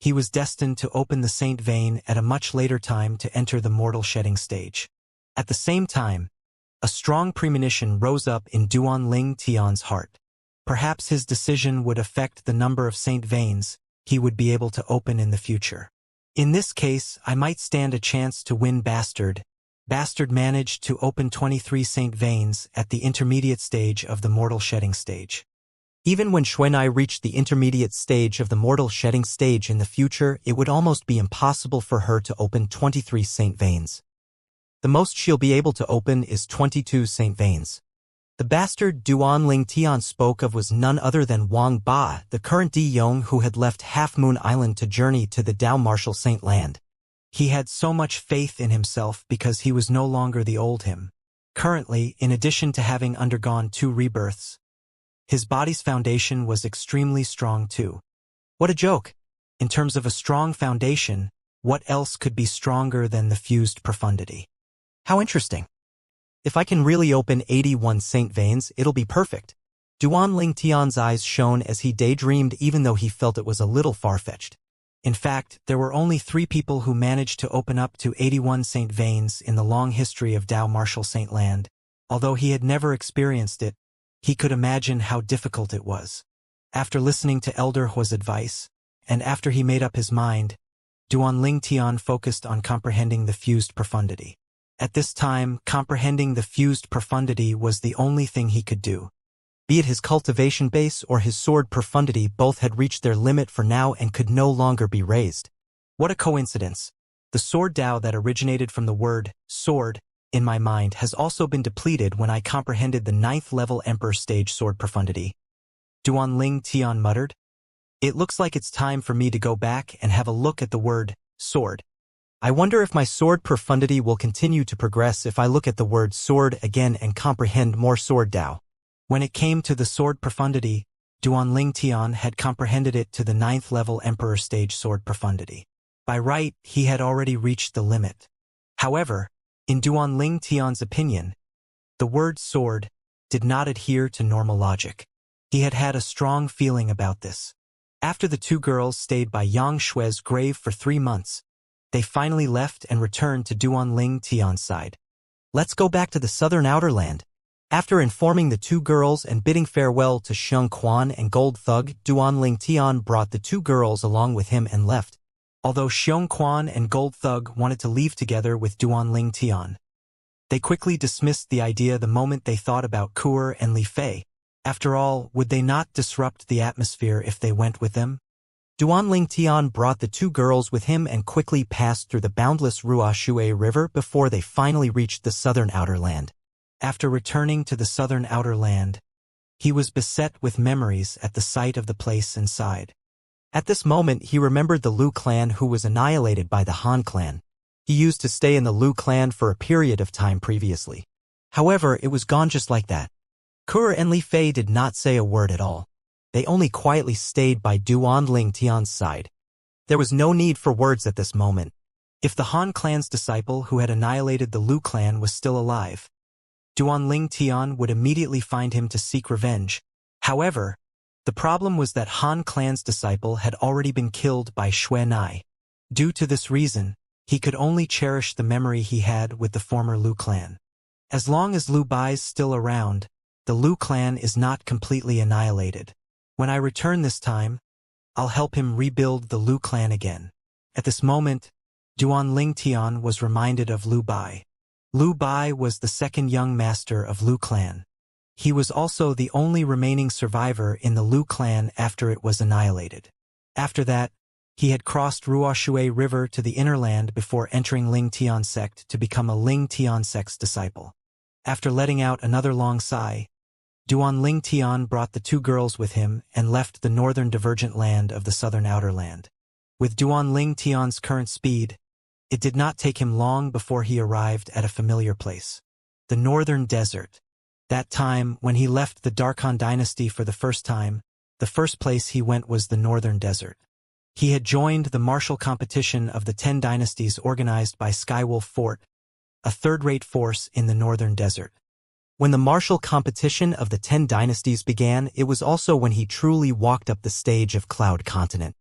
he was destined to open the Saint vein at a much later time to enter the mortal shedding stage. At the same time, a strong premonition rose up in Duan Lingtian's heart. Perhaps his decision would affect the number of Saint veins he would be able to open in the future. In this case, I might stand a chance to win Bastard. Bastard managed to open 23 Saint veins at the intermediate stage of the mortal shedding stage. Even when Xuanai reached the intermediate stage of the mortal shedding stage in the future, it would almost be impossible for her to open 23 Saint veins. The most she'll be able to open is 22 Saint veins. The bastard Duan Lingtian spoke of was none other than Wang Ba, the current Di Yong who had left Half Moon Island to journey to the Dao Martial Saint Land. He had so much faith in himself because he was no longer the old him. Currently, in addition to having undergone 2 rebirths, his body's foundation was extremely strong too. What a joke! In terms of a strong foundation, what else could be stronger than the fused profundity? How interesting. If I can really open 81 Saint veins, it'll be perfect. Duan Lingtian's eyes shone as he daydreamed even though he felt it was a little far-fetched. In fact, there were only 3 people who managed to open up to 81 Saint veins in the long history of Dao Martial Saint Land. Although he had never experienced it, he could imagine how difficult it was. After listening to Elder Hua's advice, and after he made up his mind, Duan Lingtian focused on comprehending the fused profundity. At this time, comprehending the fused profundity was the only thing he could do. Be it his cultivation base or his sword profundity, both had reached their limit for now and could no longer be raised. What a coincidence. The sword Dao that originated from the word sword in my mind has also been depleted when I comprehended the 9th level Emperor stage sword profundity. Duan Lingtian muttered. It looks like it's time for me to go back and have a look at the word sword. I wonder if my sword profundity will continue to progress if I look at the word sword again and comprehend more sword Dao. When it came to the sword profundity, Duan Lingtian had comprehended it to the 9th level Emperor stage sword profundity. By right, he had already reached the limit. However, in Duan Lingtian's opinion, the word sword did not adhere to normal logic. He had had a strong feeling about this. After the 2 girls stayed by Yang Shui's grave for 3 months, they finally left and returned to Duan Lingtian's side. Let's go back to the southern outer land. After informing the 2 girls and bidding farewell to Xianxia and Gold Thug, Duan Lingtian brought the 2 girls along with him and left. Although Xianxia and Gold Thug wanted to leave together with Duan Lingtian, they quickly dismissed the idea the moment they thought about Kuer and Li Fei. After all, would they not disrupt the atmosphere if they went with them? Duan Lingtian brought the 2 girls with him and quickly passed through the boundless Ruoshui River before they finally reached the southern outer land. After returning to the southern outer land, he was beset with memories at the sight of the place inside. At this moment, he remembered the Lu clan who was annihilated by the Han clan. He used to stay in the Lu clan for a period of time previously. However, it was gone just like that. Kuer and Li Fei did not say a word at all. They only quietly stayed by Duan Lingtian's side. There was no need for words at this moment. If the Han clan's disciple who had annihilated the Lu clan was still alive, Duan Lingtian would immediately find him to seek revenge. However, the problem was that Han clan's disciple had already been killed by Xuanai. Due to this reason, he could only cherish the memory he had with the former Lu clan. As long as Lu Bai's still around, the Lu clan is not completely annihilated. When I return this time, I'll help him rebuild the Lu clan again. At this moment, Duan Lingtian was reminded of Lu Bai. Lu Bai was the second young master of Lu clan. He was also the only remaining survivor in the Lu clan after it was annihilated. After that, he had crossed Ruoshui River to the inner land before entering Ling Tian sect to become a Ling Tian sect's disciple. After letting out another long sigh, Duan Ling Tian brought the two girls with him and left the northern divergent land of the southern outer land. With Duan Ling Tian's current speed, it did not take him long before he arrived at a familiar place. The northern desert. That time, when he left the Darkhan dynasty for the first time, the first place he went was the northern desert. He had joined the martial competition of the 10 dynasties organized by Skywolf Fort, a third-rate force in the northern desert. When the martial competition of the 10 dynasties began, it was also when he truly walked up the stage of Cloud Continent.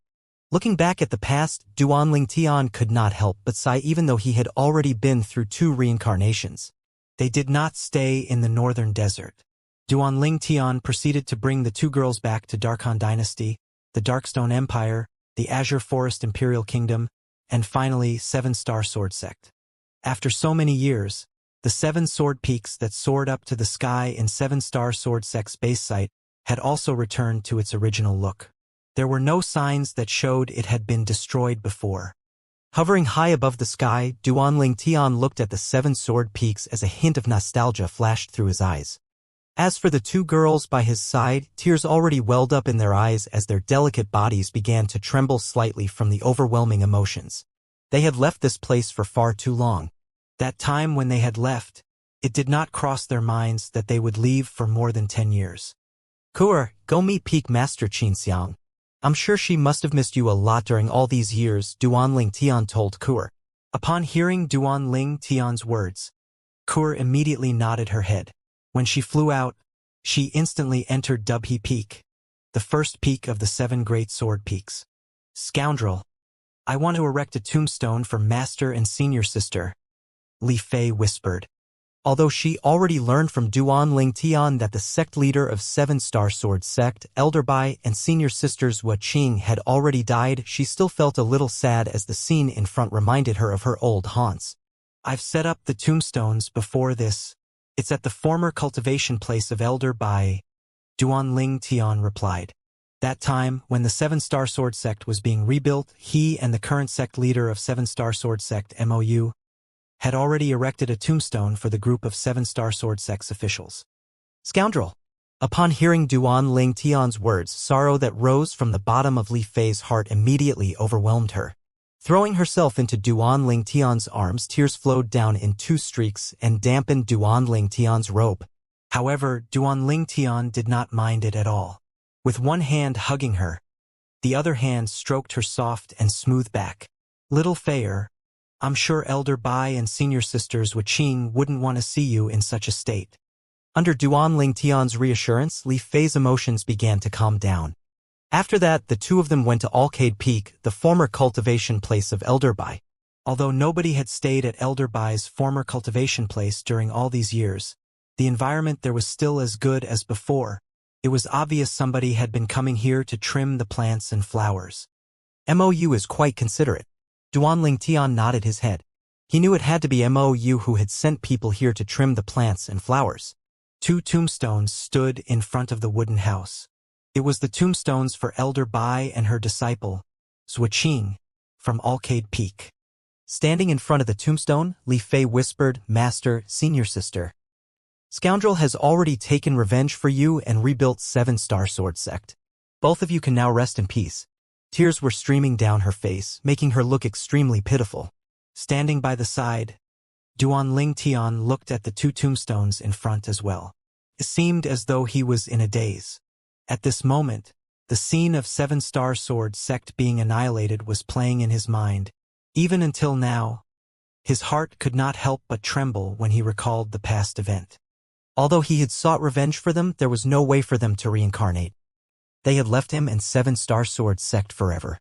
Looking back at the past, Duan Ling Tian could not help but sigh even though he had already been through 2 reincarnations. They did not stay in the northern desert. Duan Ling Tian proceeded to bring the 2 girls back to Darkhan Dynasty, the Darkstone Empire, the Azure Forest Imperial Kingdom, and finally 7-Star Sword Sect. After so many years, the 7 sword peaks that soared up to the sky in 7-Star Sword Sect's base site had also returned to its original look. There were no signs that showed it had been destroyed before. Hovering high above the sky, Duan Ling Tian looked at the 7 sword peaks as a hint of nostalgia flashed through his eyes. As for the 2 girls by his side, tears already welled up in their eyes as their delicate bodies began to tremble slightly from the overwhelming emotions. They had left this place for far too long. That time when they had left, it did not cross their minds that they would leave for more than 10 years. Kuer, go meet Peak Master Xianxia. I'm sure she must have missed you a lot during all these years, Duan Ling Tian told Kuer. Upon hearing Duan Ling Tian's words, Kuer immediately nodded her head. When she flew out, she instantly entered Dubhe Peak, the first peak of the 7 great sword peaks. Scoundrel! I want to erect a tombstone for Master and Senior Sister, Li Fei whispered. Although she already learned from Duan Ling Tian that the sect leader of 7-Star Sword Sect, Elder Bai, and Senior Sisters Wuqing had already died, she still felt a little sad as the scene in front reminded her of her old haunts. I've set up the tombstones before this. It's at the former cultivation place of Elder Bai, Duan Ling Tian replied. That time, when the 7-Star Sword Sect was being rebuilt, he and the current sect leader of 7-Star Sword Sect, MOU, had already erected a tombstone for the group of 7-Star Sword Sect's officials. Scoundrel! Upon hearing Duan Ling Tian's words, sorrow that rose from the bottom of Li Fei's heart immediately overwhelmed her. Throwing herself into Duan Ling Tian's arms, tears flowed down in 2 streaks and dampened Duan Ling Tian's robe. However, Duan Ling Tian did not mind it at all. With one hand hugging her, the other hand stroked her soft and smooth back. Little Feier, I'm sure Elder Bai and Senior Sisters Wuqing wouldn't want to see you in such a state. Under Duan Ling Tian's reassurance, Li Fei's emotions began to calm down. After that, the 2 of them went to Alcade Peak, the former cultivation place of Elder Bai. Although nobody had stayed at Elder Bai's former cultivation place during all these years, the environment there was still as good as before. It was obvious somebody had been coming here to trim the plants and flowers. MOU is quite considerate. Duan Ling Tian nodded his head. He knew it had to be MOU who had sent people here to trim the plants and flowers. 2 tombstones stood in front of the wooden house. It was the tombstones for Elder Bai and her disciple, Wuqing, from Alcade Peak. Standing in front of the tombstone, Li Fei whispered, Master, Senior Sister. Scoundrel has already taken revenge for you and rebuilt 7-Star Sword Sect. Both of you can now rest in peace. Tears were streaming down her face, making her look extremely pitiful. Standing by the side, Duan Ling Tian looked at the 2 tombstones in front as well. It seemed as though he was in a daze. At this moment, the scene of 7-Star Sword Sect being annihilated was playing in his mind. Even until now, his heart could not help but tremble when he recalled the past event. Although he had sought revenge for them, there was no way for them to reincarnate. They had left him and 7-Star Sword Sect forever.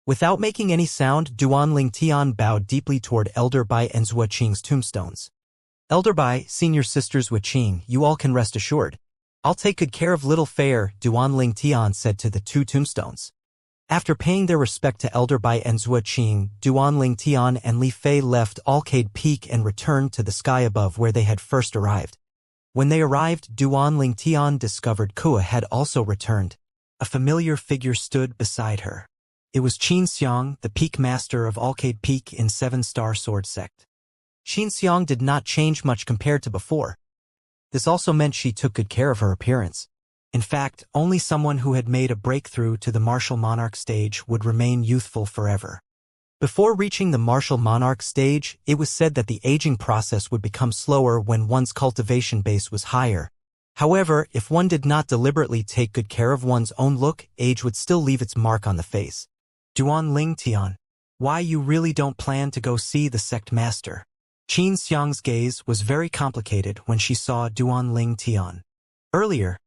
Without making any sound, Duan Ling Tian bowed deeply toward Elder Bai and Wuqing's tombstones. Elder Bai, Senior Sisters Wuqing, you all can rest assured. I'll take good care of little Feier, Duan Ling Tian said to the 2 tombstones. After paying their respect to Elder Bai and Zhua Qing, Duan Lingtian and Li Fei left Alcade Peak and returned to the sky above where they had first arrived. When they arrived, Duan Lingtian discovered Kua had also returned. A familiar figure stood beside her. It was Xianxia, the peak master of Alcade Peak in 7-Star Sword Sect. Xianxia did not change much compared to before. This also meant she took good care of her appearance. In fact, only someone who had made a breakthrough to the Martial Monarch stage would remain youthful forever. Before reaching the Martial Monarch stage, it was said that the aging process would become slower when one's cultivation base was higher. However, if one did not deliberately take good care of one's own look, age would still leave its mark on the face. Duan Lingtian, why you really don't plan to go see the sect master? Xianxia's gaze was very complicated when she saw Duan Lingtian. Earlier,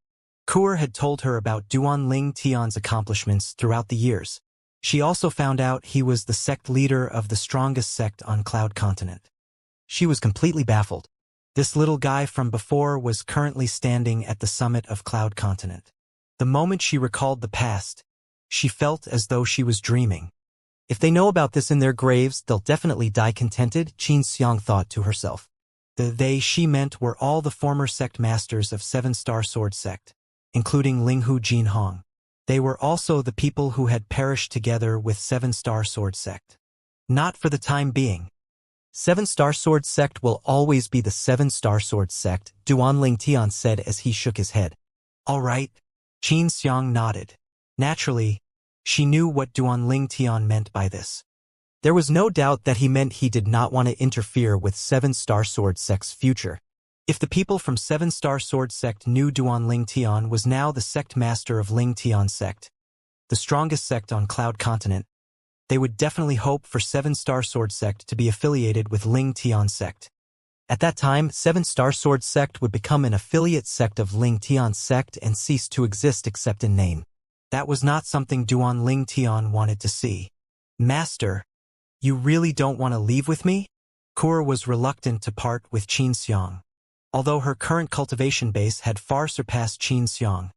Kua had told her about Duan Lingtian's accomplishments throughout the years. She also found out he was the sect leader of the strongest sect on Cloud Continent. She was completely baffled. This little guy from before was currently standing at the summit of Cloud Continent. The moment she recalled the past, she felt as though she was dreaming. If they know about this in their graves, they'll definitely die contented, Xianxia thought to herself. The they she meant were all the former sect masters of 7-Star Sword Sect, including Linghu Jinhong. They were also the people who had perished together with 7-Star Sword Sect. Not for the time being. 7-Star Sword Sect will always be the 7-Star Sword Sect, Duan Lingtian said as he shook his head. All right. Xianxia nodded. Naturally, she knew what Duan Lingtian meant by this. There was no doubt that he meant he did not want to interfere with 7-Star Sword Sect's future. If the people from 7-Star Sword Sect knew Duan Lingtian was now the sect master of Lingtian Sect, the strongest sect on Cloud Continent, they would definitely hope for 7-Star Sword Sect to be affiliated with Lingtian Sect. At that time, 7-Star Sword Sect would become an affiliate sect of Lingtian Sect and cease to exist except in name. That was not something Duan Lingtian wanted to see. Master, you really don't want to leave with me? Kua was reluctant to part with Xianxia. Although her current cultivation base had far surpassed Xianxia.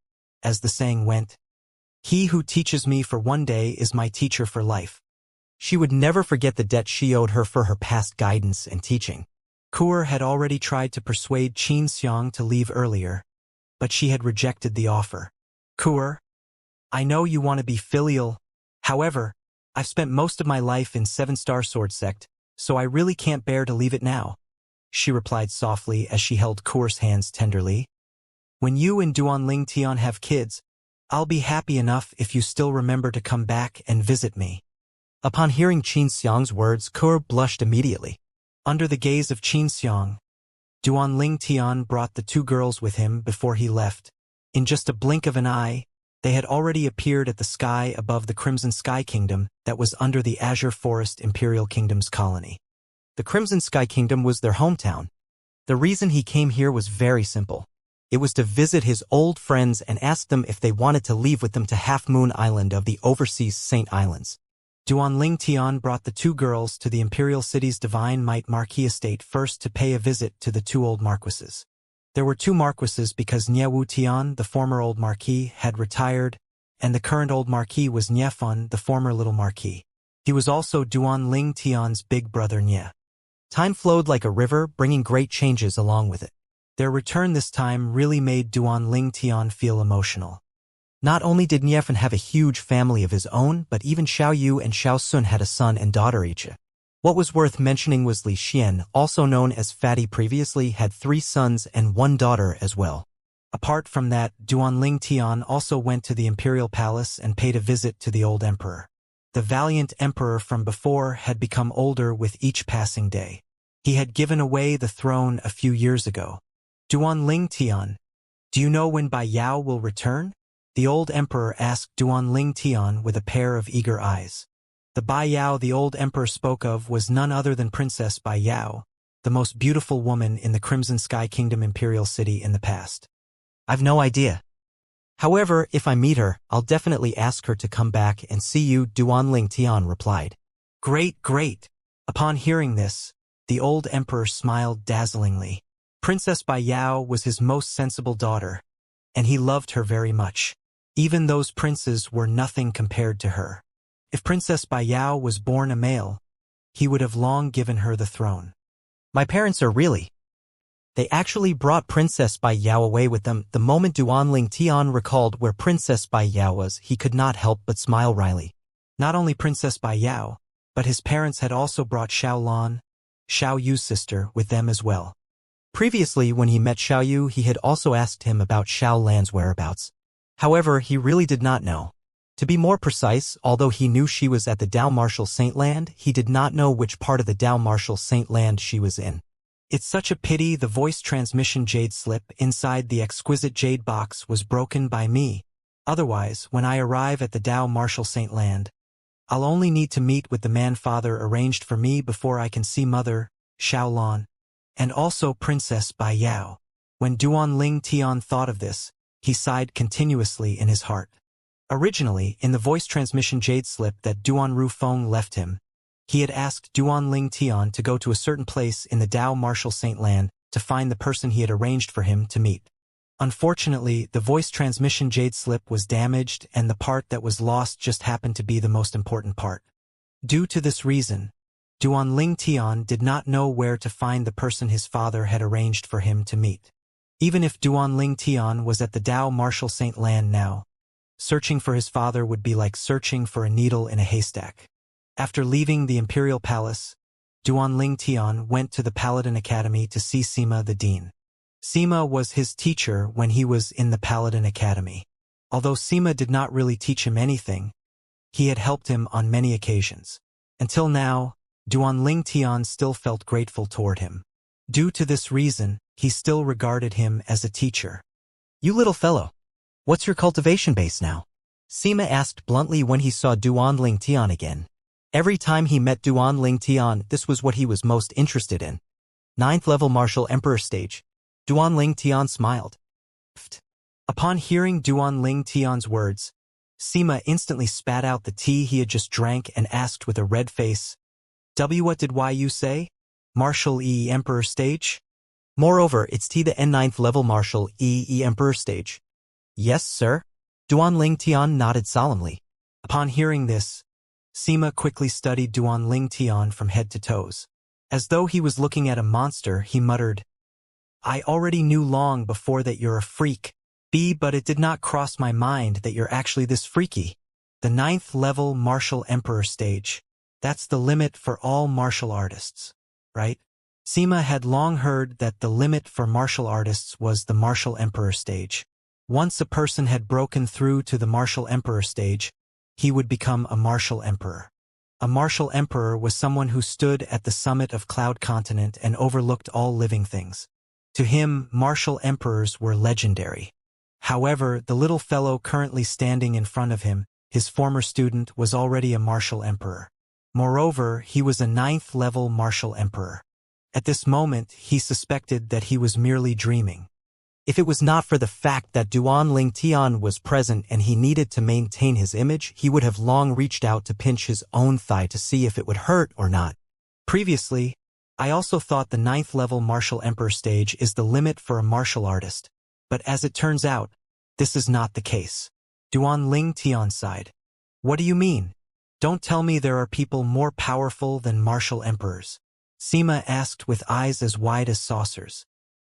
As the saying went, he who teaches me for one day is my teacher for life. She would never forget the debt she owed her for her past guidance and teaching. Kua had already tried to persuade Xianxia to leave earlier, but she had rejected the offer. Kua, I know you want to be filial. However, I've spent most of my life in 7-Star Sword Sect, so I really can't bear to leave it now, she replied softly as she held Kua's hands tenderly. When you and Duan Lingtian have kids, I'll be happy enough if you still remember to come back and visit me. Upon hearing Xianxia's words, Kua blushed immediately. Under the gaze of Xianxia, Duan Lingtian brought the two girls with him before he left. In just a blink of an eye, they had already appeared at the sky above the Crimson Sky Kingdom that was under the Azure Forest Imperial Kingdom's colony. The Crimson Sky Kingdom was their hometown. The reason he came here was very simple. It was to visit his old friends and ask them if they wanted to leave with them to Half Moon Island of the overseas Saint Islands. Duan Lingtian brought the two girls to the Imperial City's Divine Might Marquis estate first to pay a visit to the two old marquises. There were two marquises because Nye Wutian, the former old marquis, had retired, and the current old marquis was Nye Fun, the former little marquis. He was also Duan Lingtian's big brother Nye. Time flowed like a river, bringing great changes along with it. Their return this time really made Duan Lingtian feel emotional. Not only did Nye Fun have a huge family of his own, but even Xiao Yu and Xiao Sun had a son and daughter each. What was worth mentioning was Li Xian, also known as Fatty previously, had 3 sons and 1 daughter as well. Apart from that, Duan Lingtian also went to the Imperial Palace and paid a visit to the old emperor. The valiant emperor from before had become older with each passing day. He had given away the throne a few years ago. Duan Lingtian, do you know when Bai Yao will return? The old emperor asked Duan Lingtian with a pair of eager eyes. The Bai Yao the old emperor spoke of was none other than Princess Bai Yao, the most beautiful woman in the Crimson Sky Kingdom Imperial City in the past. I've no idea. However, if I meet her, I'll definitely ask her to come back and see you, Duan Lingtian replied. Great, great. Upon hearing this, the old emperor smiled dazzlingly. Princess Bai Yao was his most sensible daughter, and he loved her very much. Even those princes were nothing compared to her. If Princess Bai Yao was born a male, he would have long given her the throne. My parents are really. They actually brought Princess Bai Yao away with them. The moment Duanling Tian recalled where Princess Bai Yao was, he could not help but smile wryly. Not only Princess Bai Yao, but his parents had also brought Xiao Lan, Xiao Yu's sister, with them as well. Previously, when he met Xiao Yu, he had also asked him about Xiao Lan's whereabouts. However, he really did not know. To be more precise, although he knew she was at the Dao Martial Saint Land, he did not know which part of the Dao Martial Saint Land she was in. It's such a pity the voice transmission jade slip inside the exquisite jade box was broken by me. Otherwise, when I arrive at the Dao Martial Saint Land, I'll only need to meet with the man father arranged for me before I can see Mother, Xiao Lan, and also Princess Bai Yao. When Duanling Tian thought of this, he sighed continuously in his heart. Originally, in the voice transmission jade slip that Duan Rufeng left him, he had asked Duanling Tian to go to a certain place in the Dao Martial Saint Land to find the person he had arranged for him to meet. Unfortunately, the voice transmission jade slip was damaged and the part that was lost just happened to be the most important part. Due to this reason, Duanling Tian did not know where to find the person his father had arranged for him to meet. Even if Duanling Tian was at the Dao Martial Saint Land now, searching for his father would be like searching for a needle in a haystack. After leaving the Imperial Palace, Duanling Tian went to the Paladin Academy to see Sima the Dean. Sima was his teacher when he was in the Paladin Academy. Although Sima did not really teach him anything, he had helped him on many occasions. Until now, Duanling Tian still felt grateful toward him. Due to this reason, he still regarded him as a teacher. You little fellow, what's your cultivation base now? Sima asked bluntly when he saw Duanling Tian again. Every time he met Duanling Tian, this was what he was most interested in. 9th level Martial Emperor stage. Duanling Tian smiled. Upon hearing Duanling Tian's words, Sima instantly spat out the tea he had just drank and asked with a red face, What did you say? Martial Emperor stage? Moreover, it's the 9th level Martial Emperor stage. Yes, sir. Duanling Tian nodded solemnly. Upon hearing this, Sima quickly studied Duanling Tian from head to toes. As though he was looking at a monster, he muttered, I already knew long before that you're a freak, but it did not cross my mind that you're actually this freaky. The 9th level Martial Emperor stage. That's the limit for all martial artists, right? Sima had long heard that the limit for martial artists was the Martial Emperor stage. Once a person had broken through to the Martial Emperor stage, he would become a Martial Emperor. A Martial Emperor was someone who stood at the summit of Cloud Continent and overlooked all living things. To him, Martial Emperors were legendary. However, the little fellow currently standing in front of him, his former student, was already a Martial Emperor. Moreover, he was a 9th level Martial Emperor. At this moment, he suspected that he was merely dreaming. If it was not for the fact that Duanling Tian was present and he needed to maintain his image, he would have long reached out to pinch his own thigh to see if it would hurt or not. Previously, I also thought the 9th level Martial Emperor stage is the limit for a martial artist, but as it turns out, this is not the case. Duanling Tian sighed. What do you mean? Don't tell me there are people more powerful than martial emperors. Sima asked with eyes as wide as saucers.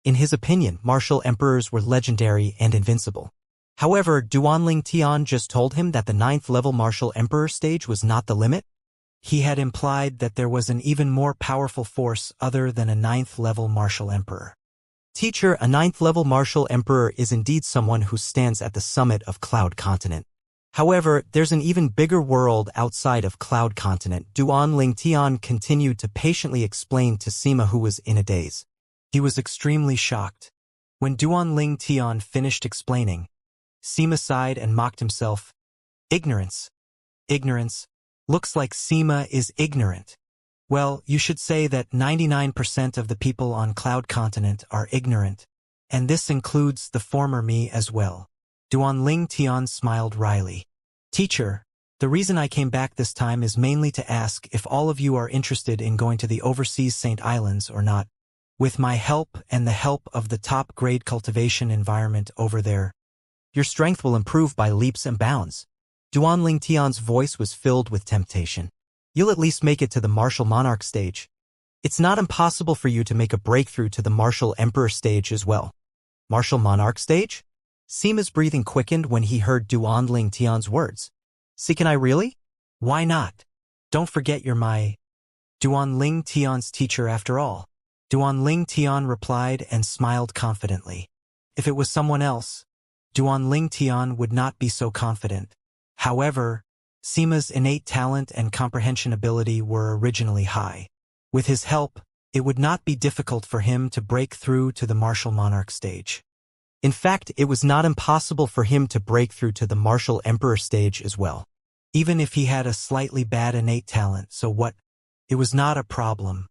In his opinion, martial emperors were legendary and invincible. However, Duanling Tian just told him that the 9th level martial emperor stage was not the limit. He had implied that there was an even more powerful force other than a 9th level martial emperor. Teacher, a 9th level martial emperor is indeed someone who stands at the summit of Cloud Continent. However, there's an even bigger world outside of Cloud Continent. Duanling Tian continued to patiently explain to Sima, who was in a daze. He was extremely shocked. When Duanling Tian finished explaining, Sima sighed and mocked himself. Ignorance. Ignorance. Looks like Sima is ignorant. Well, you should say that 99% of the people on Cloud Continent are ignorant, and this includes the former me as well. Duanling Tian smiled wryly. Teacher, the reason I came back this time is mainly to ask if all of you are interested in going to the overseas Saint Islands or not. With my help and the help of the top-grade cultivation environment over there, Your strength will improve by leaps and bounds. Duanling Tian's voice was filled with temptation. You'll at least make it to the martial monarch stage. It's not impossible for you to make a breakthrough to the martial emperor stage as well. Martial monarch stage? Sima's breathing quickened when he heard Duanling Tian's words. See, can I really? Why not? Don't forget you're my Duanling Tian's teacher after all. Duanling Tian replied and smiled confidently. If it was someone else, Duanling Tian would not be so confident. However, Sima's innate talent and comprehension ability were originally high. With his help, it would not be difficult for him to break through to the martial monarch stage. In fact, it was not impossible for him to break through to the martial emperor stage as well. Even if he had a slightly bad innate talent, so what? It was not a problem.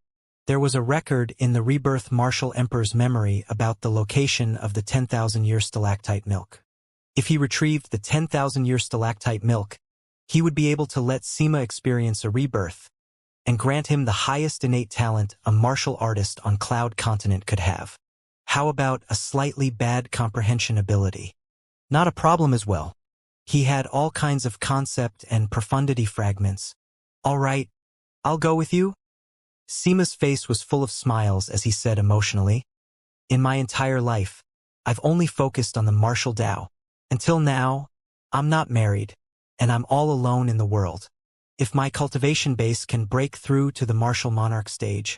There was a record in the rebirth martial emperor's memory about the location of the 10,000-year stalactite milk. If he retrieved the 10,000-year stalactite milk, he would be able to let Sima experience a rebirth and grant him the highest innate talent a martial artist on Cloud Continent could have. How about a slightly bad comprehension ability? Not a problem as well. He had all kinds of concept and profundity fragments. All right, I'll go with you. Sima's face was full of smiles as he said emotionally, in my entire life, I've only focused on the martial Tao. Until now, I'm not married, and I'm all alone in the world. If my cultivation base can break through to the martial monarch stage,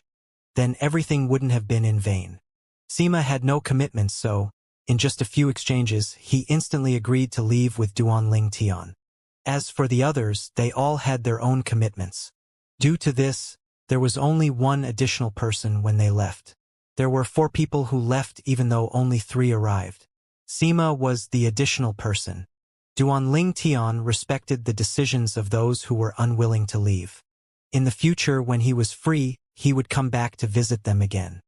then everything wouldn't have been in vain. Sima had no commitments, so, in just a few exchanges, he instantly agreed to leave with Duanling Tian. As for the others, they all had their own commitments. Due to this, there was only one additional person when they left. There were 4 people who left even though only 3 arrived. Sima was the additional person. Duanling Tian respected the decisions of those who were unwilling to leave. In the future, when he was free, he would come back to visit them again.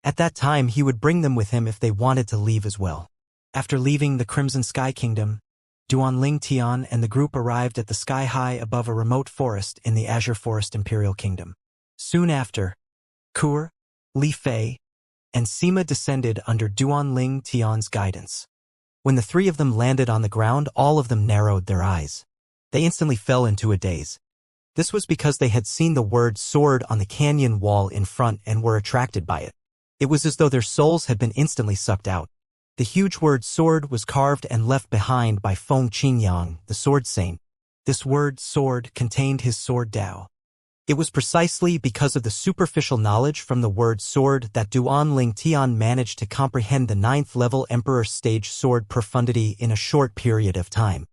At that time, he would bring them with him if they wanted to leave as well. After leaving the Crimson Sky Kingdom, Duanling Tian and the group arrived at the sky high above a remote forest in the Azure Forest Imperial Kingdom. Soon after, Kur, Li Fei, and Sima descended under Duanling Tian's guidance. When the 3 of them landed on the ground, all of them narrowed their eyes. They instantly fell into a daze. This was because they had seen the word sword on the canyon wall in front and were attracted by it. It was as though their souls had been instantly sucked out. The huge word sword was carved and left behind by Feng Qingyang, the sword saint. This word sword contained his sword Dao. It was precisely because of the superficial knowledge from the word sword that Duanling Tian managed to comprehend the 9th level Emperor stage sword profundity in a short period of time.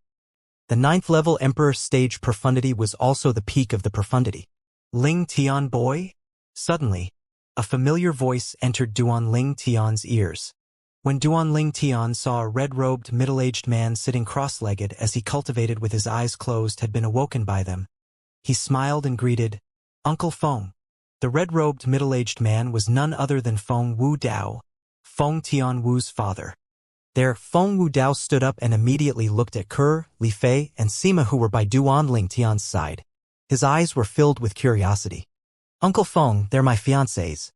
The 9th level Emperor stage profundity was also the peak of the profundity. Ling Tian boy? Suddenly, a familiar voice entered Duanling Tian's ears. When Duanling Tian saw a red-robed middle-aged man sitting cross-legged as he cultivated with his eyes closed had been awoken by them, he smiled and greeted, Uncle Feng. The red-robed middle-aged man was none other than Feng Wu Dao, Feng Tianwu's father. There, Feng Wu Dao stood up and immediately looked at Kur, Li Fei, and Sima who were by Duanling Tian's side. His eyes were filled with curiosity. Uncle Feng, they're my fiancés.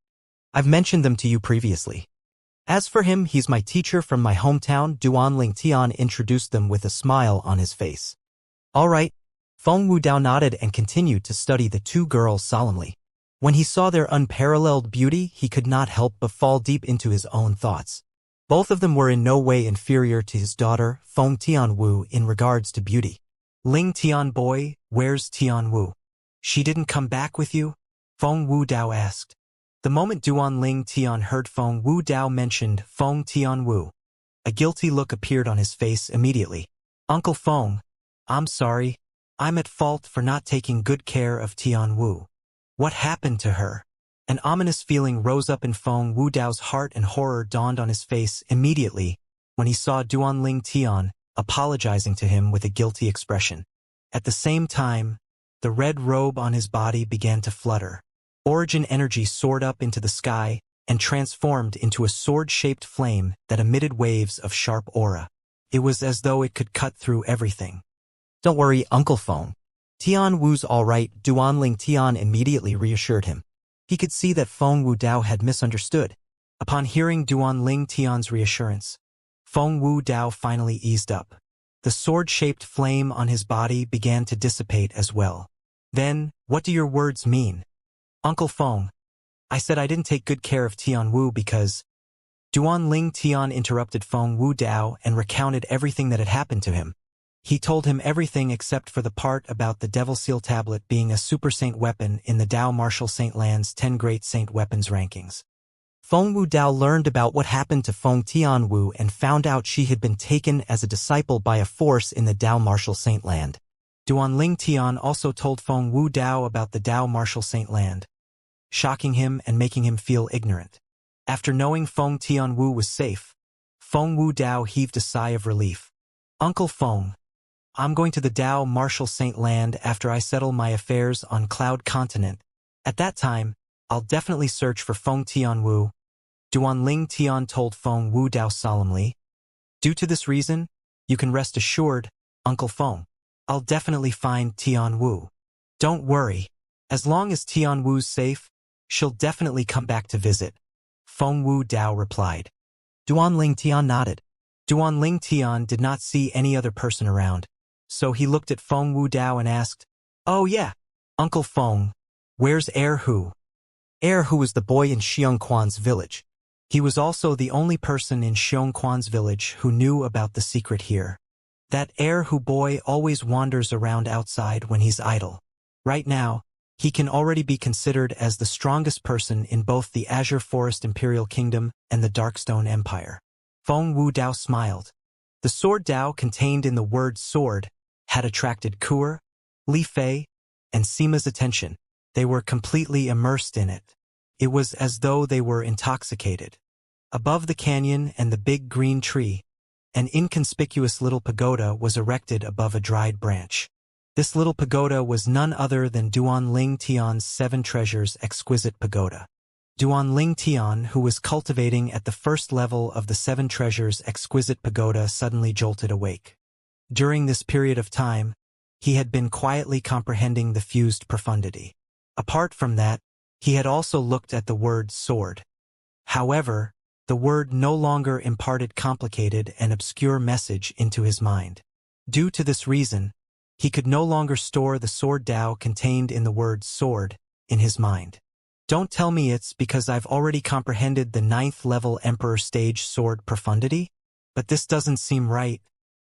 I've mentioned them to you previously. As for him, he's my teacher from my hometown. Duanling Tian introduced them with a smile on his face. All right. Feng Wu Dao nodded and continued to study the 2 girls solemnly. When he saw their unparalleled beauty, he could not help but fall deep into his own thoughts. Both of them were in no way inferior to his daughter, Feng Tianwu, in regards to beauty. Ling Tian boy, where's Tianwu? She didn't come back with you? Feng Wu Dao asked. The moment Duanling Tian heard Feng Wu Dao mentioned Feng Tianwu, a guilty look appeared on his face immediately. Uncle Feng, I'm sorry. I'm at fault for not taking good care of Tianwu. What happened to her? An ominous feeling rose up in Feng Wu Dao's heart and horror dawned on his face immediately when he saw Duanling Tian apologizing to him with a guilty expression. At the same time, the red robe on his body began to flutter. Origin energy soared up into the sky and transformed into a sword-shaped flame that emitted waves of sharp aura. It was as though it could cut through everything. Don't worry, Uncle Feng. Tianwu's all right. Duanling Tian immediately reassured him. He could see that Feng Wu Dao had misunderstood. Upon hearing Duanling Tian's reassurance, Feng Wu Dao finally eased up. The sword-shaped flame on his body began to dissipate as well. Then, what do your words mean? Uncle Feng, I said I didn't take good care of Tian Wu because… Duan Tian interrupted Feng Wu Dao and recounted everything that had happened to him. He told him everything except for the part about the Devil Seal Tablet being a super saint weapon in the Dao Martial Saint Land's 10 Great Saint Weapons rankings. Feng Wu Dao learned about what happened to Feng Tianwu and found out she had been taken as a disciple by a force in the Dao Martial Saint Land. Duan Tian also told Feng Wu Dao about the Dao Martial Saint Land, shocking him and making him feel ignorant. After knowing Feng Tianwu was safe, Feng Wu Dao heaved a sigh of relief. Uncle Feng, I'm going to the Dao Martial Saint Land after I settle my affairs on Cloud Continent. At that time, I'll definitely search for Feng Tianwu. Duan Tian told Feng Wu Dao solemnly. Due to this reason, you can rest assured, Uncle Feng, I'll definitely find Tianwu. Don't worry. As long as Tianwu's safe, she'll definitely come back to visit. Feng Wu Dao replied. Duan Tian nodded. Duan Tian did not see any other person around, so he looked at Feng Wu Dao and asked, Oh yeah, Uncle Feng, where's Hu? Hu was the boy in Xiongquan's village. He was also the only person in Xiongquan's village who knew about the secret here. That Hu boy always wanders around outside when he's idle. Right now, he can already be considered as the strongest person in both the Azure Forest Imperial Kingdom and the Darkstone Empire. Feng Wu Dao smiled. The sword Dao contained in the word sword had attracted Kuer, Li Fei, and Sima's attention. They were completely immersed in it. It was as though they were intoxicated. Above the canyon and the big green tree, an inconspicuous little pagoda was erected above a dried branch. This little pagoda was none other than Duan Tian's 7 Treasures exquisite pagoda. Duan Tian, who was cultivating at the first level of the 7 Treasures exquisite pagoda, suddenly jolted awake. During this period of time, he had been quietly comprehending the fused profundity. Apart from that, he had also looked at the word sword. However, the word no longer imparted complicated and obscure message into his mind. Due to this reason, he could no longer store the sword Dao contained in the word sword in his mind. Don't tell me it's because I've already comprehended the 9th level Emperor stage sword profundity? But this doesn't seem right.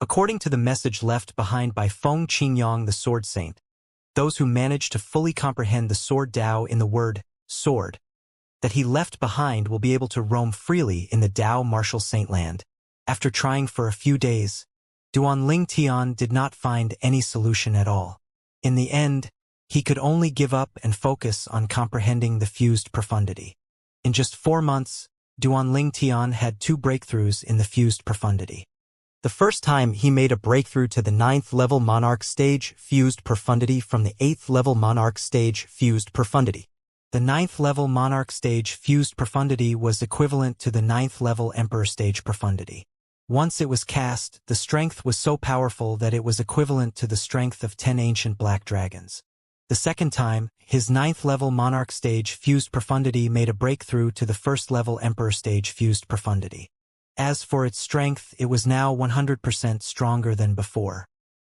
According to the message left behind by Feng Qingyang the Sword Saint, those who manage to fully comprehend the sword Dao in the word sword that he left behind will be able to roam freely in the Dao Martial Saint Land. After trying for a few days, Duan Tian did not find any solution at all. In the end, he could only give up and focus on comprehending the fused profundity. In just 4 months, Duan Tian had 2 breakthroughs in the fused profundity. The first time he made a breakthrough to the 9th level Monarch stage fused profundity from the 8th level Monarch stage fused profundity. The 9th level Monarch stage fused profundity was equivalent to the 9th level Emperor stage profundity. Once it was cast, the strength was so powerful that it was equivalent to the strength of 10 ancient black dragons. The second time, his 9th level Monarch stage fused profundity made a breakthrough to the 1st level Emperor stage fused profundity. As for its strength, it was now 100% stronger than before.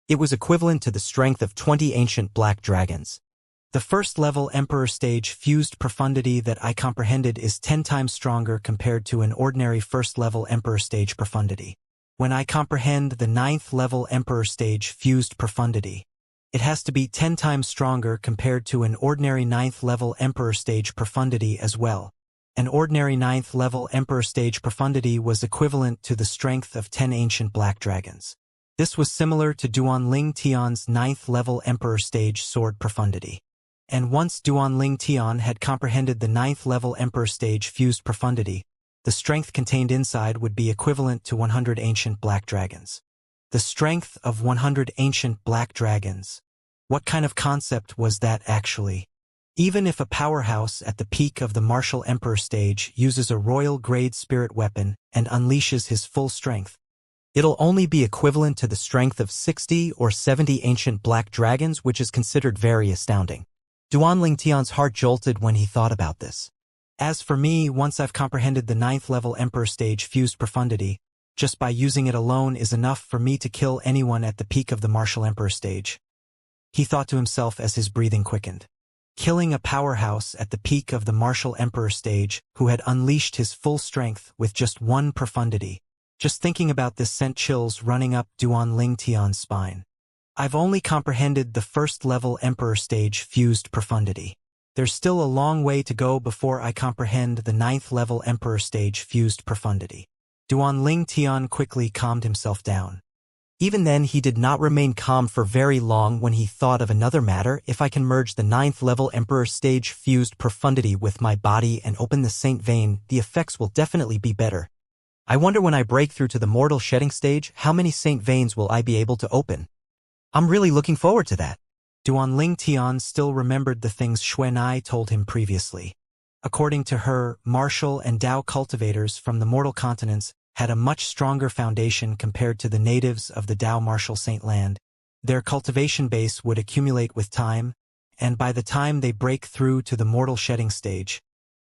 It was equivalent to the strength of 20 ancient black dragons. The 1st level Emperor stage fused profundity that I comprehended is 10 times stronger compared to an ordinary 1st level Emperor stage profundity. When I comprehend the 9th level Emperor stage fused profundity, it has to be 10 times stronger compared to an ordinary 9th level Emperor stage profundity as well. An ordinary 9th level Emperor stage profundity was equivalent to the strength of 10 ancient black dragons. This was similar to Duan Tian's 9th level Emperor stage sword profundity. And once Duan Tian had comprehended the 9th level Emperor stage fused profundity, the strength contained inside would be equivalent to 100 ancient black dragons. The strength of 100 ancient black dragons. What kind of concept was that actually? Even if a powerhouse at the peak of the martial Emperor stage uses a royal grade spirit weapon and unleashes his full strength, it'll only be equivalent to the strength of 60 or 70 ancient black dragons, which is considered very astounding. Duan Tian's heart jolted when he thought about this. As for me, once I've comprehended the 9th level Emperor stage fused profundity, Just by using it alone is enough for me to kill anyone at the peak of the martial emperor stage. He thought to himself as his breathing quickened. Killing a powerhouse at the peak of the martial emperor stage who had unleashed his full strength with just one profundity. Just thinking about this sent chills running up Duan Ling Tian's spine. I've only comprehended the first-level emperor stage fused profundity. There's still a long way to go before I comprehend the 9th-level emperor stage fused profundity. Duan Ling Tian quickly calmed himself down. Even then he did not remain calm for very long when he thought of another matter. If I can merge the 9th-level emperor stage fused profundity with my body and open the saint vein, the effects will definitely be better. I wonder when I break through to the mortal shedding stage, how many saint veins will I be able to open? I'm really looking forward to that. Duan Ling Tian still remembered the things Xuanai told him previously. According to her, martial and Dao cultivators from the mortal continents had a much stronger foundation compared to the natives of the Dao martial saint land. Their cultivation base would accumulate with time, and by the time they break through to the mortal shedding stage,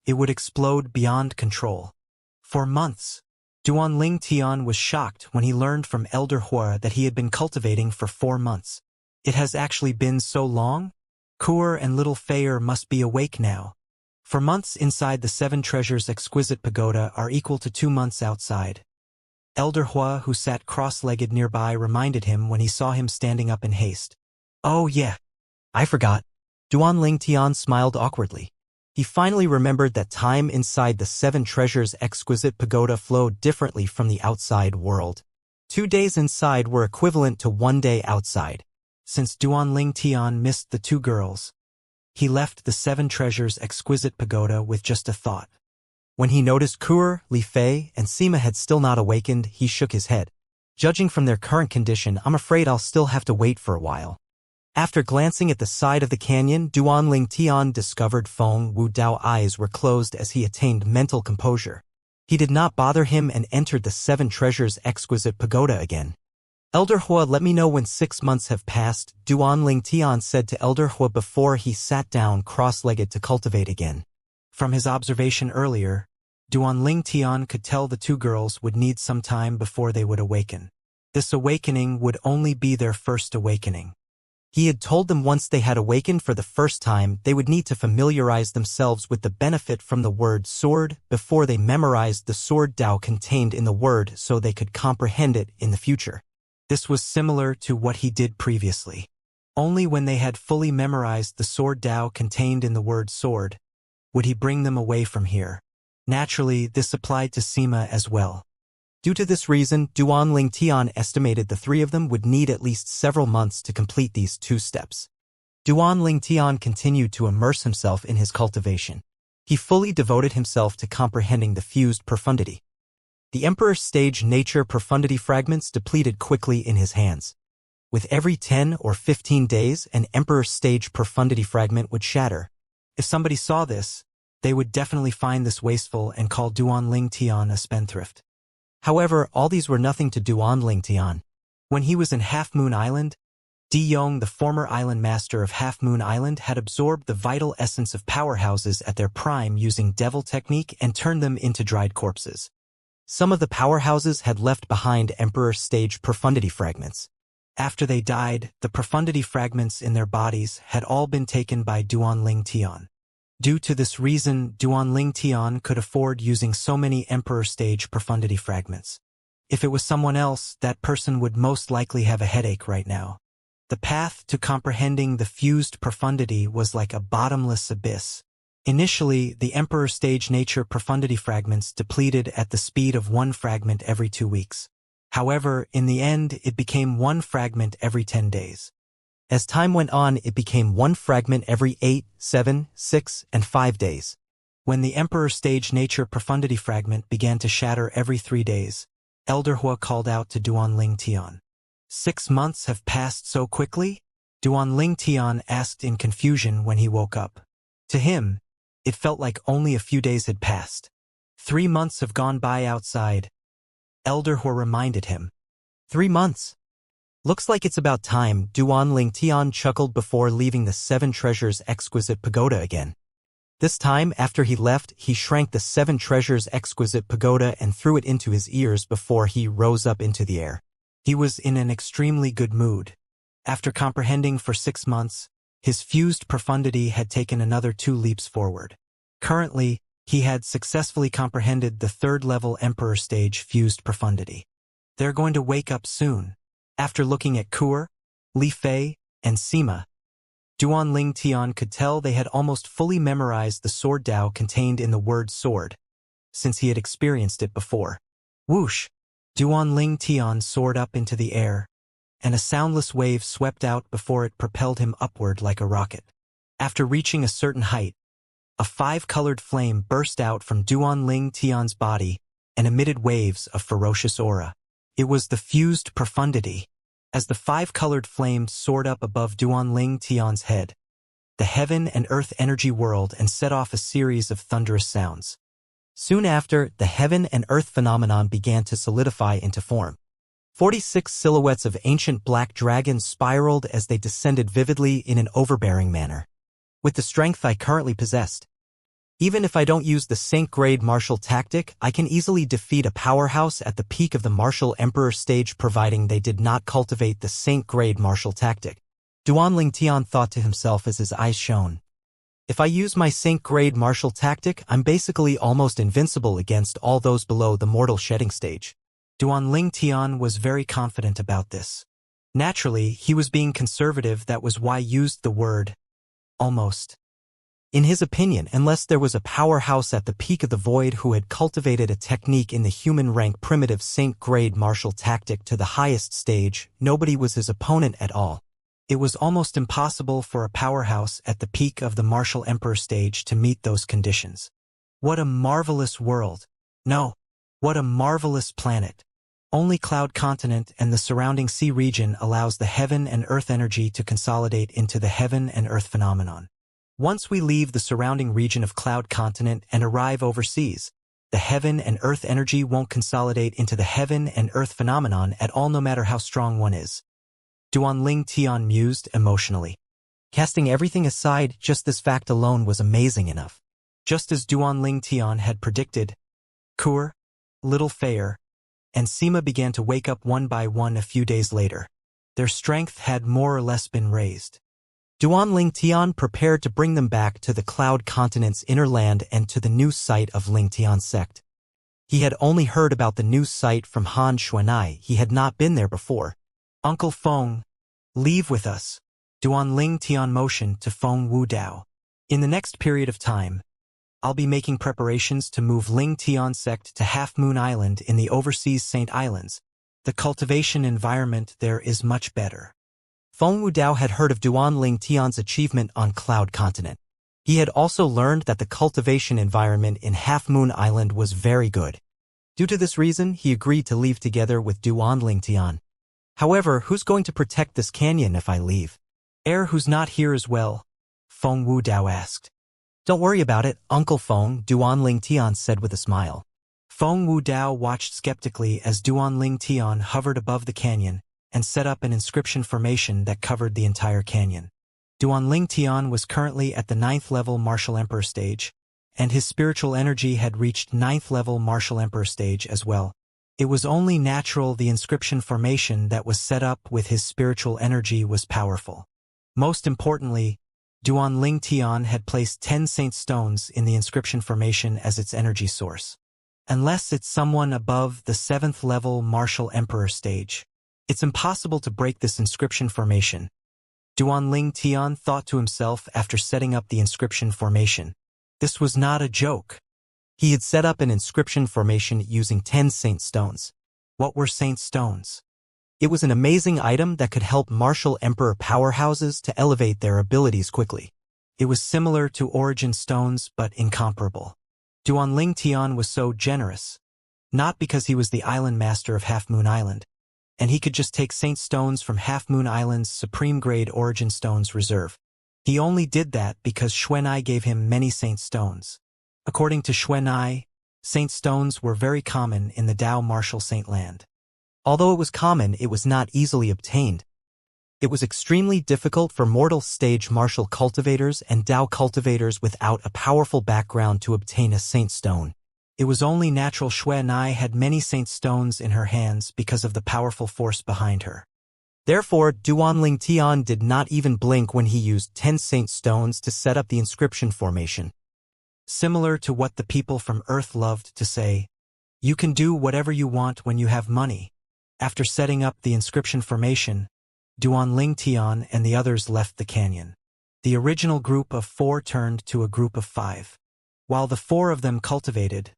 it would explode beyond control. For months, Duan Ling Tian was shocked when he learned from Elder Hua that he had been cultivating for 4 months. It has actually been so long? Kur and little Feyer must be awake now. For months inside the 7 treasures exquisite pagoda are equal to 2 months outside. Elder Hua, who sat cross-legged nearby, reminded him when he saw him standing up in haste. Oh yeah, I forgot. Duan Ling Tian smiled awkwardly. He finally remembered that time inside the 7 treasures exquisite pagoda flowed differently from the outside world. 2 days inside were equivalent to 1 day outside. Since Duan Ling Tian missed the 2 girls, he left the 7 treasures exquisite pagoda with just a thought. When he noticed Kur, Li Fei, and Sima had still not awakened, he shook his head. Judging from their current condition, I'm afraid I'll still have to wait for a while. After glancing at the side of the canyon, Duan Ling Tian discovered Feng Wu Dao's eyes were closed as he attained mental composure. He did not bother him and entered the 7 treasures exquisite pagoda again. Elder Hua, let me know when 6 months have passed, Duan Ling Tian said to Elder Hua before he sat down cross-legged to cultivate again. From his observation earlier, Duan Ling Tian could tell the 2 girls would need some time before they would awaken. This awakening would only be their first awakening. He had told them once they had awakened for the first time, they would need to familiarize themselves with the benefit from the word sword before they memorized the sword Dao contained in the word so they could comprehend it in the future. This was similar to what he did previously. Only when they had fully memorized the sword Dao contained in the word sword would he bring them away from here. Naturally, this applied to Sima as well. Due to this reason, Duan Ling Tian estimated the 3 of them would need at least several months to complete these 2 steps. Duan Ling Tian continued to immerse himself in his cultivation. He fully devoted himself to comprehending the fused profundity. The Emperor's stage nature profundity fragments depleted quickly in his hands. With every 10 or 15 days, an Emperor's stage profundity fragment would shatter. If somebody saw this, they would definitely find this wasteful and call Duan Ling Tian a spendthrift. However, all these were nothing to Duan Ling Tian. When he was in Half Moon Island, Di Yong, the former island master of Half Moon Island, had absorbed the vital essence of powerhouses at their prime using devil technique and turned them into dried corpses. Some of the powerhouses had left behind Emperor stage profundity fragments. After they died, the profundity fragments in their bodies had all been taken by Duan Ling Tian. Due to this reason, Duan Ling Tian could afford using so many Emperor stage profundity fragments. If it was someone else, that person would most likely have a headache right now. The path to comprehending the fused profundity was like a bottomless abyss. Initially, the Emperor stage nature profundity fragments depleted at the speed of 1 fragment every 2 weeks. However, in the end, it became 1 fragment every 10 days. As time went on, it became 1 fragment every 8, 7, 6, and 5 days. When the Emperor stage nature profundity fragment began to shatter every 3 days, Elder Hua called out to Duan Ling Tian. 6 months have passed so quickly? Duan Ling Tian asked in confusion when he woke up. To him, it felt like only a few days had passed. 3 months have gone by outside. Elder Hua reminded him. 3 months. Looks like it's about time, Duan Ling Tian chuckled before leaving the 7 treasures exquisite pagoda again. This time, after he left, he shrank the 7 treasures exquisite pagoda and threw it into his ears before he rose up into the air. He was in an extremely good mood. After comprehending for 6 months, his fused profundity had taken another 2 leaps forward. Currently, he had successfully comprehended the 3rd level Emperor stage fused profundity. They're going to wake up soon. After looking at Kur, Li Fei, and Sima, Duan Ling Tian could tell they had almost fully memorized the sword Dao contained in the word sword, since he had experienced it before. Whoosh! Duan Ling Tian soared up into the air, and a soundless wave swept out before it propelled him upward like a rocket. After reaching a certain height, a 5-colored flame burst out from Duan Ling Tian's body and emitted waves of ferocious aura. It was the fused profundity. As the 5-colored flame soared up above Duan Ling Tian's head, the heaven and earth energy whirled and set off a series of thunderous sounds. Soon after, the heaven and earth phenomenon began to solidify into form. 46 silhouettes of ancient black dragons spiraled as they descended vividly in an overbearing manner. With the strength I currently possessed, even if I don't use the Saint-grade martial tactic, I can easily defeat a powerhouse at the peak of the martial emperor stage providing they did not cultivate the Saint-grade martial tactic. Duan Ling Tian thought to himself as his eyes shone. If I use my Saint-grade martial tactic, I'm basically almost invincible against all those below the mortal shedding stage. Duan Ling Tian was very confident about this. Naturally, he was being conservative, that was why he used the word almost. In his opinion, unless there was a powerhouse at the peak of the void who had cultivated a technique in the human rank primitive Saint-grade martial tactic to the highest stage, nobody was his opponent at all. It was almost impossible for a powerhouse at the peak of the martial emperor stage to meet those conditions. What a marvelous world! No, what a marvelous planet! Only Cloud Continent and the surrounding sea region allows the heaven and earth energy to consolidate into the heaven and earth phenomenon. Once we leave the surrounding region of Cloud Continent and arrive overseas, the heaven and earth energy won't consolidate into the heaven and earth phenomenon at all, no matter how strong one is. Duan Ling Tian mused emotionally. Casting everything aside, just this fact alone was amazing enough. Just as Duan Ling Tian had predicted, Kur, Little Fair, and Sima began to wake up one by one a few days later. Their strength had more or less been raised. Duan Ling Tian prepared to bring them back to the Cloud Continent's inner land and to the new site of Ling Tian sect. He had only heard about the new site from Han Xuanai. He had not been there before. Uncle Feng, leave with us. Duan Ling Tian motioned to Feng Wu Dao. In the next period of time, I'll be making preparations to move Ling Tian sect to Half Moon Island in the overseas Saint Islands. The cultivation environment there is much better. Feng Wu Dao had heard of Duan Ling Tian's achievement on Cloud Continent. He had also learned that the cultivation environment in Half Moon Island was very good. Due to this reason, he agreed to leave together with Duan Ling Tian. However, who's going to protect this canyon if I leave? Heir who's not here as well? Feng Wu Dao asked. Don't worry about it, Uncle Feng, Duan Ling Tian said with a smile. Feng Wu Dao watched skeptically as Duan Ling Tian hovered above the canyon and set up an inscription formation that covered the entire canyon. Duan Ling Tian was currently at the 9th level Martial Emperor stage, and his spiritual energy had reached 9th level Martial Emperor stage as well. It was only natural the inscription formation that was set up with his spiritual energy was powerful. Most importantly, Duan Ling Tian had placed 10 saint stones in the inscription formation as its energy source. Unless it's someone above the 7th level Martial Emperor stage, it's impossible to break this inscription formation. Duan Ling Tian thought to himself after setting up the inscription formation. This was not a joke. He had set up an inscription formation using 10 saint stones. What were saint stones? It was an amazing item that could help martial emperor powerhouses to elevate their abilities quickly. It was similar to origin stones but incomparable. Duan Ling Tian was so generous, not because he was the island master of Half Moon Island, and he could just take saint stones from Half Moon Island's supreme grade origin stones reserve. He only did that because Xuanai gave him many saint stones. According to Xuanai, saint stones were very common in the Dao martial saint land. Although it was common, it was not easily obtained. It was extremely difficult for mortal stage martial cultivators and Dao cultivators without a powerful background to obtain a Saint Stone. It was only natural Xue Nai had many Saint Stones in her hands because of the powerful force behind her. Therefore, Duanling Tian did not even blink when he used 10 Saint Stones to set up the inscription formation. Similar to what the people from Earth loved to say, "You can do whatever you want when you have money." After setting up the inscription formation, Duanling Tian and the others left the canyon. The original group of 4 turned to a group of 5. While the 4 of them cultivated,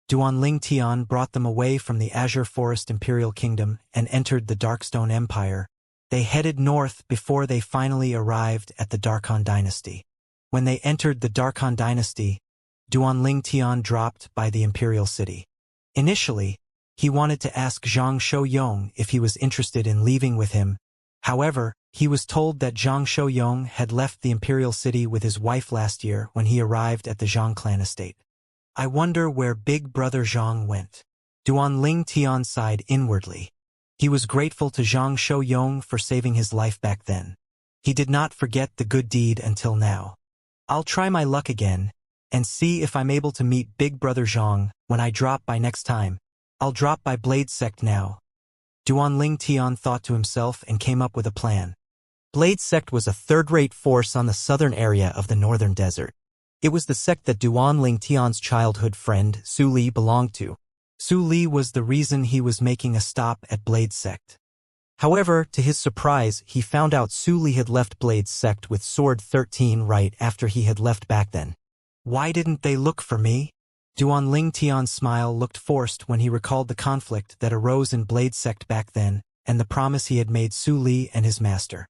Duanling Tian brought them away from the Azure Forest Imperial Kingdom and entered the Darkstone Empire. They headed north before they finally arrived at the Darkhan Dynasty. When they entered the Darkhan Dynasty, Duanling Tian dropped by the Imperial City. Initially, he wanted to ask Zhang Shouyong if he was interested in leaving with him. However, he was told that Zhang Shouyong had left the Imperial City with his wife last year when he arrived at the Zhang clan estate. I wonder where Big Brother Zhang went. Duanling Tian sighed inwardly. He was grateful to Zhang Shouyong for saving his life back then. He did not forget the good deed until now. I'll try my luck again and see if I'm able to meet Big Brother Zhang when I drop by next time. I'll drop by Blade Sect now. Duanling Tian thought to himself and came up with a plan. Blade Sect was a third-rate force on the southern area of the northern desert. It was the sect that Duanling Tian's childhood friend, Su Li, belonged to. Su Li was the reason he was making a stop at Blade Sect. However, to his surprise, he found out Su Li had left Blade Sect with Sword 13 right after he had left back then. Why didn't they look for me? Duanling Tian's smile looked forced when he recalled the conflict that arose in Blade Sect back then, and the promise he had made Su Li and his master.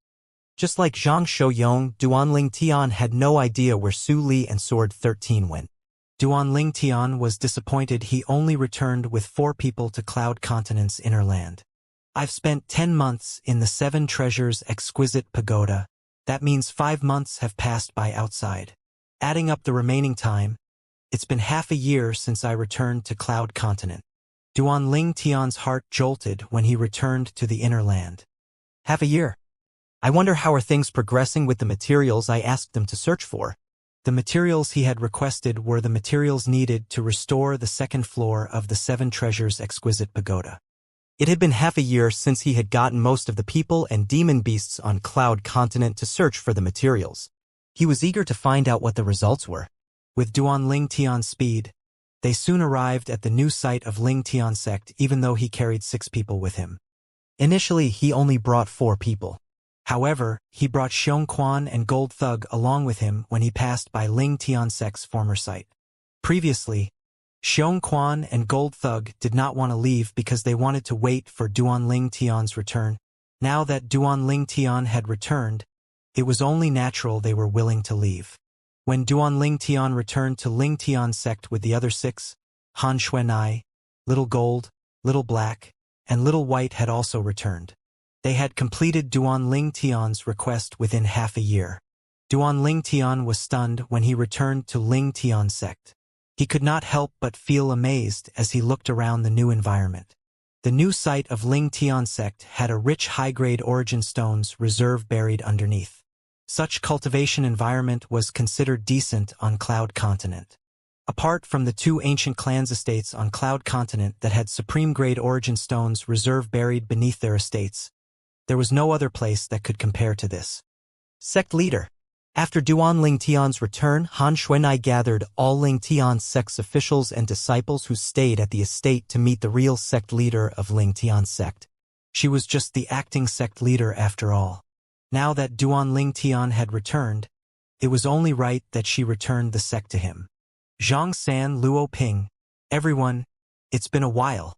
Just like Zhang Shouyong, Duanling Tian had no idea where Su Li and Sword 13 went. Duanling Tian was disappointed he only returned with 4 people to Cloud Continent's inner land. I've spent 10 months in the 7 Treasures Exquisite Pagoda. That means 5 months have passed by outside. Adding up the remaining time, it's been half a year since I returned to Cloud Continent. Duanling Tian's heart jolted when he returned to the inner land. Half a year? I wonder how are things progressing with the materials I asked them to search for. The materials he had requested were the materials needed to restore the 2nd floor of the 7 Treasures Exquisite Pagoda. It had been half a year since he had gotten most of the people and demon beasts on Cloud Continent to search for the materials. He was eager to find out what the results were. With Duanling Tian's speed, they soon arrived at the new site of Ling Tian sect even though he carried 6 people with him. Initially, he only brought 4 people. However, he brought Xiongquan and Gold Thug along with him when he passed by Ling Tian sect's former site. Previously, Xiongquan and Gold Thug did not want to leave because they wanted to wait for Duanling Tian's return. Now that Duanling Tian had returned, it was only natural they were willing to leave. When Duanling Tian returned to Ling Tian sect with the other 6, Han Xuanai, Little Gold, Little Black, and Little White had also returned. They had completed Duanling Tian's request within half a year. Duanling Tian was stunned when he returned to Ling Tian sect. He could not help but feel amazed as he looked around the new environment. The new site of Ling Tian sect had a rich high-grade origin stones reserve buried underneath. Such cultivation environment was considered decent on Cloud Continent. Apart from the 2 ancient clans' estates on Cloud Continent that had supreme-grade origin stones reserve buried beneath their estates, there was no other place that could compare to this. Sect Leader. After Duanling Tian's return, Han Xuanai gathered all Ling Tian sect's officials and disciples who stayed at the estate to meet the real sect leader of Ling Tian sect. She was just the acting sect leader after all. Now that Duanling Tian had returned, it was only right that she returned the sect to him. Zhang San Luo Ping. Everyone, it's been a while.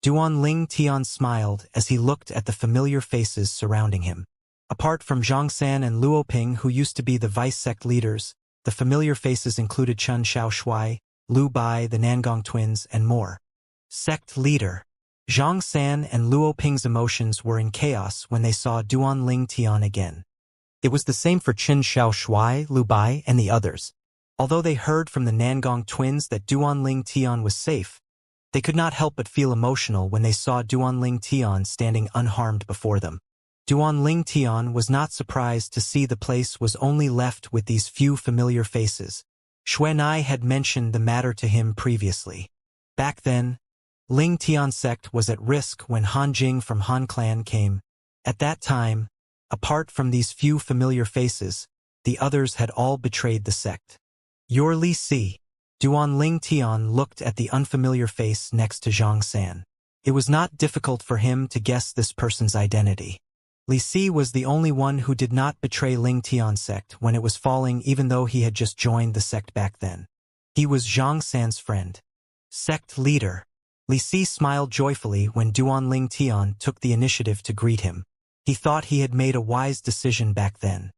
Duanling Tian smiled as he looked at the familiar faces surrounding him. Apart from Zhang San and Luo Ping, who used to be the vice sect leaders, the familiar faces included Chen Xiaoshui, Lu Bai, the Nangong twins, and more. Sect leader. Zhang San and Luo Ping's emotions were in chaos when they saw Duanling Tian again. It was the same for Chen Xiaoshui, Lu Bai, and the others. Although they heard from the Nangong twins that Duanling Tian was safe, they could not help but feel emotional when they saw Duanling Tian standing unharmed before them. Duan Ling Tian was not surprised to see the place was only left with these few familiar faces. Xuanai had mentioned the matter to him previously. Back then, Ling Tian sect was at risk when Han Jing from Han clan came. At that time, apart from these few familiar faces, the others had all betrayed the sect. You're Li Si. Duan Ling Tian looked at the unfamiliar face next to Zhang San. It was not difficult for him to guess this person's identity. Li Si was the only one who did not betray Ling Tian sect when it was falling, even though he had just joined the sect back then. He was Zhang San's friend. Sect leader. Li Si smiled joyfully when Duan Ling Tian took the initiative to greet him. He thought he had made a wise decision back then.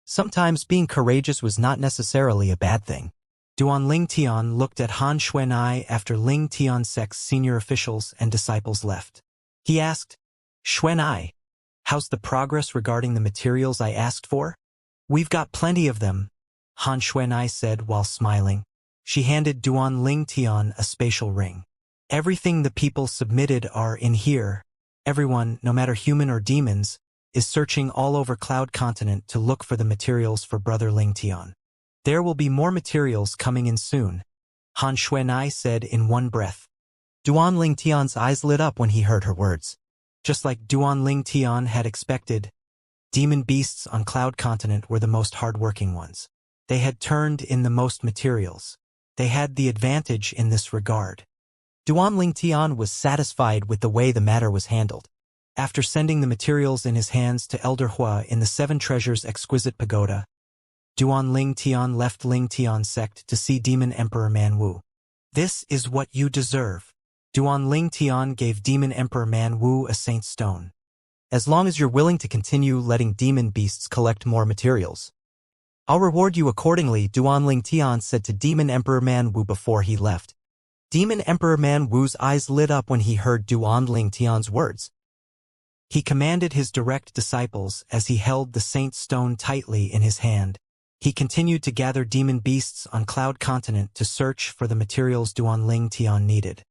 Sometimes being courageous was not necessarily a bad thing. Duan Ling Tian looked at Han Xuanai after Ling Tian sect's senior officials and disciples left. He asked, Xuanai, how's the progress regarding the materials I asked for? We've got plenty of them, Han Xuanai said while smiling. She handed Duan Ling Tian a spatial ring. Everything the people submitted are in here. Everyone, no matter human or demons, is searching all over Cloud Continent to look for the materials for Brother Ling Tian. There will be more materials coming in soon, Han Xuanai said in one breath. Duan Ling Tian's eyes lit up when he heard her words. Just like Duan Ling Tian had expected, demon beasts on Cloud Continent were the most hardworking ones. They had turned in the most materials. They had the advantage in this regard. Duan Ling Tian was satisfied with the way the matter was handled. After sending the materials in his hands to Elder Hua in the Seven Treasures Exquisite Pagoda, Duan Ling Tian left Ling Tian sect to see Demon Emperor Man Wu. This is what you deserve. Duan Ling Tian gave Demon Emperor Man Wu a Saint Stone. As long as you're willing to continue letting demon beasts collect more materials, I'll reward you accordingly, Duan Ling Tian said to Demon Emperor Man Wu before he left. Demon Emperor Man Wu's eyes lit up when he heard Duan Ling Tian's words. He commanded his direct disciples as he held the Saint Stone tightly in his hand. He continued to gather demon beasts on Cloud Continent to search for the materials Duan Ling Tian needed.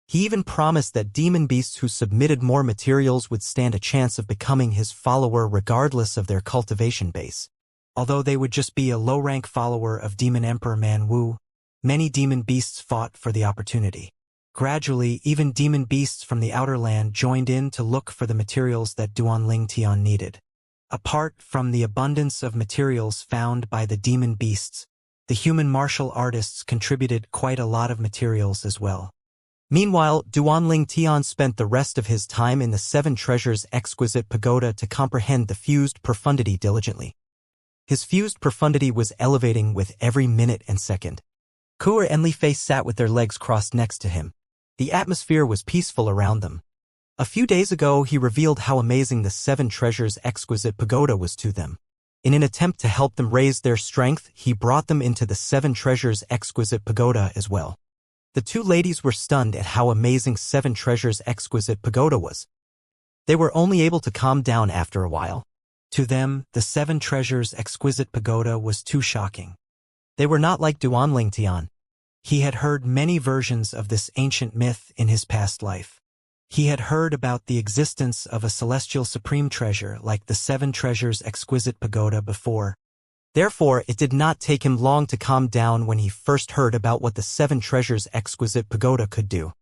He even promised that demon beasts who submitted more materials would stand a chance of becoming his follower regardless of their cultivation base. Although they would just be a low-rank follower of Demon Emperor Man Wu, many demon beasts fought for the opportunity. Gradually, even demon beasts from the outer land joined in to look for the materials that Duan Ling Tian needed. Apart from the abundance of materials found by the demon beasts, the human martial artists contributed quite a lot of materials as well. Meanwhile, Duan Ling Tian spent the rest of his time in the Seven Treasures Exquisite Pagoda to comprehend the fused profundity diligently. His fused profundity was elevating with every minute and second. Kuer and Li Fei sat with their legs crossed next to him. The atmosphere was peaceful around them. A few days ago, he revealed how amazing the Seven Treasures Exquisite Pagoda was to them. In an attempt to help them raise their strength, he brought them into the Seven Treasures Exquisite Pagoda as well. The two ladies were stunned at how amazing Seven Treasures Exquisite Pagoda was. They were only able to calm down after a while. To them, the Seven Treasures Exquisite Pagoda was too shocking. They were not like Duan Ling Tian. He had heard many versions of this ancient myth in his past life. He had heard about the existence of a celestial supreme treasure like the Seven Treasures Exquisite Pagoda before. Therefore, it did not take him long to calm down when he first heard about what the Seven Treasures Exquisite Pagoda could do.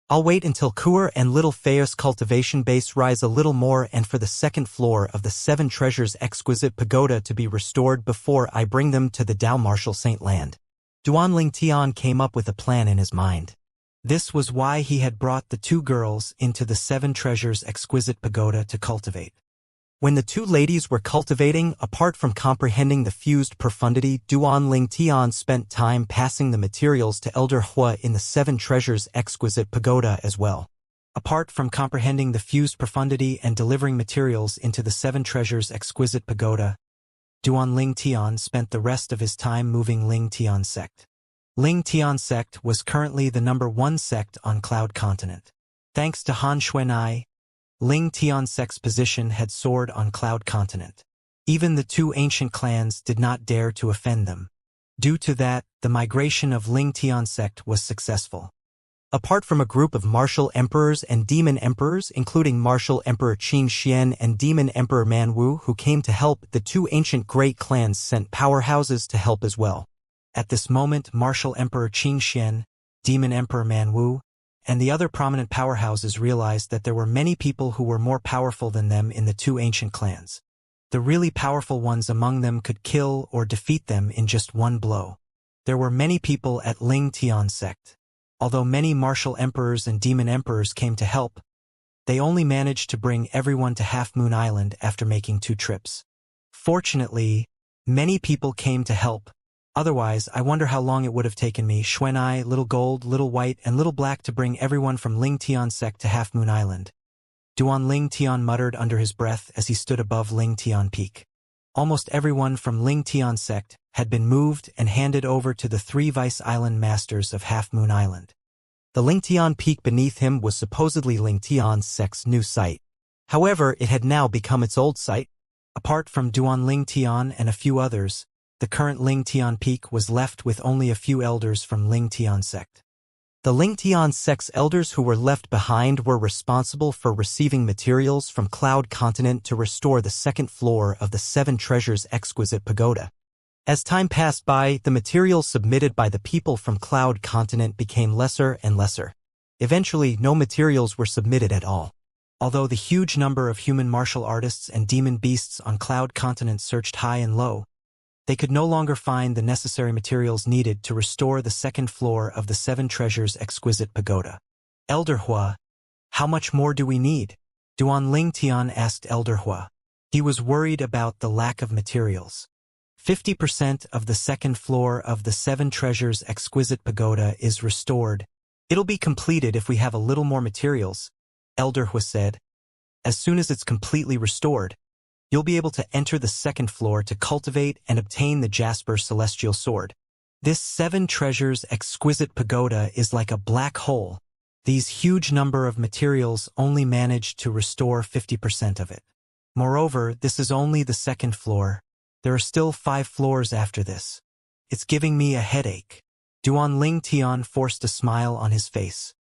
I'll wait until Kuer and Little Fei's cultivation base rise a little more and for the second floor of the Seven Treasures Exquisite Pagoda to be restored before I bring them to the Dao Martial Saint Land. Duan Ling Tian came up with a plan in his mind. This was why he had brought the two girls into the Seven Treasures Exquisite Pagoda to cultivate. When the two ladies were cultivating, apart from comprehending the fused profundity, Duan Ling Tian spent time passing the materials to Elder Hua in the Seven Treasures Exquisite Pagoda as well. Apart from comprehending the fused profundity and delivering materials into the Seven Treasures Exquisite Pagoda, Duan Ling Tian spent the rest of his time moving Ling Tian sect. Ling Tian sect was currently the #1 sect on Cloud Continent. Thanks to Han Xuanai, Ling Tian sect's position had soared on Cloud Continent. Even the two ancient clans did not dare to offend them. Due to that, the migration of Ling Tian sect was successful. Apart from a group of martial emperors and demon emperors, including martial emperor Xianxia and demon emperor Manwu who came to help, the two ancient great clans sent powerhouses to help as well. At this moment, martial emperor Xianxia, demon emperor Manwu, and the other prominent powerhouses realized that there were many people who were more powerful than them in the two ancient clans. The really powerful ones among them could kill or defeat them in just one blow. There were many people at Ling Tian sect. Although many martial emperors and demon emperors came to help, they only managed to bring everyone to Half Moon Island after making 2 trips. Fortunately, many people came to help. Otherwise, I wonder how long it would have taken me, Xuanai, Little Gold, Little White, and Little Black to bring everyone from Ling Tian sect to Half Moon Island. Duan Ling Tian muttered under his breath as he stood above Ling Tian Peak. Almost everyone from Ling Tian sect had been moved and handed over to the 3 Vice Island Masters of Half Moon Island. The Ling Tian Peak beneath him was supposedly Ling Tian sect's new site. However, it had now become its old site. Apart from Duan Ling Tian and a few others, the current Ling Tian Peak was left with only a few elders from Ling Tian sect. The Ling Tian sect's elders who were left behind were responsible for receiving materials from Cloud Continent to restore the 2nd floor of the 7 Treasures Exquisite Pagoda. As time passed by, the materials submitted by the people from Cloud Continent became lesser and lesser. Eventually, no materials were submitted at all. Although the huge number of human martial artists and demon beasts on Cloud Continent searched high and low, they could no longer find the necessary materials needed to restore the 2nd floor of the 7 Treasures Exquisite Pagoda. Elder Hua, how much more do we need? Duan Ling Tian asked Elder Hua. He was worried about the lack of materials. 50% of the 2nd floor of the 7 Treasures Exquisite Pagoda is restored. It'll be completed if we have a little more materials, Elder Hua said. As soon as it's completely restored, you'll be able to enter the 2nd floor to cultivate and obtain the Jasper Celestial Sword. This 7 Treasures Exquisite Pagoda is like a black hole. These huge number of materials only manage to restore 50% of it. Moreover, this is only the 2nd floor. There are still 5 floors after this. It's giving me a headache. Duan Ling Tian forced a smile on his face.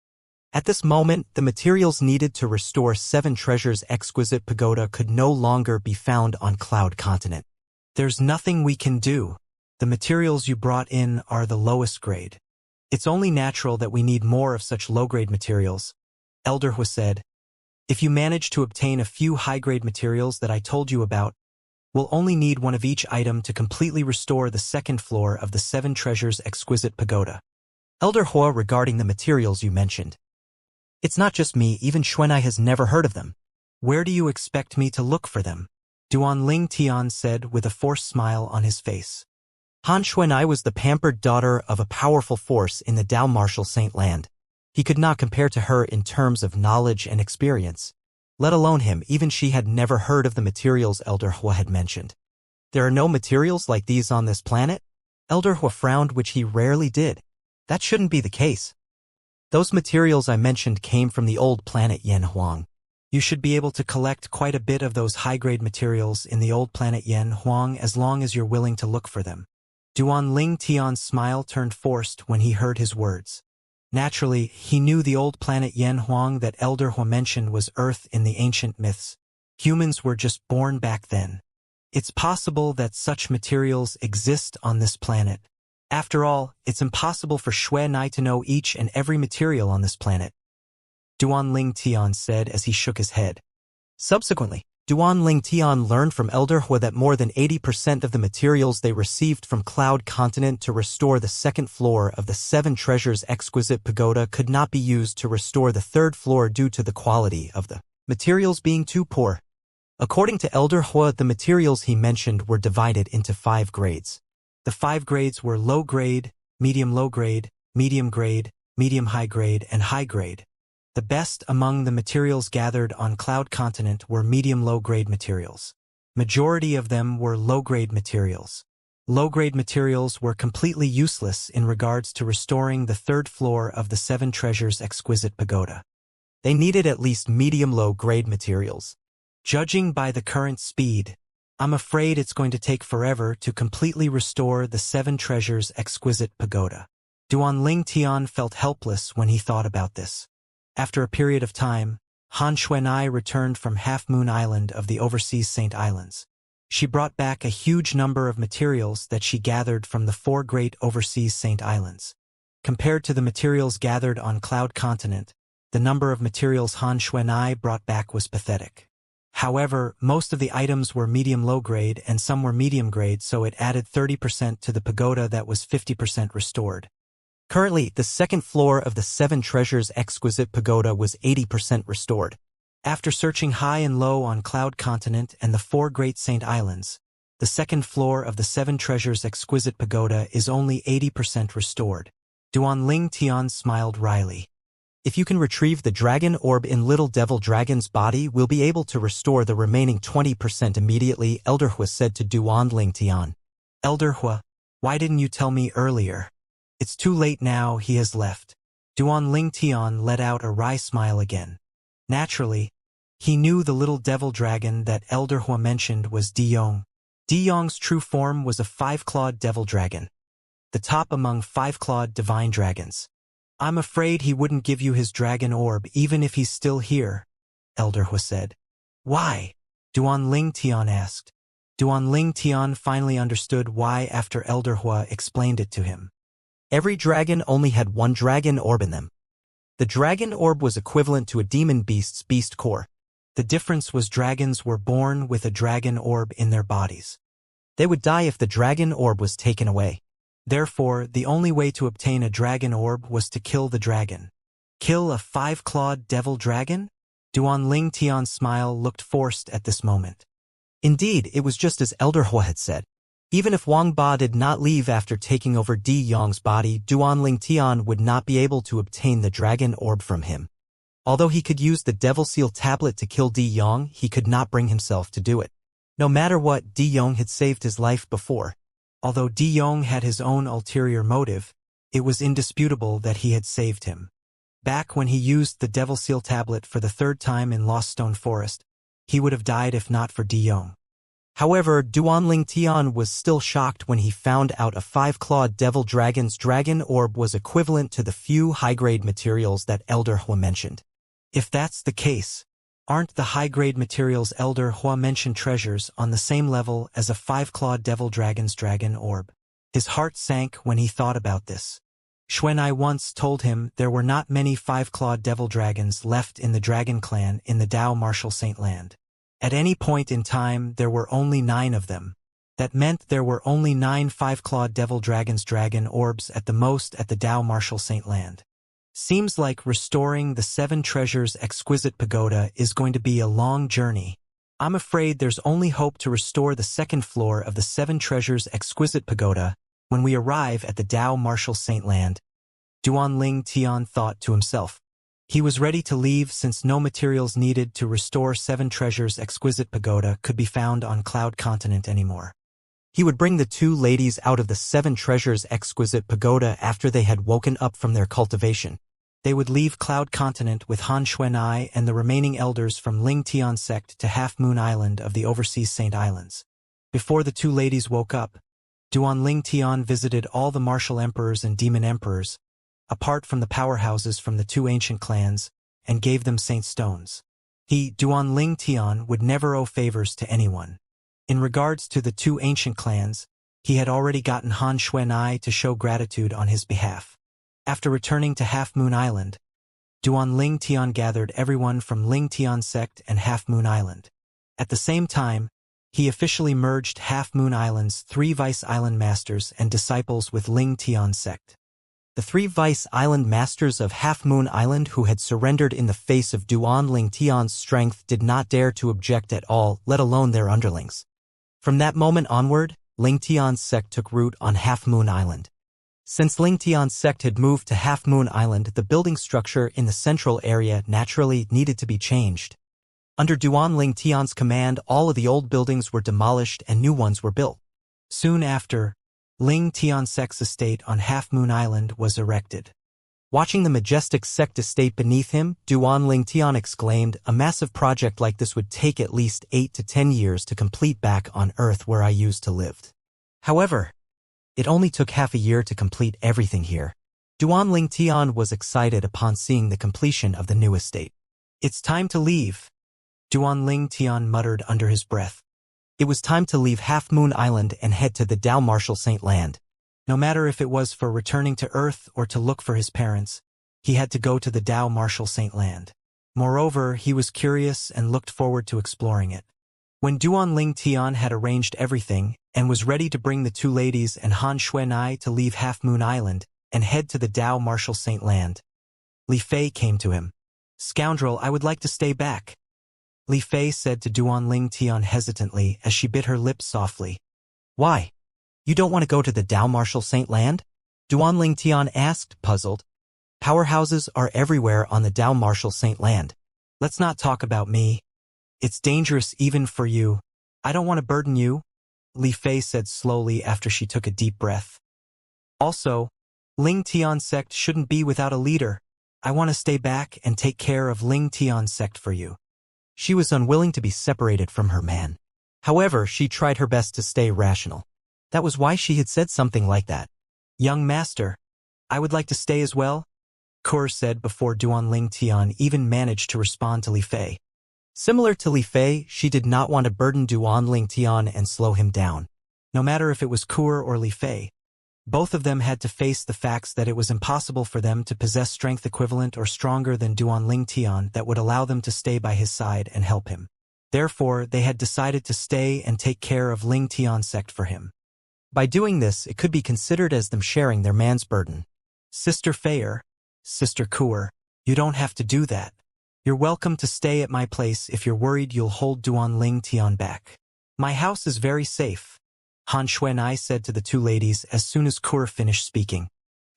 At this moment, the materials needed to restore 7 Treasures Exquisite Pagoda could no longer be found on Cloud Continent. There's nothing we can do. The materials you brought in are the lowest grade. It's only natural that we need more of such low-grade materials, Elder Hua said. If you manage to obtain a few high-grade materials that I told you about, we'll only need one of each item to completely restore the 2nd floor of the 7 Treasures Exquisite Pagoda. Elder Hua, regarding the materials you mentioned. It's not just me, even Xuanai has never heard of them. Where do you expect me to look for them? Duan Ling Tian said with a forced smile on his face. Han Xuanai was the pampered daughter of a powerful force in the Dao Martial Saint Land. He could not compare to her in terms of knowledge and experience. Let alone him, even she had never heard of the materials Elder Hua had mentioned. There are no materials like these on this planet? Elder Hua frowned, which he rarely did. That shouldn't be the case. Those materials I mentioned came from the old planet Yanhuang. You should be able to collect quite a bit of those high-grade materials in the old planet Yanhuang as long as you're willing to look for them. Duan Ling Tian's smile turned forced when he heard his words. Naturally, he knew the old planet Yanhuang that Elder Hua mentioned was Earth in the ancient myths. Humans were just born back then. It's possible that such materials exist on this planet. After all, it's impossible for Xuanai to know each and every material on this planet, Duan Ling Tian said as he shook his head. Subsequently, Duan Ling Tian learned from Elder Hua that more than 80% of the materials they received from Cloud Continent to restore the 2nd floor of the 7 Treasures Exquisite Pagoda could not be used to restore the 3rd floor due to the quality of the materials being too poor. According to Elder Hua, the materials he mentioned were divided into 5 grades. The 5 grades were low grade, medium low grade, medium high grade, and high grade. The best among the materials gathered on Cloud Continent were medium low grade materials. Majority of them were low grade materials. Low grade materials were completely useless in regards to restoring the 3rd floor of the 7 Treasures Exquisite Pagoda. They needed at least medium low grade materials. Judging by the current speed, I'm afraid it's going to take forever to completely restore the 7 Treasures Exquisite Pagoda. Duan Ling Tian felt helpless when he thought about this. After a period of time, Han Xuanai returned from Half Moon Island of the overseas Saint Islands. She brought back a huge number of materials that she gathered from the 4 great overseas Saint Islands. Compared to the materials gathered on Cloud Continent, the number of materials Han Xuanai brought back was pathetic. However, most of the items were medium-low grade and some were medium grade, so it added 30% to the pagoda that was 50% restored. Currently, the second floor of the 7 Treasures Exquisite Pagoda was 80% restored. After searching high and low on Cloud Continent and the 4 Great Saint Islands, the second floor of the 7 Treasures Exquisite Pagoda is only 80% restored. Duan Ling Tian smiled wryly. If you can retrieve the dragon orb in Little Devil Dragon's body, we'll be able to restore the remaining 20% immediately, Elder Hua said to Duan Ling Tian. Elder Hua, why didn't you tell me earlier? It's too late now, he has left. Duan Ling Tian let out a wry smile again. Naturally, he knew the little devil dragon that Elder Hua mentioned was Di Yong. Di Yong's true form was a 5-clawed devil dragon, the top among 5-clawed divine dragons. I'm afraid he wouldn't give you his dragon orb even if he's still here, Elder Hua said. Why? Duan Ling Tian asked. Duan Ling Tian finally understood why after Elder Hua explained it to him. Every dragon only had 1 dragon orb in them. The dragon orb was equivalent to a demon beast's beast core. The difference was dragons were born with a dragon orb in their bodies. They would die if the dragon orb was taken away. Therefore, the only way to obtain a dragon orb was to kill the dragon. Kill a 5-clawed devil dragon? Duan Ling Tian's smile looked forced at this moment. Indeed, it was just as Elder Hua had said. Even if Wang Ba did not leave after taking over Di Yong's body, Duan Ling Tian would not be able to obtain the dragon orb from him. Although he could use the Devil Seal tablet to kill Di Yong, he could not bring himself to do it. No matter what, Di Yong had saved his life before. Although Di Yong had his own ulterior motive, it was indisputable that he had saved him. Back when he used the Devil Seal tablet for the 3rd time in Lost Stone Forest, he would have died if not for Di Yong. However, Duan Ling Tian was still shocked when he found out a 5-clawed devil dragon's dragon orb was equivalent to the few high-grade materials that Elder Hua mentioned. If that's the case, aren't the high-grade materials Elder Hua mentioned treasures on the same level as a 5-clawed devil dragon's dragon orb? His heart sank when he thought about this. Xuanai once told him there were not many 5-clawed devil dragons left in the dragon clan in the Dao Martial Saint Land. At any point in time, there were only 9 of them. That meant there were only 9 5-clawed devil dragons dragon orbs at the most at the Dao Martial Saint Land. Seems like restoring the 7 Treasures Exquisite Pagoda is going to be a long journey. I'm afraid there's only hope to restore the 2nd floor of the 7 Treasures Exquisite Pagoda when we arrive at the Dao Martial Saint Land. Duan Ling Tian thought to himself. He was ready to leave since no materials needed to restore 7 Treasures Exquisite Pagoda could be found on Cloud Continent anymore. He would bring the 2 ladies out of the 7 Treasures Exquisite Pagoda after they had woken up from their cultivation. They would leave Cloud Continent with Han Xuanai and the remaining elders from Ling Tian sect to Half Moon Island of the overseas Saint Islands. Before the 2 ladies woke up, Duan Ling Tian visited all the martial emperors and demon emperors, apart from the powerhouses from the 2 ancient clans, and gave them saint stones. He, Duan Ling Tian, would never owe favors to anyone. In regards to the 2 ancient clans, he had already gotten Han Xuanai to show gratitude on his behalf. After returning to Half Moon Island, Duan Ling Tian gathered everyone from Ling Tian sect and Half Moon Island. At the same time, he officially merged Half Moon Island's 3 Vice Island Masters and disciples with Ling Tian sect. The 3 Vice Island Masters of Half Moon Island who had surrendered in the face of Duan Ling Tian's strength did not dare to object at all, let alone their underlings. From that moment onward, Ling Tian's sect took root on Half Moon Island. Since Ling Tian's sect had moved to Half Moon Island, the building structure in the central area naturally needed to be changed. Under Duan Ling Tian's command, all of the old buildings were demolished and new ones were built. Soon after, Ling Tian sect's estate on Half Moon Island was erected. Watching the majestic sect estate beneath him, Duan Ling Tian exclaimed, "A massive project like this would take at least 8 to 10 years to complete back on Earth where I used to live." However, it only took half a year to complete everything here. Duan Ling Tian was excited upon seeing the completion of the new estate. It's time to leave, Duan Ling Tian muttered under his breath. It was time to leave Half Moon Island and head to the Dao Marshal Saint Land. No matter if it was for returning to Earth or to look for his parents, he had to go to the Dao Marshal Saint Land. Moreover, he was curious and looked forward to exploring it. When Duan Ling Tian had arranged everything and was ready to bring the two ladies and Han Xuanai to leave Half Moon Island and head to the Dao Marshal Saint Land, Li Fei came to him. "Scoundrel, I would like to stay back," Li Fei said to Duan Ling Tian hesitantly as she bit her lips softly. "Why? You don't want to go to the Dao Marshal Saint Land?" Duan Ling Tian asked, puzzled. "Powerhouses are everywhere on the Dao Marshal Saint Land. Let's not talk about me. It's dangerous even for you. I don't want to burden you," Li Fei said slowly after she took a deep breath. "Also, Ling Tian sect shouldn't be without a leader. I want to stay back and take care of Ling Tian sect for you." She was unwilling to be separated from her man. However, she tried her best to stay rational. That was why she had said something like that. "Young master, I would like to stay as well," Kur said before Duan Ling Tian even managed to respond to Li Fei. Similar to Li Fei, she did not want to burden Duan Ling Tian and slow him down. No matter if it was Kur or Li Fei, both of them had to face the facts that it was impossible for them to possess strength equivalent or stronger than Duan Ling Tian that would allow them to stay by his side and help him. Therefore, they had decided to stay and take care of Ling Tian's sect for him. By doing this, it could be considered as them sharing their man's burden. "Sister Fei, Sister Kur, you don't have to do that. You're welcome to stay at my place if you're worried you'll hold Duan Ling Tian back. My house is very safe," Han Xuanai said to the two ladies as soon as Kur finished speaking.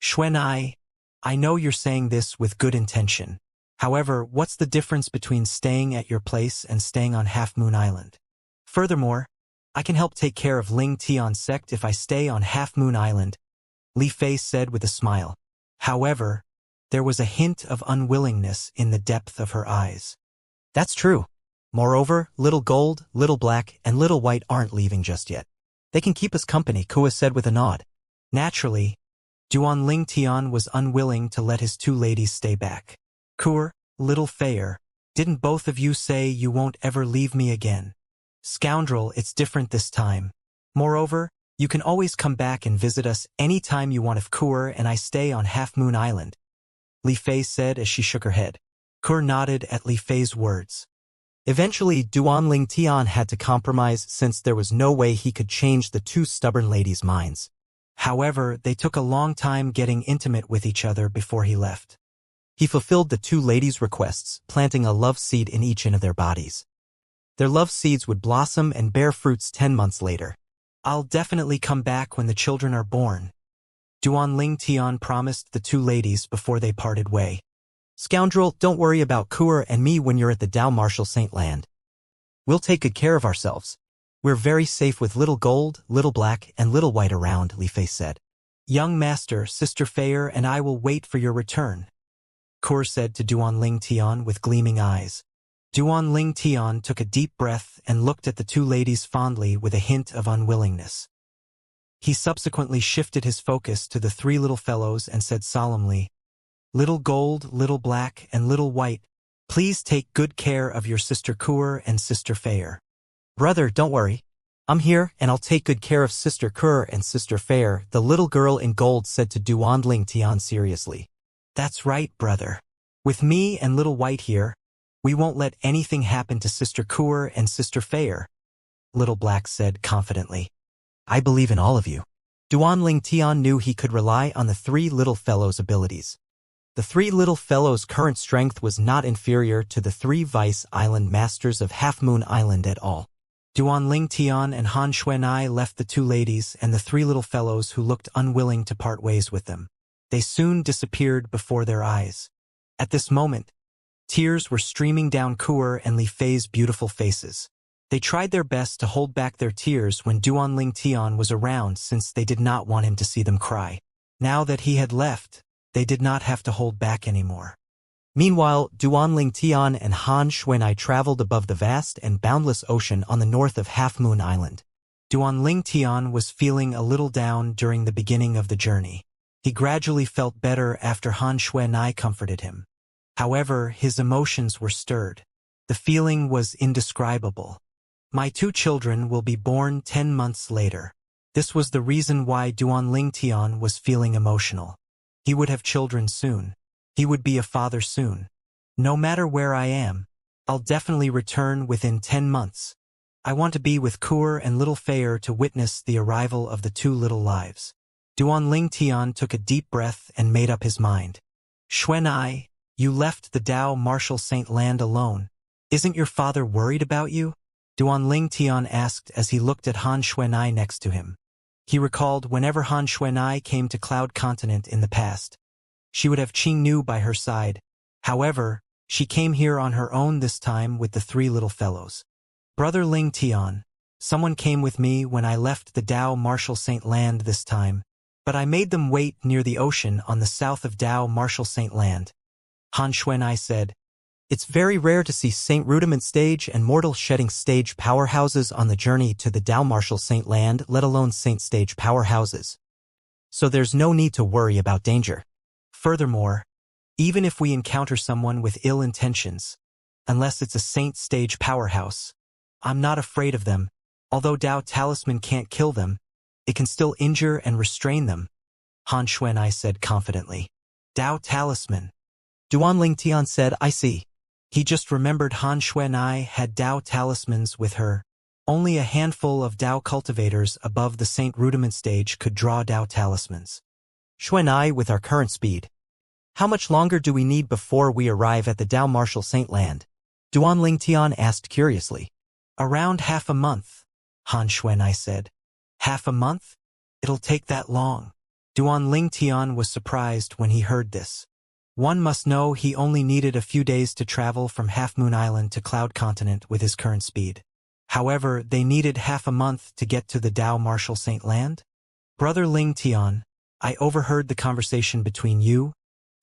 "Xuanai, I know you're saying this with good intention. However, what's the difference between staying at your place and staying on Half Moon Island? Furthermore, I can help take care of Ling Tian's sect if I stay on Half Moon Island," Li Fei said with a smile. However, there was a hint of unwillingness in the depth of her eyes. "That's true. Moreover, Little Gold, Little Black, and Little White aren't leaving just yet. They can keep us company," Kua said with a nod. Naturally, Duan Ling Tian was unwilling to let his two ladies stay back. "Kur, Little Fei, didn't both of you say you won't ever leave me again? Scoundrel, it's different this time. Moreover, you can always come back and visit us any time you want if Kur and I stay on Half Moon Island," Li Fei said as she shook her head. Kur nodded at Li Fei's words. Eventually, Duan Ling Tian had to compromise since there was no way he could change the two stubborn ladies' minds. However, they took a long time getting intimate with each other before he left. He fulfilled the two ladies' requests, planting a love seed in each of their bodies. Their love seeds would blossom and bear fruits 10 months later. "I'll definitely come back when the children are born," Duan Ling Tian promised the two ladies before they parted way. "Scoundrel, don't worry about Kur and me when you're at the Dao Marshal Saint Land. We'll take good care of ourselves. We're very safe with Little Gold, Little Black, and Little White around," Li Fei said. "Young master, Sister Fei and I will wait for your return," Kur said to Duan Ling Tian with gleaming eyes. Duan Ling Tian took a deep breath and looked at the two ladies fondly with a hint of unwillingness. He subsequently shifted his focus to the three little fellows and said solemnly, "Little Gold, Little Black, and Little White, please take good care of your Sister Kur and Sister Fei." "Brother, don't worry. I'm here and I'll take good care of Sister Kur and Sister Fei," the little girl in gold said to Duan Ling Tian seriously. "That's right, brother. With me and Little White here, we won't let anything happen to Sister Kur and Sister Fei," Little Black said confidently. "I believe in all of you." Duan Ling Tian knew he could rely on the three little fellows' abilities. The three little fellows' current strength was not inferior to the three Vice Island Masters of Half Moon Island at all. Duan Ling Tian and Han Xuanai left the two ladies and the three little fellows who looked unwilling to part ways with them. They soon disappeared before their eyes. At this moment, tears were streaming down Kur and Li Fei's beautiful faces. They tried their best to hold back their tears when Duan Ling Tian was around since they did not want him to see them cry. Now that he had left, they did not have to hold back anymore. Meanwhile, Duan Ling Tian and Han Xuanai traveled above the vast and boundless ocean on the north of Half Moon Island. Duan Ling Tian was feeling a little down during the beginning of the journey. He gradually felt better after Han Xuanai comforted him. However, his emotions were stirred. The feeling was indescribable. My 2 children will be born 10 months later. This was the reason why Duan Tian was feeling emotional. He would have children soon. He would be a father soon. No matter where I am, I'll definitely return within 10 months. I want to be with Kur and little Feier to witness the arrival of the 2 little lives. Duan Tian took a deep breath and made up his mind. Xuanai, you left the Dao Martial Saint land alone. Isn't your father worried about you? Duan Tian asked as he looked at Han Xuanai next to him. He recalled whenever Han Xuanai came to Cloud Continent in the past, she would have Qingnu by her side. However, she came here on her own this time with the 3 little fellows. Brother Ling Tian, someone came with me when I left the Dao Martial Saint land this time, but I made them wait near the ocean on the south of Dao Martial Saint land. Han Xuanai said, it's very rare to see Saint Rudiment stage and Mortal Shedding stage powerhouses on the journey to the Dao Martial Saint land, let alone Saint stage powerhouses. So there's no need to worry about danger. Furthermore, even if we encounter someone with ill intentions, unless it's a Saint stage powerhouse, I'm not afraid of them. Although Dao Talisman can't kill them, it can still injure and restrain them, Han Xuanai said confidently. Dao Talisman. Duan Tian said, I see. He just remembered Han Xuanai had Dao talismans with her. Only a handful of Dao cultivators above the Saint Rudiment stage could draw Dao talismans. Xuanai, with our current speed, how much longer do we need before we arrive at the Dao Martial Saint land? Duan Tian asked curiously. Around half a month, Han Xuanai said. Half a month? It'll take that long. Duan Tian was surprised when he heard this. One must know he only needed a few days to travel from Half Moon Island to Cloud Continent with his current speed. However, they needed half a month to get to the Dao Martial Saint land? Brother Ling Tian, I overheard the conversation between you,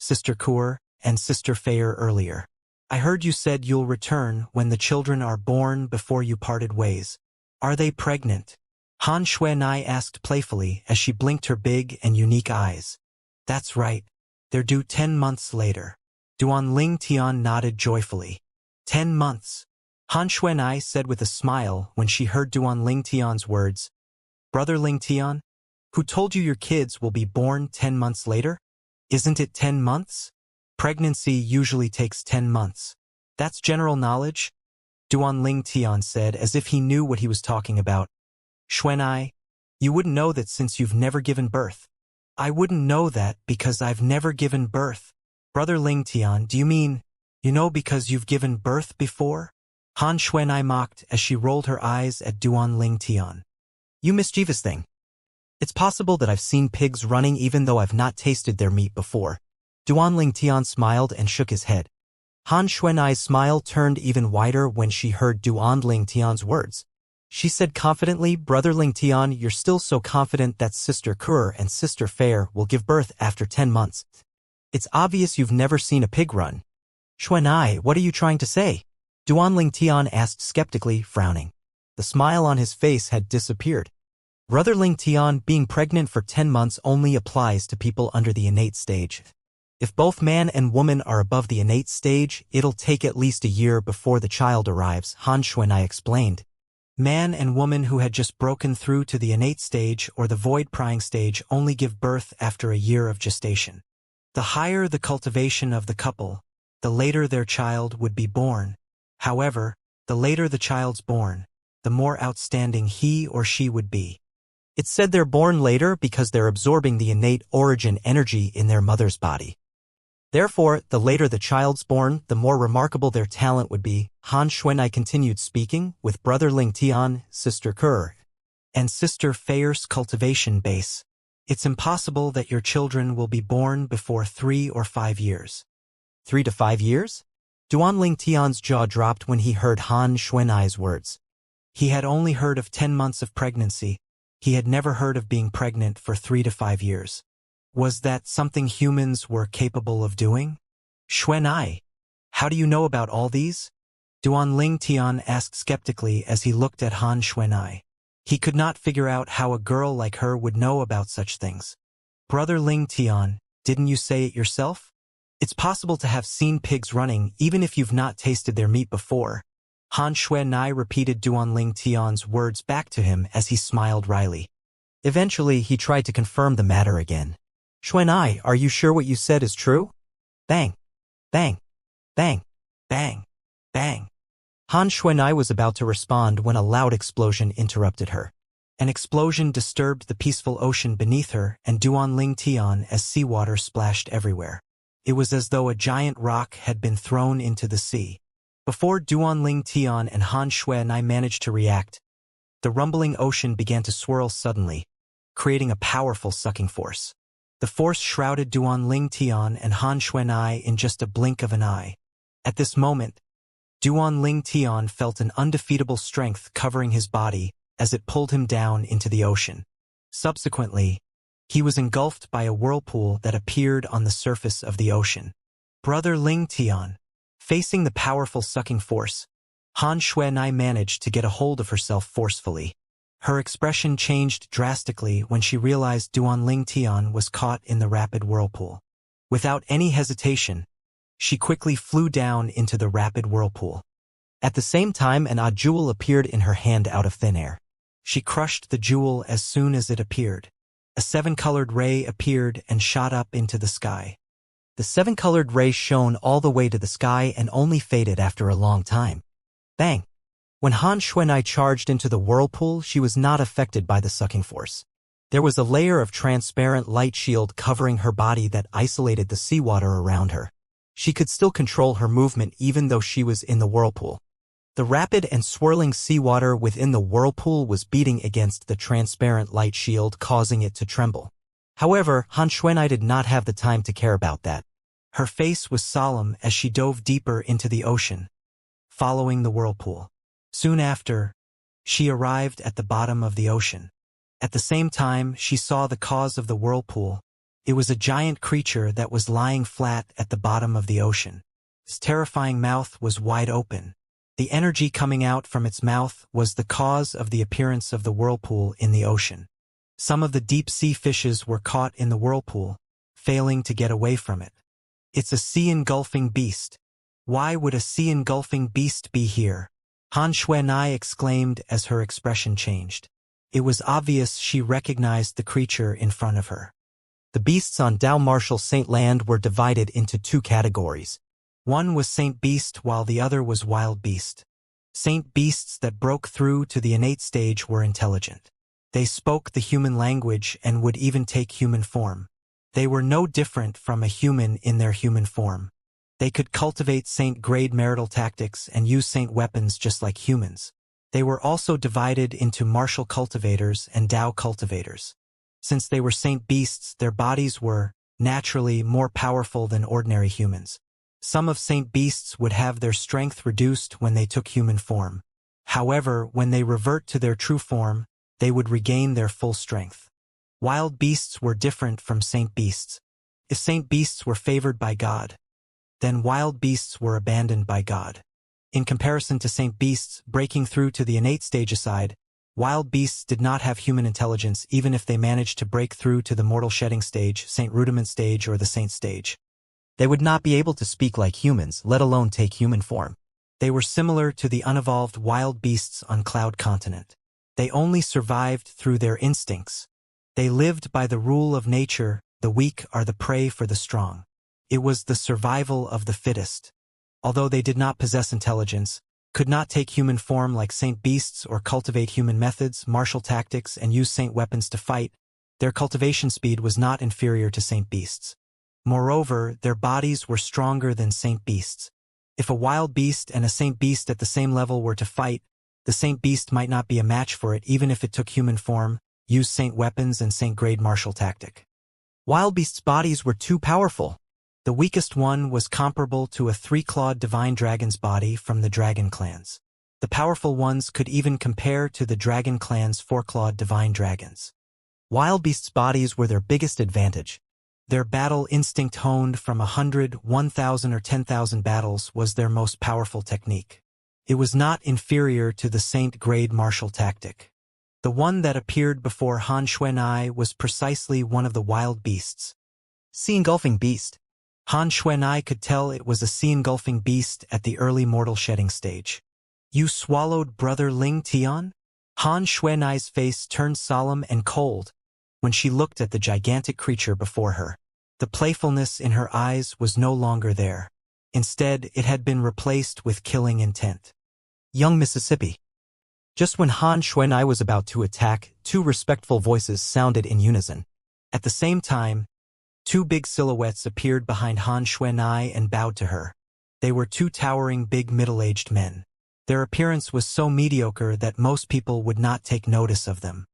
Sister Kur, and Sister Feier earlier. I heard you said you'll return when the children are born before you parted ways. Are they pregnant? Han Xuanai asked playfully as she blinked her big and unique eyes. That's right. They're due 10 months later. Duan Tian nodded joyfully. 10 months. Han Xuanai said with a smile when she heard Duan Tian's words. Brother Ling Tian, who told you your kids will be born 10 months later? Isn't it 10 months? Pregnancy usually takes 10 months. That's general knowledge, Duan Tian said as if he knew what he was talking about. Xuanai, you wouldn't know that since you've never given birth. I wouldn't know that because I've never given birth. Brother Ling Tian, do you mean, you know because you've given birth before? Han Xuanai mocked as she rolled her eyes at Duan Tian. You mischievous thing. It's possible that I've seen pigs running even though I've not tasted their meat before. Duan Tian smiled and shook his head. Han Xuanai's smile turned even wider when she heard Duan Tian's words. She said confidently, Brother Ling Tian, you're still so confident that Sister Kur and Sister Feier will give birth after 10 months. It's obvious you've never seen a pig run. Xuanai, what are you trying to say? Duan Tian asked skeptically, frowning. The smile on his face had disappeared. Brother Ling Tian, being pregnant for 10 months only applies to people under the innate stage. If both man and woman are above the innate stage, it'll take at least a year before the child arrives, Han Xuanai explained. Man and woman who had just broken through to the innate stage or the void prying stage only give birth after a year of gestation. The higher the cultivation of the couple, the later their child would be born. However, the later the child's born, the more outstanding he or she would be. It's said they're born later because they're absorbing the innate origin energy in their mother's body. Therefore, the later the child's born, the more remarkable their talent would be. Han Xuanai continued speaking, with Brother Ling Tian, Sister Kur, and Sister Feier's cultivation base. It's impossible that your children will be born before 3 or 5 years. 3 to 5 years? Duan Tian's jaw dropped when he heard Han Xuanai's words. He had only heard of 10 months of pregnancy. He had never heard of being pregnant for 3 to 5 years. Was that something humans were capable of doing? Xuanai, how do you know about all these? Duan Tian asked skeptically as he looked at Han Xuanai. He could not figure out how a girl like her would know about such things. Brother Ling Tian, didn't you say it yourself? It's possible to have seen pigs running even if you've not tasted their meat before. Han Xuanai repeated Duan Ling Tian's words back to him as he smiled wryly. Eventually, he tried to confirm the matter again. Xuanai, are you sure what you said is true? Bang, bang, bang, bang, bang. Han Xuanai was about to respond when a loud explosion interrupted her. An explosion disturbed the peaceful ocean beneath her and Duan Ling Tian as seawater splashed everywhere. It was as though a giant rock had been thrown into the sea. Before Duan Ling Tian and Han Xuanai managed to react, the rumbling ocean began to swirl suddenly, creating a powerful sucking force. The force shrouded Duan Ling Tian and Han Xuanai in just a blink of an eye. At this moment, Duan Ling Tian felt an undefeatable strength covering his body as it pulled him down into the ocean. Subsequently, he was engulfed by a whirlpool that appeared on the surface of the ocean. Brother Ling Tian, facing the powerful sucking force, Han Xuanai managed to get a hold of herself forcefully. Her expression changed drastically when she realized Duan Ling Tian was caught in the rapid whirlpool. Without any hesitation, she quickly flew down into the rapid whirlpool. At the same time, an odd jewel appeared in her hand out of thin air. She crushed the jewel as soon as it appeared. A seven-colored ray appeared and shot up into the sky. The seven-colored ray shone all the way to the sky and only faded after a long time. Bang! When Han Xuanai charged into the whirlpool, she was not affected by the sucking force. There was a layer of transparent light shield covering her body that isolated the seawater around her. She could still control her movement even though she was in the whirlpool. The rapid and swirling seawater within the whirlpool was beating against the transparent light shield, causing it to tremble. However, Han Xuanai did not have the time to care about that. Her face was solemn as she dove deeper into the ocean, following the whirlpool. Soon after, she arrived at the bottom of the ocean. At the same time, she saw the cause of the whirlpool. It was a giant creature that was lying flat at the bottom of the ocean. Its terrifying mouth was wide open. The energy coming out from its mouth was the cause of the appearance of the whirlpool in the ocean. Some of the deep-sea fishes were caught in the whirlpool, failing to get away from it. It's a sea-engulfing beast. Why would a sea-engulfing beast be here? Han Xuanai exclaimed as her expression changed. It was obvious she recognized the creature in front of her. The beasts on Dao Marshall Saint Land were divided into two categories. One was Saint Beast while the other was Wild Beast. Saint Beasts that broke through to the innate stage were intelligent. They spoke the human language and would even take human form. They were no different from a human in their human form. They could cultivate saint-grade marital tactics and use saint weapons just like humans. They were also divided into martial cultivators and Dao cultivators. Since they were saint beasts, their bodies were, naturally, more powerful than ordinary humans. Some of saint beasts would have their strength reduced when they took human form. However, when they revert to their true form, they would regain their full strength. Wild beasts were different from saint beasts. If saint beasts were favored by God, then wild beasts were abandoned by God. In comparison to saint beasts breaking through to the innate stage aside, wild beasts did not have human intelligence even if they managed to break through to the mortal shedding stage, saint rudiment stage, or the saint stage. They would not be able to speak like humans, let alone take human form. They were similar to the unevolved wild beasts on Cloud Continent. They only survived through their instincts. They lived by the rule of nature, the weak are the prey for the strong. It was the survival of the fittest. Although they did not possess intelligence, could not take human form like saint beasts or cultivate human methods, martial tactics, and use saint weapons to fight, their cultivation speed was not inferior to saint beasts. Moreover, their bodies were stronger than saint beasts. If a wild beast and a saint beast at the same level were to fight, the saint beast might not be a match for it even if it took human form, used saint weapons and saint-grade martial tactic. Wild beasts' bodies were too powerful. The weakest one was comparable to a three-clawed divine dragon's body from the dragon clans. The powerful ones could even compare to the dragon clan's four-clawed divine dragons. Wild beasts' bodies were their biggest advantage. Their battle instinct honed from 100, 1,000 or 10,000 battles was their most powerful technique. It was not inferior to the saint-grade martial tactic. The one that appeared before Han Xuanai was precisely one of the wild beasts. Sea-engulfing beast. Han Xuanai could tell it was a sea-engulfing beast at the early mortal shedding stage. You swallowed Brother Ling Tian? Han Xuanai's face turned solemn and cold when she looked at the gigantic creature before her. The playfulness in her eyes was no longer there. Instead, it had been replaced with killing intent. Young Mississippi. Just when Han Xuanai was about to attack, two respectful voices sounded in unison. At the same time, two big silhouettes appeared behind Han Xuanai and bowed to her. They were two towering big middle-aged men. Their appearance was so mediocre that most people would not take notice of them.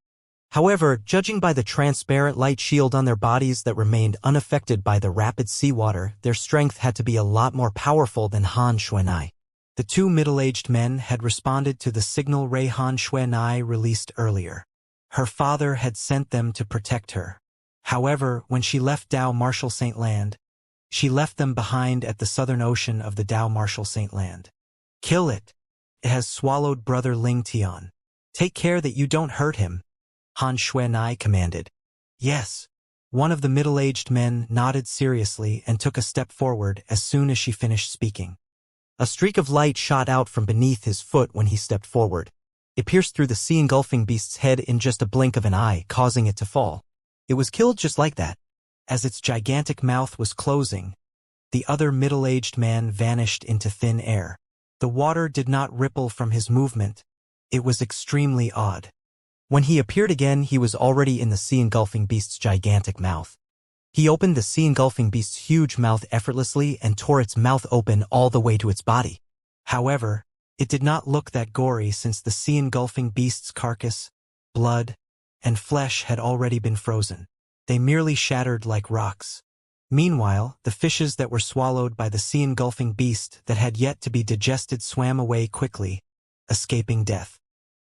However, judging by the transparent light shield on their bodies that remained unaffected by the rapid seawater, their strength had to be a lot more powerful than Han Xuanai. The two middle-aged men had responded to the signal ray Han Xuanai released earlier. Her father had sent them to protect her. However, when she left Dao Marshall Saint Land, she left them behind at the southern ocean of the Dao Marshall Saint Land. Kill it. It has swallowed Brother Ling Tian. Take care that you don't hurt him, Han Xuanai commanded. Yes. One of the middle-aged men nodded seriously and took a step forward as soon as she finished speaking. A streak of light shot out from beneath his foot when he stepped forward. It pierced through the sea-engulfing beast's head in just a blink of an eye, causing it to fall. It was killed just like that. As its gigantic mouth was closing, the other middle-aged man vanished into thin air. The water did not ripple from his movement. It was extremely odd. When he appeared again, he was already in the sea-engulfing beast's gigantic mouth. He opened the sea-engulfing beast's huge mouth effortlessly and tore its mouth open all the way to its body. However, it did not look that gory since the sea-engulfing beast's carcass, blood, and flesh had already been frozen. They merely shattered like rocks. Meanwhile, the fishes that were swallowed by the sea-engulfing beast that had yet to be digested swam away quickly, escaping death.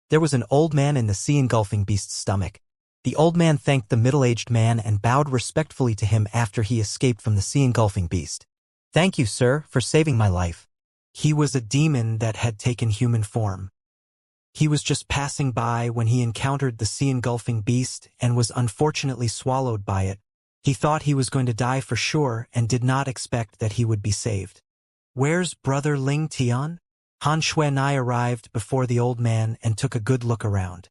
There was an old man in the sea-engulfing beast's stomach. The old man thanked the middle-aged man and bowed respectfully to him after he escaped from the sea-engulfing beast. Thank you, sir, for saving my life. He was a demon that had taken human form. He was just passing by when he encountered the sea-engulfing beast and was unfortunately swallowed by it. He thought he was going to die for sure and did not expect that he would be saved. Where's Brother Ling Tian? Han Xuanai arrived before the old man and took a good look around.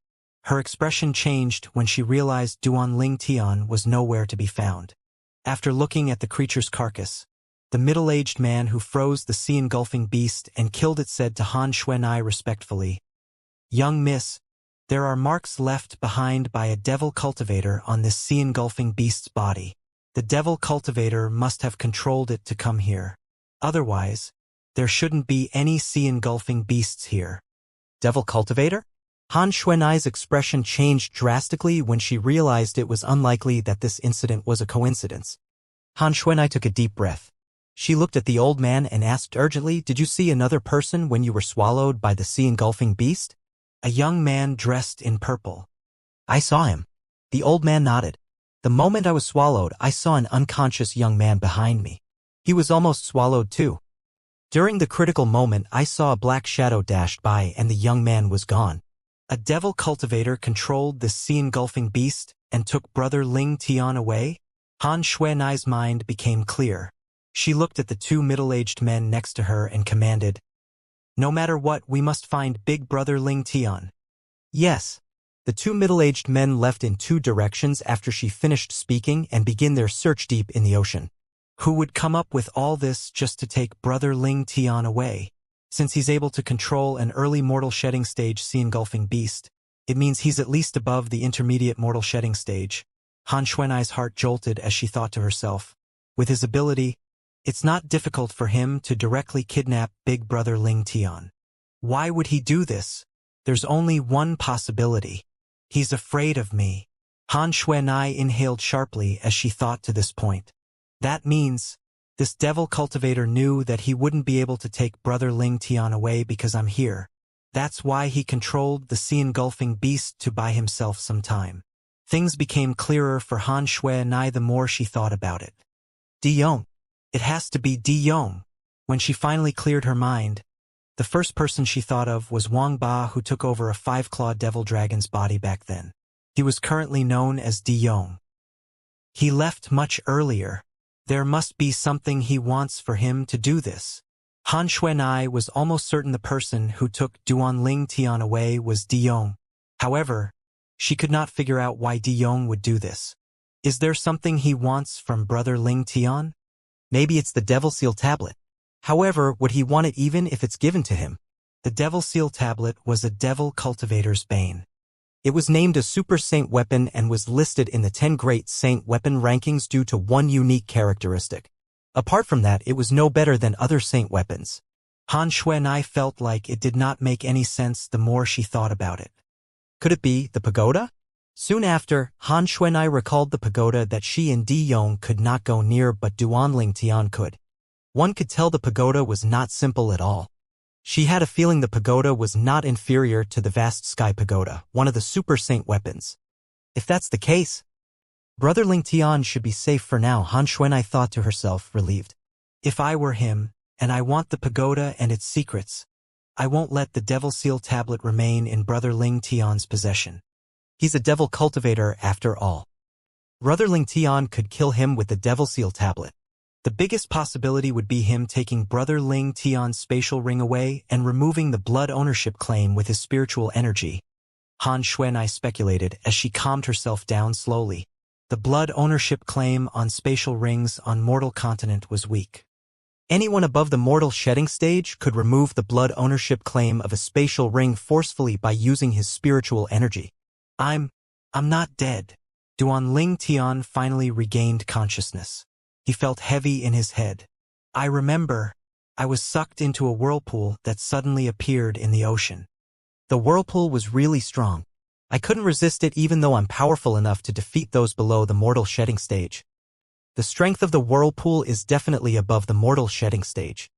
Her expression changed when she realized Duan Ling Tian was nowhere to be found. After looking at the creature's carcass, the middle-aged man who froze the sea-engulfing beast and killed it said to Han Xuanai respectfully, "Young miss, there are marks left behind by a devil cultivator on this sea-engulfing beast's body. The devil cultivator must have controlled it to come here. Otherwise, there shouldn't be any sea-engulfing beasts here." Devil cultivator? Han Xuanai's expression changed drastically when she realized it was unlikely that this incident was a coincidence. Han Xuanai took a deep breath. She looked at the old man and asked urgently, "Did you see another person when you were swallowed by the sea-engulfing beast?" A young man dressed in purple. "I saw him." The old man nodded. "The moment I was swallowed, I saw an unconscious young man behind me. He was almost swallowed too. During the critical moment, I saw a black shadow dashed by and the young man was gone." A devil cultivator controlled this sea-engulfing beast and took Brother Ling Tian away? Han Xuanai's mind became clear. She looked at the two middle-aged men next to her and commanded, "No matter what, we must find Big Brother Ling Tian." Yes. The two middle-aged men left in two directions after she finished speaking and began their search deep in the ocean. Who would come up with all this just to take Brother Ling Tian away? Since he's able to control an early mortal shedding stage sea-engulfing beast, it means he's at least above the intermediate mortal shedding stage. Han Xuanai's heart jolted as she thought to herself. With his ability, it's not difficult for him to directly kidnap Big Brother Ling Tian. Why would he do this? There's only one possibility. He's afraid of me. Han Xuanai inhaled sharply as she thought to this point. That means this devil cultivator knew that he wouldn't be able to take Brother Ling Tian away because I'm here. That's why he controlled the sea-engulfing beast to buy himself some time. Things became clearer for Han Xuanai the more she thought about it. Di Yong. It has to be Di Yong. When she finally cleared her mind, The first person she thought of was Wang Ba, who took over a five-clawed devil dragon's body back then. He was currently known as Di Yong. He left much earlier. There must be something he wants for him to do this. Han Xuanai was almost certain the person who took Duan Ling Tian away was Di Yong. However, she could not figure out why Di Yong would do this. Is there something he wants from brother Ling Tian? Maybe it's the Devil Seal tablet. However, would he want it even if it's given to him? The Devil Seal tablet was a devil cultivator's bane. It was named a Super Saint weapon and was listed in the 10 Great Saint weapon rankings due to one unique characteristic. Apart from that, it was no better than other saint weapons. Han Xuanai felt like it did not make any sense the more she thought about it. Could it be the pagoda? Soon after, Han Xuanai recalled the pagoda that she and Di Yong could not go near, but Duan Ling Tian could. One could tell the pagoda was not simple at all. She had a feeling the pagoda was not inferior to the vast sky pagoda, one of the super saint weapons. If that's the case, brother Ling Tian should be safe for now, Han Xuanai thought to herself, relieved. If I were him, and I want the pagoda and its secrets, I won't let the Devil Seal tablet remain in brother Ling Tian's possession. He's a devil cultivator after all. Brother Ling Tian could kill him with the Devil Seal tablet. The biggest possibility would be him taking brother Ling Tian's spatial ring away and removing the blood ownership claim with his spiritual energy. Han Xuanai speculated as she calmed herself down slowly. The blood ownership claim on spatial rings on mortal continent was weak. Anyone above the mortal shedding stage could remove the blood ownership claim of a spatial ring forcefully by using his spiritual energy. I'm not dead. Duan Ling Tian finally regained consciousness. He felt heavy in his head. I remember, I was sucked into a whirlpool that suddenly appeared in the ocean. The whirlpool was really strong. I couldn't resist it even though I'm powerful enough to defeat those below the mortal shedding stage. The strength of the whirlpool is definitely above the mortal shedding stage.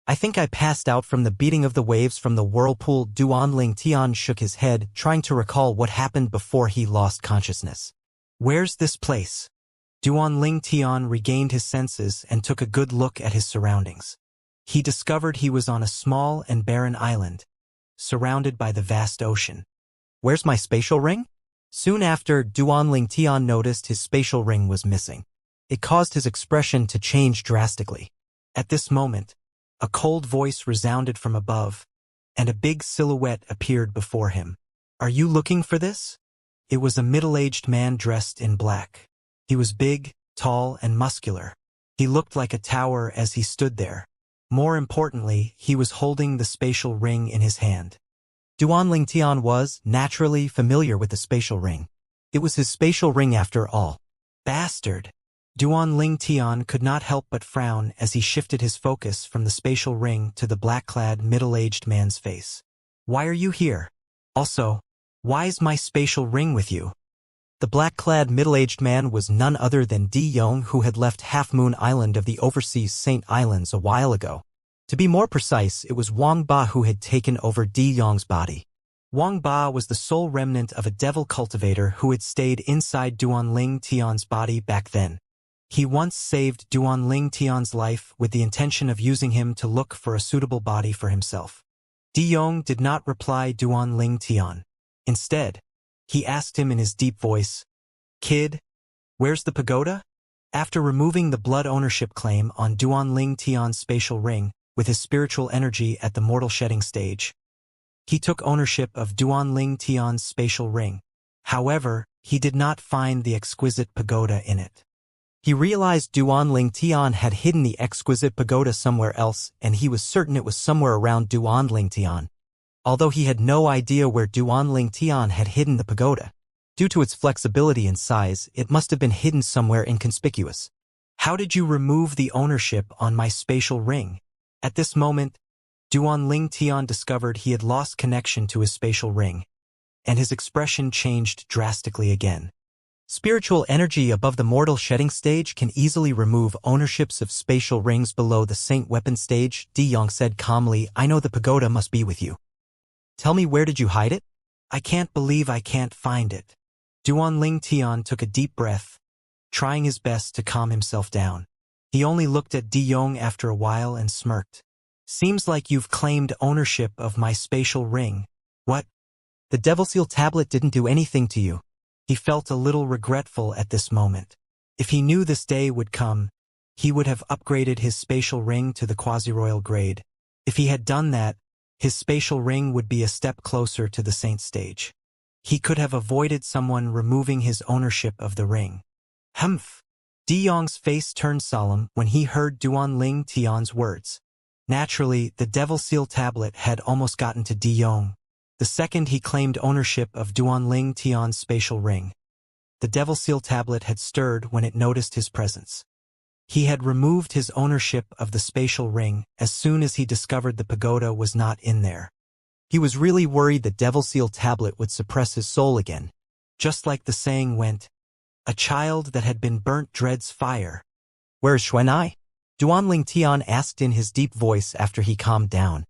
I think I passed out from the beating of the waves from the whirlpool. Duan Ling Tian shook his head, trying to recall what happened before he lost consciousness. Where's this place? Duan Ling Tian regained his senses and took a good look at his surroundings. He discovered he was on a small and barren island, surrounded by the vast ocean. Where's my spatial ring? Soon after, Duan Ling Tian noticed his spatial ring was missing. It caused his expression to change drastically. At this moment, a cold voice resounded from above, and a big silhouette appeared before him. Are you looking for this? It was a middle-aged man dressed in black. He was big, tall, and muscular. He looked like a tower as he stood there. More importantly, he was holding the spatial ring in his hand. Duan Ling Tian was, naturally, familiar with the spatial ring. It was his spatial ring after all. Bastard! Duan Ling Tian could not help but frown as he shifted his focus from the spatial ring to the black-clad middle-aged man's face. Why are you here? Also, why is my spatial ring with you? The black-clad middle-aged man was none other than Di Yong, who had left Half Moon Island of the overseas Saint Islands a while ago. To be more precise, it was Wang Ba who had taken over Di Yong's body. Wang Ba was the sole remnant of a devil cultivator who had stayed inside Duan Ling Tian's body back then. He once saved Duan Ling Tian's life with the intention of using him to look for a suitable body for himself. Di Yong did not reply Duan Ling Tian. Instead, he asked him in his deep voice, Kid, where's the pagoda? After removing the blood ownership claim on Duan Ling Tian's spatial ring with his spiritual energy at the mortal shedding stage, he took ownership of Duan Ling Tian's spatial ring. However, he did not find the exquisite pagoda in it. He realized Duan Ling Tian had hidden the exquisite pagoda somewhere else, and he was certain it was somewhere around Duan Ling Tian. Although he had no idea where Duan Ling Tian had hidden the pagoda. Due to its flexibility and size, it must have been hidden somewhere inconspicuous. How did you remove the ownership on my spatial ring? At this moment, Duan Ling Tian discovered he had lost connection to his spatial ring, and his expression changed drastically again. Spiritual energy above the mortal shedding stage can easily remove ownerships of spatial rings below the saint weapon stage. Di Yong said calmly, I know the pagoda must be with you. Tell me, where did you hide it? I can't believe I can't find it. Duan Ling Tian took a deep breath, trying his best to calm himself down. He only looked at Di Yong after a while and smirked. Seems like you've claimed ownership of my spatial ring. What? The Devil Seal tablet didn't do anything to you. He felt a little regretful at this moment. If he knew this day would come, he would have upgraded his spatial ring to the quasi-royal grade. If he had done that, his spatial ring would be a step closer to the saint stage. He could have avoided someone removing his ownership of the ring. Humph! De Yong's face turned solemn when he heard Duan Tian's words. Naturally, the Devil Seal tablet had almost gotten to De Yong. The second he claimed ownership of Duan Tian's spatial ring, the Devil Seal tablet had stirred when it noticed his presence. He had removed his ownership of the spatial ring as soon as he discovered the pagoda was not in there. He was really worried the Devil Seal tablet would suppress his soul again. Just like the saying went, a child that had been burnt dreads fire. Where's Xuanai? Duan Tian asked in his deep voice after he calmed down.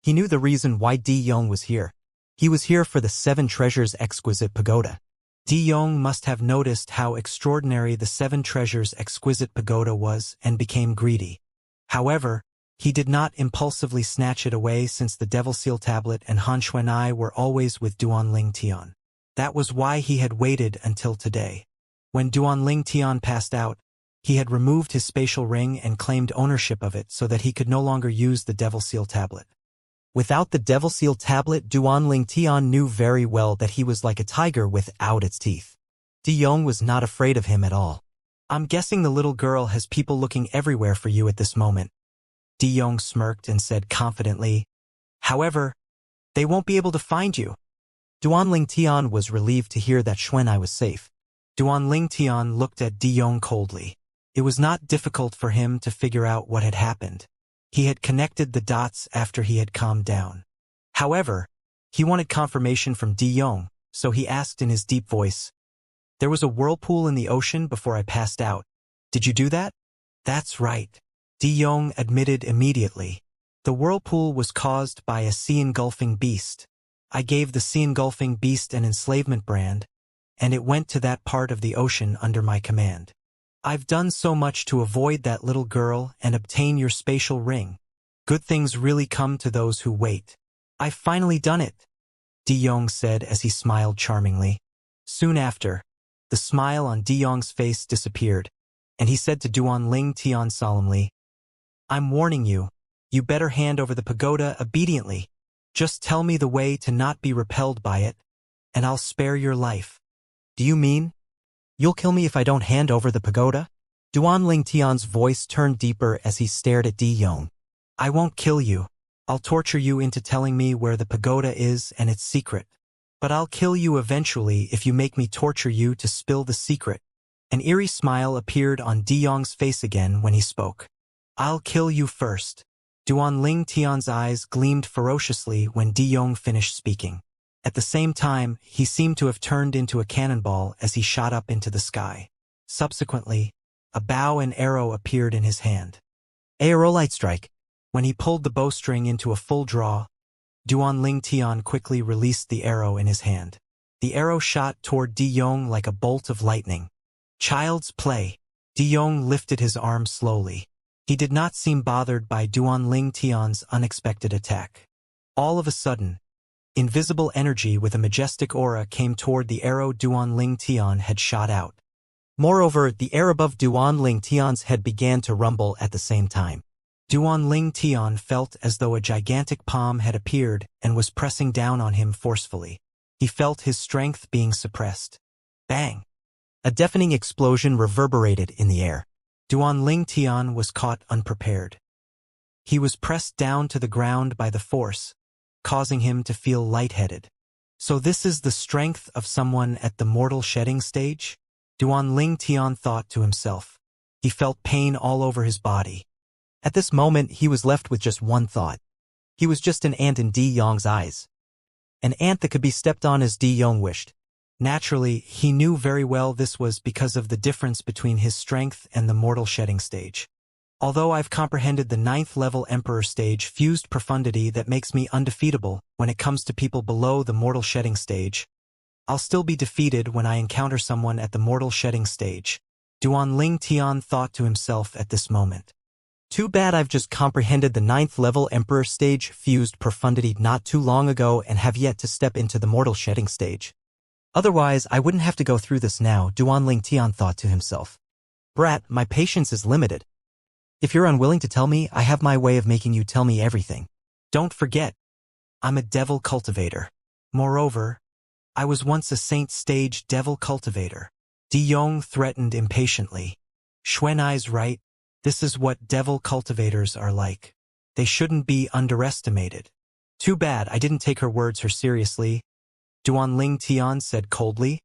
He knew the reason why De Yong was here. He was here for the 7 Treasures Exquisite Pagoda. De Yong must have noticed how extraordinary the 7 Treasures Exquisite Pagoda was and became greedy. However, he did not impulsively snatch it away since the Devil Seal tablet and Han Xuanai were always with Duan Tian. That was why he had waited until today. When Duan Tian passed out, he had removed his spatial ring and claimed ownership of it so that he could no longer use the Devil Seal tablet. Without the Devil Seal tablet, Duan Tian knew very well that he was like a tiger without its teeth. De Yong was not afraid of him at all. I'm guessing the little girl has people looking everywhere for you at this moment. De Yong smirked and said confidently. However, they won't be able to find you. Duan Tian was relieved to hear that Xuanai was safe. Duan Tian looked at De Yong coldly. It was not difficult for him to figure out what had happened. He had connected the dots after he had calmed down. However, he wanted confirmation from De Yong, so he asked in his deep voice, there was a whirlpool in the ocean before I passed out. Did you do that? That's right. De Yong admitted immediately. The whirlpool was caused by a sea-engulfing beast. I gave the sea-engulfing beast an enslavement brand, and it went to that part of the ocean under my command. I've done so much to avoid that little girl and obtain your spatial ring. Good things really come to those who wait. I've finally done it, De Yong said as he smiled charmingly. Soon after, the smile on De Yong's face disappeared, and he said to Duan Tian solemnly, I'm warning you, you better hand over the pagoda obediently. Just tell me the way to not be repelled by it, and I'll spare your life. Do you mean? You'll kill me if I don't hand over the pagoda? Duan Tian's voice turned deeper as he stared at De Yong. I won't kill you. I'll torture you into telling me where the pagoda is and its secret. But I'll kill you eventually if you make me torture you to spill the secret. An eerie smile appeared on De Yong's face again when he spoke. I'll kill you first. Duan Tian's eyes gleamed ferociously when De Yong finished speaking. At the same time, he seemed to have turned into a cannonball as he shot up into the sky. Subsequently, a bow and arrow appeared in his hand. Arrow light strike. When he pulled the bowstring into a full draw, Duan Tian quickly released the arrow in his hand. The arrow shot toward De Yong like a bolt of lightning. Child's play. De Yong lifted his arm slowly. He did not seem bothered by Duan Tian's unexpected attack. All of a sudden, invisible energy with a majestic aura came toward the arrow Duan Tian had shot out. Moreover, the air above Duan Tian's head began to rumble at the same time. Duan Tian felt as though a gigantic palm had appeared and was pressing down on him forcefully. He felt his strength being suppressed. Bang! A deafening explosion reverberated in the air. Duan Tian was caught unprepared. He was pressed down to the ground by the force, causing him to feel lightheaded. So this is the strength of someone at the mortal shedding stage? Duan Tian thought to himself. He felt pain all over his body. At this moment, he was left with just one thought. He was just an ant in De Yong's eyes. An ant that could be stepped on as De Yong wished. Naturally, he knew very well this was because of the difference between his strength and the mortal shedding stage. Although I've comprehended the 9th level Emperor stage fused profundity that makes me undefeatable when it comes to people below the mortal shedding stage, I'll still be defeated when I encounter someone at the mortal shedding stage, Duan Tian thought to himself at this moment. Too bad I've just comprehended the 9th level Emperor stage fused profundity not too long ago and have yet to step into the mortal shedding stage. Otherwise, I wouldn't have to go through this now, Duan Tian thought to himself. Brat, my patience is limited. If you're unwilling to tell me, I have my way of making you tell me everything. Don't forget, I'm a devil cultivator. Moreover, I was once a saint stage devil cultivator. De Yong threatened impatiently. Xuanai's right. This is what devil cultivators are like. They shouldn't be underestimated. Too bad I didn't take her words seriously, Duan Tian said coldly.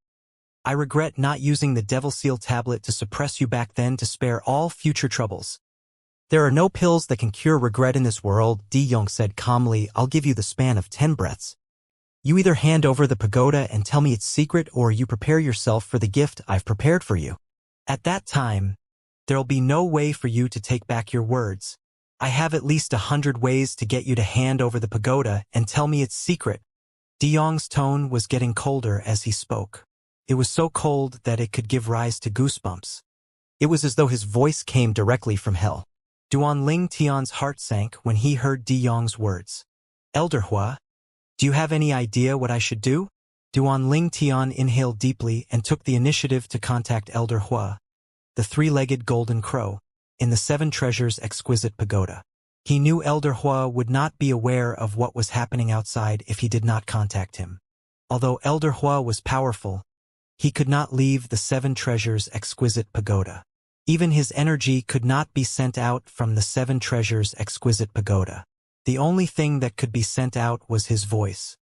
I regret not using the devil seal tablet to suppress you back then to spare all future troubles. There are no pills that can cure regret in this world, De Yong said calmly. I'll give you the span of 10 breaths. You either hand over the pagoda and tell me its secret, or you prepare yourself for the gift I've prepared for you. At that time, there'll be no way for you to take back your words. I have at least 100 ways to get you to hand over the pagoda and tell me its secret. De Yong's tone was getting colder as he spoke. It was so cold that it could give rise to goosebumps. It was as though his voice came directly from hell. Duan Tian's heart sank when he heard De Yong's words. Elder Hua, do you have any idea what I should do? Duan Tian inhaled deeply and took the initiative to contact Elder Hua, the three-legged golden crow, in the 7 Treasures exquisite pagoda. He knew Elder Hua would not be aware of what was happening outside if he did not contact him. Although Elder Hua was powerful, he could not leave the 7 Treasures exquisite pagoda. Even his energy could not be sent out from the 7 Treasures exquisite pagoda. The only thing that could be sent out was his voice.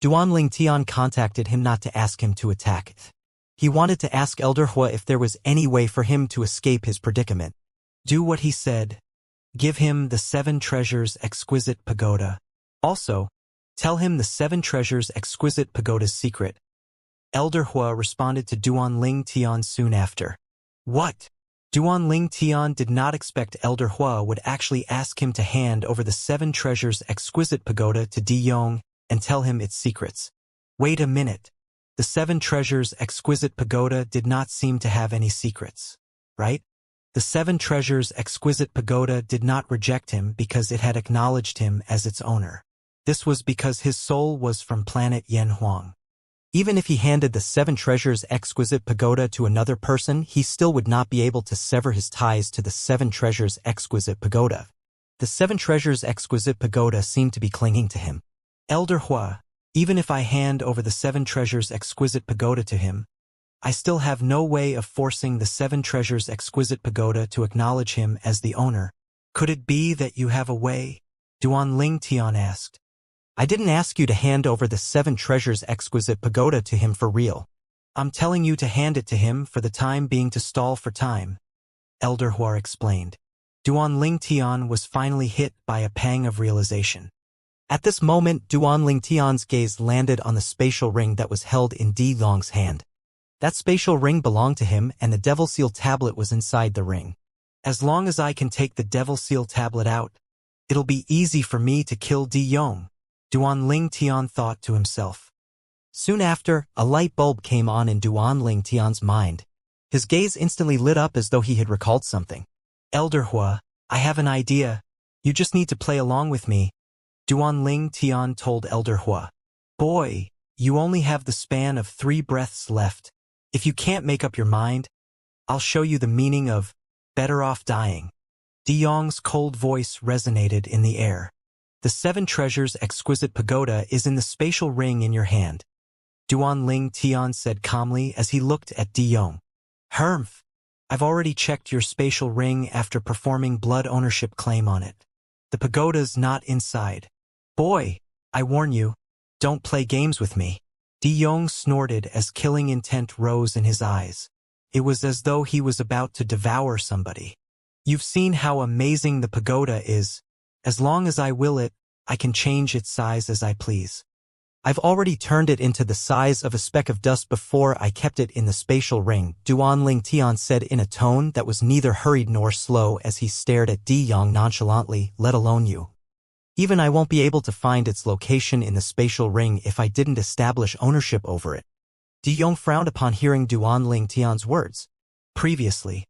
Duan Tian contacted him not to ask him to attack. He wanted to ask Elder Hua if there was any way for him to escape his predicament. Do what he said. Give him the 7 Treasures exquisite pagoda. Also, tell him the 7 Treasures exquisite pagoda's secret. Elder Hua responded to Duan Tian soon after. What? Duan Tian did not expect Elder Hua would actually ask him to hand over the 7 Treasures exquisite pagoda to De Yong and tell him its secrets. Wait a minute. The 7 Treasures exquisite pagoda did not seem to have any secrets, right? The 7 Treasures exquisite pagoda did not reject him because it had acknowledged him as its owner. This was because his soul was from planet Yanhuang. Even if he handed the 7 Treasures exquisite pagoda to another person, he still would not be able to sever his ties to the 7 Treasures exquisite pagoda. The 7 Treasures exquisite pagoda seemed to be clinging to him. Elder Hua, even if I hand over the 7 Treasures exquisite pagoda to him, I still have no way of forcing the 7 Treasures exquisite pagoda to acknowledge him as the owner. Could it be that you have a way? Duan Tian asked. I didn't ask you to hand over the 7 Treasures exquisite pagoda to him for real. I'm telling you to hand it to him for the time being to stall for time, Elder Hua explained. Duan Tian was finally hit by a pang of realization. At this moment, Duan Tian's gaze landed on the spatial ring that was held in De Yong's hand. That spatial ring belonged to him, and the Devil Seal tablet was inside the ring. As long as I can take the Devil Seal tablet out, it'll be easy for me to kill De Yong, Duan Tian thought to himself. Soon after, a light bulb came on in Duan Tian's mind. His gaze instantly lit up as though he had recalled something. Elder Hua, I have an idea. You just need to play along with me, Duan Tian told Elder Hua. Boy, you only have the span of 3 breaths left. If you can't make up your mind, I'll show you the meaning of better off dying. De Yong's cold voice resonated in the air. The 7 Treasures exquisite pagoda is in the spatial ring in your hand, Duan Tian said calmly as he looked at De Yong. Hermf, I've already checked your spatial ring after performing blood ownership claim on it. The pagoda's not inside. Boy, I warn you, don't play games with me. De Yong snorted as killing intent rose in his eyes. It was as though he was about to devour somebody. You've seen how amazing the pagoda is. As long as I will it, I can change its size as I please. I've already turned it into the size of a speck of dust before I kept it in the spatial ring, Duan Tian said in a tone that was neither hurried nor slow as he stared at De Yong nonchalantly, let alone you. Even I won't be able to find its location in the spatial ring if I didn't establish ownership over it. De Yong frowned upon hearing Duan Tian's words. Previously,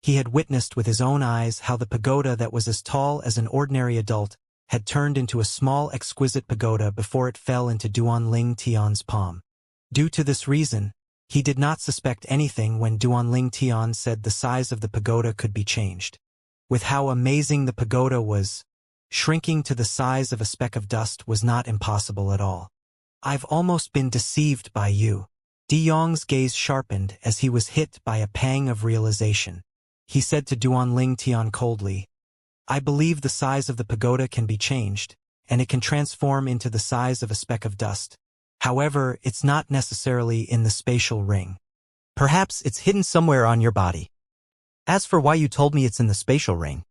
He had witnessed with his own eyes how the pagoda that was as tall as an ordinary adult had turned into a small exquisite pagoda before it fell into Duanling Tian's palm. Due to this reason, he did not suspect anything when Duanling Tian said the size of the pagoda could be changed. With how amazing the pagoda was, shrinking to the size of a speck of dust was not impossible at all. I've almost been deceived by you. De Yong's gaze sharpened as he was hit by a pang of realization. He said to Duanling Tian coldly, I believe the size of the pagoda can be changed, and it can transform into the size of a speck of dust. However, it's not necessarily in the spatial ring. Perhaps it's hidden somewhere on your body. As for why you told me it's in the spatial ring,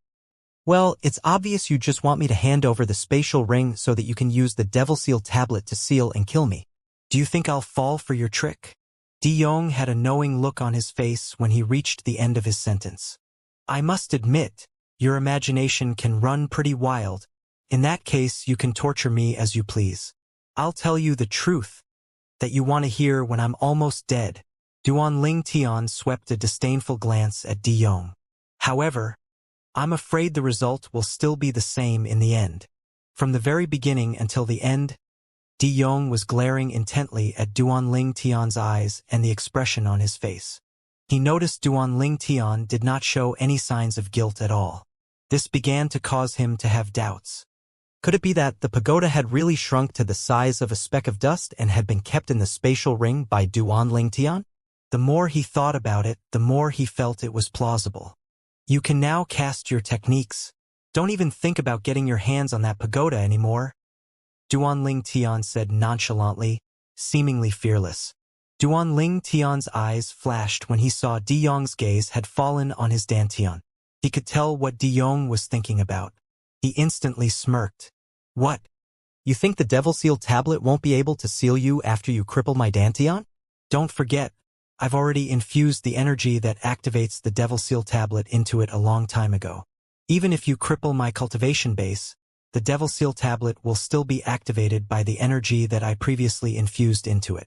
well, it's obvious you just want me to hand over the spatial ring so that you can use the Devil Seal tablet to seal and kill me. Do you think I'll fall for your trick? De Yong had a knowing look on his face when he reached the end of his sentence. I must admit, your imagination can run pretty wild. In that case, you can torture me as you please. I'll tell you the truth that you want to hear when I'm almost dead. Duanling Tian swept a disdainful glance at De Yong. However, I'm afraid the result will still be the same in the end. From the very beginning until the end, De Yong was glaring intently at Duanling Tian's eyes and the expression on his face. He noticed Duanling Tian did not show any signs of guilt at all. This began to cause him to have doubts. Could it be that the pagoda had really shrunk to the size of a speck of dust and had been kept in the spatial ring by Duanling Tian? The more he thought about it, the more he felt it was plausible. You can now cast your techniques. Don't even think about getting your hands on that pagoda anymore. Duanling Tian said nonchalantly, seemingly fearless. Duanling Tian's eyes flashed when he saw De Yong's gaze had fallen on his dantian. He could tell what De Yong was thinking about. He instantly smirked. What? You think the Devil Seal tablet won't be able to seal you after you cripple my dantian? Don't forget, I've already infused the energy that activates the Devil Seal tablet into it a long time ago. Even if you cripple my cultivation base, the Devil Seal tablet will still be activated by the energy that I previously infused into it.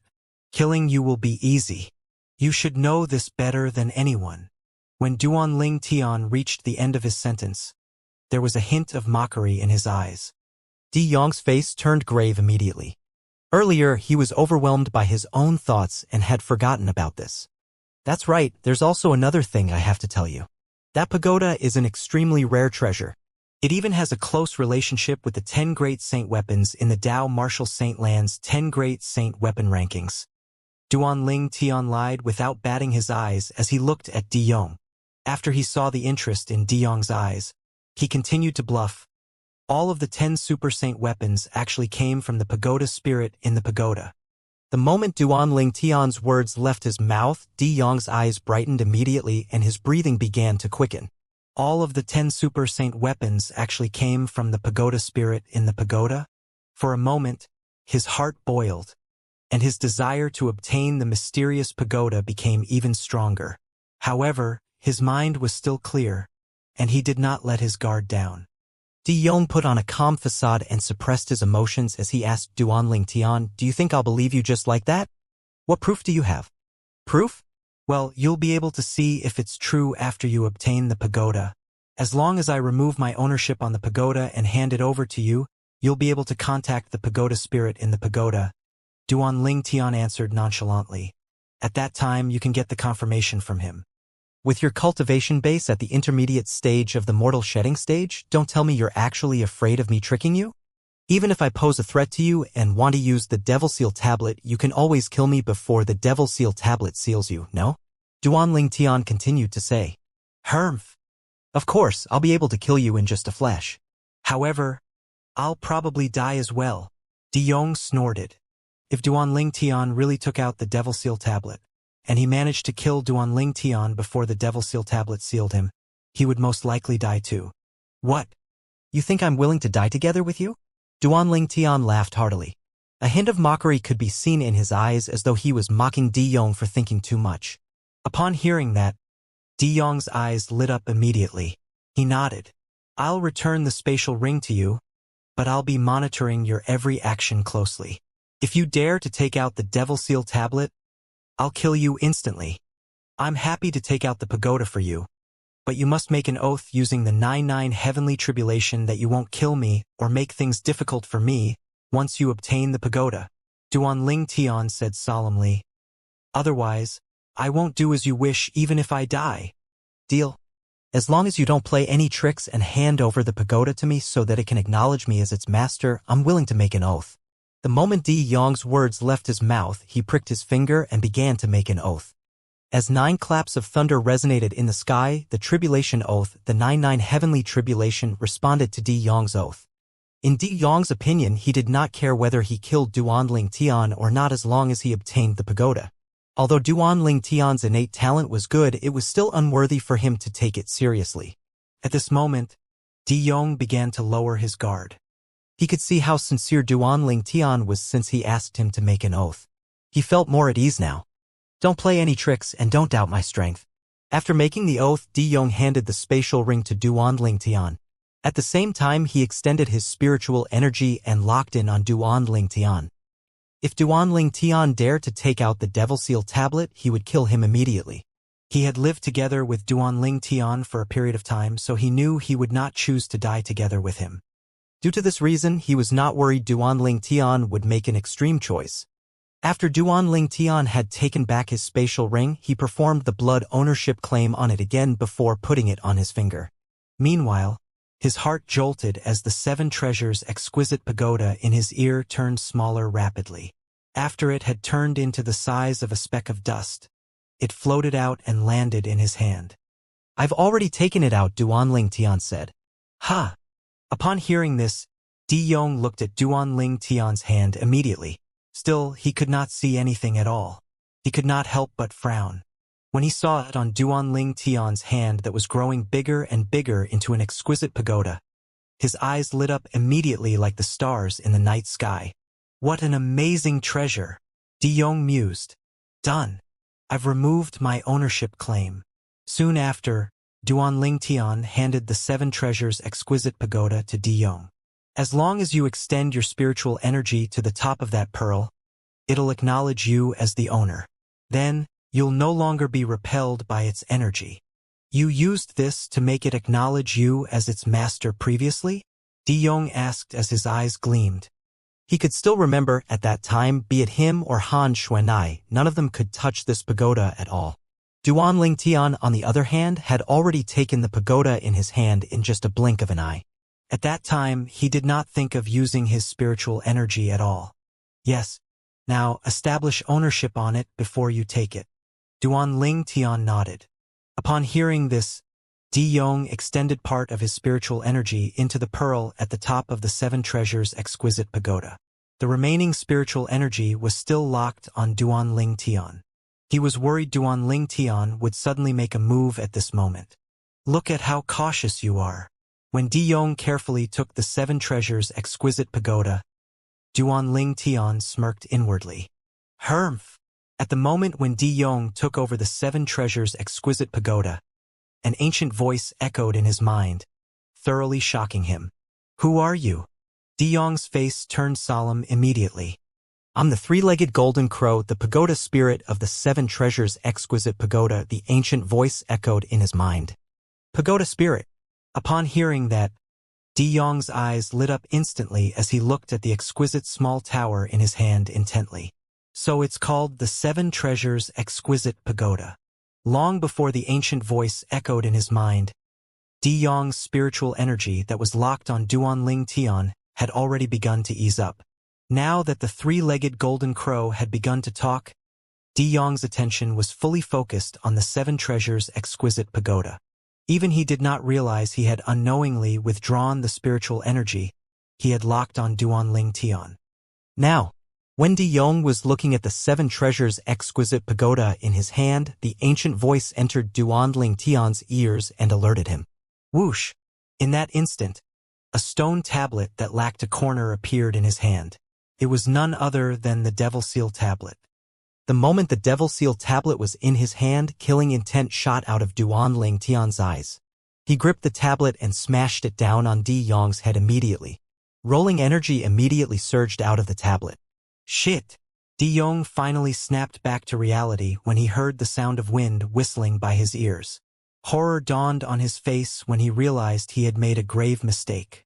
Killing you will be easy. You should know this better than anyone. When Duanling Tian reached the end of his sentence, there was a hint of mockery in his eyes. De Yong's face turned grave immediately. Earlier, he was overwhelmed by his own thoughts and had forgotten about this. That's right, there's also another thing I have to tell you. That pagoda is an extremely rare treasure. It even has a close relationship with the 10 Great Saint weapons in the Dao Martial Saint Land's 10 Great Saint weapon rankings. Duanling Tian lied without batting his eyes as he looked at De Yong. After he saw the interest in De Yong's eyes, he continued to bluff. All of the 10 Super Saint weapons actually came from the pagoda spirit in the pagoda. The moment Duanling Tian's words left his mouth, De Yong's eyes brightened immediately and his breathing began to quicken. All of the 10 Super Saint weapons actually came from the pagoda spirit in the pagoda? For a moment, his heart boiled, and his desire to obtain the mysterious pagoda became even stronger. However, his mind was still clear, and he did not let his guard down. De Yong put on a calm facade and suppressed his emotions as he asked Duanling Tian, do you think I'll believe you just like that? What proof do you have? Proof? Well, you'll be able to see if it's true after you obtain the pagoda. As long as I remove my ownership on the pagoda and hand it over to you, you'll be able to contact the pagoda spirit in the pagoda. Duanling Tian answered nonchalantly. At that time, you can get the confirmation from him. With your cultivation base at the intermediate stage of the mortal shedding stage, don't tell me you're actually afraid of me tricking you? Even if I pose a threat to you and want to use the Devil Seal tablet, you can always kill me before the Devil Seal tablet seals you, no? Duanling Tian continued to say. Hermf. Of course, I'll be able to kill you in just a flash. However, I'll probably die as well. De Yong snorted. If Duanling Tian really took out the Devil Seal tablet, and he managed to kill Duanling Tian before the Devil Seal tablet sealed him, he would most likely die too. What? You think I'm willing to die together with you? Duanling Tian laughed heartily. A hint of mockery could be seen in his eyes as though he was mocking De Yong for thinking too much. Upon hearing that, De Yong's eyes lit up immediately. He nodded. I'll return the spatial ring to you, but I'll be monitoring your every action closely. If you dare to take out the Devil Seal tablet, I'll kill you instantly. I'm happy to take out the pagoda for you, But you must make an oath using the 99 heavenly tribulation that you won't kill me or make things difficult for me once you obtain the pagoda, Duan Ling Tian said solemnly. Otherwise, I won't do as you wish even if I die. Deal? As long as you don't play any tricks and hand over the pagoda to me so that it can acknowledge me as its master, I'm willing to make an oath. The moment Di Yong's words left his mouth, he pricked his finger and began to make an oath. As 9 claps of thunder resonated in the sky, the tribulation oath, the 99 heavenly tribulation, responded to Di Yong's oath. In Di Yong's opinion, he did not care whether he killed Duan Ling Tian or not as long as he obtained the pagoda. Although Duan Ling Tian's innate talent was good, it was still unworthy for him to take it seriously. At this moment, Di Yong began to lower his guard. He could see how sincere Duan Ling Tian was since he asked him to make an oath. He felt more at ease now. Don't play any tricks and don't doubt my strength. After making the oath, Di Yong handed the spatial ring to Duan Ling Tian. At the same time, he extended his spiritual energy and locked in on Duan Ling Tian. If Duan Ling Tian dared to take out the Devil Seal tablet, he would kill him immediately. He had lived together with Duan Ling Tian for a period of time, so he knew he would not choose to die together with him. Due to this reason, he was not worried Duan Ling Tian would make an extreme choice. After Duan Ling Tian had taken back his spatial ring, he performed the blood ownership claim on it again before putting it on his finger. Meanwhile, his heart jolted as the 7 treasures exquisite pagoda in his ear turned smaller rapidly. After it had turned into the size of a speck of dust, it floated out and landed in his hand. I've already taken it out, Duan Ling Tian said. Ha! Upon hearing this, Di Yong looked at Duan Ling Tian's hand immediately. Still, he could not see anything at all. He could not help but frown. When he saw it on Duan Ling Tian's hand that was growing bigger and bigger into an exquisite pagoda, his eyes lit up immediately like the stars in the night sky. What an amazing treasure, Di Yong mused. Done. I've removed my ownership claim. Soon after, Duan Ling Tian handed the 7 treasures exquisite pagoda to Di Yong. As long as you extend your spiritual energy to the top of that pearl, it'll acknowledge you as the owner. Then, you'll no longer be repelled by its energy. You used this to make it acknowledge you as its master previously? Di Yong asked as his eyes gleamed. He could still remember at that time, be it him or Han Xuanai, none of them could touch this pagoda at all. Duan Ling Tian, on the other hand, had already taken the pagoda in his hand in just a blink of an eye. At that time, he did not think of using his spiritual energy at all. Yes. Now, establish ownership on it before you take it. Duan Ling Tian nodded. Upon hearing this, Di Yong extended part of his spiritual energy into the pearl at the top of the 7 treasures exquisite pagoda. The remaining spiritual energy was still locked on Duan Ling Tian. He was worried Duan Ling Tian would suddenly make a move at this moment. Look at how cautious you are. When Di Yong carefully took the 7 treasures exquisite pagoda, Duan Ling Tian smirked inwardly. Humph! At the moment when Di Yong took over the 7 treasures exquisite pagoda, an ancient voice echoed in his mind, thoroughly shocking him. Who are you? Di Yong's face turned solemn immediately. I'm the 3-legged golden crow, the pagoda spirit of the 7 treasures exquisite pagoda, the ancient voice echoed in his mind. Pagoda spirit. Upon hearing that, Di Yong's eyes lit up instantly as he looked at the exquisite small tower in his hand intently. So it's called the 7 treasures exquisite pagoda. Long before the ancient voice echoed in his mind, Di Yong's spiritual energy that was locked on Duan Ling Tian had already begun to ease up. Now that the 3-legged golden crow had begun to talk, Di Yong's attention was fully focused on the 7 treasures exquisite pagoda. Even he did not realize he had unknowingly withdrawn the spiritual energy he had locked on Duan Ling Tian. Now, when Di Yong was looking at the 7 treasures exquisite pagoda in his hand, the ancient voice entered Duan Ling Tian's ears and alerted him. Whoosh! In that instant, a stone tablet that lacked a corner appeared in his hand. It was none other than the Devil Seal tablet. The moment the Devil Seal tablet was in his hand, killing intent shot out of Duan Ling Tian's eyes. He gripped the tablet and smashed it down on Di Yong's head immediately. Rolling energy immediately surged out of the tablet. Shit! Di Yong finally snapped back to reality when he heard the sound of wind whistling by his ears. Horror dawned on his face when he realized he had made a grave mistake.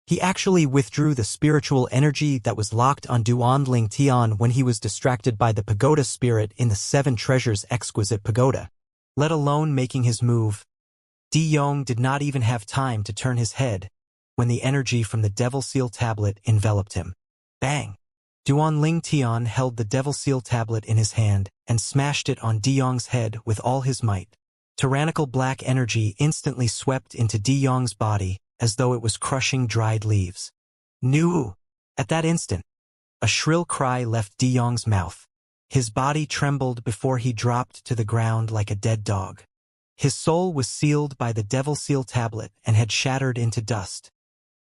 He actually withdrew the spiritual energy that was locked on Duan Ling Tian when he was distracted by the pagoda spirit in the Seven Treasures Exquisite Pagoda. Let alone making his move, Di Yong did not even have time to turn his head when the energy from the Devil Seal Tablet enveloped him. Bang! Duan Ling Tian held the Devil Seal Tablet in his hand and smashed it on Di Yong's head with all his might. Tyrannical black energy instantly swept into Di Yong's body as though it was crushing dried leaves. Nu! At that instant, a shrill cry left Di Yong's mouth. His body trembled before he dropped to the ground like a dead dog. His soul was sealed by the Devil Seal Tablet and had shattered into dust.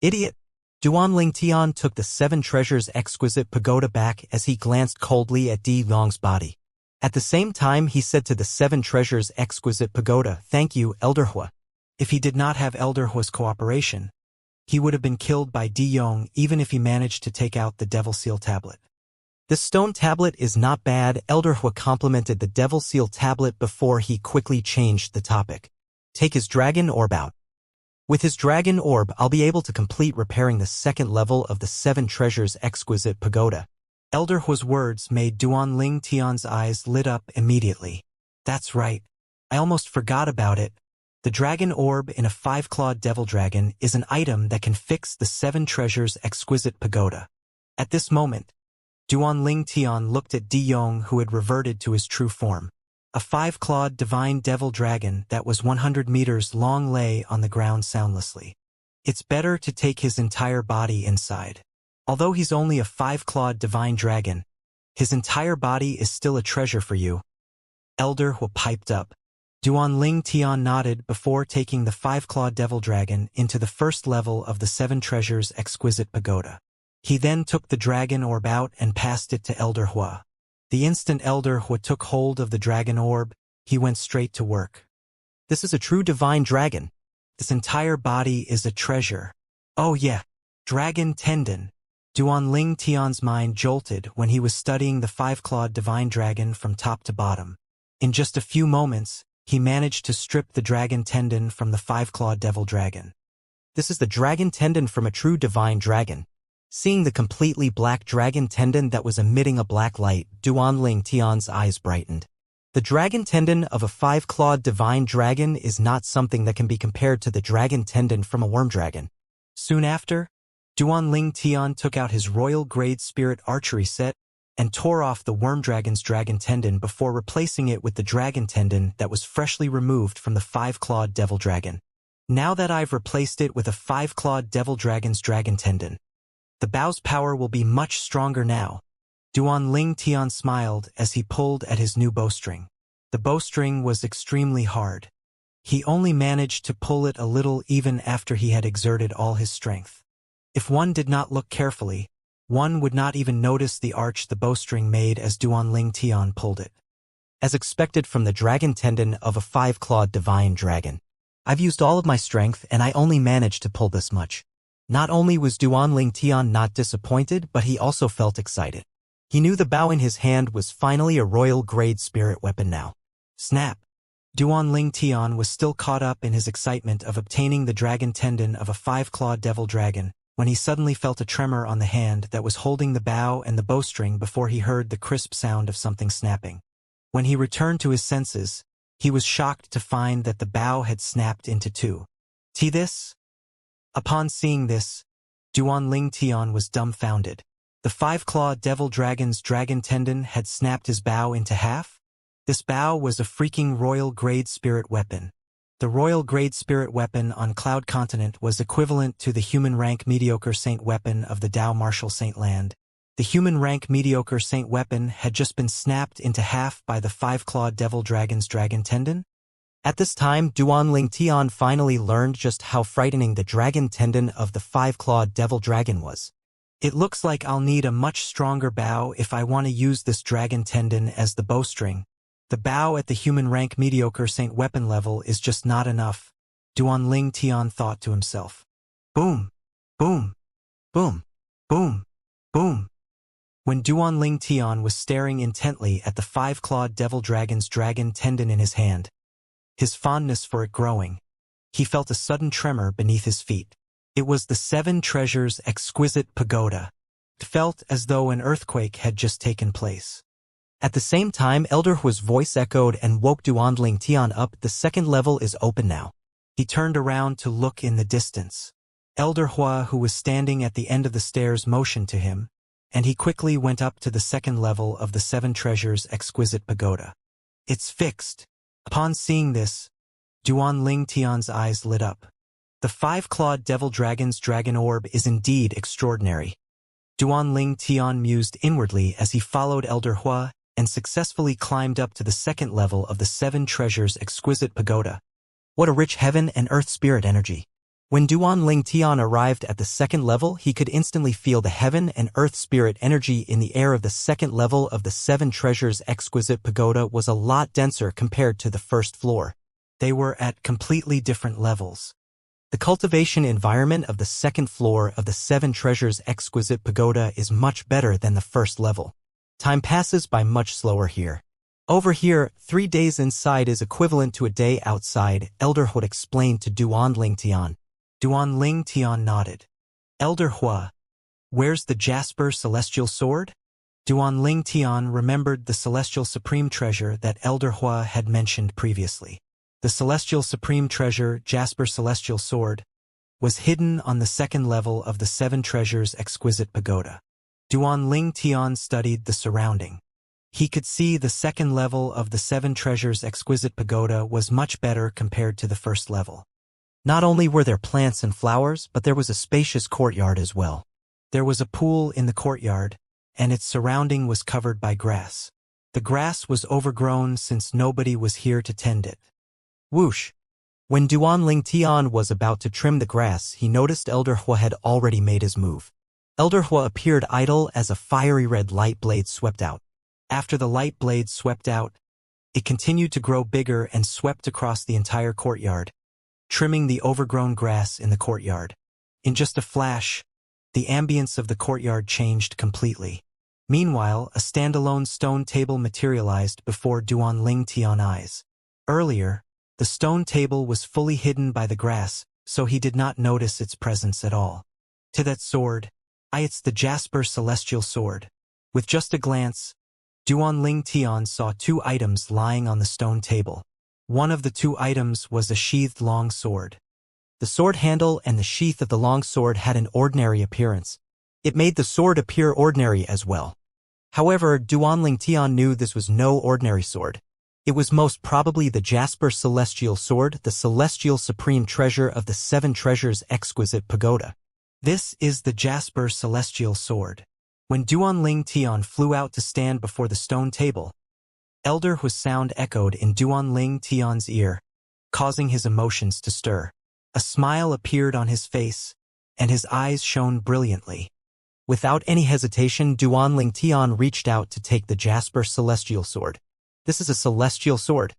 Idiot! Duan Ling Tian took the Seven Treasures Exquisite Pagoda back as he glanced coldly at Di Yong's body. At the same time, he said to the Seven Treasures Exquisite Pagoda, "Thank you, Elder Hua." If he did not have Elder Hua's cooperation, he would have been killed by Di Yong even if he managed to take out the Devil Seal Tablet. "This stone tablet is not bad," Elder Hua complimented the Devil Seal Tablet before he quickly changed the topic. "Take his dragon orb out. With his dragon orb, I'll be able to complete repairing the second level of the Seven Treasures Exquisite Pagoda." Elder Hua's words made Duan Ling Tian's eyes lit up immediately. "That's right. I almost forgot about it. The dragon orb in a 5-clawed devil dragon is an item that can fix the Seven Treasures Exquisite Pagoda." At this moment, Duan Ling Tian looked at Di Yong, who had reverted to his true form. A 5-clawed divine devil dragon that was 100 meters long lay on the ground soundlessly. It's better to take his entire body inside. Although he's only a 5-clawed divine dragon, his entire body is still a treasure for you. Elder Hua piped up. Duan Ling Tian nodded before taking the 5-clawed devil dragon into the first level of the Seven Treasures Exquisite Pagoda. He then took the dragon orb out and passed it to Elder Hua. The instant Elder Hua took hold of the dragon orb, he went straight to work. "This is a true divine dragon. This entire body is a treasure. Oh yeah, dragon tendon." Duan Ling Tian's mind jolted when he was studying the 5-clawed divine dragon from top to bottom. In just a few moments, he managed to strip the dragon tendon from the 5-clawed devil dragon. "This is the dragon tendon from a true divine dragon." Seeing the completely black dragon tendon that was emitting a black light, Duan Ling Tian's eyes brightened. The dragon tendon of a 5-clawed divine dragon is not something that can be compared to the dragon tendon from a worm dragon. Soon after, Duan Ling Tian took out his royal grade spirit archery set and tore off the worm dragon's dragon tendon before replacing it with the dragon tendon that was freshly removed from the 5-clawed devil dragon. "Now that I've replaced it with a 5-clawed devil dragon's dragon tendon, the bow's power will be much stronger now." Duan Ling Tian smiled as he pulled at his new bowstring. The bowstring was extremely hard. He only managed to pull it a little even after he had exerted all his strength. If one did not look carefully, one would not even notice the arch the bowstring made as Duan Ling Tian pulled it. As expected from the dragon tendon of a 5-clawed divine dragon, "I've used all of my strength and I only managed to pull this much." Not only was Duan Ling Tian not disappointed, but he also felt excited. He knew the bow in his hand was finally a royal-grade spirit weapon now. Snap! Duan Ling Tian was still caught up in his excitement of obtaining the dragon tendon of a 5-clawed devil dragon when he suddenly felt a tremor on the hand that was holding the bow and the bowstring before he heard the crisp sound of something snapping. When he returned to his senses, he was shocked to find that the bow had snapped into two. This? Upon seeing this, Duan Ling Tian was dumbfounded. The 5-clawed devil dragon's dragon tendon had snapped his bow into half? This bow was a freaking royal-grade spirit weapon. The royal-grade spirit weapon on Cloud Continent was equivalent to the human-rank mediocre saint weapon of the Dao Martial Saint Land. The human-rank mediocre saint weapon had just been snapped into half by the 5-clawed devil dragon's dragon tendon? At this time, Duan Ling Tian finally learned just how frightening the dragon tendon of the 5-clawed devil dragon was. "It looks like I'll need a much stronger bow if I want to use this dragon tendon as the bowstring. The bow at the human rank mediocre saint weapon level is just not enough," Duan Ling Tian thought to himself. Boom! Boom! Boom! Boom! Boom! When Duan Ling Tian was staring intently at the 5-clawed devil dragon's dragon tendon in his hand, his fondness for it growing. He felt a sudden tremor beneath his feet. It was the 7 treasures' exquisite pagoda. It felt as though an earthquake had just taken place. At the same time, Elder Hua's voice echoed and woke Duanling Tian up. The second level is open now. He turned around to look in the distance. Elder Hua, who was standing at the end of the stairs, motioned to him, and he quickly went up to the second level of the 7 treasures' exquisite pagoda. It's fixed. Upon seeing this, Duanling Tian's eyes lit up. The 5-clawed devil dragon's dragon orb is indeed extraordinary. Duanling Tian mused inwardly as he followed Elder Hua and successfully climbed up to the second level of the 7 treasures' exquisite pagoda. What a rich heaven and earth spirit energy. When Duanling Tian arrived at the second level, he could instantly feel the heaven and earth spirit energy in the air of the second level of the 7 treasures' exquisite pagoda was a lot denser compared to the first floor. They were at completely different levels. The cultivation environment of the second floor of the 7 treasures' exquisite pagoda is much better than the first level. Time passes by much slower here. Over here, 3 days inside is equivalent to a day outside, Elder Hua explained to Duanling Tian. Duanling Tian nodded. Elder Hua, where's the Jasper Celestial Sword? Duanling Tian remembered the Celestial Supreme Treasure that Elder Hua had mentioned previously. The Celestial Supreme Treasure, Jasper Celestial Sword, was hidden on the second level of the 7 treasures' exquisite pagoda. Duanling Tian studied the surrounding. He could see the second level of the 7 treasures' exquisite pagoda was much better compared to the first level. Not only were there plants and flowers, but there was a spacious courtyard as well. There was a pool in the courtyard, and its surrounding was covered by grass. The grass was overgrown since nobody was here to tend it. Whoosh! When Duanling Tian was about to trim the grass, he noticed Elder Hua had already made his move. Elder Hua appeared idle as a fiery red light blade swept out. After the light blade swept out, it continued to grow bigger and swept across the entire courtyard, trimming the overgrown grass in the courtyard. In just a flash, the ambience of the courtyard changed completely. Meanwhile, a standalone stone table materialized before Duanling Tian's eyes. Earlier, the stone table was fully hidden by the grass, so he did not notice its presence at all. To that sword, it's the Jasper Celestial Sword. With just a glance, Duanling Tian saw 2 items lying on the stone table. One of the 2 items was a sheathed long sword. The sword handle and the sheath of the long sword had an ordinary appearance. It made the sword appear ordinary as well. However, Duanling Tian knew this was no ordinary sword. It was most probably the Jasper Celestial Sword, the Celestial Supreme Treasure of the 7 treasures' exquisite pagoda. This is the Jasper Celestial Sword. When Duanling Tian flew out to stand before the stone table, Elder Hua's sound echoed in Duanling Tian's ear, causing his emotions to stir. A smile appeared on his face, and his eyes shone brilliantly. Without any hesitation, Duanling Tian reached out to take the Jasper Celestial Sword. This is a celestial sword.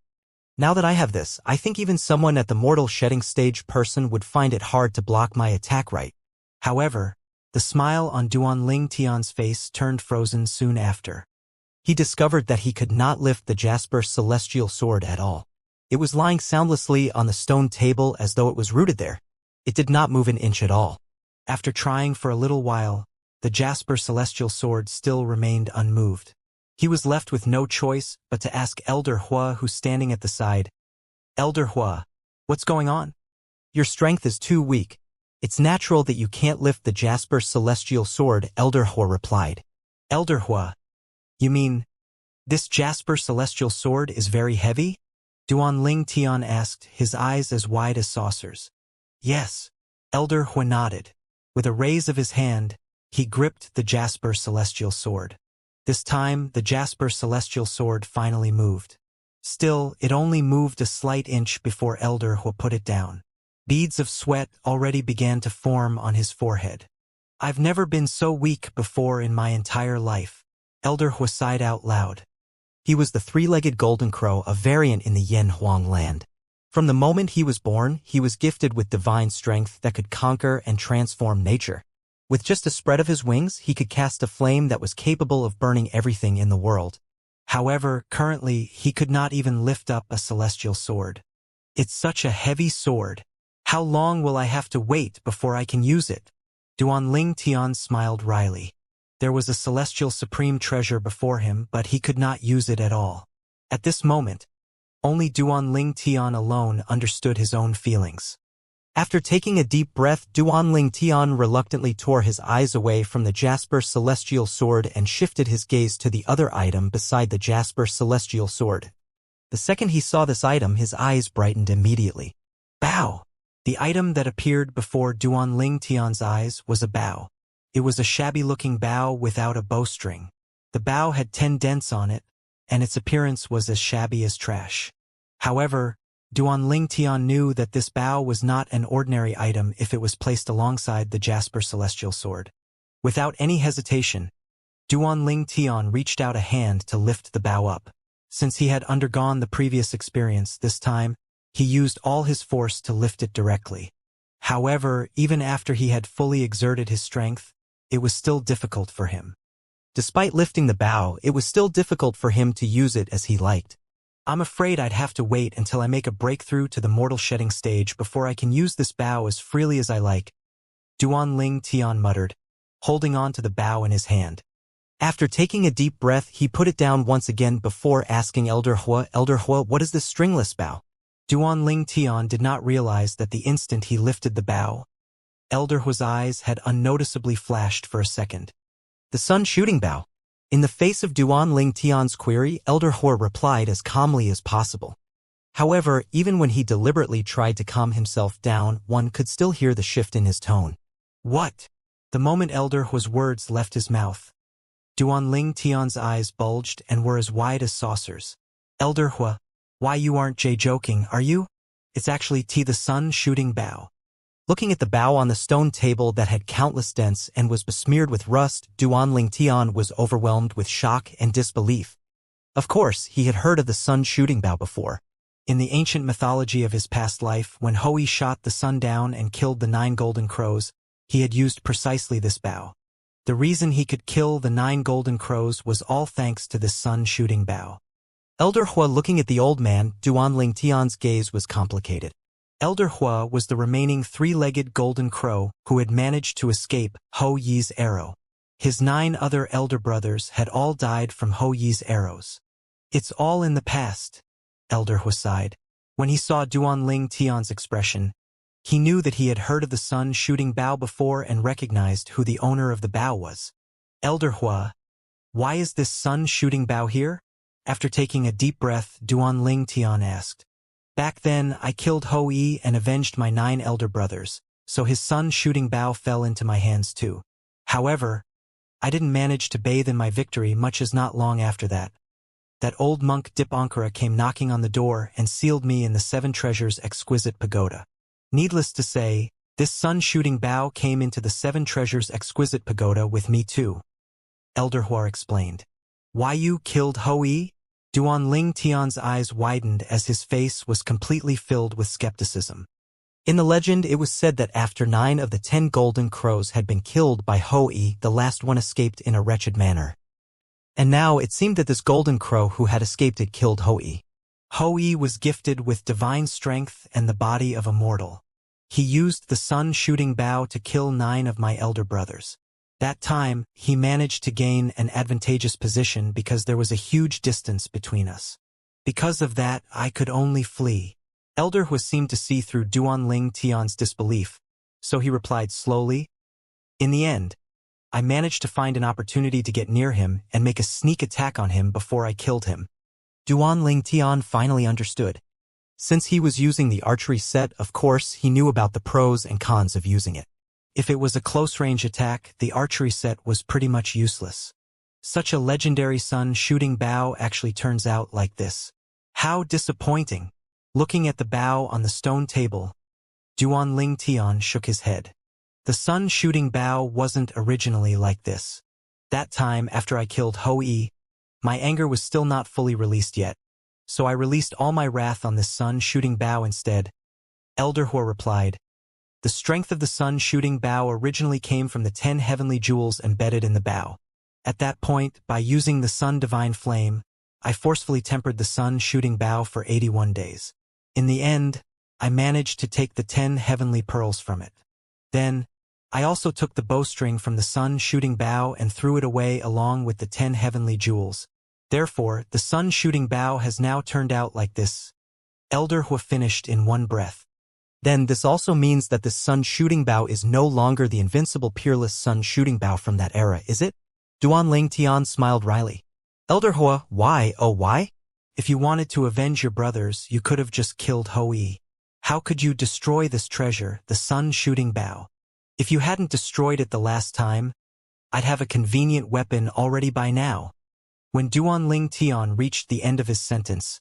Now that I have this, I think even someone at the mortal shedding stage person would find it hard to block my attack right. However, the smile on Duanling Tian's face turned frozen soon after. He discovered that he could not lift the Jasper Celestial Sword at all. It was lying soundlessly on the stone table as though it was rooted there. It did not move an inch at all. After trying for a little while, the Jasper Celestial Sword still remained unmoved. He was left with no choice but to ask Elder Hua, who's standing at the side. Elder Hua, what's going on? Your strength is too weak. It's natural that you can't lift the Jasper Celestial Sword, Elder Hua replied. Elder Hua, you mean, this Jasper Celestial Sword is very heavy? Duanling Tian asked, his eyes as wide as saucers. Yes, Elder Hua nodded. With a raise of his hand, he gripped the Jasper Celestial Sword. This time, the Jasper Celestial Sword finally moved. Still, it only moved a slight inch before Elder Hua put it down. Beads of sweat already began to form on his forehead. I've never been so weak before in my entire life. Elder Hua sighed out loud. He was the 3-legged golden crow, a variant in the Yen Huang land. From the moment he was born, he was gifted with divine strength that could conquer and transform nature. With just a spread of his wings, he could cast a flame that was capable of burning everything in the world. However, currently, he could not even lift up a celestial sword. It's such a heavy sword. How long will I have to wait before I can use it? Duanling Tian smiled wryly. There was a celestial supreme treasure before him, but he could not use it at all. At this moment, only Duanling Tian alone understood his own feelings. After taking a deep breath, Duanling Tian reluctantly tore his eyes away from the Jasper Celestial Sword and shifted his gaze to the other item beside the Jasper Celestial Sword. The second he saw this item, his eyes brightened immediately. Bow! The item that appeared before Duanling Tian's eyes was a bow. It was a shabby-looking bow without a bowstring. The bow had 10 dents on it, and its appearance was as shabby as trash. However, Duanling Tian knew that this bow was not an ordinary item if it was placed alongside the Jasper Celestial Sword. Without any hesitation, Duanling Tian reached out a hand to lift the bow up. Since he had undergone the previous experience, this time, he used all his force to lift it directly. However, even after he had fully exerted his strength, it was still difficult for him. Despite lifting the bow, it was still difficult for him to use it as he liked. I'm afraid I'd have to wait until I make a breakthrough to the mortal shedding stage before I can use this bow as freely as I like, Duanling Tian muttered, holding on to the bow in his hand. After taking a deep breath, he put it down once again before asking Elder Hua, what is this stringless bow? Duanling Tian did not realize that the instant he lifted the bow, Elder Hua's eyes had unnoticeably flashed for a second. The sun shooting bow. In the face of Duanling Tian's query, Elder Hua replied as calmly as possible. However, even when he deliberately tried to calm himself down, one could still hear the shift in his tone. What? The moment Elder Hua's words left his mouth, Duanling Tian's eyes bulged and were as wide as saucers. Elder Hua, why you aren't joking, are you? It's actually the sun shooting bow. Looking at the bow on the stone table that had countless dents and was besmeared with rust, Duanling Tian was overwhelmed with shock and disbelief. Of course, he had heard of the sun shooting bow before. In the ancient mythology of his past life, when Hou shot the sun down and killed the 9 golden crows, he had used precisely this bow. The reason he could kill the 9 golden crows was all thanks to this sun shooting bow. Elder Hua looking at the old man, Duanling Tian's gaze was complicated. Elder Hua was the remaining 3-legged golden crow who had managed to escape Hou Yi's arrow. His 9 other elder brothers had all died from Hou Yi's arrows. It's all in the past, Elder Hua sighed. When he saw Duanling Tian's expression, he knew that he had heard of the sun shooting bow before and recognized who the owner of the bow was. Elder Hua, why is this sun shooting bow here? After taking a deep breath, Duanling Tian asked. Back then, I killed Hou Yi and avenged my 9 elder brothers, so his sun shooting bow fell into my hands too. However, I didn't manage to bathe in my victory much as not long after that. That old monk Dipankara came knocking on the door and sealed me in the 7 treasures exquisite pagoda. Needless to say, this sun shooting bow came into the 7 treasures exquisite pagoda with me too. Elder Hua explained. Why you killed Hou Yi? Duanling Tian's eyes widened as his face was completely filled with skepticism. In the legend, it was said that after 9 of the 10 golden crows had been killed by Hou Yi, the last one escaped in a wretched manner. And now it seemed that this golden crow who had escaped had killed Hou Yi. Hou Yi was gifted with divine strength and the body of a mortal. He used the sun shooting bow to kill 9 of my elder brothers. That time, he managed to gain an advantageous position because there was a huge distance between us. Because of that, I could only flee. Elder Hua seemed to see through Duanling Tian's disbelief, so he replied slowly. In the end, I managed to find an opportunity to get near him and make a sneak attack on him before I killed him. Duanling Tian finally understood. Since he was using the archery set, of course, he knew about the pros and cons of using it. If it was a close-range attack, the archery set was pretty much useless. Such a legendary sun shooting bow actually turns out like this. How disappointing! Looking at the bow on the stone table, Duanling Tian shook his head. The sun shooting bow wasn't originally like this. That time, after I killed Hou Yi, my anger was still not fully released yet, so I released all my wrath on this sun shooting bow instead. Elder Hua replied. The strength of the sun shooting bow originally came from the 10 heavenly jewels embedded in the bow. At that point, by using the sun divine flame, I forcefully tempered the sun shooting bow for 81 days. In the end, I managed to take the 10 heavenly pearls from it. Then, I also took the bowstring from the sun-shooting bow and threw it away along with the 10 heavenly jewels. Therefore, the sun-shooting bow has now turned out like this. Elder Hua finished in one breath. Then this also means that the sun-shooting bow is no longer the invincible peerless sun-shooting bow from that era, is it? Duan Ling Tian smiled wryly. Elder Hua, why, oh why? If you wanted to avenge your brothers, you could have just killed Hou-Yi. How could you destroy this treasure, the sun-shooting bow? If you hadn't destroyed it the last time, I'd have a convenient weapon already by now. When Duan Ling Tian reached the end of his sentence,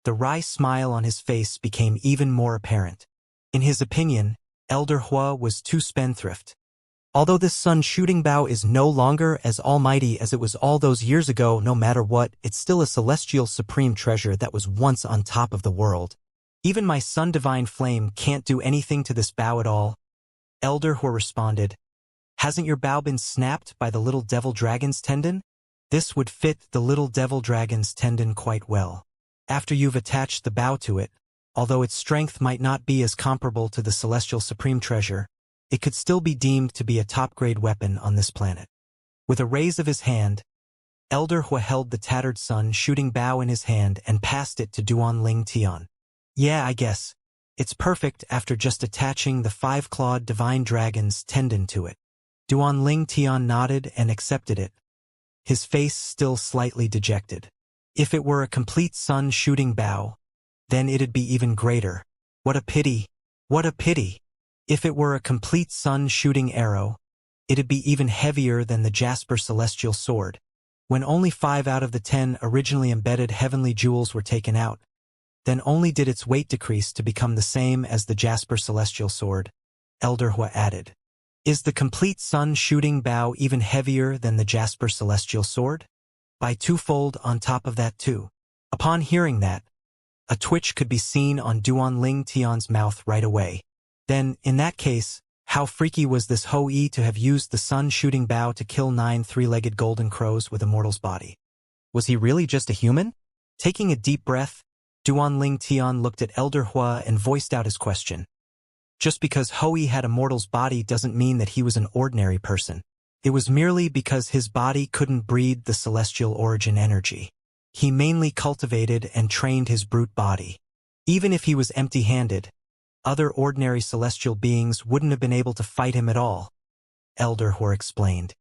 the wry smile on his face became even more apparent. In his opinion, Elder Hua was too spendthrift. Although this sun-shooting bow is no longer as almighty as it was all those years ago, no matter what, it's still a celestial supreme treasure that was once on top of the world. Even my sun divine flame can't do anything to this bow at all. Elder Hua responded, hasn't your bow been snapped by the little devil dragon's tendon? This would fit the little devil dragon's tendon quite well. After you've attached the bow to it, although its strength might not be as comparable to the celestial supreme treasure, it could still be deemed to be a top-grade weapon on this planet. With a raise of his hand, Elder Hua held the tattered sun-shooting bow in his hand and passed it to Duan Ling Tian. Yeah, I guess. It's perfect after just attaching the 5-clawed divine dragon's tendon to it. Duan Ling Tian nodded and accepted it, his face still slightly dejected. If it were a complete sun-shooting bow, then it'd be even greater. What a pity! What a pity! If it were a complete sun-shooting arrow, it'd be even heavier than the Jasper Celestial Sword. When only 5 out of the 10 originally embedded heavenly jewels were taken out, then only did its weight decrease to become the same as the Jasper Celestial Sword. Elder Hua added, is the complete sun-shooting bow even heavier than the Jasper Celestial Sword? By twofold on top of that too. Upon hearing that, a twitch could be seen on Duan Ling Tian's mouth right away. Then, in that case, how freaky was this Hou-Yi to have used the sun-shooting bow to kill 9 three-legged golden crows with Immortal's body? Was he really just a human? Taking a deep breath, Duan Ling Tian looked at Elder Hua and voiced out his question. Just because Hou-Yi had Immortal's body doesn't mean that he was an ordinary person. It was merely because his body couldn't breed the celestial origin energy. He mainly cultivated and trained his brute body. Even if he was empty-handed, other ordinary celestial beings wouldn't have been able to fight him at all. Elder Hua explained.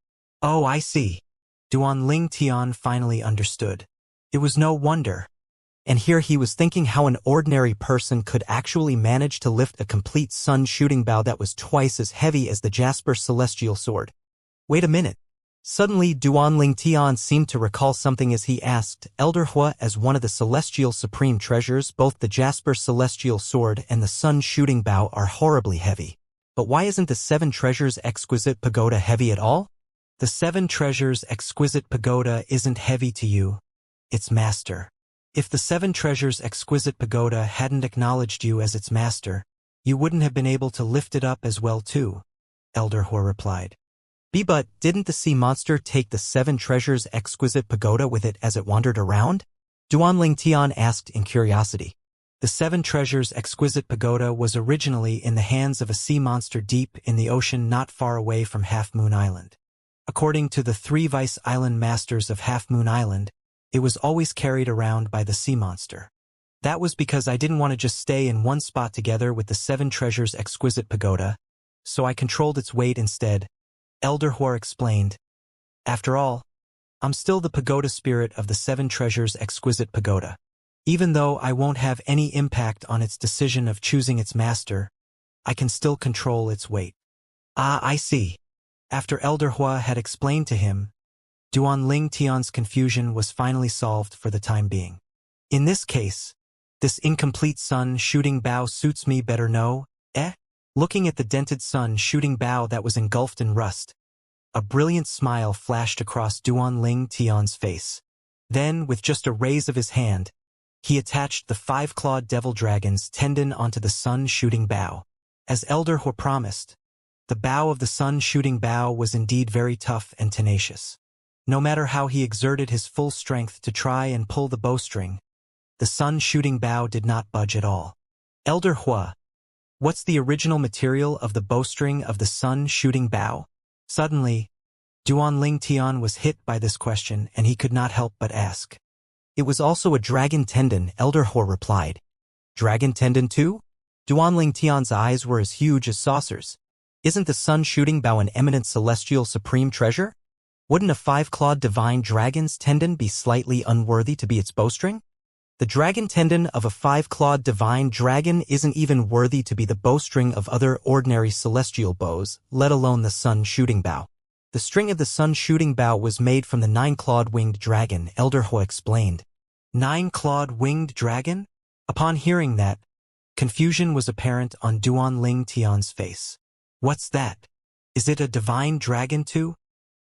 Oh, I see. Duan Ling Tian finally understood. It was no wonder. And here he was thinking how an ordinary person could actually manage to lift a complete sun-shooting bow that was twice as heavy as the Jasper Celestial Sword. Wait a minute. Suddenly, Duan Ling Tian seemed to recall something as he asked, Elder Hua, as one of the celestial supreme treasures, both the Jasper Celestial Sword and the sun-shooting bow are horribly heavy. But why isn't the 7 Treasures Exquisite Pagoda heavy at all? The 7 Treasures Exquisite Pagoda isn't heavy to you, its master. If the 7 Treasures Exquisite Pagoda hadn't acknowledged you as its master, you wouldn't have been able to lift it up as well too, Elder Hua replied. But didn't the sea monster take the 7 Treasures Exquisite Pagoda with it as it wandered around? Duan Ling Tian asked in curiosity. The 7 Treasures Exquisite Pagoda was originally in the hands of a sea monster deep in the ocean not far away from Half Moon Island. According to the 3 Vice Island Masters of Half Moon Island, it was always carried around by the sea monster. That was because I didn't want to just stay in one spot together with the 7 Treasures Exquisite Pagoda, so I controlled its weight instead, Elder Hua explained. After all, I'm still the pagoda spirit of the 7 Treasures Exquisite Pagoda. Even though I won't have any impact on its decision of choosing its master, I can still control its weight. Ah, I see. After Elder Hua had explained to him, Duan Ling Tian's confusion was finally solved for the time being. In this case, this incomplete sun-shooting bow suits me better, no? Looking at the dented sun-shooting bow that was engulfed in rust, a brilliant smile flashed across Duan Ling Tian's face. Then, with just a raise of his hand, he attached the 5-clawed devil dragon's tendon onto the sun-shooting bow. As Elder Hua promised, the bow of the sun-shooting bow was indeed very tough and tenacious. No matter how he exerted his full strength to try and pull the bowstring, the sun-shooting bow did not budge at all. Elder Hua, what's the original material of the bowstring of the sun-shooting bow? Suddenly, Duan Ling Tian was hit by this question and he could not help but ask. It was also a dragon tendon, Elder Hua replied. Dragon tendon too? Duan Ling Tian's eyes were as huge as saucers. Isn't the sun-shooting bow an eminent celestial supreme treasure? Wouldn't a five-clawed divine dragon's tendon be slightly unworthy to be its bowstring? The dragon tendon of a five-clawed divine dragon isn't even worthy to be the bowstring of other ordinary celestial bows, let alone the sun-shooting bow. The string of the sun-shooting bow was made from the nine-clawed winged dragon, Elder Hua explained. Nine-clawed winged dragon? Upon hearing that, confusion was apparent on Duan Ling Tian's face. What's that? Is it a divine dragon too?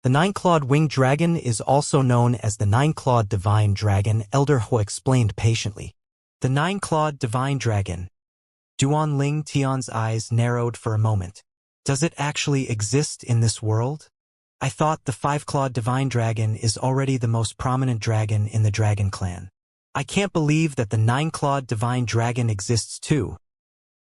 The nine-clawed winged dragon is also known as the nine-clawed divine dragon, Elder Hua explained patiently. The nine-clawed divine dragon. Duan Ling Tian's eyes narrowed for a moment. Does it actually exist in this world? I thought the five-clawed divine dragon is already the most prominent dragon in the dragon clan. I can't believe that the nine-clawed divine dragon exists too.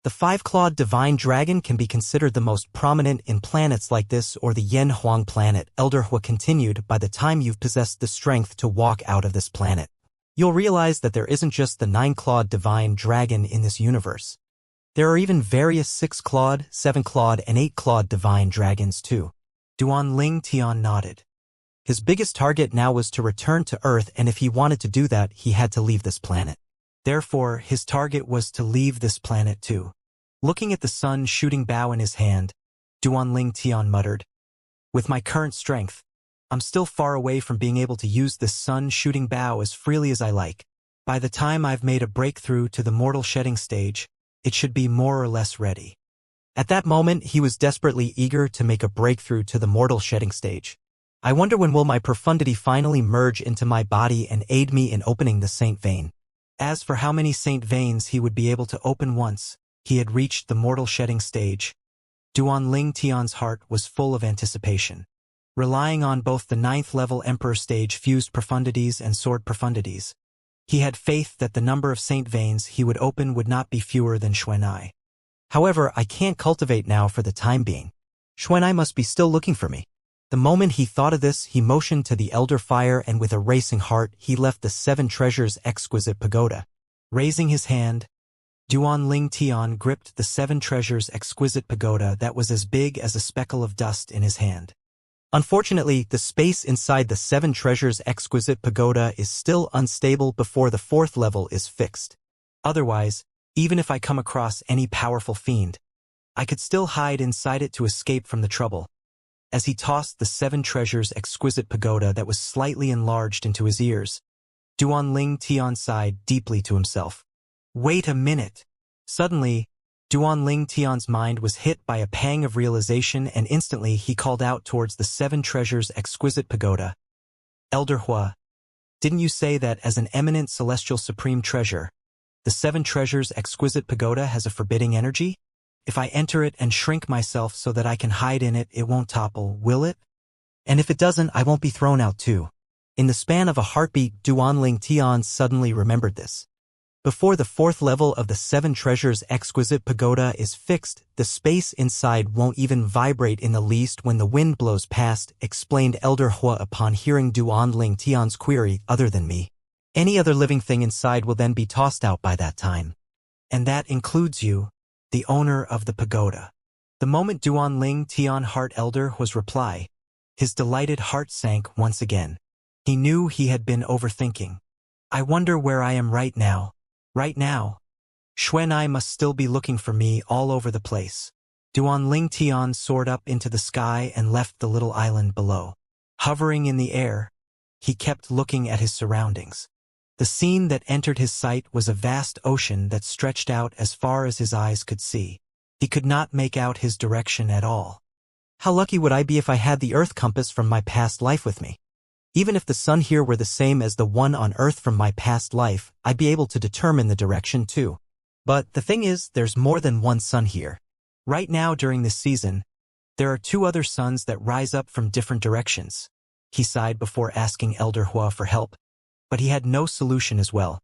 The five-clawed divine dragon can be considered the most prominent in planets like this or the Yen Huang planet, Elder Hua continued. By the time you've possessed the strength to walk out of this planet, you'll realize that there isn't just the nine-clawed divine dragon in this universe. There are even various six-clawed, seven-clawed, and eight-clawed divine dragons too. Duan Ling Tian nodded. His biggest target now was to return to Earth, and if he wanted to do that, he had to leave this planet. Therefore, his target was to leave this planet too. Looking at the sun-shooting bow in his hand, Duan Ling Tian muttered, with my current strength, I'm still far away from being able to use this sun-shooting bow as freely as I like. By the time I've made a breakthrough to the mortal shedding stage, it should be more or less ready. At that moment, he was desperately eager to make a breakthrough to the mortal shedding stage. I wonder when will my profundity finally merge into my body and aid me in opening the saint vein. As for how many saint veins he would be able to open once he had reached the mortal shedding stage, Duan Ling Tian's heart was full of anticipation. Relying on both the 9th level Emperor stage fused profundities and sword profundities, he had faith that the number of saint veins he would open would not be fewer than Xuanai. However, I can't cultivate now for the time being. Xuanai must be still looking for me. The moment he thought of this, he motioned to the Elder Fire and with a racing heart, he left the Seven Treasures Exquisite Pagoda. Raising his hand, Duan Ling Tian gripped the Seven Treasures Exquisite Pagoda that was as big as a speckle of dust in his hand. Unfortunately, the space inside the Seven Treasures Exquisite Pagoda is still unstable before the 4th level is fixed. Otherwise, even if I come across any powerful fiend, I could still hide inside it to escape from the trouble. As he tossed the Seven Treasures Exquisite Pagoda that was slightly enlarged into his ears, Duan Ling Tian sighed deeply to himself. Wait a minute. Suddenly, Duan Ling Tian's mind was hit by a pang of realization and instantly he called out towards the Seven Treasures Exquisite Pagoda. Elder Hua, didn't you say that as an eminent celestial supreme treasure, the Seven Treasures Exquisite Pagoda has a forbidding energy? If I enter it and shrink myself so that I can hide in it, it won't topple, will it? And if it doesn't, I won't be thrown out too. In the span of a heartbeat, Duan Ling Tian suddenly remembered this. Before the 4th level of the Seven Treasures Exquisite Pagoda is fixed, the space inside won't even vibrate in the least when the wind blows past, explained Elder Hua upon hearing Duan Ling Tian's query. Other than me, any other living thing inside will then be tossed out by that time. And that includes you, the owner of the pagoda. The moment Duan Ling Tian heart Elder was reply, his delighted heart sank once again. He knew he had been overthinking. I wonder where I am right now. Right now. Xuanai must still be looking for me all over the place. Duan Ling Tian soared up into the sky and left the little island below. Hovering in the air, he kept looking at his surroundings. The scene that entered his sight was a vast ocean that stretched out as far as his eyes could see. He could not make out his direction at all. How lucky would I be if I had the Earth compass from my past life with me? Even if the sun here were the same as the one on Earth from my past life, I'd be able to determine the direction too. But the thing is, there's more than one sun here. Right now during this season, there are 2 other suns that rise up from different directions. He sighed before asking Elder Hua for help. But he had no solution as well.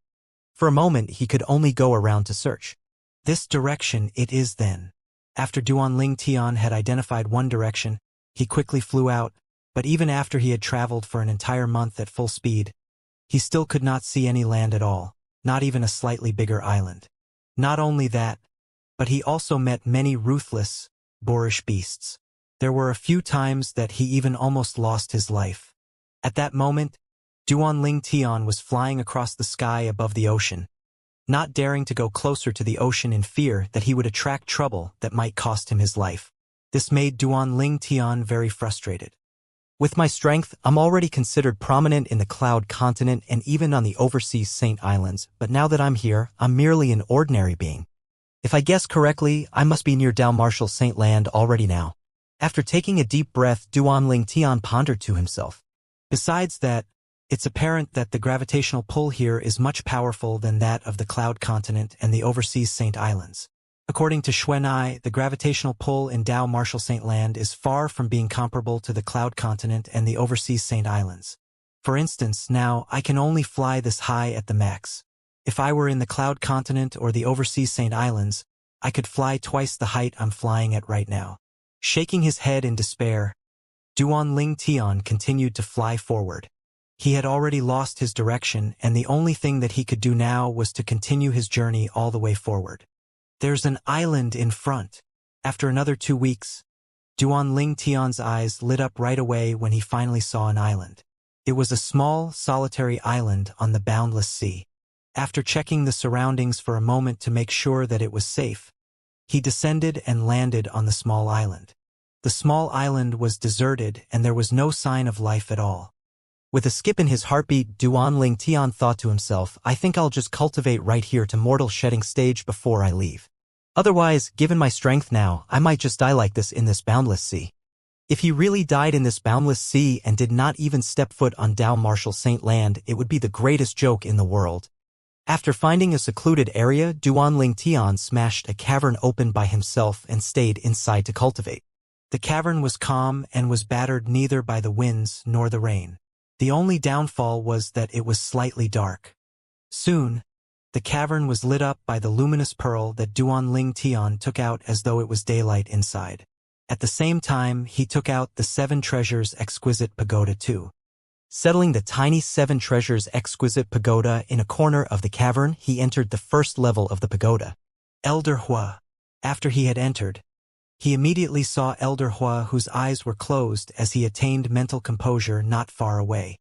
For a moment, he could only go around to search. This direction it is then. After Duan Tian had identified one direction, he quickly flew out, but even after he had traveled for an entire month at full speed, he still could not see any land at all, not even a slightly bigger island. Not only that, but he also met many ruthless, boorish beasts. There were a few times that he even almost lost his life. At that moment, Duan Tian was flying across the sky above the ocean, not daring to go closer to the ocean in fear that he would attract trouble that might cost him his life. This made Duan Tian very frustrated. With my strength, I'm already considered prominent in the Cloud Continent and even on the overseas Saint Islands, but now that I'm here, I'm merely an ordinary being. If I guess correctly, I must be near Marshal Saint Land already now. After taking a deep breath, Duan Tian pondered to himself. Besides that, it's apparent that the gravitational pull here is much powerful than that of the Cloud Continent and the overseas Saint Islands. According to Xuanai, the gravitational pull in Marshal Saint Land is far from being comparable to the Cloud Continent and the overseas Saint Islands. For instance, now I can only fly this high at the max. If I were in the Cloud Continent or the overseas Saint Islands, I could fly twice the height I'm flying at right now. Shaking his head in despair, Duan Tian continued to fly forward. He had already lost his direction, and the only thing that he could do now was to continue his journey all the way forward. There's an island in front. After another 2 weeks, Duan Tian's eyes lit up right away when he finally saw an island. It was a small, solitary island on the boundless sea. After checking the surroundings for a moment to make sure that it was safe, he descended and landed on the small island. The small island was deserted and there was no sign of life at all. With a skip in his heartbeat, Duan Tian thought to himself, I think I'll just cultivate right here to mortal shedding stage before I leave. Otherwise, given my strength now, I might just die like this in this boundless sea. If he really died in this boundless sea and did not even step foot on Marshal Saint Land, it would be the greatest joke in the world. After finding a secluded area, Duan Tian smashed a cavern open by himself and stayed inside to cultivate. The cavern was calm and was battered neither by the winds nor the rain. The only downfall was that it was slightly dark. Soon, the cavern was lit up by the luminous pearl that Duan Tian took out as though it was daylight inside. At the same time, he took out the 7 Treasures Exquisite Pagoda too. Settling the tiny 7 Treasures Exquisite Pagoda in a corner of the cavern, he entered the first level of the pagoda. Elder Hua. After he had entered, he immediately saw Elder Hua, whose eyes were closed as he attained mental composure not far away.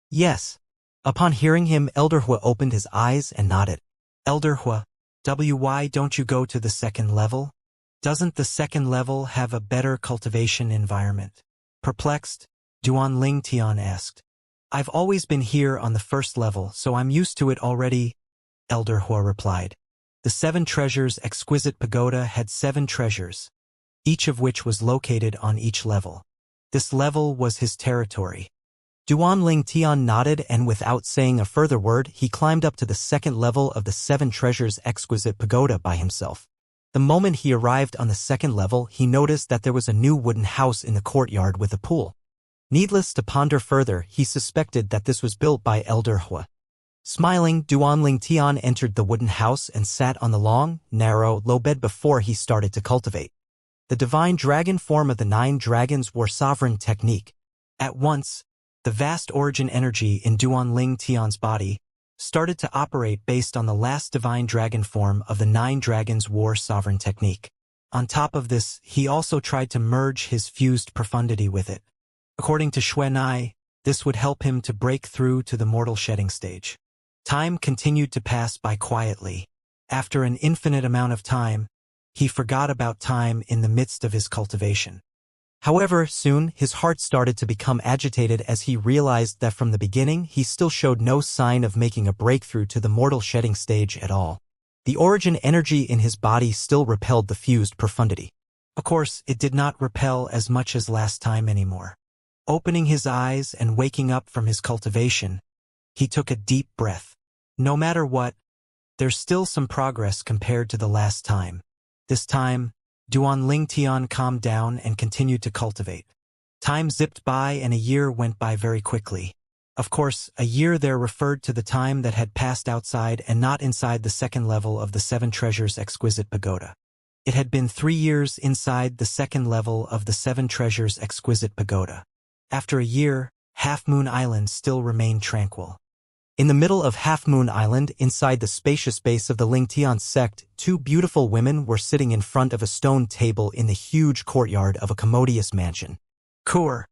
Yes. Upon hearing him, Elder Hua opened his eyes and nodded. Elder Hua, why don't you go to the second level? Doesn't the second level have a better cultivation environment? Perplexed, Duan Tian asked. I've always been here on the first level, so I'm used to it already, Elder Hua replied. The 7 Treasures Exquisite Pagoda had 7 treasures, each of which was located on each level. This level was his territory. Duan Tian nodded, and without saying a further word, he climbed up to the second level of the 7 Treasures Exquisite Pagoda by himself. The moment he arrived on the second level, he noticed that there was a new wooden house in the courtyard with a pool. Needless to ponder further, he suspected that this was built by Elder Hua. Smiling, Duan Tian entered the wooden house and sat on the long, narrow, low bed before he started to cultivate. The divine dragon form of the 9 dragons war sovereign technique. At once, the vast origin energy in Duan Tian's body started to operate based on the last divine dragon form of the 9 dragons war sovereign technique. On top of this, he also tried to merge his fused profundity with it. According to Xuanai, this would help him to break through to the mortal shedding stage. Time continued to pass by quietly. After an infinite amount of time, he forgot about time in the midst of his cultivation. However, soon his heart started to become agitated as he realized that from the beginning he still showed no sign of making a breakthrough to the mortal shedding stage at all. The origin energy in his body still repelled the fused profundity. Of course, it did not repel as much as last time anymore. Opening his eyes and waking up from his cultivation, he took a deep breath. No matter what, there's still some progress compared to the last time. This time, Duan Tian calmed down and continued to cultivate. Time zipped by and a year went by very quickly. Of course, a year there referred to the time that had passed outside and not inside the second level of the Seven Treasures Exquisite Pagoda. It had been 3 years inside the second level of the Seven Treasures Exquisite Pagoda. After a year, Half Moon Island still remained tranquil. In the middle of Half Moon Island, inside the spacious base of the Lingtian sect, 2 beautiful women were sitting in front of a stone table in the huge courtyard of a commodious mansion. Kur,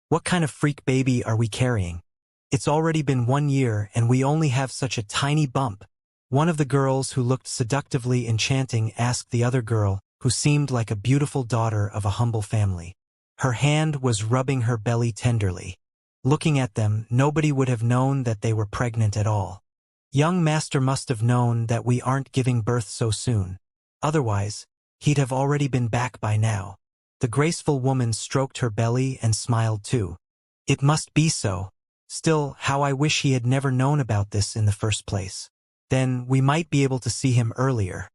what kind of freak baby are we carrying? It's already been 1 year and we only have such a tiny bump. One of the girls who looked seductively enchanting asked the other girl, who seemed like a beautiful daughter of a humble family. Her hand was rubbing her belly tenderly. Looking at them, nobody would have known that they were pregnant at all. Young Master must have known that we aren't giving birth so soon. Otherwise, he'd have already been back by now. The graceful woman stroked her belly and smiled too. It must be so. Still, how I wish he had never known about this in the first place. Then we might be able to see him earlier.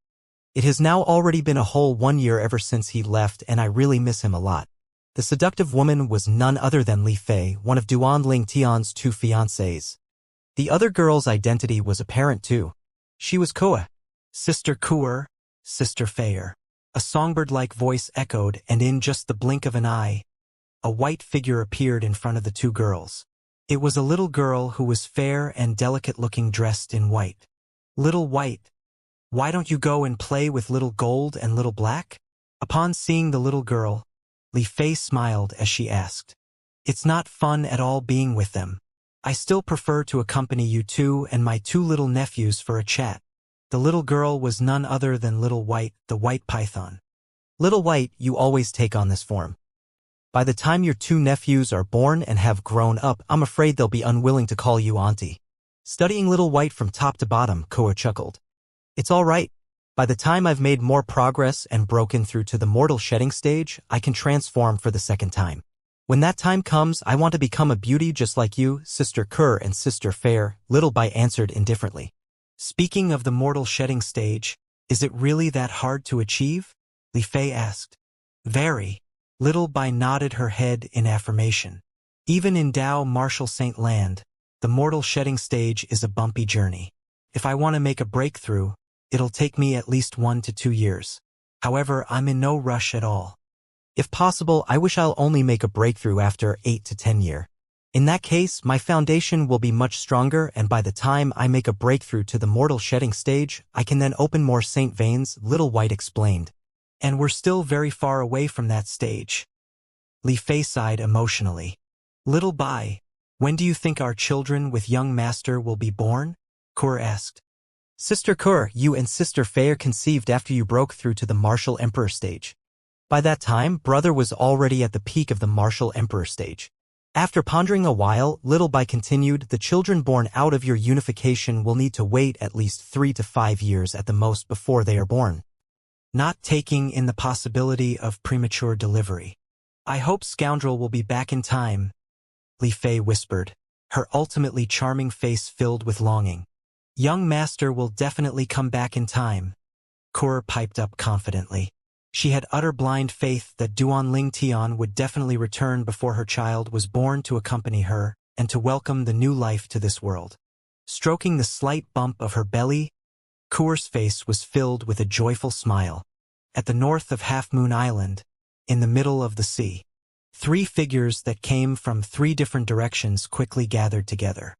It has now already been a whole 1 year ever since he left and I really miss him a lot. The seductive woman was none other than Li Fei, one of Duan Lingtian's 2 fiancés. The other girl's identity was apparent too. She was Kua. Sister Kuer, Sister Feier. A songbird-like voice echoed, and in just the blink of an eye, a white figure appeared in front of the 2 girls. It was a little girl who was fair and delicate-looking, dressed in white. Little White, why don't you go and play with Little Gold and Little Black? Upon seeing the little girl, Li Fei smiled as she asked. It's not fun at all being with them. I still prefer to accompany you 2 and my 2 little nephews for a chat. The little girl was none other than Little White, the white python. Little White, you always take on this form. By the time your 2 nephews are born and have grown up, I'm afraid they'll be unwilling to call you auntie. Studying Little White from top to bottom, Koa chuckled. It's all right. By the time I've made more progress and broken through to the mortal shedding stage, I can transform for the second time. When that time comes, I want to become a beauty just like you, Sister Kerr and Sister Fair, Little Bai answered indifferently. Speaking of the mortal shedding stage, is it really that hard to achieve? Li Fei asked. Very. Little Bai nodded her head in affirmation. Even in Dao Martial Saint Land, the mortal shedding stage is a bumpy journey. If I want to make a breakthrough, it'll take me at least 1 to 2 years. However, I'm in no rush at all. If possible, I wish I'll only make a breakthrough after 8 to 10 years. In that case, my foundation will be much stronger, and by the time I make a breakthrough to the mortal shedding stage, I can then open more saint veins, Little White explained. And we're still very far away from that stage. Li Fei sighed emotionally. Little Bai, when do you think our children with young master will be born? Kur asked. Sister Kur, you and Sister Fei conceived after you broke through to the martial emperor stage. By that time, brother was already at the peak of the martial emperor stage. After pondering a while, Little Bai continued, the children born out of your unification will need to wait at least 3 to 5 years at the most before they are born. Not taking in the possibility of premature delivery. I hope Scoundrel will be back in time, Li Fei whispered, her ultimately charming face filled with longing. Young master will definitely come back in time, Kur piped up confidently. She had utter blind faith that Duan Ling Tian would definitely return before her child was born to accompany her and to welcome the new life to this world. Stroking the slight bump of her belly, Kur's face was filled with a joyful smile. At the north of Half Moon Island, in the middle of the sea, 3 figures that came from 3 different directions quickly gathered together.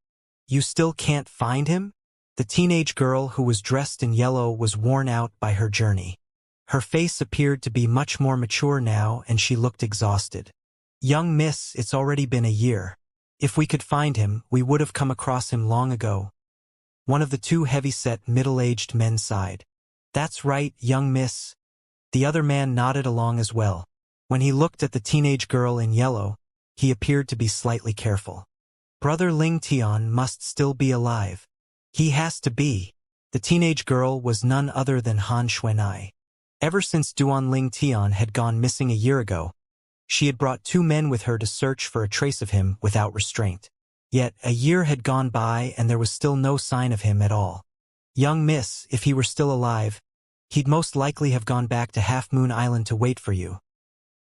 You still can't find him? The teenage girl who was dressed in yellow was worn out by her journey. Her face appeared to be much more mature now and she looked exhausted. Young miss, it's already been a year. If we could find him, we would have come across him long ago. One of the 2 heavy-set, middle-aged men sighed. That's right, young miss. The other man nodded along as well. When he looked at the teenage girl in yellow, he appeared to be slightly careful. Brother Ling Tian must still be alive. He has to be. The teenage girl was none other than Han Xuanai. Ever since Duan Ling Tian had gone missing a year ago, she had brought 2 men with her to search for a trace of him without restraint. Yet a year had gone by and there was still no sign of him at all. Young miss, if he were still alive, he'd most likely have gone back to Half Moon Island to wait for you,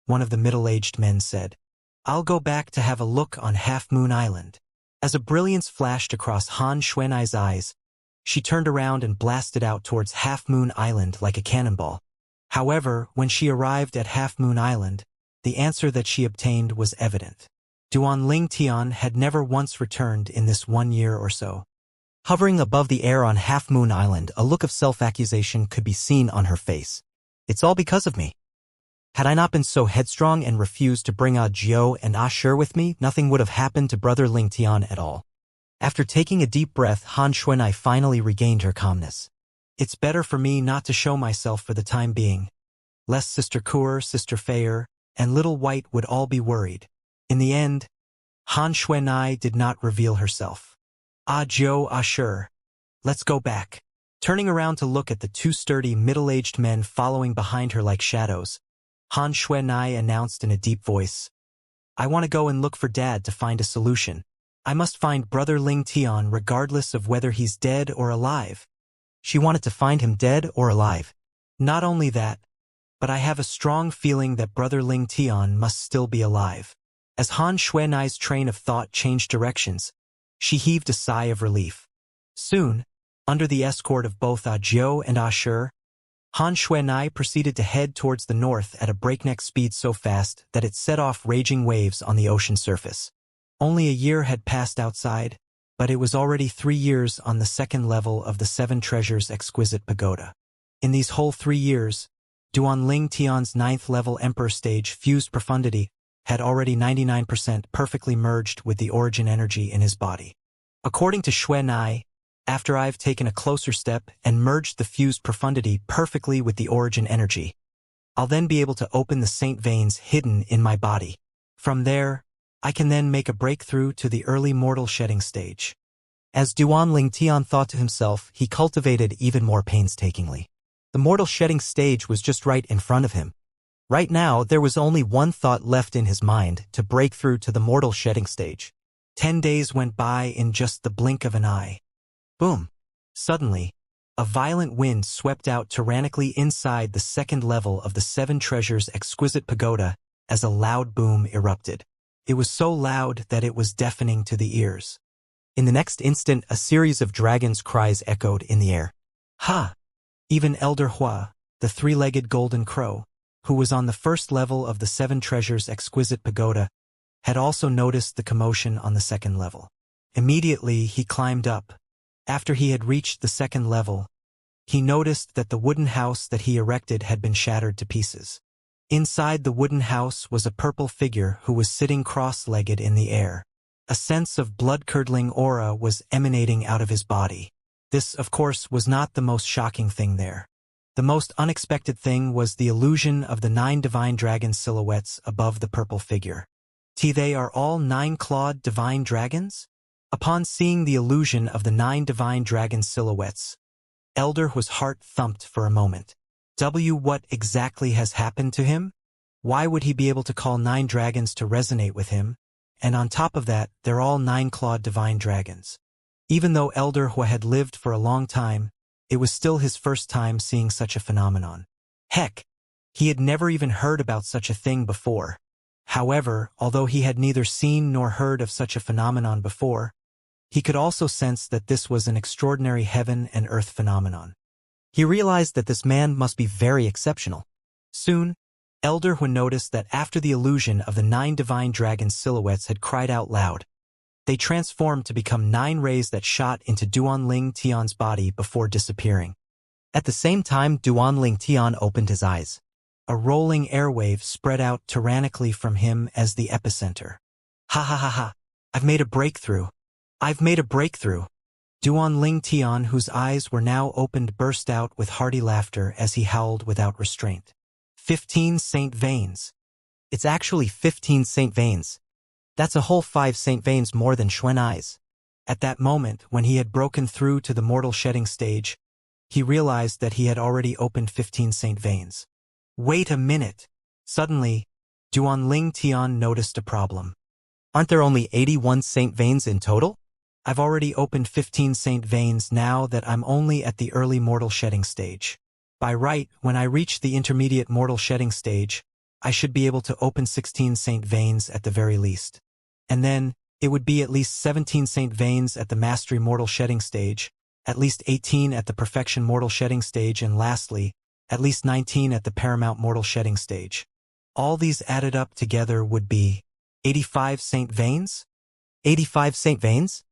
one of the middle-aged men said. I'll go back to have a look on Half Moon Island. As a brilliance flashed across Han Xuanai's eyes, she turned around and blasted out towards Half Moon Island like a cannonball. However, when she arrived at Half Moon Island, the answer that she obtained was evident. Duan Ling Tian had never once returned in this 1 year or so. Hovering above the air on Half Moon Island, a look of self-accusation could be seen on her face. It's all because of me. Had I not been so headstrong and refused to bring Jiao and Ashur with me, nothing would have happened to Brother Ling Tian at all. After taking a deep breath, Han Xuanai finally regained her calmness. It's better for me not to show myself for the time being. Lest Sister Kur, Sister Feier, and Little White would all be worried. In the end, Han Xuanai did not reveal herself. Jiao, Ashur. Let's go back. Turning around to look at the two sturdy middle-aged men following behind her like shadows, Han Xuanai announced in a deep voice, I want to go and look for Dad to find a solution. I must find Brother Ling Tian regardless of whether he's dead or alive. She wanted to find him dead or alive. Not only that, but I have a strong feeling that Brother Ling Tian must still be alive. As Han Xuanai's train of thought changed directions, she heaved a sigh of relief. Soon, under the escort of both Jiao and Ashur, Han Xuanai proceeded to head towards the north at a breakneck speed so fast that it set off raging waves on the ocean surface. Only a year had passed outside, but it was already 3 years on the second level of the Seven Treasures Exquisite Pagoda. In these whole 3 years, Duan Ling Tian's 9th level Emperor stage Fused Profundity had already 99% perfectly merged with the origin energy in his body. According to Xuanai, after I've taken a closer step and merged the Fused Profundity perfectly with the origin energy, I'll then be able to open the saint veins hidden in my body. From there, I can then make a breakthrough to the early mortal shedding stage. As Duan Ling Tian thought to himself, he cultivated even more painstakingly. The mortal shedding stage was just right in front of him. Right now, there was only one thought left in his mind to break through to the mortal shedding stage. 10 days went by in just the blink of an eye. Boom! Suddenly, a violent wind swept out tyrannically inside the second level of the Seven Treasures Exquisite Pagoda as a loud boom erupted. It was so loud that it was deafening to the ears. In the next instant, a series of dragons' cries echoed in the air. Ha! Even Elder Hua, the three-legged golden crow, who was on the first level of the Seven Treasures Exquisite Pagoda, had also noticed the commotion on the second level. Immediately, he climbed up. After he had reached the second level, he noticed that the wooden house that he erected had been shattered to pieces. Inside the wooden house was a purple figure who was sitting cross-legged in the air. A sense of blood-curdling aura was emanating out of his body. This, of course, was not the most shocking thing there. The most unexpected thing was the illusion of the 9 divine dragon silhouettes above the purple figure. They are all 9-clawed divine dragons? Upon seeing the illusion of the 9 divine dragon silhouettes, Elder Hua's heart thumped for a moment. What exactly has happened to him? Why would he be able to call 9 dragons to resonate with him? And on top of that, they're all 9-clawed divine dragons. Even though Elder Hua had lived for a long time, it was still his first time seeing such a phenomenon. Heck, he had never even heard about such a thing before. However, although he had neither seen nor heard of such a phenomenon before, he could also sense that this was an extraordinary heaven and earth phenomenon. He realized that this man must be very exceptional. Soon, Elder Hua noticed that after the illusion of the 9 divine dragon silhouettes had cried out loud, they transformed to become 9 rays that shot into Duan Ling Tian's body before disappearing. At the same time, Duan Ling Tian opened his eyes. A rolling airwave spread out tyrannically from him as the epicenter. Ha ha ha ha! I've made a breakthrough! I've made a breakthrough! Duan Ling Tian, whose eyes were now opened, burst out with hearty laughter as he howled without restraint. 15 saint veins! It's actually 15 saint veins. That's a whole 5 saint veins more than Xuanai's. At that moment, when he had broken through to the mortal shedding stage, he realized that he had already opened 15 saint veins. Wait a minute! Suddenly, Duan Ling Tian noticed a problem. Aren't there only 81 saint veins in total? I've already opened 15 saint veins now that I'm only at the early mortal shedding stage. By right, when I reach the intermediate mortal shedding stage, I should be able to open 16 saint veins at the very least. And then, It would be at least 17 Saint Veins at the Mastery Mortal Shedding stage, at least 18 at the Perfection Mortal Shedding stage, and lastly, at least 19 at the Paramount Mortal Shedding stage. All these added up together would be 85 Saint Veins? 85 Saint Veins?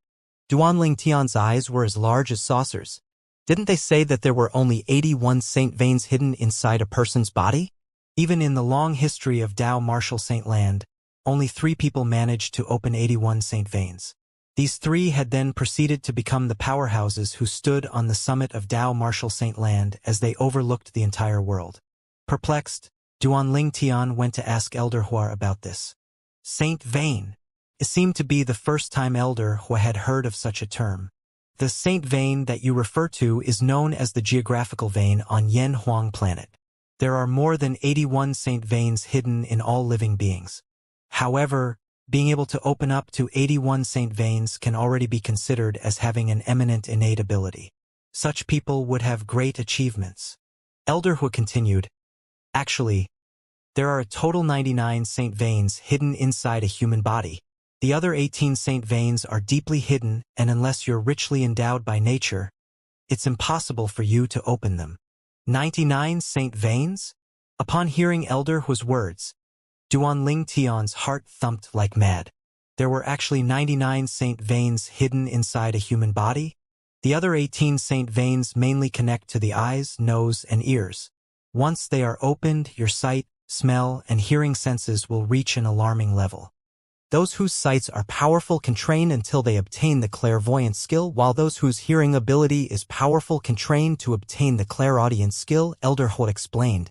Duanling Tian's eyes were as large as saucers. Didn't they say that there were only 81 Saint Veins hidden inside a person's body? Even in the long history of Dao Martial Saint Land, only 3 people managed to open 81 Saint Veins. These 3 had then proceeded to become the powerhouses who stood on the summit of Dao Martial Saint Land as they overlooked the entire world. Perplexed, Duanling Tian went to ask Elder Hua about this. Saint Vein. It seemed to be the first time Elder Hua had heard of such a term. The Saint Vein that you refer to is known as the geographical vein on Yen Huang planet. There are more than 81 Saint Veins hidden in all living beings. However, being able to open up to 81 Saint Veins can already be considered as having an eminent innate ability. Such people would have great achievements. Elder Hua continued, actually, there are a total 99 Saint Veins hidden inside a human body. The other 18 Saint Veins are deeply hidden, and unless you're richly endowed by nature, it's impossible for you to open them. 99 Saint Veins? Upon hearing Elder Hua's words, Duanling Tian's heart thumped like mad. There were actually 99 Saint Veins hidden inside a human body? The other 18 Saint Veins mainly connect to the eyes, nose, and ears. Once they are opened, your sight, smell, and hearing senses will reach an alarming level. Those whose sights are powerful can train until they obtain the clairvoyant skill, while those whose hearing ability is powerful can train to obtain the clairaudient skill, Elder Hua explained.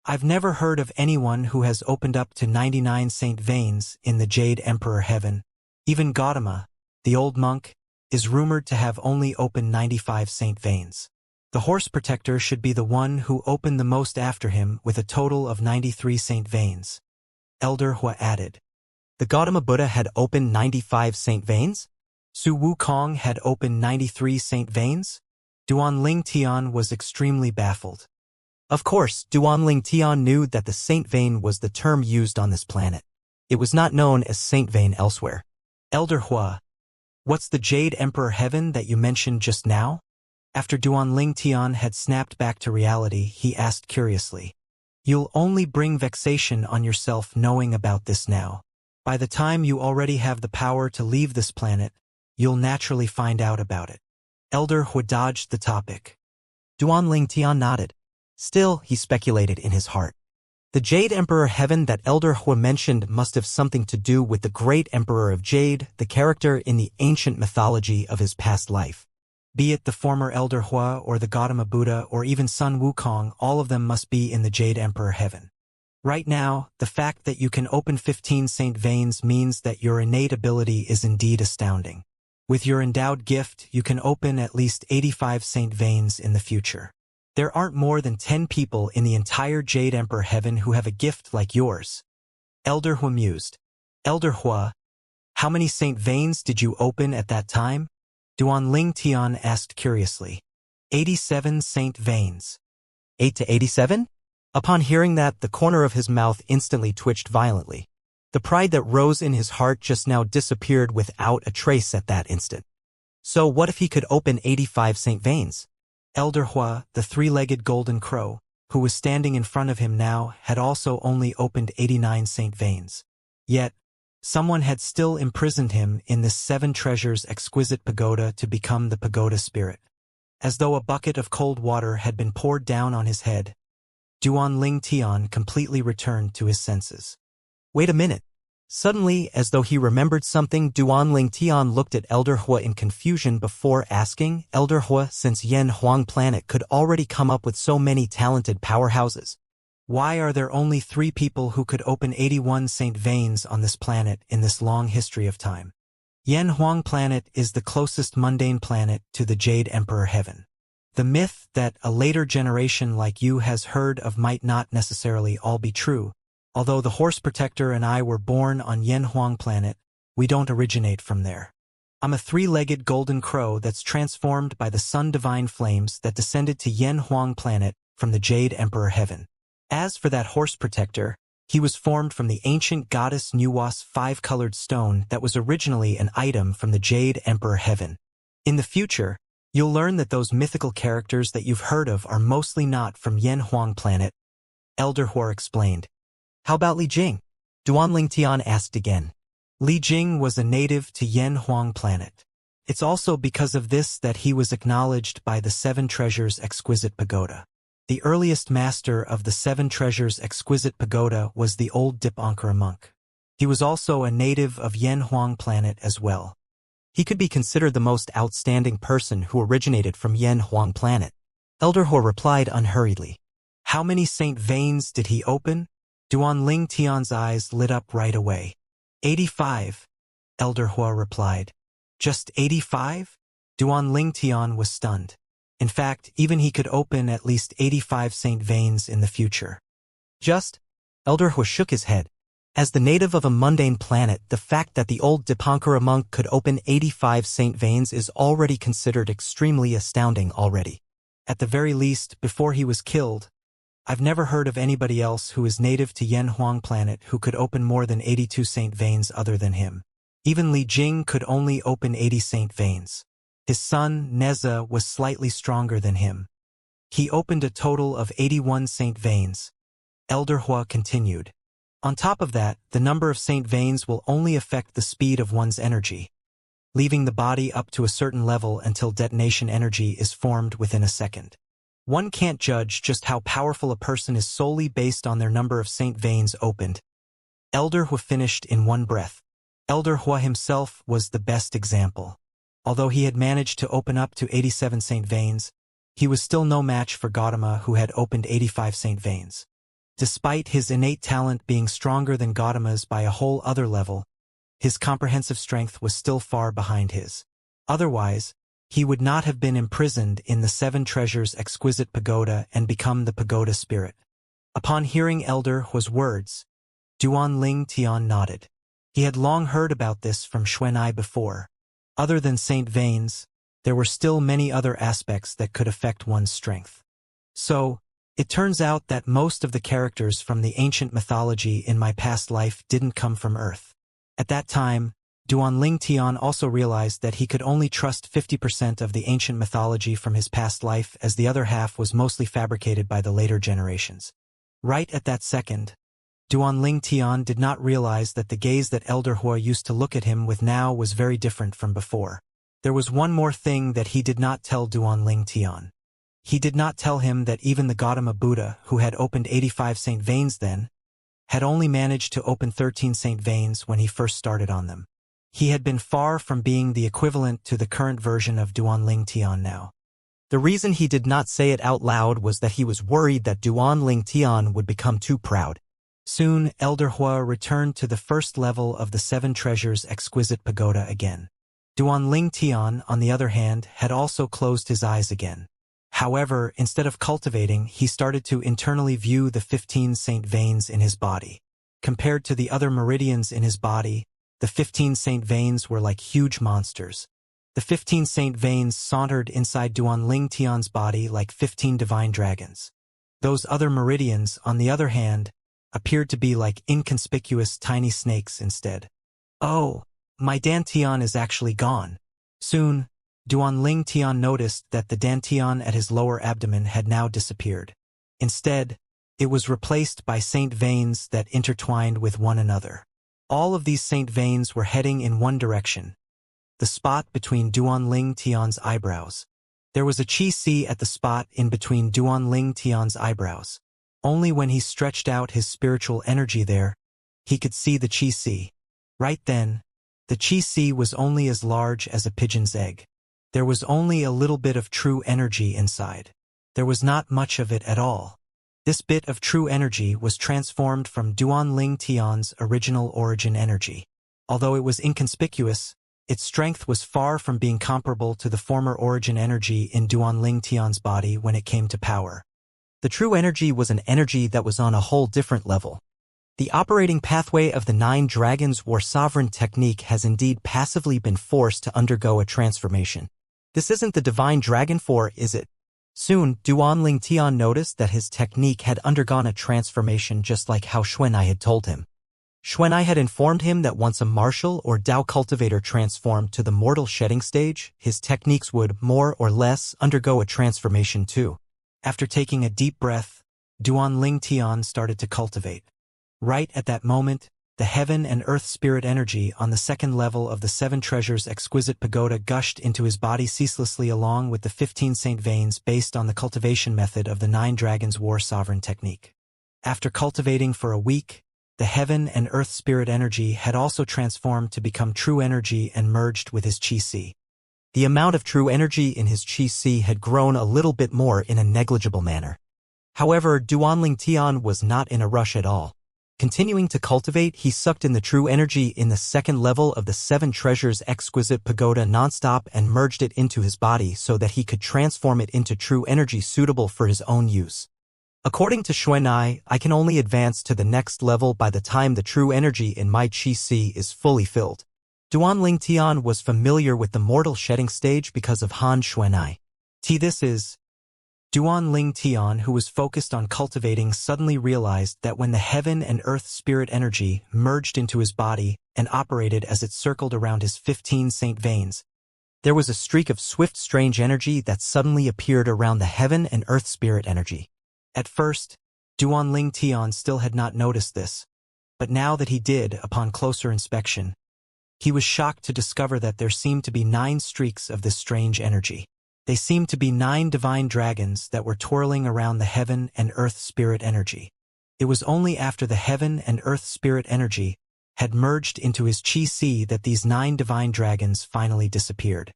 I've never heard of anyone who has opened up to 99 Saint Veins in the Jade Emperor Heaven. Even Gautama, the old monk, is rumored to have only opened 95 Saint Veins. The horse protector should be the one who opened the most after him with a total of 93 Saint Veins. Elder Hua added. The Gautama Buddha had opened 95 Saint Veins? Su Wukong had opened 93 Saint Veins? Duanling Tian was extremely baffled. Of course, Duanling Tian knew that the Saint Vein was the term used on this planet. It was not known as Saint Vein elsewhere. Elder Hua, what's the Jade Emperor Heaven that you mentioned just now? After Duanling Tian had snapped back to reality, he asked curiously. You'll only bring vexation on yourself knowing about this now. By the time you already have the power to leave this planet, you'll naturally find out about it. Elder Hua dodged the topic. Duanling Tian nodded. Still, he speculated in his heart. The Jade Emperor Heaven that Elder Hua mentioned must have something to do with the great Emperor of Jade, the character in the ancient mythology of his past life. Be it the former Elder Hua or the Gautama Buddha or even Sun Wukong, all of them must be in the Jade Emperor Heaven. Right now, the fact that you can open 15 Saint Veins means that your innate ability is indeed astounding. With your endowed gift, you can open at least 85 Saint Veins in the future. There aren't more than 10 people in the entire Jade Emperor Heaven who have a gift like yours. Elder Hua mused. Elder Hua, how many Saint Veins did you open at that time? Duanling Tian asked curiously. 87 Saint Veins. 8 to 87? Upon hearing that, the corner of his mouth instantly twitched violently. The pride that rose in his heart just now disappeared without a trace at that instant. So what if he could open 85 Saint Veins? Elder Hua, the 3-legged golden crow, who was standing in front of him now, had also only opened 89 Saint Veins. Yet, someone had still imprisoned him in this 7 treasures exquisite pagoda to become the pagoda spirit. As though a bucket of cold water had been poured down on his head, Duanling Tian completely returned to his senses. Wait a minute. Suddenly, as though he remembered something, Duanling Tian looked at Elder Hua in confusion before asking, Elder Hua, since Yen Huang planet could already come up with so many talented powerhouses, why are there only 3 people who could open 81 Saint Veins on this planet in this long history of time? Yen Huang planet is the closest mundane planet to the Jade Emperor Heaven. The myth that a later generation like you has heard of might not necessarily all be true. Although the horse protector and I were born on Yen Huang planet, we don't originate from there. I'm a 3-legged golden crow that's transformed by the sun divine flames that descended to Yen Huang planet from the Jade Emperor Heaven. As for that horse protector, He was formed from the ancient goddess Nuwa's five-colored stone that was originally an item from the Jade Emperor Heaven. In the future, you'll learn that those mythical characters that you've heard of are mostly not from Yen Huang planet, Elder Hua explained. How about Li Jing? Duanling Tian asked again. Li Jing was a native to Yen Huang planet. It's also because of this that he was acknowledged by the Seven Treasures Exquisite Pagoda. The earliest master of the Seven Treasures Exquisite Pagoda was the old Dipankara monk. He was also a native of Yen Huang planet as well. He could be considered the most outstanding person who originated from Yen Huang planet. Elder Hua replied unhurriedly. How many Saint Veins did he open? Duanling Tian's eyes lit up right away. 85, Elder Hua replied. Just 85? Duanling Tian was stunned. In fact, even he could open at least 85 Saint Veins in the future. Just? Elder Hua shook his head. As the native of a mundane planet, the fact that the old Dipankara monk could open 85 Saint Veins is already considered extremely astounding already. At the very least, before he was killed, I've never heard of anybody else who is native to Yen Huang planet who could open more than 82 Saint Veins other than him. Even Li Jing could only open 80 Saint Veins. His son, Neza, was slightly stronger than him. He opened a total of 81 Saint Veins. Elder Hua continued. On top of that, the number of Saint Veins will only affect the speed of one's energy, leaving the body up to a certain level until detonation energy is formed within a second. One can't judge just how powerful a person is solely based on their number of Saint Veins opened. Elder Hua finished in one breath. Elder Hua himself was the best example. Although he had managed to open up to 87 Saint Veins, he was still no match for Gautama, who had opened 85 Saint Veins. Despite his innate talent being stronger than Gautama's by a whole other level, his comprehensive strength was still far behind his. Otherwise, he would not have been imprisoned in the Seven Treasures Exquisite Pagoda and become the Pagoda Spirit. Upon hearing Elder Hua's words, Duanling Tian nodded. He had long heard about this from Xuan'ai before. Other than Saint Veins, there were still many other aspects that could affect one's strength. So, it turns out that most of the characters from the ancient mythology in my past life didn't come from Earth. At that time, Duanling Tian also realized that he could only trust 50% of the ancient mythology from his past life, as the other half was mostly fabricated by the later generations. Right at that second, Duanling Tian did not realize that the gaze that Elder Hua used to look at him with now was very different from before. There was one more thing that he did not tell Duanling Tian. He did not tell him that even the Gautama Buddha, who had opened 85 Saint Veins then, had only managed to open 13 Saint Veins when he first started on them. He had been far from being the equivalent to the current version of Duanling Tian now. The reason he did not say it out loud was that he was worried that Duanling Tian would become too proud. Soon, Elder Hua returned to the first level of the Seven Treasures Exquisite Pagoda again. Duanling Tian, on the other hand, had also closed his eyes again. However, instead of cultivating, he started to internally view the 15 Saint Veins in his body. Compared to the other meridians in his body, the 15 Saint Veins were like huge monsters. The 15 Saint Veins sauntered inside Duanling Tian's body like 15 divine dragons. Those other meridians, on the other hand, appeared to be like inconspicuous tiny snakes instead. Oh, my dantian is actually gone. Soon, Duanling Tian noticed that the dantian at his lower abdomen had now disappeared. Instead, it was replaced by Saint Veins that intertwined with one another. All of these Saint Veins were heading in one direction, the spot between Duanling Tian's eyebrows. There was a qi at the spot in between Duanling Tian's eyebrows. Only when he stretched out his spiritual energy there, he could see the qi. Right then, the qi was only as large as a pigeon's egg. There was only a little bit of true energy inside. There was not much of it at all. This bit of true energy was transformed from Duanling Tian's original origin energy. Although it was inconspicuous, its strength was far from being comparable to the former origin energy in Duanling Tian's body when it came to power. The true energy was an energy that was on a whole different level. The operating pathway of the 9 Dragons War Sovereign technique has indeed passively been forced to undergo a transformation. This isn't the Divine Dragon 4, is it? Soon, Duan Lingtian noticed that his technique had undergone a transformation just like how Xuanai had told him. Xuanai had informed him that once a martial or Dao cultivator transformed to the mortal shedding stage, his techniques would, more or less, undergo a transformation too. After taking a deep breath, Duan Lingtian started to cultivate. Right at that moment, the heaven and earth spirit energy on the second level of the Seven Treasures exquisite pagoda gushed into his body ceaselessly along with the 15 saint veins based on the cultivation method of the 9 Dragons War Sovereign technique. After cultivating for a week, the heaven and earth spirit energy had also transformed to become true energy and merged with his Qi. The amount of true energy in his Qi had grown a little bit more in a negligible manner. However, Duan Lingtian was not in a rush at all. Continuing to cultivate, he sucked in the true energy in the second level of the Seven Treasures exquisite pagoda nonstop and merged it into his body so that he could transform it into true energy suitable for his own use. According to Xuanai, I can only advance to the next level by the time the true energy in my Qi is fully filled. Duan Lingtian was familiar with the mortal shedding stage because of Han Xuanai. This is Duan Lingtian, who was focused on cultivating, suddenly realized that when the heaven and earth spirit energy merged into his body and operated as it circled around his 15 saint veins, there was a streak of swift strange energy that suddenly appeared around the heaven and earth spirit energy. At first, Duan Lingtian still had not noticed this, but now that he did, upon closer inspection, he was shocked to discover that there seemed to be 9 streaks of this strange energy. They seemed to be 9 divine dragons that were twirling around the heaven and earth spirit energy. It was only after the heaven and earth spirit energy had merged into his Qi that these 9 divine dragons finally disappeared.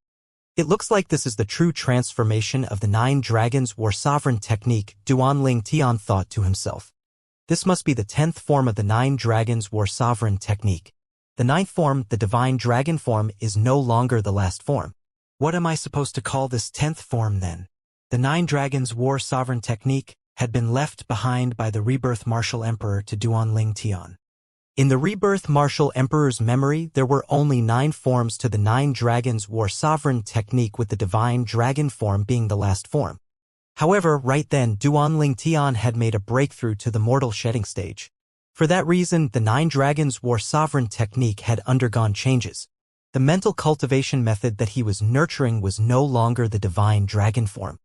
It looks like this is the true transformation of the 9 Dragons War Sovereign technique, Duan Lingtian thought to himself. This must be the 10th form of the 9 Dragons War Sovereign technique. The 9th form, the divine dragon form, is no longer the last form. What am I supposed to call this 10th form then? The 9 Dragons War Sovereign technique had been left behind by the Rebirth Martial Emperor to Duan Lingtian. In the Rebirth Martial Emperor's memory, there were only 9 forms to the 9 Dragons War Sovereign technique, with the divine dragon form being the last form. However, right then, Duan Lingtian had made a breakthrough to the mortal shedding stage. For that reason, the 9 Dragons War Sovereign technique had undergone changes. The mental cultivation method that he was nurturing was no longer the divine dragon form.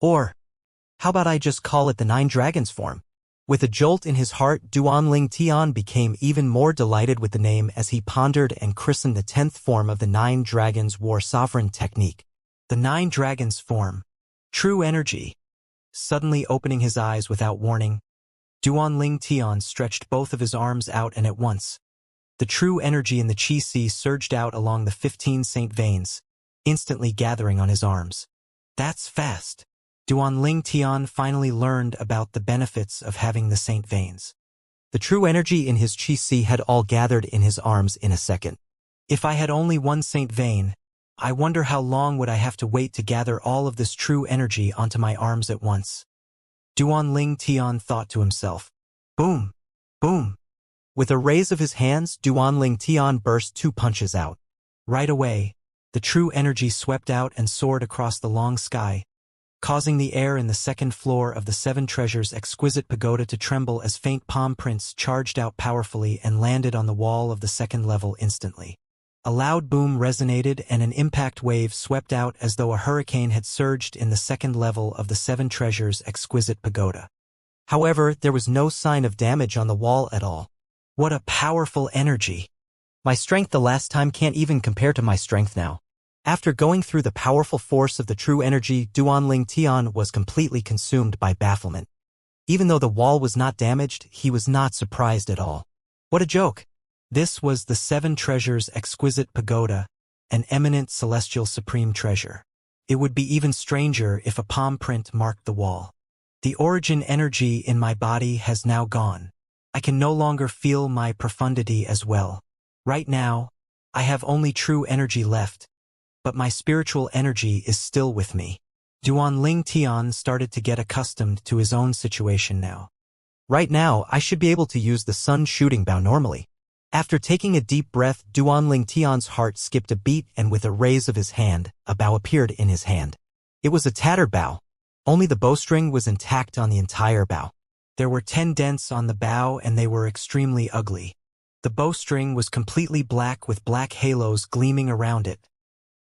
Or, how about I just call it the 9 Dragons form? With a jolt in his heart, Duan Lingtian became even more delighted with the name as he pondered and christened the 10th form of the 9 Dragons War Sovereign technique. The 9 Dragons form. True energy. Suddenly opening his eyes without warning, Duan Lingtian stretched both of his arms out, and at once, the true energy in the Qi surged out along the 15 saint veins, instantly gathering on his arms. That's fast. Duan Lingtian finally learned about the benefits of having the saint veins. The true energy in his Qi had all gathered in his arms in a second. If I had only one saint vein, I wonder how long would I have to wait to gather all of this true energy onto my arms at once. Duan Lingtian thought to himself. Boom! Boom! With a raise of his hands, Duan Lingtian burst 2 punches out. Right away, the true energy swept out and soared across the long sky, causing the air in the second floor of the Seven Treasures exquisite pagoda to tremble as faint palm prints charged out powerfully and landed on the wall of the second level instantly. A loud boom resonated and an impact wave swept out as though a hurricane had surged in the second level of the Seven Treasures exquisite pagoda. However, there was no sign of damage on the wall at all. What a powerful energy! My strength the last time can't even compare to my strength now. After going through the powerful force of the true energy, Duan Lingtian was completely consumed by bafflement. Even though the wall was not damaged, he was not surprised at all. What a joke! This was the Seven Treasures exquisite pagoda, an eminent celestial supreme treasure. It would be even stranger if a palm print marked the wall. The origin energy in my body has now gone. I can no longer feel my profundity as well. Right now, I have only true energy left, but my spiritual energy is still with me. Duan Lingtian started to get accustomed to his own situation now. Right now, I should be able to use the sun shooting bow normally. After taking a deep breath, Duan Lingtian's heart skipped a beat, and with a raise of his hand, a bow appeared in his hand. It was a tattered bow. Only the bowstring was intact on the entire bow. There were 10 dents on the bow and they were extremely ugly. The bowstring was completely black with black halos gleaming around it,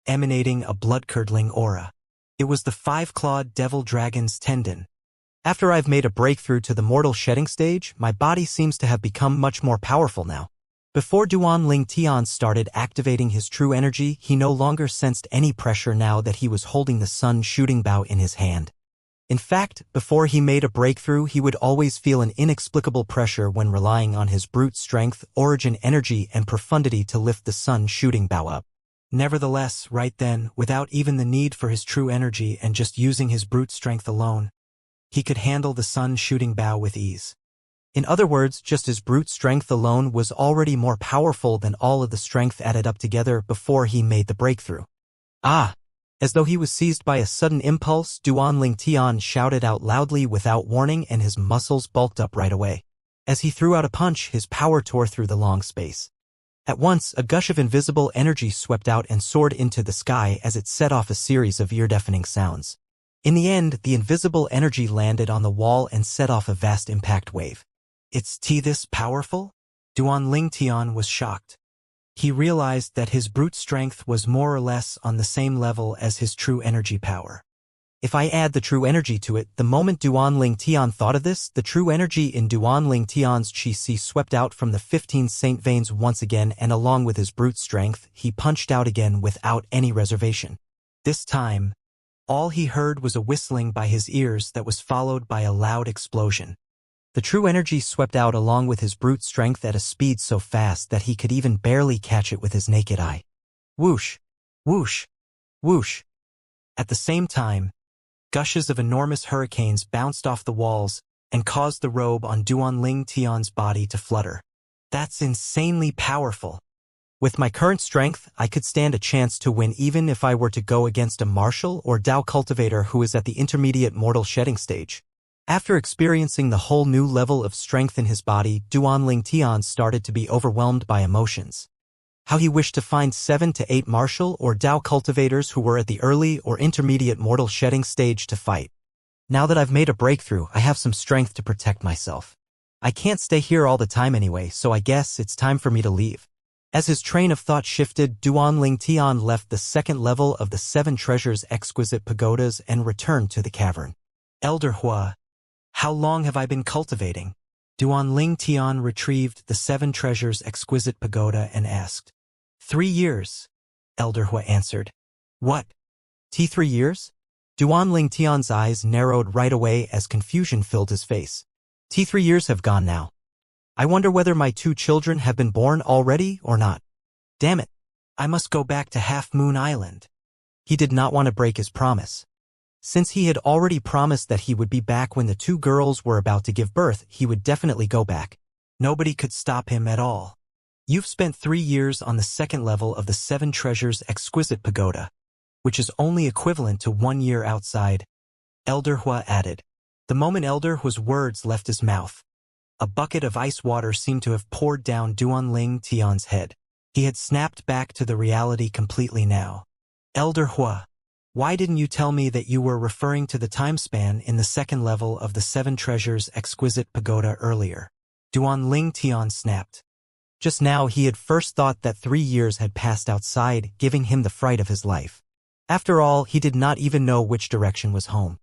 emanating a blood-curdling aura. It was the 5-clawed devil dragon's tendon. After I've made a breakthrough to the mortal shedding stage, my body seems to have become much more powerful now. Before Duan Tian started activating his true energy, he no longer sensed any pressure now that he was holding the sun shooting bow in his hand. In fact, before he made a breakthrough, he would always feel an inexplicable pressure when relying on his brute strength, origin energy, and profundity to lift the sun shooting bow up. Nevertheless, right then, without even the need for his true energy and just using his brute strength alone, he could handle the sun shooting bow with ease. In other words, just his brute strength alone was already more powerful than all of the strength added up together before he made the breakthrough. Ah! As though he was seized by a sudden impulse, Duan Tian shouted out loudly without warning and his muscles bulked up right away. As he threw out a punch, his power tore through the long space. At once, a gush of invisible energy swept out and soared into the sky as it set off a series of ear-deafening sounds. In the end, the invisible energy landed on the wall and set off a vast impact wave. It's this powerful? Duan Tian was shocked. He realized that his brute strength was more or less on the same level as his true energy power. If I add the true energy to it, the moment Duan Tian thought of this, the true energy in Duan Tian's qi swept out from the 15 saint veins once again, and along with his brute strength, he punched out again without any reservation. This time, all he heard was a whistling by his ears that was followed by a loud explosion. The true energy swept out along with his brute strength at a speed so fast that he could even barely catch it with his naked eye. Whoosh! Whoosh! Whoosh! At the same time, gushes of enormous hurricanes bounced off the walls and caused the robe on Duan Tian's body to flutter. That's insanely powerful. With my current strength, I could stand a chance to win even if I were to go against a martial or Dao cultivator who is at the intermediate mortal shedding stage. After experiencing the whole new level of strength in his body, Duan Tian started to be overwhelmed by emotions. How he wished to find 7 to 8 martial or Dao cultivators who were at the early or intermediate mortal shedding stage to fight. Now that I've made a breakthrough, I have some strength to protect myself. I can't stay here all the time anyway, so I guess it's time for me to leave. As his train of thought shifted, Duan Tian left the second level of the 7 treasures exquisite pagodas and returned to the cavern. Elder Hua, how long have I been cultivating? Duan Tian retrieved the 7 treasures exquisite pagoda and asked. 3 years, Elder Hua answered. What? 3 years? Duan Tian's eyes narrowed right away as confusion filled his face. 3 years have gone now. I wonder whether my 2 children have been born already or not. Damn it. I must go back to Half Moon Island. He did not want to break his promise. Since he had already promised that he would be back when the 2 girls were about to give birth, he would definitely go back. Nobody could stop him at all. You've spent 3 years on the second level of the 7 treasures exquisite pagoda, which is only equivalent to 1 year outside, Elder Hua added. The moment Elder Hua's words left his mouth, a bucket of ice water seemed to have poured down Duan Tian's head. He had snapped back to the reality completely now. Elder Hua, why didn't you tell me that you were referring to the time span in the second level of the 7 treasures exquisite pagoda earlier? Duan Tian snapped. Just now he had first thought that 3 years had passed outside, giving him the fright of his life. After all, he did not even know which direction was home.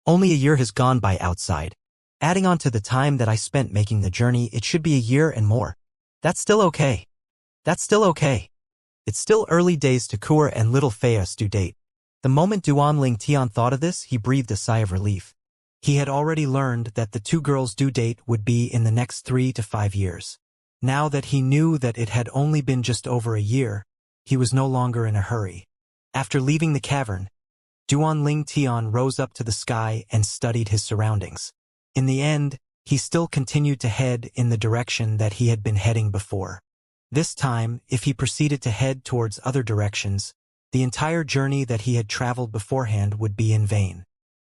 Only a year has gone by outside. Adding on to the time that I spent making the journey, it should be a year and more. That's still okay. That's still okay. It's still early days to Kur and little Fea's due date. The moment Duan Tian thought of this, he breathed a sigh of relief. He had already learned that the 2 girls' due date would be in the next 3 to 5 years. Now that he knew that it had only been just over a year, he was no longer in a hurry. After leaving the cavern, Duan Tian rose up to the sky and studied his surroundings. In the end, he still continued to head in the direction that he had been heading before. This time, if he proceeded to head towards other directions, the entire journey that he had traveled beforehand would be in vain.